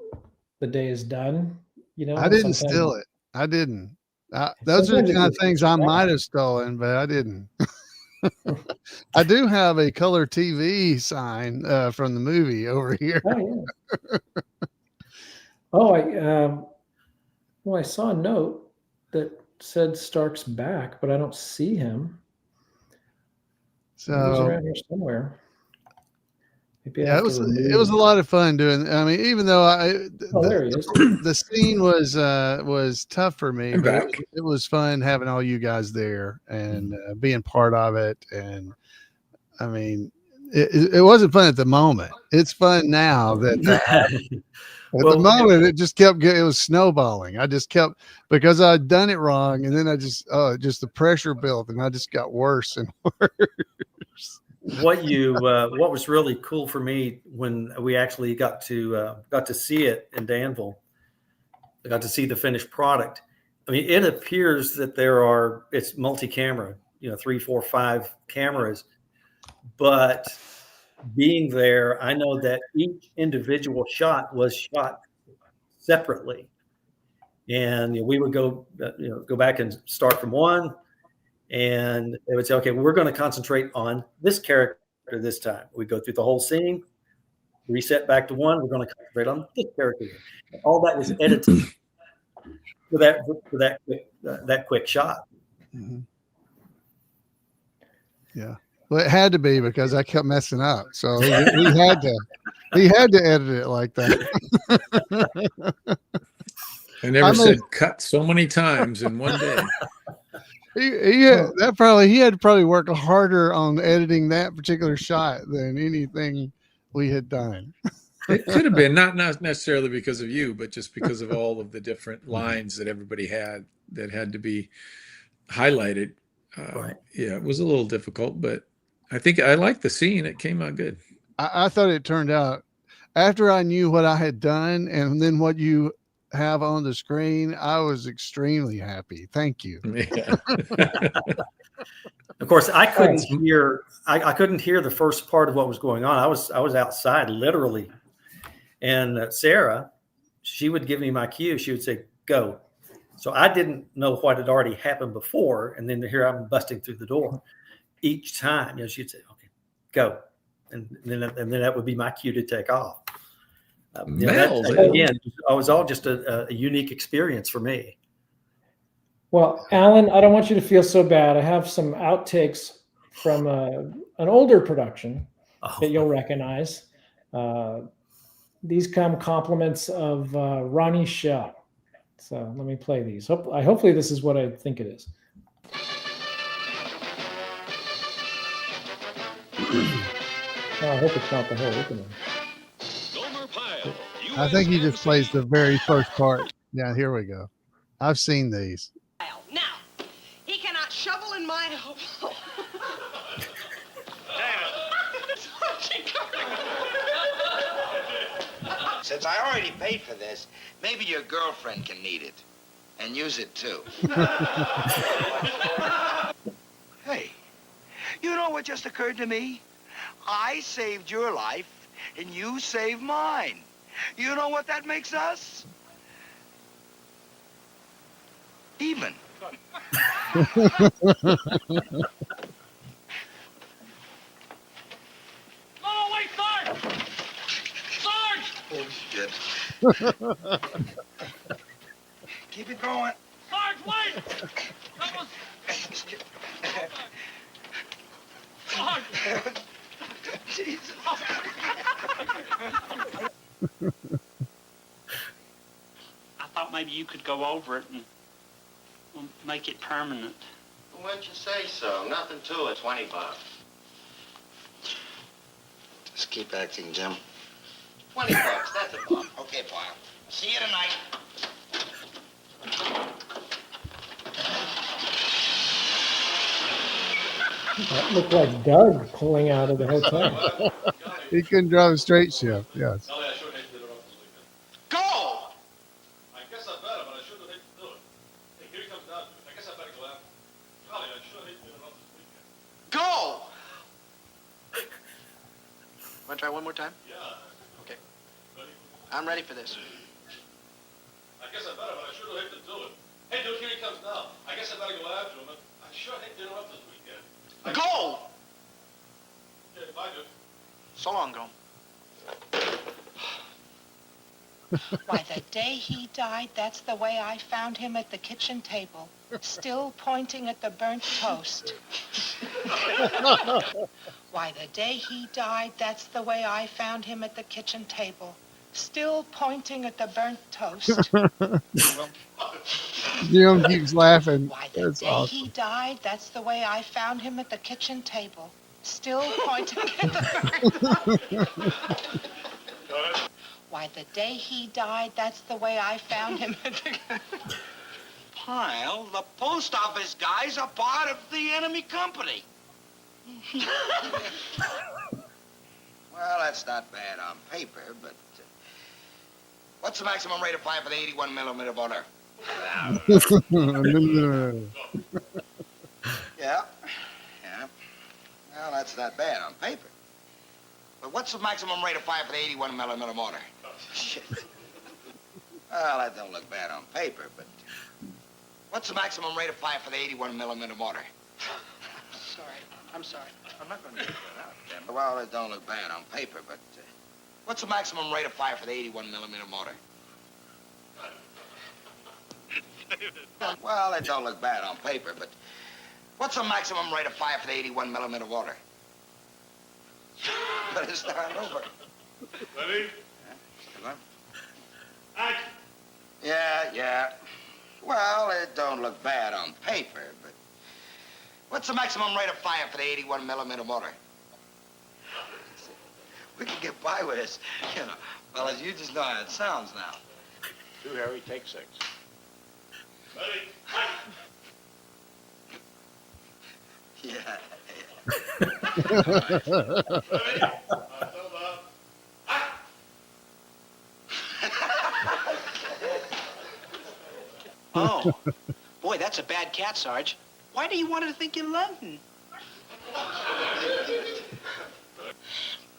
the day is done. I didn't steal it. I didn't. Those are the kind of things I might have stolen, but I didn't. I do have a color TV sign from the movie over here. Oh, yeah. I saw a note that said Stark's back, but I don't see him. So he's around here somewhere. Maybe it was a lot of fun doing. I mean, even though there he is. The scene was tough for me, but it was fun having all you guys there and being part of it. And I mean, it wasn't fun at the moment. It's fun now that at the moment it just kept. It was snowballing. I just kept because I'd done it wrong, and then I just the pressure built, and I just got worse and worse. What was really cool for me when we actually got to see it in Danville, I got to see the finished product. I mean, it appears that it's multi-camera, 3, 4, 5 cameras, but being there, I know that each individual shot was shot separately, and we would go back and start from one. And they would say, okay, we're going to concentrate on this character this time. We go through the whole scene, reset back to one. We're going to concentrate on this character. All that was edited for that quick shot. Mm-hmm. Yeah. Well, it had to be because I kept messing up. So he had to edit it like that. I never said cut so many times in one day. He had to probably work harder on editing that particular shot than anything we had done. It could have been not necessarily because of you, but just because of all of the different lines that everybody had that had to be highlighted. Right. Yeah, it was a little difficult, but I think I liked the scene. It came out good. I thought it turned out after I knew what I had done and then what you have on the screen, I was extremely happy. Thank you. Yeah. Of course, I couldn't hear. I couldn't hear the first part of what was going on. I was outside literally, and Sarah, she would give me my cue. She would say, "Go." So I didn't know what had already happened before, and then here I'm busting through the door. Each time, she'd say, "Okay, go," and then that would be my cue to take off. Again, it was all just a unique experience for me. Well, Alan, I don't want you to feel so bad. I have some outtakes from an older production that you'll recognize. These come compliments of Ronnie Shell. So let me play these. Hopefully this is what I think it is. I hope it's not the whole opening. I think he just plays the very first part. Yeah, here we go. I've seen these. Now, he cannot shovel in my hole. Since I already paid for this, maybe your girlfriend can need it. And use it too. Hey, you know what just occurred to me? I saved your life, and you saved mine. You know what that makes us? Even. Oh, wait, Sarge! Sarge! Oh, shit. Keep it going. Sarge, wait! That was... Sarge! Jesus. I thought maybe you could go over it and make it permanent. Why'd you say so? Nothing to it. $20. Just keep acting, Jim. $20, that's it. Okay, pal. See you tonight. That looked like Doug pulling out of the hotel. He couldn't drive a straight shift. Yes. Go! I guess I better, but I shouldn't hate to do it. Hey, here he comes down. I guess I better go after him. Golly, I sure hate to interrupt this weekend. Go! Want to try one more time? Yeah. Okay. I'm ready for this. I guess I better, but I sure hate to do it. Hey, Duke, here he comes now. I guess I better go after him, but I sure hate to interrupt this weekend. Go! Okay, bye, Duke. So long, Go. Why, the day he died, that's the way I found him at the kitchen table, still pointing at the burnt toast. Why, the day he died, that's the way I found him at the kitchen table, still pointing at the burnt toast. Jim keeps laughing. Why, the That's day awesome. he died, that's the way I found him at the kitchen table, still pointing at the burnt Why, the day he died, that's the way I found him at the... Pyle, the post office guys are part of the enemy company. Well, that's not bad on paper, but... what's the maximum rate of fire for the 81 millimeter mortar? Yeah. Well, that's not bad on paper. But what's the maximum rate of fire for the 81 millimeter mortar? Shit. Well, that don't look bad on paper, but... what's the maximum rate of fire for the 81 millimeter mortar? Sorry, I'm sorry. I'm not going to figure it out, Jim. Well, it don't look bad on paper, but... what's the maximum rate of fire for the 81 millimeter mortar? Well, it don't look bad on paper, but... what's the maximum rate of fire for the 81 millimeter mortar? Better start over. Ready? Yeah. Action. Yeah. Well, it don't look bad on paper, but... what's the maximum rate of fire for the 81 millimeter mortar? We can get by with this, you know. Well, as you just know how it sounds now. 2, Harry, take 6. Ready? Yeah. Oh, boy, that's a bad cat, Sarge. Why do you want her to think you love him?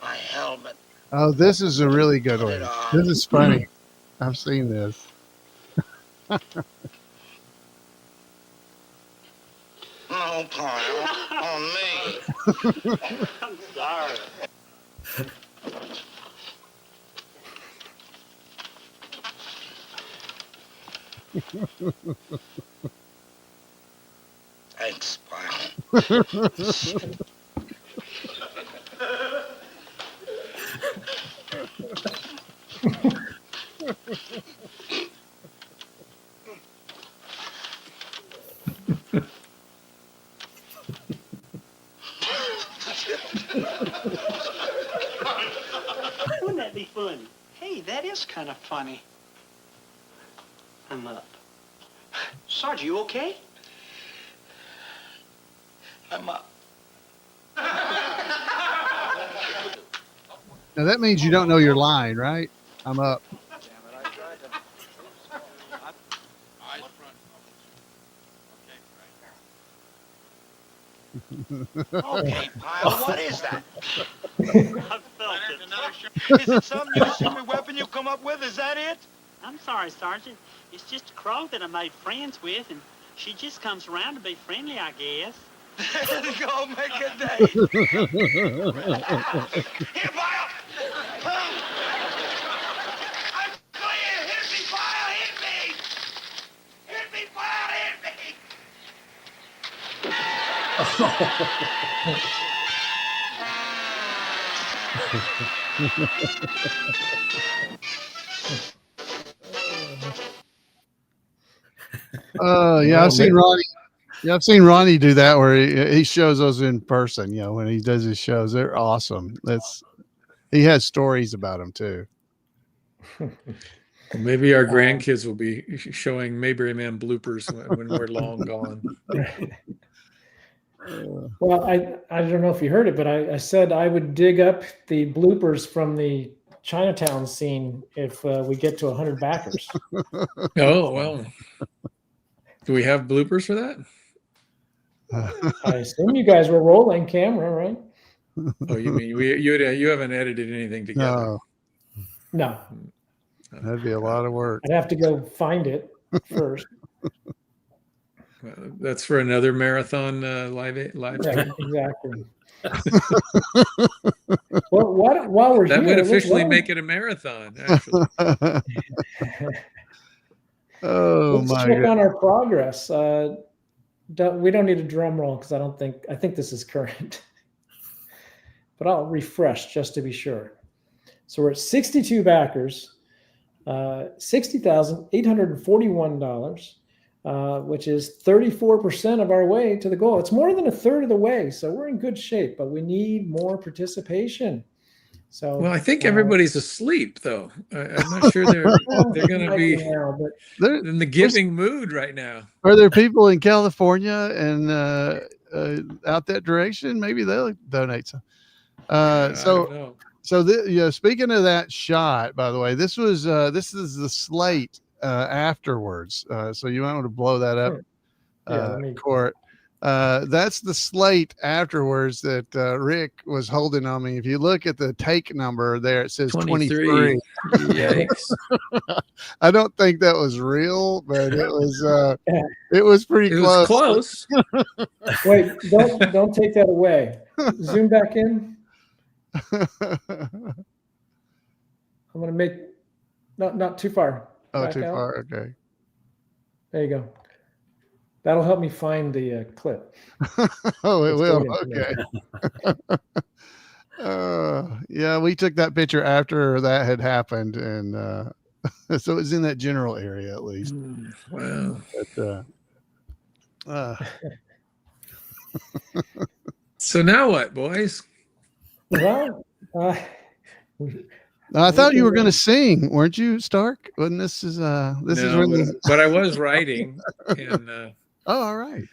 My helmet. Oh, this is a really good one. This is funny. I've seen this. No, Kyle. On me. I'm sorry. Thanks, pal. Wouldn't that be funny? Hey, that is kind of funny. I'm up. Sarge, you okay? I'm up. Now that means you don't know your line, right? I'm up. Okay, pal, what is that? I felt it. Is it some new secret weapon you come up with? Is that it? I'm sorry, Sergeant. It's just a crow that I made friends with, and she just comes around to be friendly, I guess. Go make a day. Here, pal. I'm clear. Hit me, pal. Hit me. Hit me, pal. Hit me. Yeah, I've seen Ronnie. Yeah, I've seen Ronnie do that where he shows those in person. You know, when he does his shows, they're awesome. He has stories about them too. Maybe our grandkids will be showing Mayberry Man bloopers when we're long gone. Well, I don't know if you heard it, but I said I would dig up the bloopers from the Chinatown scene if we get to 100 backers. Oh, well. Do we have bloopers for that? I assume you guys were rolling camera, right? Oh, you mean you haven't edited anything together? No. That'd be a lot of work. I'd have to go find it first. Well, that's for another marathon live. Yeah, exactly. Well, while we're that here, would officially let's make it a marathon. Actually. Oh let's my check God. on our progress. We don't need a drum roll because I think this is current. But I'll refresh just to be sure. So we're at 62 backers, $60,841, which is 34% of our way to the goal. It's more than a third of the way, so we're in good shape. But we need more participation. So, well, I think everybody's asleep, though. I'm not sure they're going to be in the giving mood right now. Are there people in California and out that direction? Maybe they'll donate some. I don't know. So speaking of that shot, by the way, this is the slate afterwards. So you might want to blow that up, Court. That's the slate afterwards that Rick was holding on me. If you look at the take number there, it says 23. Yikes. I don't think that was real, but it was pretty close. Was close. Wait, don't take that away. Zoom back in. I'm going to make not too far. Oh, back too out. far. Okay. There you go. That'll help me find the clip. Oh, it It's will. great Okay. Yeah, we took that picture after that had happened, and so it was in that general area at least. Wow. But, so now what, boys? Well, I thought you were going to sing, weren't you, Stark? Wasn't this is but I was writing, and oh, all right.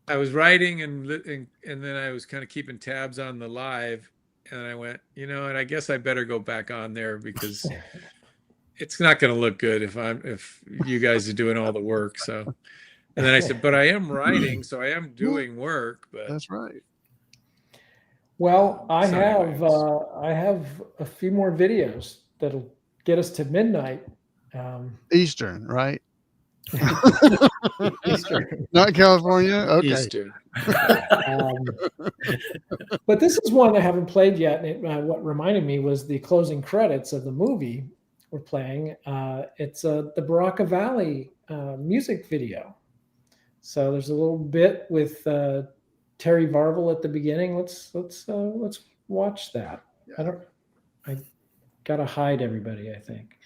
I was writing, and then I was kind of keeping tabs on the live, and I went, and I guess I better go back on there because it's not going to look good if you guys are doing all the work. So, and then I said, but I am writing, so I am doing work. But That's right. Well, I So have anyways. I have a few more videos that'll get us to midnight. Eastern, right? Eastern. Not California. Okay. Eastern. But this is one I haven't played yet. And what reminded me was the closing credits of the movie we're playing. It's the Baraka Valley music video. So there's a little bit with Terry Varvel at the beginning. Let's watch that. I gotta hide everybody, I think.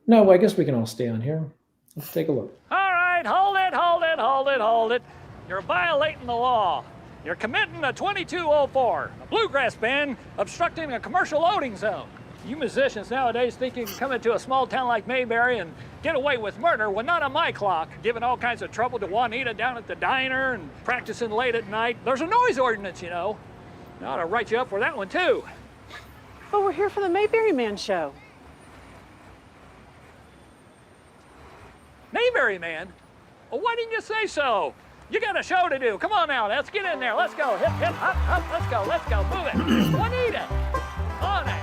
No, I guess we can all stay on here. Let's take a look. All right, hold it, hold it, hold it, hold it. You're violating the law. You're committing a 2204, a bluegrass band obstructing a commercial loading zone. You musicians nowadays think you can come into a small town like Mayberry and get away with murder when not on my clock, giving all kinds of trouble to Juanita down at the diner and practicing late at night. There's a noise ordinance, you know. I ought to write you up for that one, too. But we're here for the Mayberry Man show. Mayberry Man? Well, why didn't you say so? You got a show to do. Come on now, let's get in there. Let's go. Hip, hip, hop, hop. Let's go, let's go. Move it. Juanita, on it.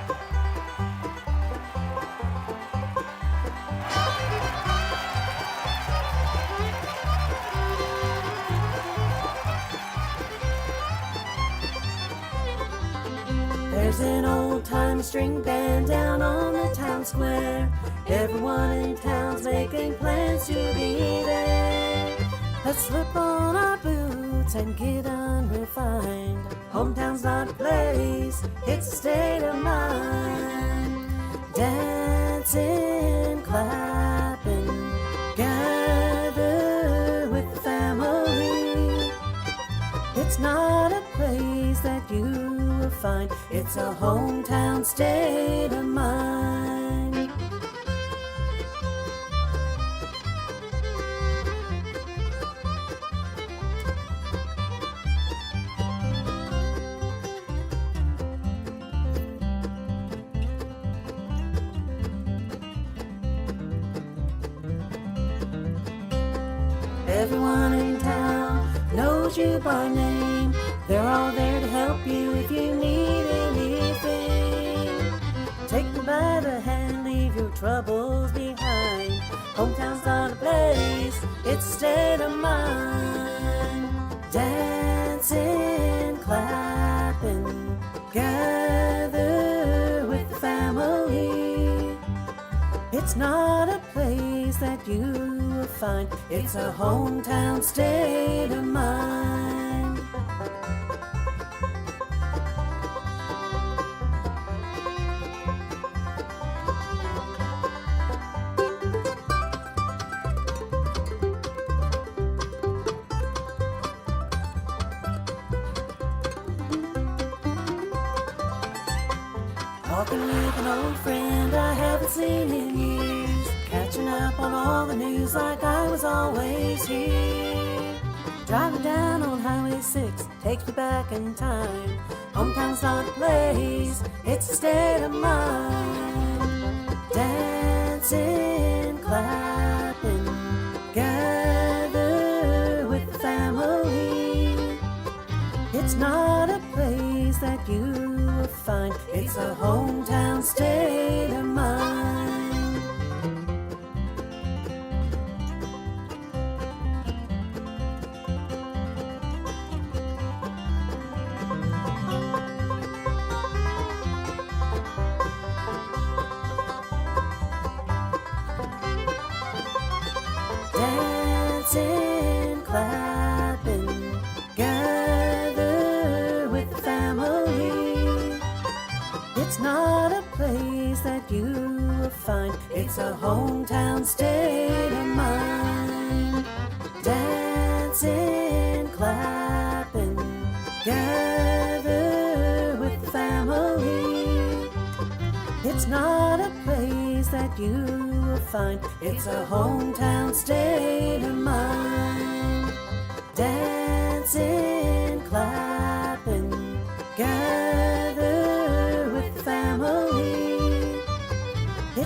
There's an old-time string band down on the town square. Everyone in town's making plans to be there. Let's slip on our boots and get unrefined. Hometown's not a place, it's a state of mind. Dancing, clapping, gather with the family. It's not a place that you will find, it's a hometown state of mind. Everyone in town knows you by name. They're all there to help you if you need anything. Take them by the hand, leave your troubles behind. Hometown's not a place, it's a state of mind. Dancing, clapping, gather with the family. It's not a place that you will find, it's a hometown state of mind. Talking with an old friend I haven't seen in years. Catching up on all the news like I was always here. Driving down on Highway 6 takes me back in time. Hometown's not a place, it's a state of mind. Dancing, clapping, gather with the family. It's not a place that you will find, it's a hometown state of mind. Dancing, clapping, gather with the family. It's not a place that you will find, it's a hometown state of mind. Dancing, clapping, gather with the family. It's not a place that you will find, it's a hometown state of mind. Dancing, clapping, gather with the family.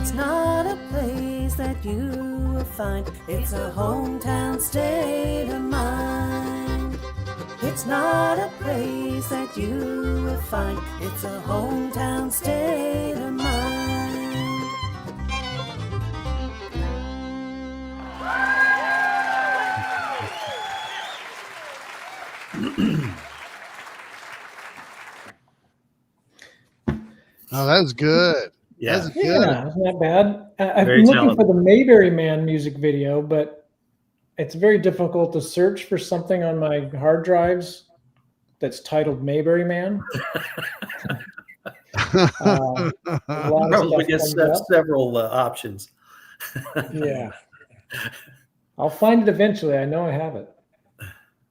It's not a place that you will find. It's a hometown state of mind. It's not a place that you will find. It's a hometown state of mind. Oh, that was good. Yeah. That's good. Yeah, it's not bad. I've Very been looking for talented. the Mayberry Man music video, but it's very difficult to search for something on my hard drives that's titled Mayberry Man. A lot of Probably stuff gets comes up. several options. Yeah. I'll find it eventually. I know I have it.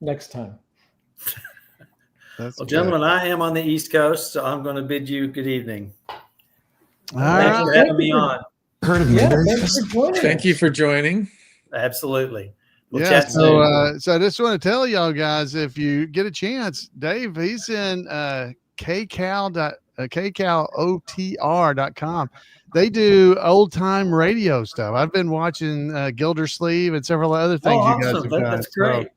Next time. That's Well, good. gentlemen, I am on the East Coast, so I'm going to bid you good evening. All Thanks for right. having me on. Heard of Yeah, Mayberry? thanks for joining Thank us. you for joining. Absolutely. We'll Yeah, chat soon. so I just want to tell y'all guys, if you get a chance, Dave, he's in kcal.otr.com. They do old time radio stuff. I've been watching Gildersleeve and several other things you guys awesome. have done. That's great.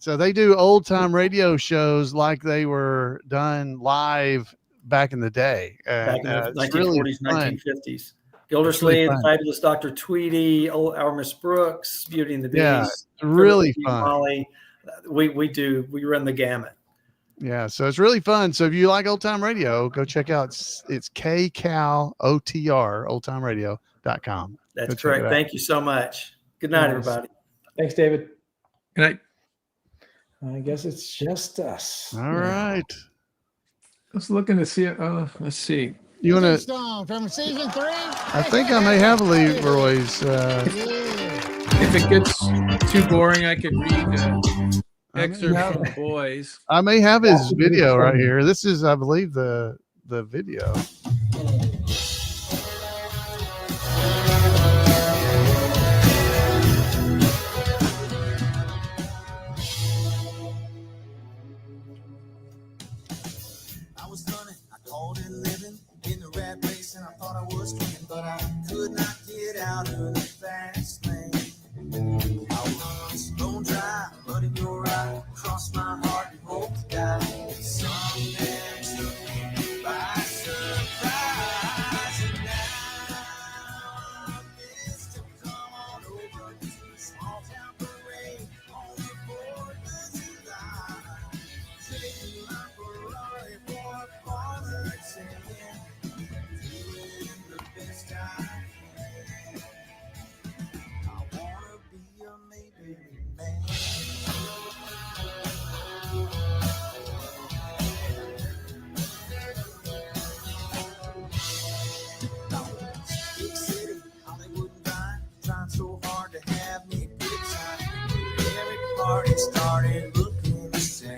So they do old time radio shows like they were done live back in the day. Back in the it's really 1940s, fun. 1950s. Gildersleeve, fun. Fabulous Dr. Tweedy, Our Miss Brooks, Beauty and the Yeah, Beast. it's really Philip fun. Molly. We run the gamut. Yeah, so it's really fun. So if you like old time radio, go check out it's KCalOTR, oldtimeradio.com. That's correct. Thank you so much. Good night, Nice. everybody. Thanks, David. Good night. I guess it's just us. All right. Let's looking to see. Let's see. You want to? Stone from season 3. I think I may have Leroy's. If it gets too boring, I could read excerpts from the boys. I may have his video right here. This is, I believe, the video. I was running, I called it living in the rat race, and I thought I was winning, but I could not get out of the fast lane. I was bone dry, but in your eye, crossed my heart and hope to die. Something took me by surprise, and now I miss to come on over to the small town parade on the 4th of July. Taking my Ferrari for a father saying, doing the best I can. I wanna be a Mayberry man. Big city, Hollywood grind, trying so hard to have me a good time. Every party started looking the same.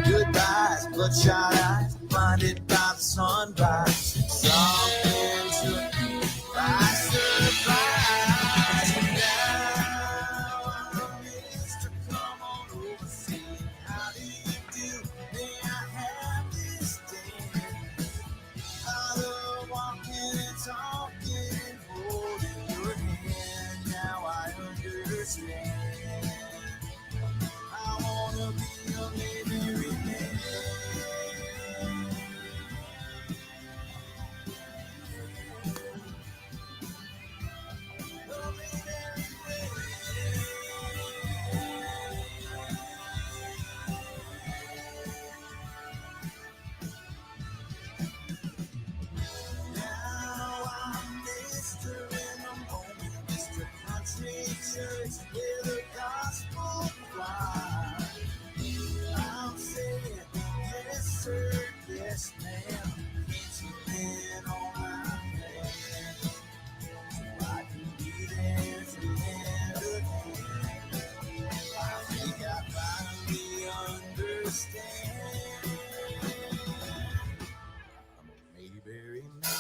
Goodbyes, bloodshot eyes, blinded by the sunrise. Something took me by surprise. And now I'm Mr. Come on over, see how do you do? May I have this dance? I love walking and talking and holding your hand. Now I understand. I wanna be a Mayberry man. Now I'm Mr. in the moment, Mr. Country Church with a gospel choir. I'm saying, yes sir, yes ma'am, can't you lean on my hand? So I can be there to lend a hand. I think I finally understand. I'm a Mayberry man.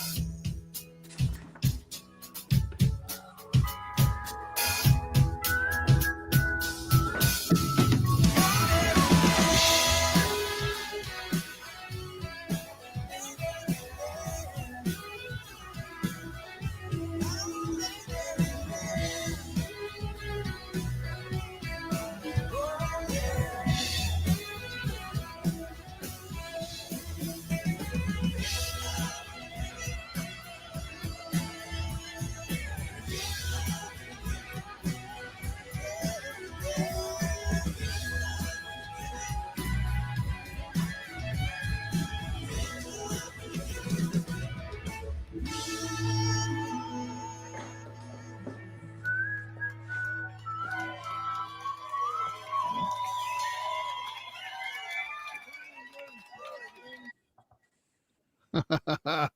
The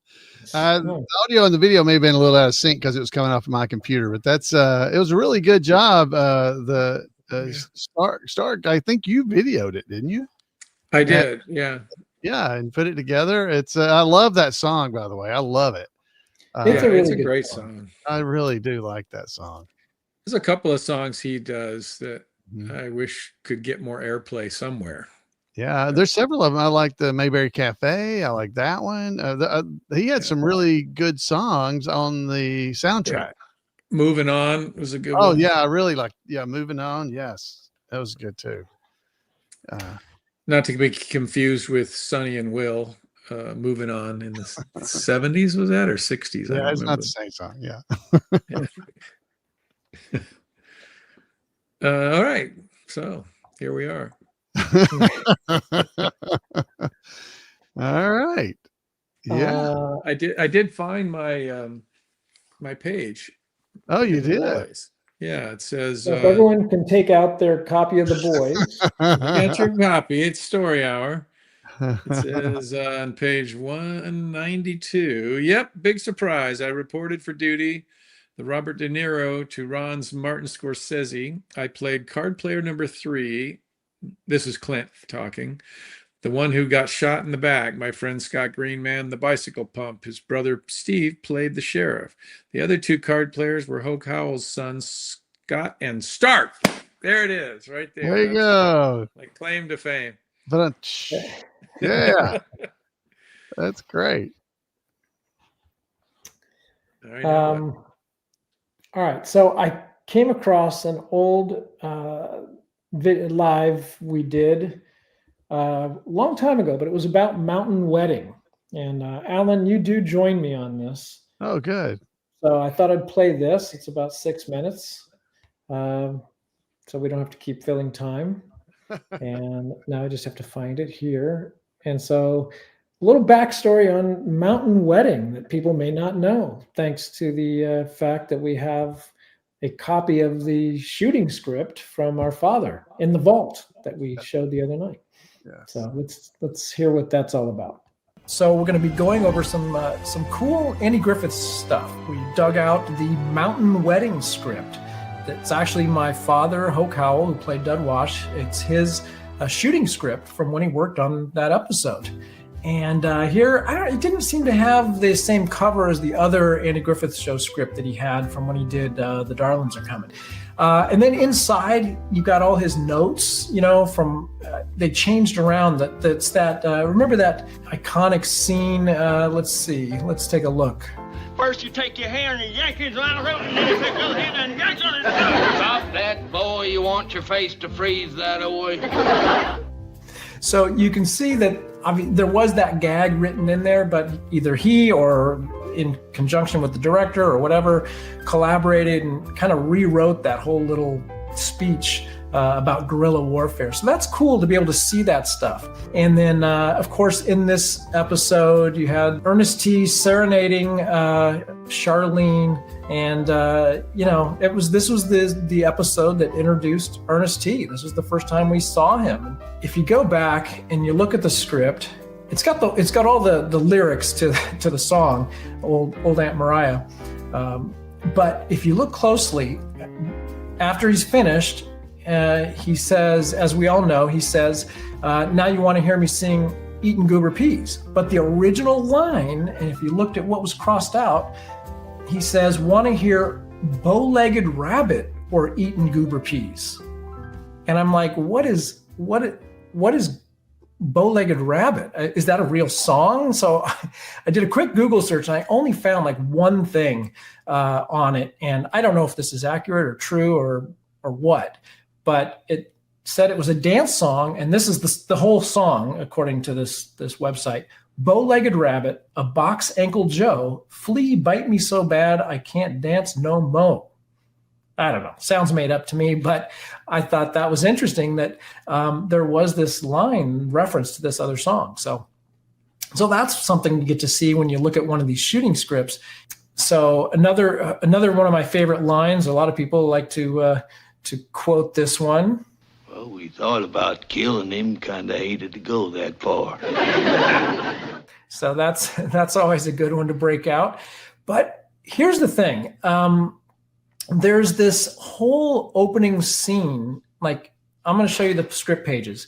audio and the video may have been a little out of sync because it was coming off of my computer, but that's it was a really good job. Stark, I think you videoed it, didn't you? I did, yeah. Yeah, and put it together. It's I love that song, by the way. I love it. It's a great song. I really do like that song. There's a couple of songs he does that I wish could get more airplay somewhere. Yeah, there's several of them. I like the Mayberry Cafe. I like that one. He had some really good songs on the soundtrack. Yeah. Moving On was a good one. Oh, one. yeah, I really like, Moving On. Yes, that was good too. Not to be confused with Sonny and Will, Moving On in the 70s, was that, or 60s? Yeah, it's not the same song. Yeah. All right. So here we are. All right. Yeah. I did find my my page. Oh, you did? Boys. Yeah, it says So if everyone can take out their copy of The Boys. Get your copy. It's Story Hour. It says on page 192. Yep, big surprise. I reported for duty the Robert De Niro to Ron's Martin Scorsese. I played card player number 3. This is Clint talking. The one who got shot in the back. My friend Scott Greenman, the bicycle pump. His brother Steve played the sheriff. The other 2 card players were Hoke Howell's sons, Scott and Stark. There it is, right there. There you go. My claim to fame. But yeah, that's great. All right, so I came across an old live we did a long time ago, but it was about mountain wedding. And Alan, you do join me on this. Oh, good. So I thought I'd play this. It's about 6 minutes, so we don't have to keep filling time. And now I just have to find it here. And so a little backstory on mountain wedding that people may not know, thanks to the fact that we have a copy of the shooting script from our father in the vault that we showed the other night. Yes. So let's hear what that's all about. So we're going to be going over some cool Andy Griffith stuff. We dug out the mountain wedding script. That's actually my father, Hoke Howell, who played Dud Wash. It's his shooting script from when he worked on that episode. And here, it didn't seem to have the same cover as the other Andy Griffith Show script that he had from when he did The Darlings Are Coming. And then inside, you got all his notes, from, they changed around. That's that, remember that iconic scene? Let's see, let's take a look. First you take your hand and yank it around the road, and then you take the other hand and yank on it. Stop that, boy. You want your face to freeze that way. So you can see that, there was that gag written in there, but either he or in conjunction with the director or whatever collaborated and kind of rewrote that whole little speech about guerrilla warfare. So that's cool to be able to see that stuff. And then, of course, in this episode, you had Ernest T serenading Charlene, and this was the episode that introduced Ernest T. This was the first time we saw him. And if you go back and you look at the script, it's got all the lyrics to the song, old Aunt Mariah. But if you look closely, after he's finished, he says, as we all know, he says, now you want to hear me sing Eatin' Goober Peas. But the original line, and if you looked at what was crossed out, he says, want to hear bow-legged rabbit or Eatin' Goober Peas. And I'm like, what is bow-legged rabbit? Is that a real song? So I did a quick Google search and I only found like one thing on it. And I don't know if this is accurate or true or what, but it said it was a dance song. And this is the whole song, according to this website. Bow-legged rabbit, a box ankle Joe, flea bite me so bad I can't dance no mo. I don't know, sounds made up to me, but I thought that was interesting that there was this line reference to this other song. So that's something you get to see when you look at one of these shooting scripts. So another one of my favorite lines, a lot of people like to quote this one. Well, we thought about killing him, kind of hated to go that far. So that's always a good one to break out. But here's the thing. There's this whole opening scene. Like, I'm going to show you the script pages,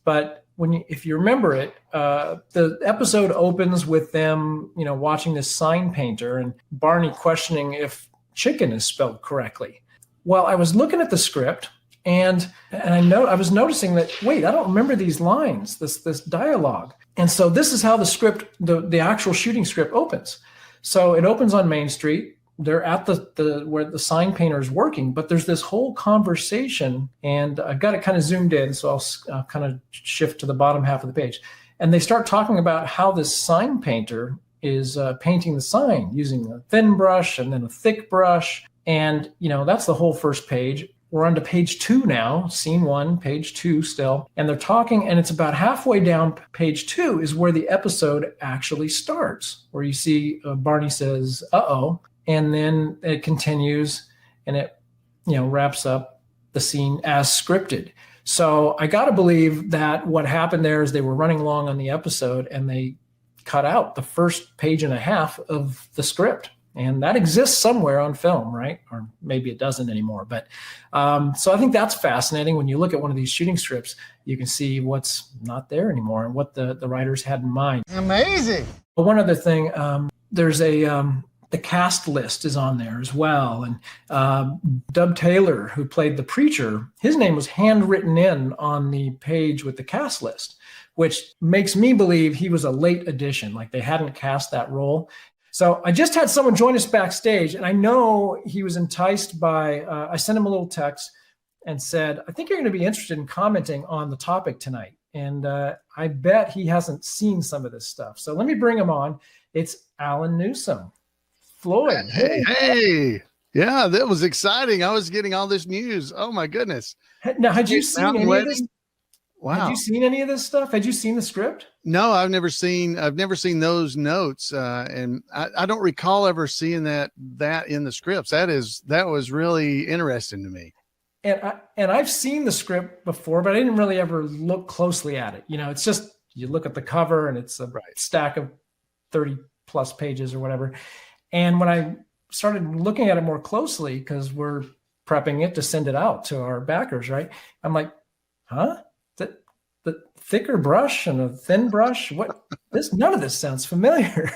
but if you remember it, the episode opens with them, watching this sign painter and Barney questioning if chicken is spelled correctly. Well, I was looking at the script and I was noticing that, wait, I don't remember these lines, this dialogue. And so this is how the script, the actual shooting script opens. So it opens on Main Street. They're at the where the sign painter is working, but there's this whole conversation, and I've got it kind of zoomed in, so I'll kind of shift to the bottom half of the page. And they start talking about how this sign painter is painting the sign using a thin brush and then a thick brush. And, that's the whole first page. We're on to page 2 now, scene 1, page 2 still. And they're talking, and it's about halfway down page 2 is where the episode actually starts, where you see Barney says, uh-oh. And then it continues and it, wraps up the scene as scripted. So I got to believe that what happened there is they were running long on the episode and they cut out the first page and a half of the script. And that exists somewhere on film, right? Or maybe it doesn't anymore. But so I think that's fascinating. When you look at one of these shooting scripts, you can see what's not there anymore and what the writers had in mind. Amazing. But one other thing, there's the cast list is on there as well. And Dub Taylor, who played the preacher, his name was handwritten in on the page with the cast list, which makes me believe he was a late addition, like they hadn't cast that role. So I just had someone join us backstage, and I know he was enticed by, I sent him a little text and said, I think you're going to be interested in commenting on the topic tonight. And I bet he hasn't seen some of this stuff. So let me bring him on. It's Alan Newsom. Floyd. Hey. Yeah, that was exciting. I was getting all this news. Oh my goodness. Now, had you seen any of this? Wow. Had you seen any of this stuff? Had you seen the script? No, I've never seen those notes. And I don't recall ever seeing that in the scripts. That was really interesting to me. And I've seen the script before, but I didn't really ever look closely at it. It's just, you look at the cover and it's a stack of 30 plus pages or whatever. And when I started looking at it more closely, because we're prepping it to send it out to our backers, right? I'm like, huh? The thicker brush and a thin brush? What? None of this sounds familiar.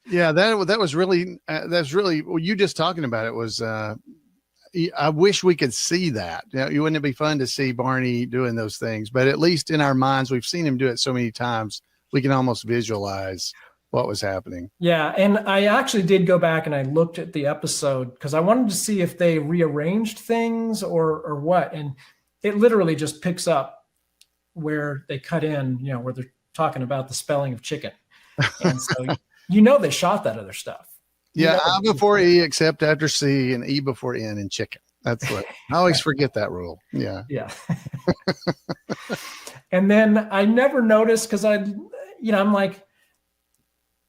Yeah, that was really well, you just talking about it was. I wish we could see that. Wouldn't it be fun to see Barney doing those things? But at least in our minds, we've seen him do it so many times, we can almost visualize what was happening. Yeah. And I actually did go back and I looked at the episode because I wanted to see if they rearranged things or what. And it literally just picks up where they cut in, where they're talking about the spelling of chicken. And so, they shot that other stuff. Yeah. I before E except after C and E before N in chicken. That's what I always forget that rule. Yeah. Yeah. And then I never noticed because I'm like,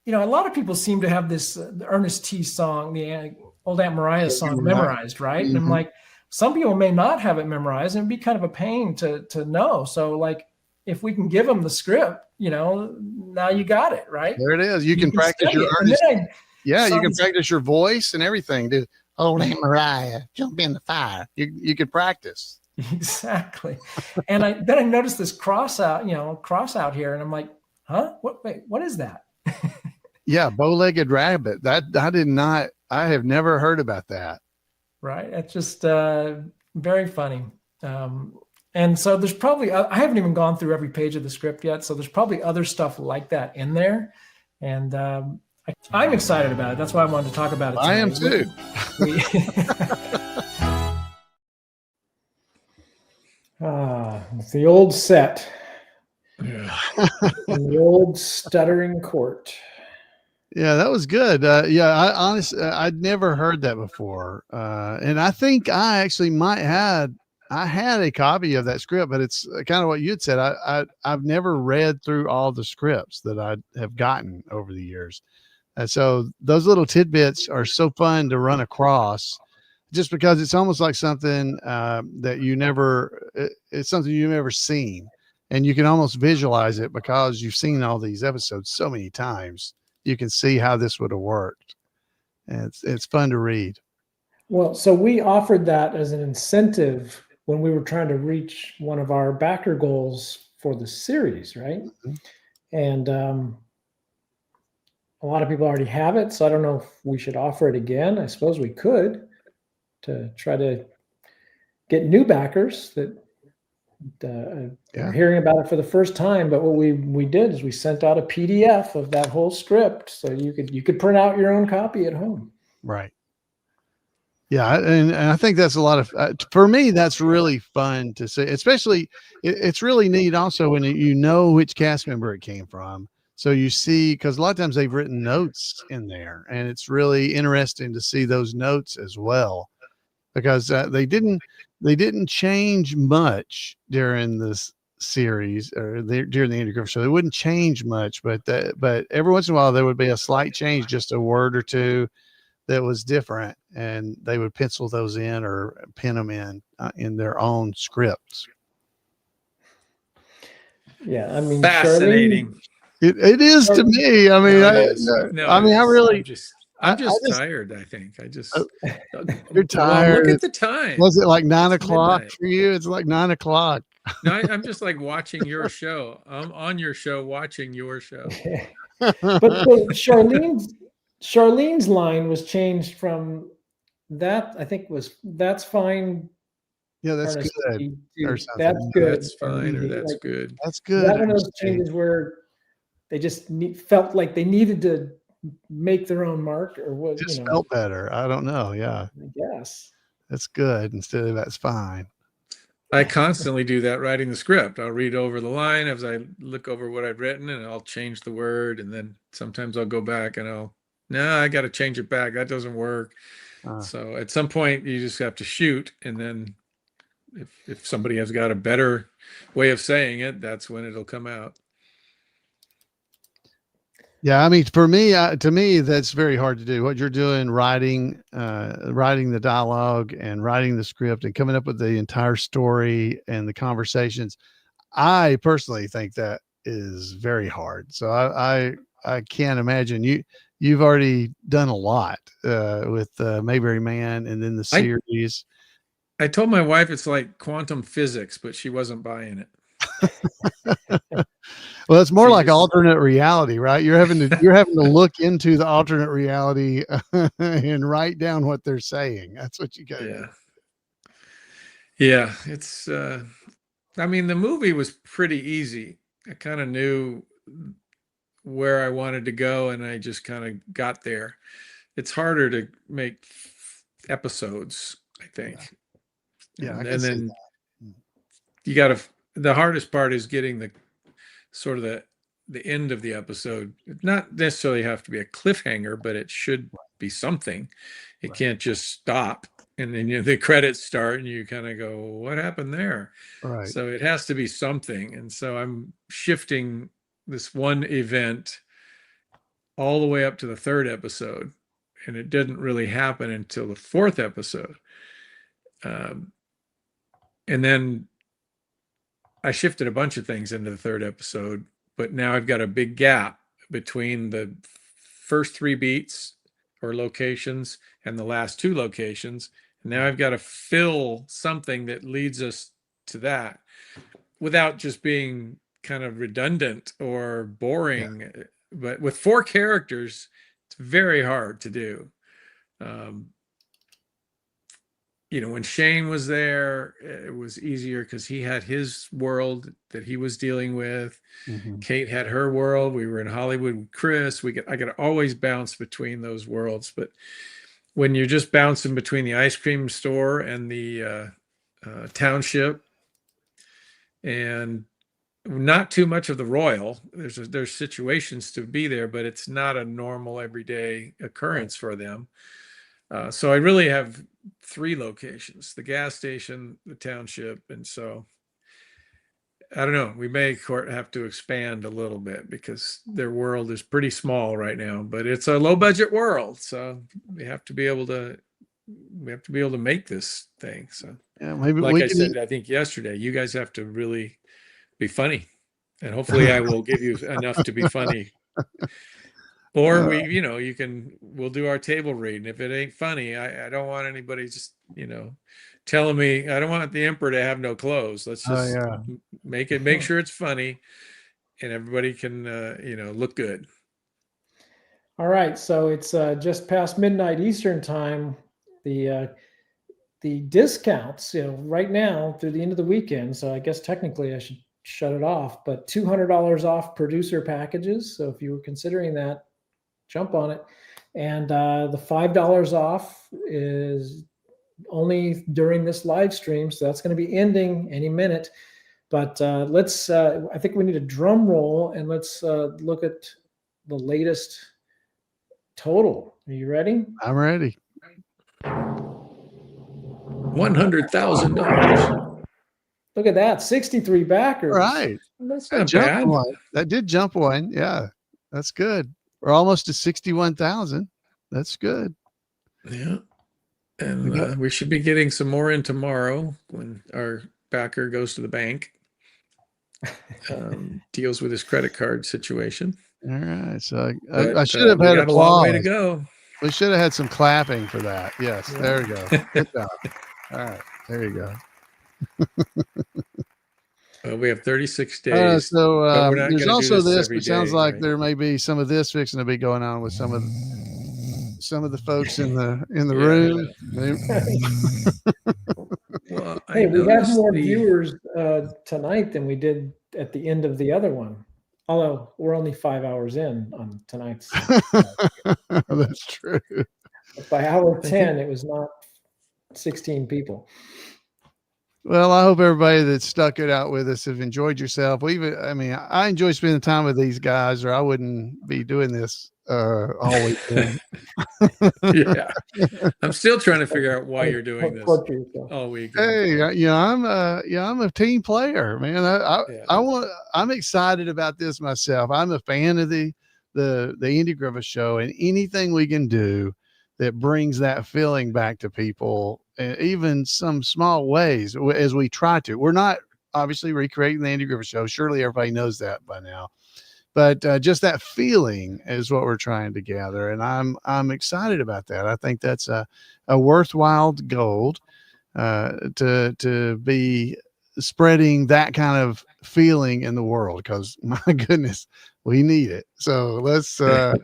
a lot of people seem to have this Ernest T song, the old Aunt Mariah song memorized, right? Mm-hmm. And I'm like, some people may not have it memorized, and it'd be kind of a pain to know. So, like, if we can give them the script, now you got it, right? There it is. You can practice your Ernest. You can practice your voice and everything. Do old Aunt Mariah, jump in the fire. You could practice. Exactly. And then I noticed this cross out here, and I'm like, huh? What is that? Yeah, bow-legged rabbit. That I have never heard about that. Right. It's just very funny. And so there's probably, I haven't even gone through every page of the script yet. So there's probably other stuff like that in there. And I'm excited about it. That's why I wanted to talk about it tonight. I am too. It's the old set. Yeah. The old stuttering court. Yeah, that was good. I honestly, I'd never heard that before. And I think I actually I had a copy of that script, but it's kind of what you had said. I've never read through all the scripts that I have gotten over the years. And so those little tidbits are so fun to run across just because it's almost like something that it's something you've never seen. and you can almost visualize it because you've seen all these episodes so many times. You can see how this would have worked. And it's fun to read. Well, so we offered that as an incentive when we were trying to reach one of our backer goals for the series, right? And a lot of people already have it, so I don't know if we should offer it again. I suppose we could, to try to get new backers that are hearing about it for the first time. But what we did is we sent out a PDF of that whole script, so you could print out your own copy at home. Right. Yeah, and I think that's a lot of for me. That's really fun to see. Especially, it's really neat also when you know which cast member it came from. So you see, because a lot of times they've written notes in there, and it's really interesting to see those notes as well, because they didn't change much during this series or during the Andy Griffith Show. They wouldn't change much, but every once in a while there would be a slight change, just a word or two that was different, and they would pencil those in or pin them in their own scripts. Yeah, I mean, fascinating. It is to me. I mean, I'm just tired. I think I just you're tired. Look at the time. Was it like 9 o'clock midnight. for you? It's like 9 o'clock. No, I'm just like watching your show. I'm on your show, watching your show. But Charlene's line was changed from that. I think that's fine. Yeah, that's Ernest, good. Or something. That's good. That's fine, or that's good. That's good. That one of those changes where they just felt like they needed to make their own mark, or what? Just felt better. I don't know. Yeah, I guess that's good instead of that's fine. I constantly do that writing the script. I'll read over the line as I look over what I've written, and I'll change the word, and then sometimes I'll go back and I got to change it back. That doesn't work. So at some point you just have to shoot, and then if somebody has got a better way of saying it, that's when it'll come out. Yeah, I mean, for me, to me, that's very hard to do. What you're doing, writing the dialogue and writing the script and coming up with the entire story and the conversations, I personally think that is very hard. So I can't imagine you've already done a lot with Mayberry Man and then the series. I told my wife it's like quantum physics, but she wasn't buying it. Well, it's more like alternate reality, right? You're having to look into the alternate reality and write down what they're saying. That's what you got to do. Yeah, it's I mean, the movie was pretty easy. I kind of knew where I wanted to go, and I just kind of got there. It's harder to make episodes, I think. Yeah, and then you got to. The hardest part is getting the sort of the end of the episode. It not necessarily have to be a cliffhanger, but it should be something. It can't just stop and then the credits start and you kind of go, what happened there? Right. So it has to be something. And so I'm shifting this one event all the way up to the third episode, and it didn't really happen until the fourth episode. And then I shifted a bunch of things into the third episode, but now I've got a big gap between the first 3 beats or locations and the last 2 locations. And now I've got to fill something that leads us to that without just being kind of redundant or boring. Yeah. But with 4 characters, it's very hard to do. When Shane was there, it was easier because he had his world that he was dealing with. Mm-hmm. Kate had her world. We were in Hollywood with Chris. I could always bounce between those worlds. But when you're just bouncing between the ice cream store and the township, and not too much of the Royal, there's situations to be there, but it's not a normal everyday occurrence for them. So I really have 3 locations: the gas station, the township. And so I don't know, we may have to expand a little bit because their world is pretty small right now, but it's a low budget world. So we have to be able to make this thing. So yeah, maybe like I said, I think yesterday, you guys have to really be funny, and hopefully I will give you enough to be funny. Or we'll do our table read, and if it ain't funny, I don't want anybody just telling me I don't want the emperor to have no clothes. Let's just make sure it's funny, and everybody can look good. All right, so it's just past midnight Eastern time. The discounts, right now through the end of the weekend. So I guess technically I should shut it off, but $200 off producer packages. So if you were considering that, jump on it. And the $5 off is only during this live stream. So that's going to be ending any minute. But I think we need a drum roll, and let's look at the latest total. Are you ready? I'm ready. $100,000. Look at that, 63 backers. Right. That's not bad. That did jump one. Yeah, that's good. We're almost to 61,000. That's good. Yeah. And we should be getting some more in tomorrow when our backer goes to the bank, deals with his credit card situation. All right. So I should have we had got a long way to go. We should have had some clapping for that. Yes. Yeah. There we go. Good job. All right. There you go. We have 36 days. So there's also this, but it sounds like there may be some of this fixing to be going on with some of the folks in the room. Well, hey, we have more viewers tonight than we did at the end of the other one. Although we're only 5 hours in on tonight's. That's true. But by hour 10, it was not 16 people. Well, I hope everybody that stuck it out with us have enjoyed yourself. I enjoy spending time with these guys, or I wouldn't be doing this all weekend. Yeah, I'm still trying to figure out why you're doing this all weekend. Hey, I'm a team player, man. I'm excited about this myself. I'm a fan of the Indie Grove show, and anything we can do that brings that feeling back to people, even some small ways as we try to. We're not obviously recreating the Andy Griffith Show. Surely everybody knows that by now. But just that feeling is what we're trying to gather, and I'm excited about that. I think that's a worthwhile goal to be spreading that kind of feeling in the world, because my goodness, we need it. So let's so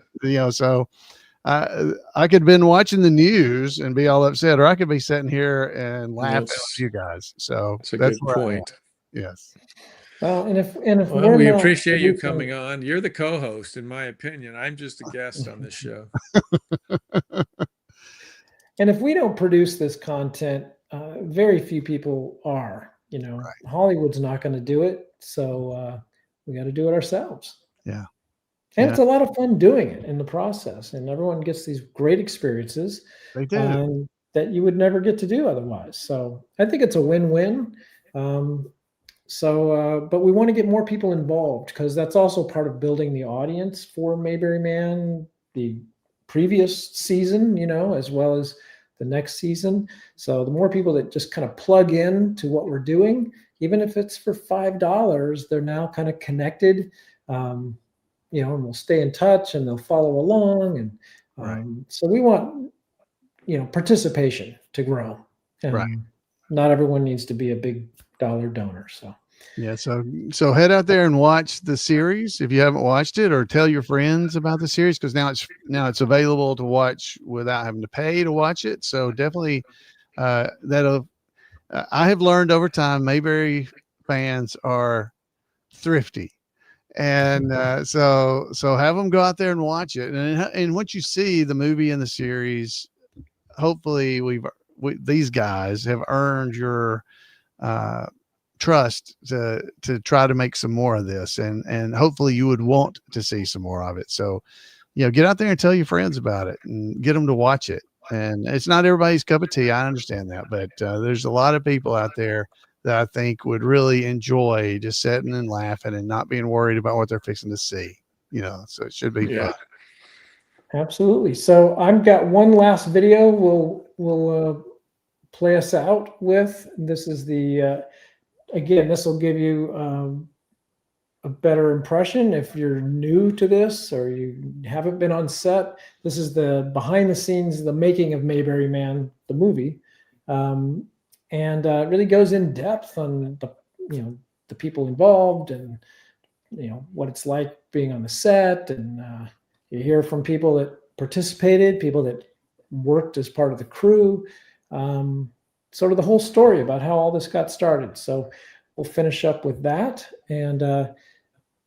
I could have been watching the news and be all upset, or I could be sitting here and laughing at you guys. So that's a good point. Yes. Well, and if we appreciate you coming on. You're the co-host, in my opinion. I'm just a guest on this show. And if we don't produce this content, very few people are. Right. Hollywood's not going to do it, so we got to do it ourselves. Yeah. And it's a lot of fun doing it in the process, and everyone gets these great experiences that you would never get to do otherwise. So I think it's a win-win. But we want to get more people involved, because that's also part of building the audience for Mayberry Man, the previous season, as well as the next season. So the more people that just kind of plug in to what we're doing, even if it's for $5, they're now kind of connected. And we'll stay in touch, and they'll follow along. And so we want, participation to grow. And not everyone needs to be a big dollar donor. So so head out there and watch the series if you haven't watched it, or tell your friends about the series, because now it's available to watch without having to pay to watch it. So definitely I have learned over time, Mayberry fans are thrifty. And so have them go out there and watch it. And once you see the movie and the series, hopefully these guys have earned your trust to try to make some more of this. And hopefully you would want to see some more of it. So, get out there and tell your friends about it and get them to watch it. And it's not everybody's cup of tea. I understand that. But there's a lot of people out there that I think would really enjoy just sitting and laughing and not being worried about what they're fixing to see, so it should be fun. Absolutely. So I've got one last video we'll play us out with. This is again, this will give you a better impression, if you're new to this or you haven't been on set, this is the behind the scenes, the making of Mayberry Man, the movie, and it really goes in depth on the people involved and what it's like being on the set, and you hear from people that participated, people that worked as part of the crew, sort of the whole story about how all this got started. So we'll finish up with that, and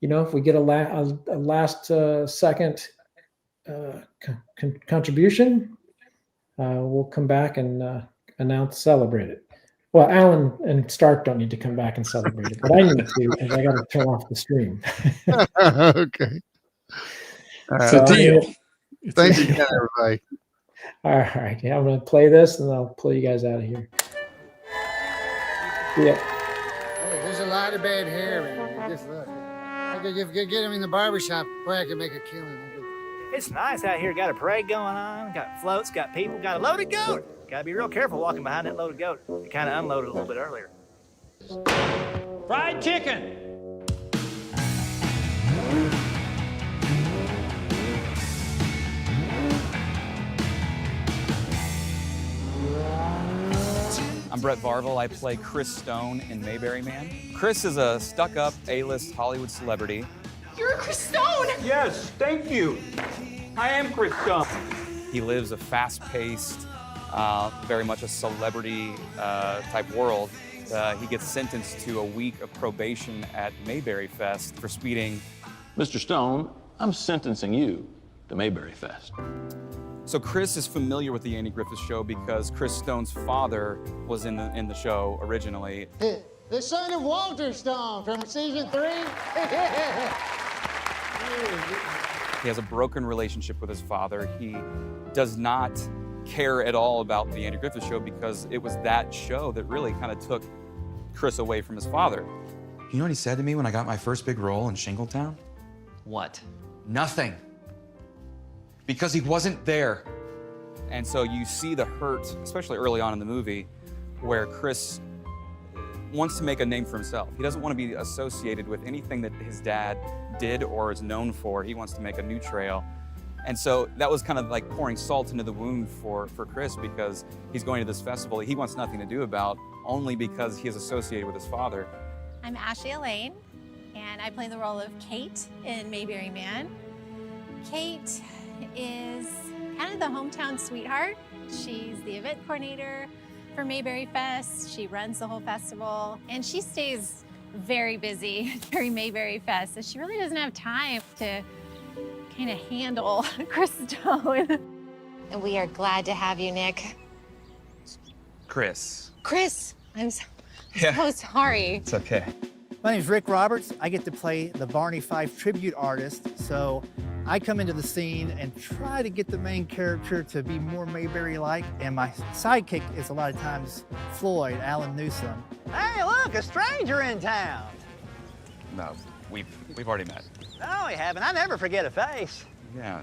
if we get a last second contribution, we'll come back and celebrate it. Well, Alan and Stark don't need to come back and celebrate it, but I need to, because I got to turn off the stream. Okay. It's a deal. Thank you, everybody. All right. Yeah, I'm going to play this, and I'll pull you guys out of here. Yeah. Hey, there's a lot of bad hair in here. Just look. I could get him in the barbershop. Boy, I could make a killing. It's nice out here. Got a parade going on. Got floats. Got people. Got a loaded goat. Got to be real careful walking behind that loaded goat. It kind of unloaded a little bit earlier. Fried chicken. I'm Brett Varvel. I play Chris Stone in Mayberry Man. Chris is a stuck-up A-list Hollywood celebrity. You're Chris Stone! Yes, thank you. I am Chris Stone. He lives a fast-paced, very much a celebrity type world. He gets sentenced to a week of probation at Mayberry Fest for speeding. Mr. Stone, I'm sentencing you to Mayberry Fest. So Chris is familiar with the Andy Griffith Show because Chris Stone's father was in the show originally. The son of Walter Stone from season 3. He has a broken relationship with his father. He does not care at all about the Andy Griffith Show because it was that show that really kind of took Chris away from his father. You know what he said to me when I got my first big role in Shingletown? What? Nothing. Because he wasn't there. And so you see the hurt, especially early on in the movie, where Chris wants to make a name for himself. He doesn't want to be associated with anything that his dad did or is known for. He wants to make a new trail. And so that was kind of like pouring salt into the wound for Chris, because he's going to this festival he wants nothing to do about, only because he is associated with his father. I'm Ashley Elaine, and I play the role of Kate in Mayberry Man. Kate is kind of the hometown sweetheart. She's the event coordinator for Mayberry Fest. She runs the whole festival, and she stays very busy during Mayberry Fest, so she really doesn't have time to kind of handle Chris Stone. And we are glad to have you, Nick. Chris. Chris, I'm so sorry. It's okay. My name's Rick Roberts. I get to play the Barney Fife tribute artist, so I come into the scene and try to get the main character to be more Mayberry-like, and my sidekick is a lot of times Floyd, Alan Newsom. Hey, look, a stranger in town. No, we've already met. No, we haven't. I never forget a face. Yeah,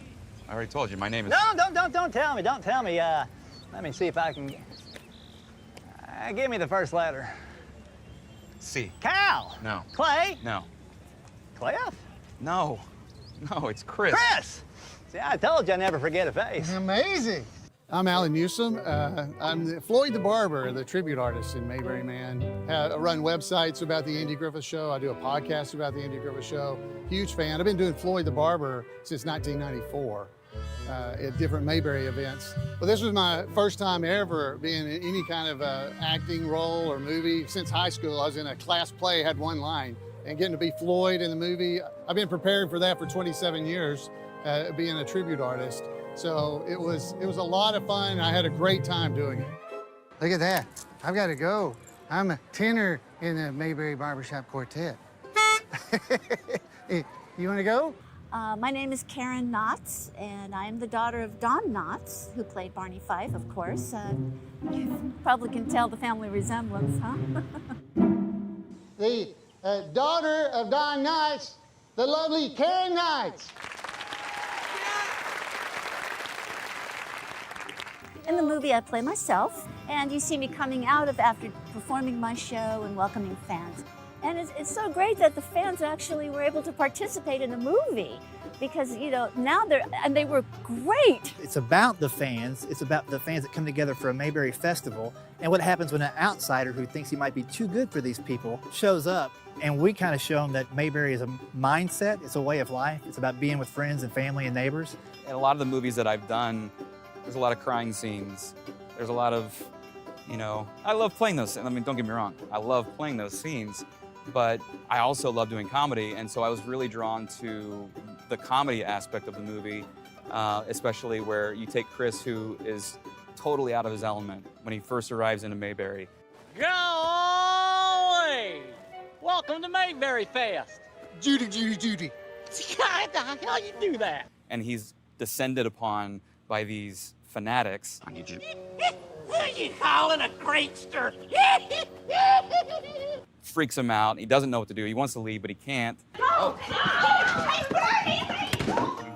I already told you. My name is... No, don't tell me. Don't tell me. Let me see if I can... give me the first letter. C. Cal. No. Clay. No. Cliff. No, it's Chris. Chris! See, I told you I never forget a face. Amazing. I'm Alan Newsom. I'm Floyd the Barber, the tribute artist in Mayberry Man. I run websites about the Andy Griffith Show. I do a podcast about the Andy Griffith Show. Huge fan. I've been doing Floyd the Barber since 1994 at different Mayberry events. But this was my first time ever being in any kind of acting role or movie. Since high school, I was in a class play, had one line. And getting to be Floyd in the movie, I've been preparing for that for 27 years, being a tribute artist. So it was a lot of fun, and I had a great time doing it. Look at that. I've got to go. I'm a tenor in the Mayberry Barbershop Quartet. You want to go? My name is Karen Knotts, and I am the daughter of Don Knotts, who played Barney Fife, of course. You probably can tell the family resemblance, huh? The daughter of Don Knotts, the lovely Karen Knotts. In the movie, I play myself, and you see me coming out after performing my show and welcoming fans. And And it's so great that the fans actually were able to participate in the movie because, you know, now they were great. It's about the fans. It's about the fans that come together for a Mayberry festival and what happens when an outsider who thinks he might be too good for these people shows up. And we kind of show them that Mayberry is a mindset. It's a way of life. It's about being with friends and family and neighbors. In a lot of the movies that I've done, there's a lot of crying scenes. There's a lot of, you know, I love playing those. I mean, don't get me wrong. I love playing those scenes, but I also love doing comedy. And so I was really drawn to the comedy aspect of the movie, especially where you take Chris, who is totally out of his element when he first arrives into Mayberry. Golly! Welcome to Mayberry Fest. Judy. How the hell you do that? And he's descended upon by these fanatics. Who you calling a greatster? Freaks him out. He doesn't know what to do. He wants to leave, but he can't.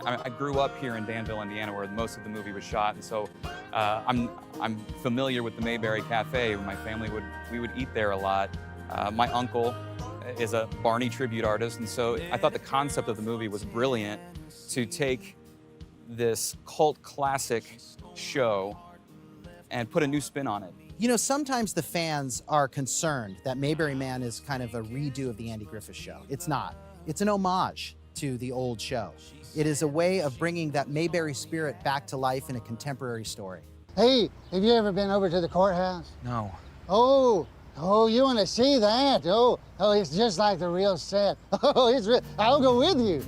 I grew up here in Danville, Indiana, where most of the movie was shot, and so I'm familiar with the Mayberry Cafe. My family we would eat there a lot. My uncle is a Barney tribute artist, and so I thought the concept of the movie was brilliant to take this cult classic show and put a new spin on it. You know, sometimes the fans are concerned that Mayberry Man is kind of a redo of the Andy Griffith Show. It's not. It's an homage to the old show. It is a way of bringing that Mayberry spirit back to life in a contemporary story. Hey, have you ever been over to the courthouse? No. Oh, you want to see that? Oh, it's just like the real set. Oh, it's real. I'll go with you.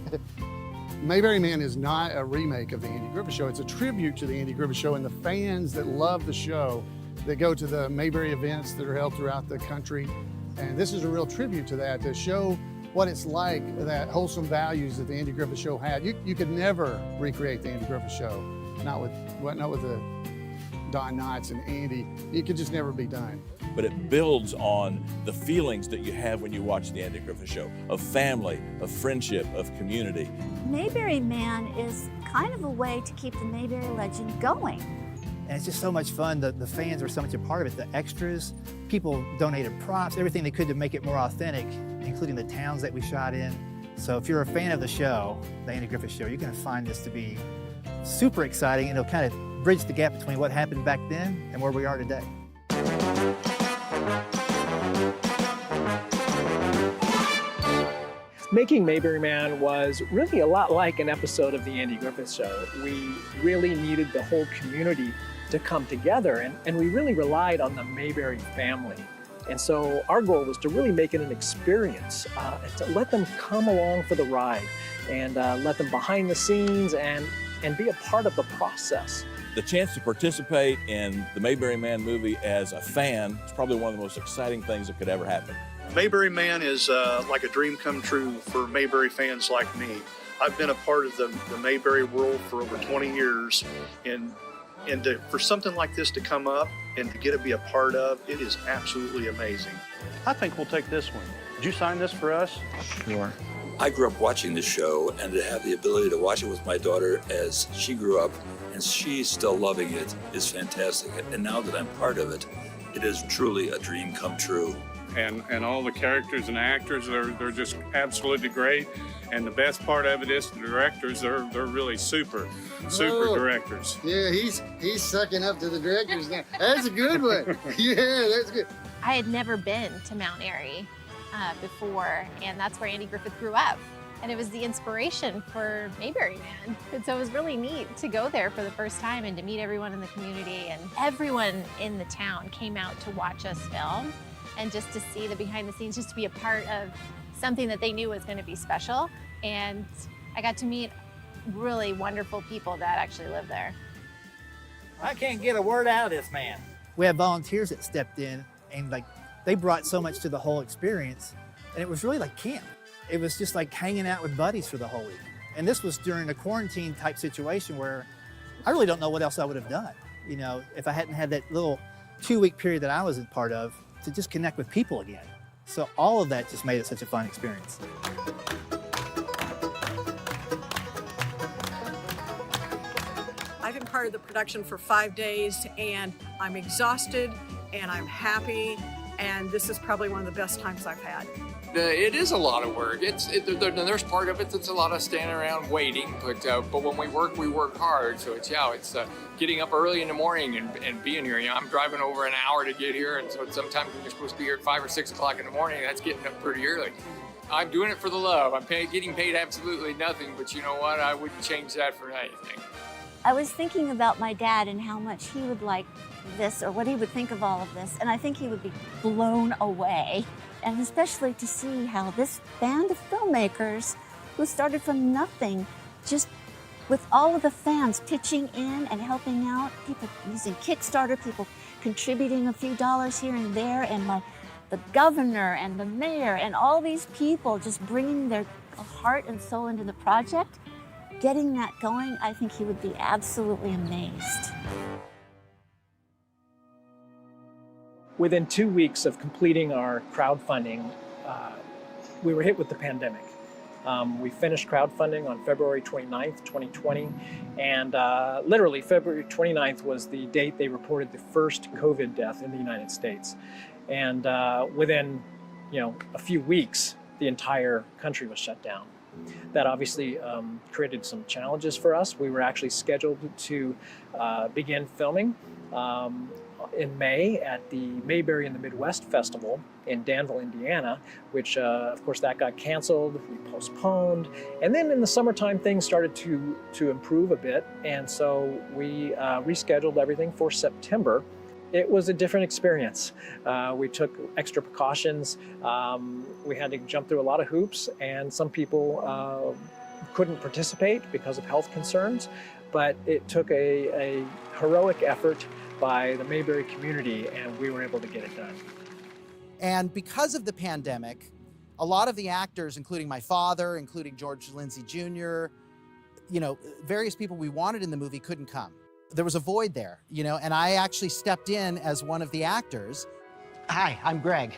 Mayberry Man is not a remake of the Andy Griffith Show. It's a tribute to the Andy Griffith Show and the fans that love the show that go to the Mayberry events that are held throughout the country. And this is a real tribute to that, to show what it's like, that wholesome values that the Andy Griffith Show had. You could never recreate the Andy Griffith Show, not with the Don Knotts and Andy. It could just never be done. But it builds on the feelings that you have when you watch the Andy Griffith Show, of family, of friendship, of community. Mayberry Man is kind of a way to keep the Mayberry legend going. And it's just so much fun. The fans were so much a part of it. The extras, people donated props, everything they could to make it more authentic, including the towns that we shot in. So if you're a fan of the show, the Andy Griffith Show, you're going to find this to be super exciting, and it'll kind of bridge the gap between what happened back then and where we are today. Making Mayberry Man was really a lot like an episode of the Andy Griffith Show. We really needed the whole community to come together, and we really relied on the Mayberry family. And so our goal was to really make it an experience, and to let them come along for the ride, and let them behind the scenes and be a part of the process. The chance to participate in the Mayberry Man movie as a fan is probably one of the most exciting things that could ever happen. Mayberry Man is like a dream come true for Mayberry fans like me. I've been a part of the Mayberry world for over 20 years, and for something like this to come up and to get to be a part of, it is absolutely amazing. I think we'll take this one. Did you sign this for us? Sure. I grew up watching this show, and to have the ability to watch it with my daughter as she grew up, and she's still loving it, is fantastic. And now that I'm part of it, it is truly a dream come true. And all the characters and actors, they're just absolutely great. And the best part of it is the directors, they're really super directors. Yeah, he's sucking up to the directors now. That's a good one. Yeah, that's good. I had never been to Mount Airy before, and that's where Andy Griffith grew up. And it was the inspiration for Mayberry Man. And so it was really neat to go there for the first time and to meet everyone in the community. And everyone in the town came out to watch us film, and just to see the behind the scenes, just to be a part of something that they knew was going to be special. And I got to meet really wonderful people that actually live there. I can't get a word out of this man. We had volunteers that stepped in, and they brought so much to the whole experience, and it was really like camp. It was just like hanging out with buddies for the whole week. And this was during a quarantine type situation where I really don't know what else I would have done, you know, if I hadn't had that little 2-week period that I was a part of to just connect with people again. So all of that just made it such a fun experience. I've been part of the production for 5 days, and I'm exhausted and I'm happy, and this is probably one of the best times I've had. it is a lot of work. There's part of it that's a lot of standing around waiting, but when we work hard. So it's getting up early in the morning and being here. You know, I'm driving over an hour to get here, and so sometimes when you're supposed to be here at 5 or 6 o'clock in the morning, that's getting up pretty early. I'm doing it for the love. I'm getting paid absolutely nothing, but you know what? I wouldn't change that for anything. I was thinking about my dad and how much he would like this or what he would think of all of this, and I think he would be blown away. And especially to see how this band of filmmakers who started from nothing, just with all of the fans pitching in and helping out, people using Kickstarter, people contributing a few dollars here and there, and the governor and the mayor and all these people just bringing their heart and soul into the project, getting that going, I think he would be absolutely amazed. Within 2 weeks of completing our crowdfunding, we were hit with the pandemic. We finished crowdfunding on February 29th, 2020, and literally February 29th was the date they reported the first COVID death in the United States. And within, a few weeks, the entire country was shut down. That obviously created some challenges for us. We were actually scheduled to begin filming in May at the Mayberry in the Midwest Festival in Danville, Indiana, which of course that got canceled, we postponed. And then in the summertime, things started to improve a bit. And so we rescheduled everything for September. It was a different experience. We took extra precautions. We had to jump through a lot of hoops, and some people couldn't participate because of health concerns, but it took a heroic effort by the Mayberry community, and we were able to get it done. And because of the pandemic, a lot of the actors, including my father, including George Lindsay Jr., various people we wanted in the movie couldn't come. There was a void there, and I actually stepped in as one of the actors. Hi, I'm Greg.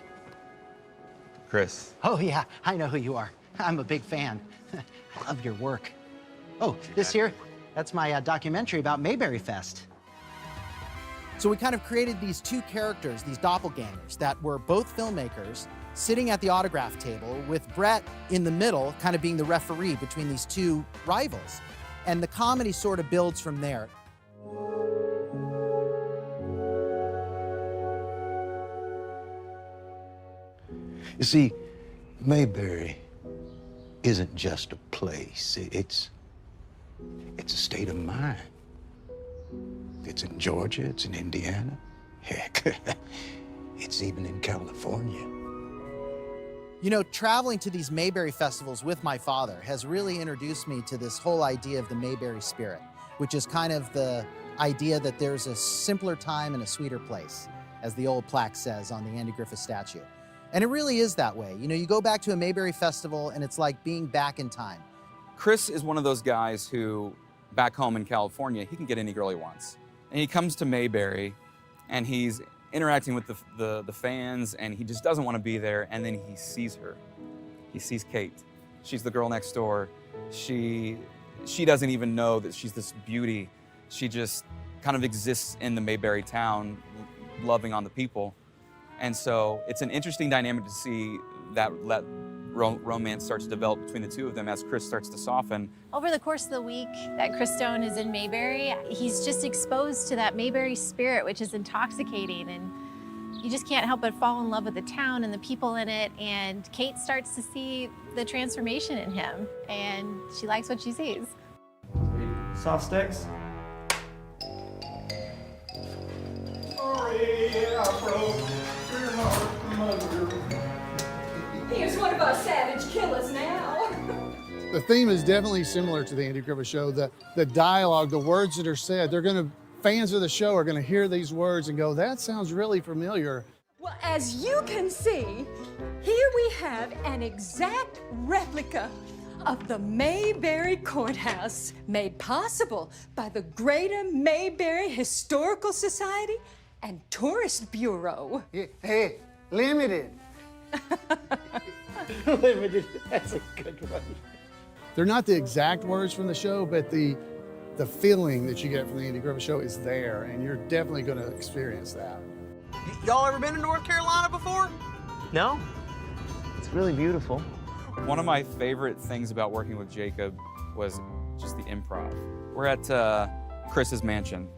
Chris. Oh yeah, I know who you are. I'm a big fan. I love your work. Oh, this here, that's my documentary about Mayberry Fest. So we kind of created these two characters, these doppelgangers, that were both filmmakers sitting at the autograph table with Brett in the middle, kind of being the referee between these two rivals. And the comedy sort of builds from there. You see, Mayberry isn't just a place. It's a state of mind. It's in Georgia, it's in Indiana. Heck, it's even in California. Traveling to these Mayberry festivals with my father has really introduced me to this whole idea of the Mayberry spirit, which is kind of the idea that there's a simpler time and a sweeter place, as the old plaque says on the Andy Griffith statue. And it really is that way. You go back to a Mayberry festival and it's like being back in time. Chris is one of those guys who, back home in California, he can get any girl he wants. And he comes to Mayberry and he's interacting with the fans, and he just doesn't want to be there, and then he sees her. He sees Kate. She's the girl next door. She doesn't even know that she's this beauty. She just kind of exists in the Mayberry town, loving on the people. And so it's an interesting dynamic to see that romance starts to develop between the two of them as Chris starts to soften. Over the course of the week that Chris Stone is in Mayberry, he's just exposed to that Mayberry spirit, which is intoxicating, and you just can't help but fall in love with the town and the people in it. And Kate starts to see the transformation in him, and she likes what she sees. Soft sticks. Here's one of our savage killers now. The theme is definitely similar to the Andy Griffith Show. The dialogue, the words that are said, fans of the show are gonna hear these words and go, that sounds really familiar. Well, as you can see, here we have an exact replica of the Mayberry Courthouse, made possible by the Greater Mayberry Historical Society and Tourist Bureau. Hey, limited. Limited, that's a good one. They're not the exact words from the show, but the feeling that you get from the Andy Griffith Show is there, and you're definitely going to experience that. Y'all ever been to North Carolina before? No? It's really beautiful. One of my favorite things about working with Jacob was just the improv. We're at Chris's mansion,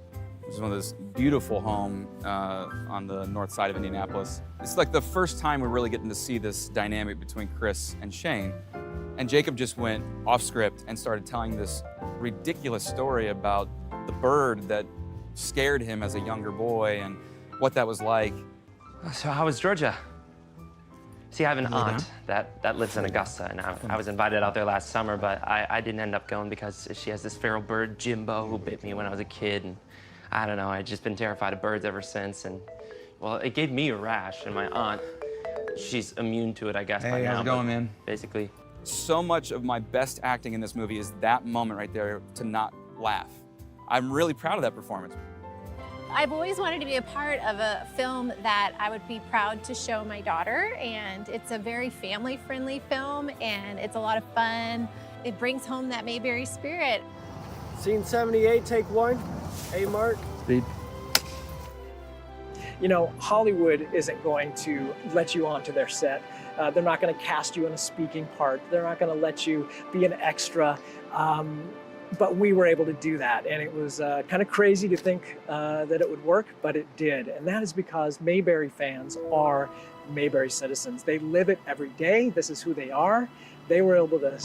which is one of those beautiful home on the north side of Indianapolis. It's like the first time we're really getting to see this dynamic between Chris and Shane. And Jacob just went off script and started telling this ridiculous story about the bird that scared him as a younger boy and what that was like. So how was Georgia? See, I have an aunt that lives in Augusta, and I was invited out there last summer, but I didn't end up going because she has this feral bird, Jimbo, who bit me when I was a kid, and I don't know, I've just been terrified of birds ever since, and well, it gave me a rash, and my aunt, she's immune to it, I guess, by now. How's it going, man? Basically. So much of my best acting in this movie is that moment right there to not laugh. I'm really proud of that performance. I've always wanted to be a part of a film that I would be proud to show my daughter, and it's a very family-friendly film, and it's a lot of fun. It brings home that Mayberry spirit. Scene 78, take one. Hey, Mark. Speed. You know, Hollywood isn't going to let you onto their set. They're not going to cast you in a speaking part. They're not going to let you be an extra. But we were able to do that, and it was kind of crazy to think that it would work, but it did. And that is because Mayberry fans are Mayberry citizens. They live it every day. This is who they are. They were able to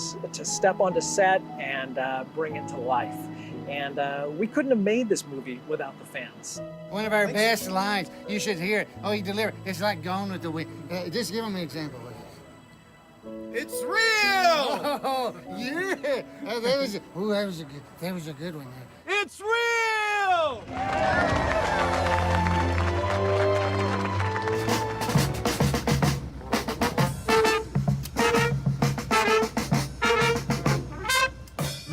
step onto set and bring it to life. And we couldn't have made this movie without the fans. One of our best lines, you should hear it. Oh, he delivered. It's like Gone with the Wind. Just give him an example. It's real! Oh, yeah! That was a good one there. It's real!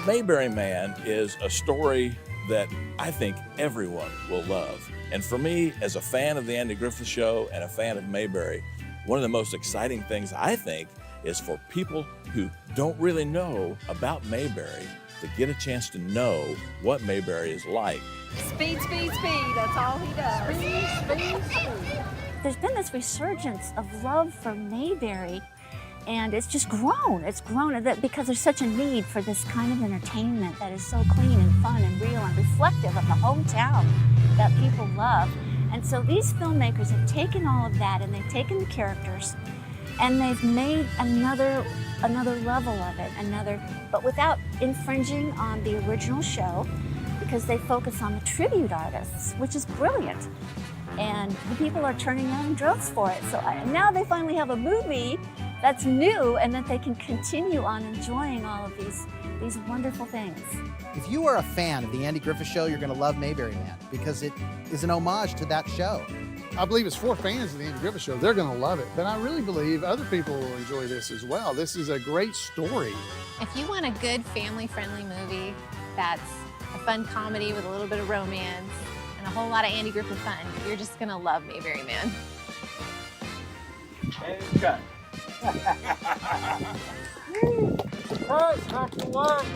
Mayberry Man is a story that I think everyone will love. And for me, as a fan of the Andy Griffith Show and a fan of Mayberry, one of the most exciting things I think is for people who don't really know about Mayberry to get a chance to know what Mayberry is like. Speed, speed, speed. That's all he does. Speed, speed, speed. There's been this resurgence of love for Mayberry, and it's just grown. It's grown because there's such a need for this kind of entertainment that is so clean and fun and real and reflective of the hometown that people love. And so these filmmakers have taken all of that, and they've taken the characters, and they've made another level of it, but without infringing on the original show, because they focus on the tribute artists, which is brilliant. And the people are turning out in droves for it. So now they finally have a movie that's new and that they can continue on enjoying all of these wonderful things. If you are a fan of the Andy Griffith Show, you're going to love Mayberry Man because it is an homage to that show. I believe it's for fans of the Andy Griffith Show. They're going to love it. But I really believe other people will enjoy this as well. This is a great story. If you want a good family-friendly movie that's a fun comedy with a little bit of romance and a whole lot of Andy Griffith fun, you're just going to love Mayberry Man. And cut. Surprise, Dr. Love.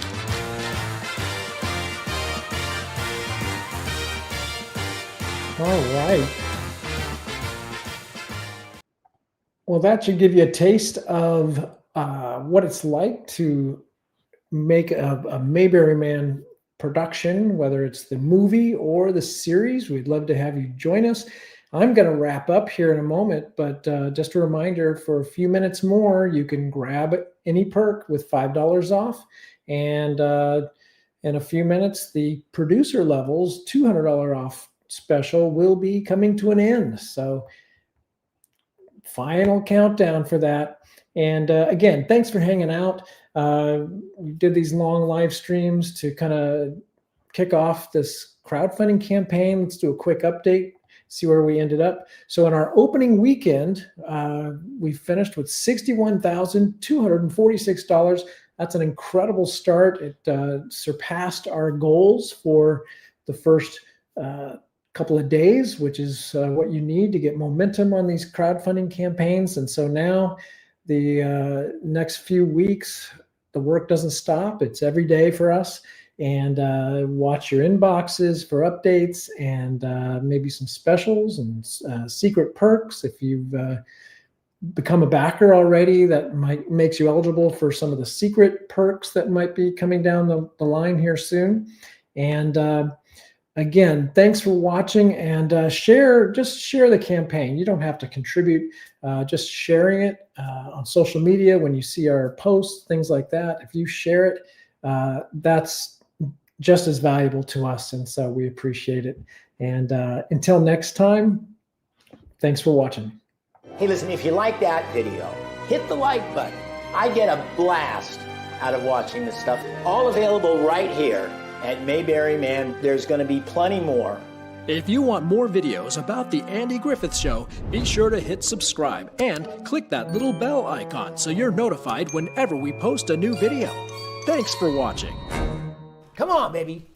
All right. Well, that should give you a taste of what it's like to make a Mayberry Man production, whether it's the movie or the series. We'd love to have you join us. I'm going to wrap up here in a moment, but just a reminder, for a few minutes more, you can grab any perk with $5 off. And in a few minutes, the producer levels $200 off special will be coming to an end. So final countdown for that. And again, thanks for hanging out. We did these long live streams to kind of kick off this crowdfunding campaign. Let's do a quick update, see where we ended up. So in our opening weekend, we finished with $61,246. That's an incredible start. It surpassed our goals for the first couple of days, which is what you need to get momentum on these crowdfunding campaigns. And so now the next few weeks, the work doesn't stop. It's every day for us. And watch your inboxes for updates and maybe some specials and secret perks if you've become a backer already, that makes you eligible for some of the secret perks that might be coming down the line here soon. And again, thanks for watching, and just share the campaign. You don't have to contribute, just sharing it on social media when you see our posts, things like that. If you share it, that's just as valuable to us, and so we appreciate it. And until next time, thanks for watching. Hey, listen, if you like that video, hit the like button. I get a blast out of watching this stuff. All available right here at Mayberry Man. There's going to be plenty more. If you want more videos about The Andy Griffith Show, be sure to hit subscribe and click that little bell icon so you're notified whenever we post a new video. Thanks for watching. Come on, baby.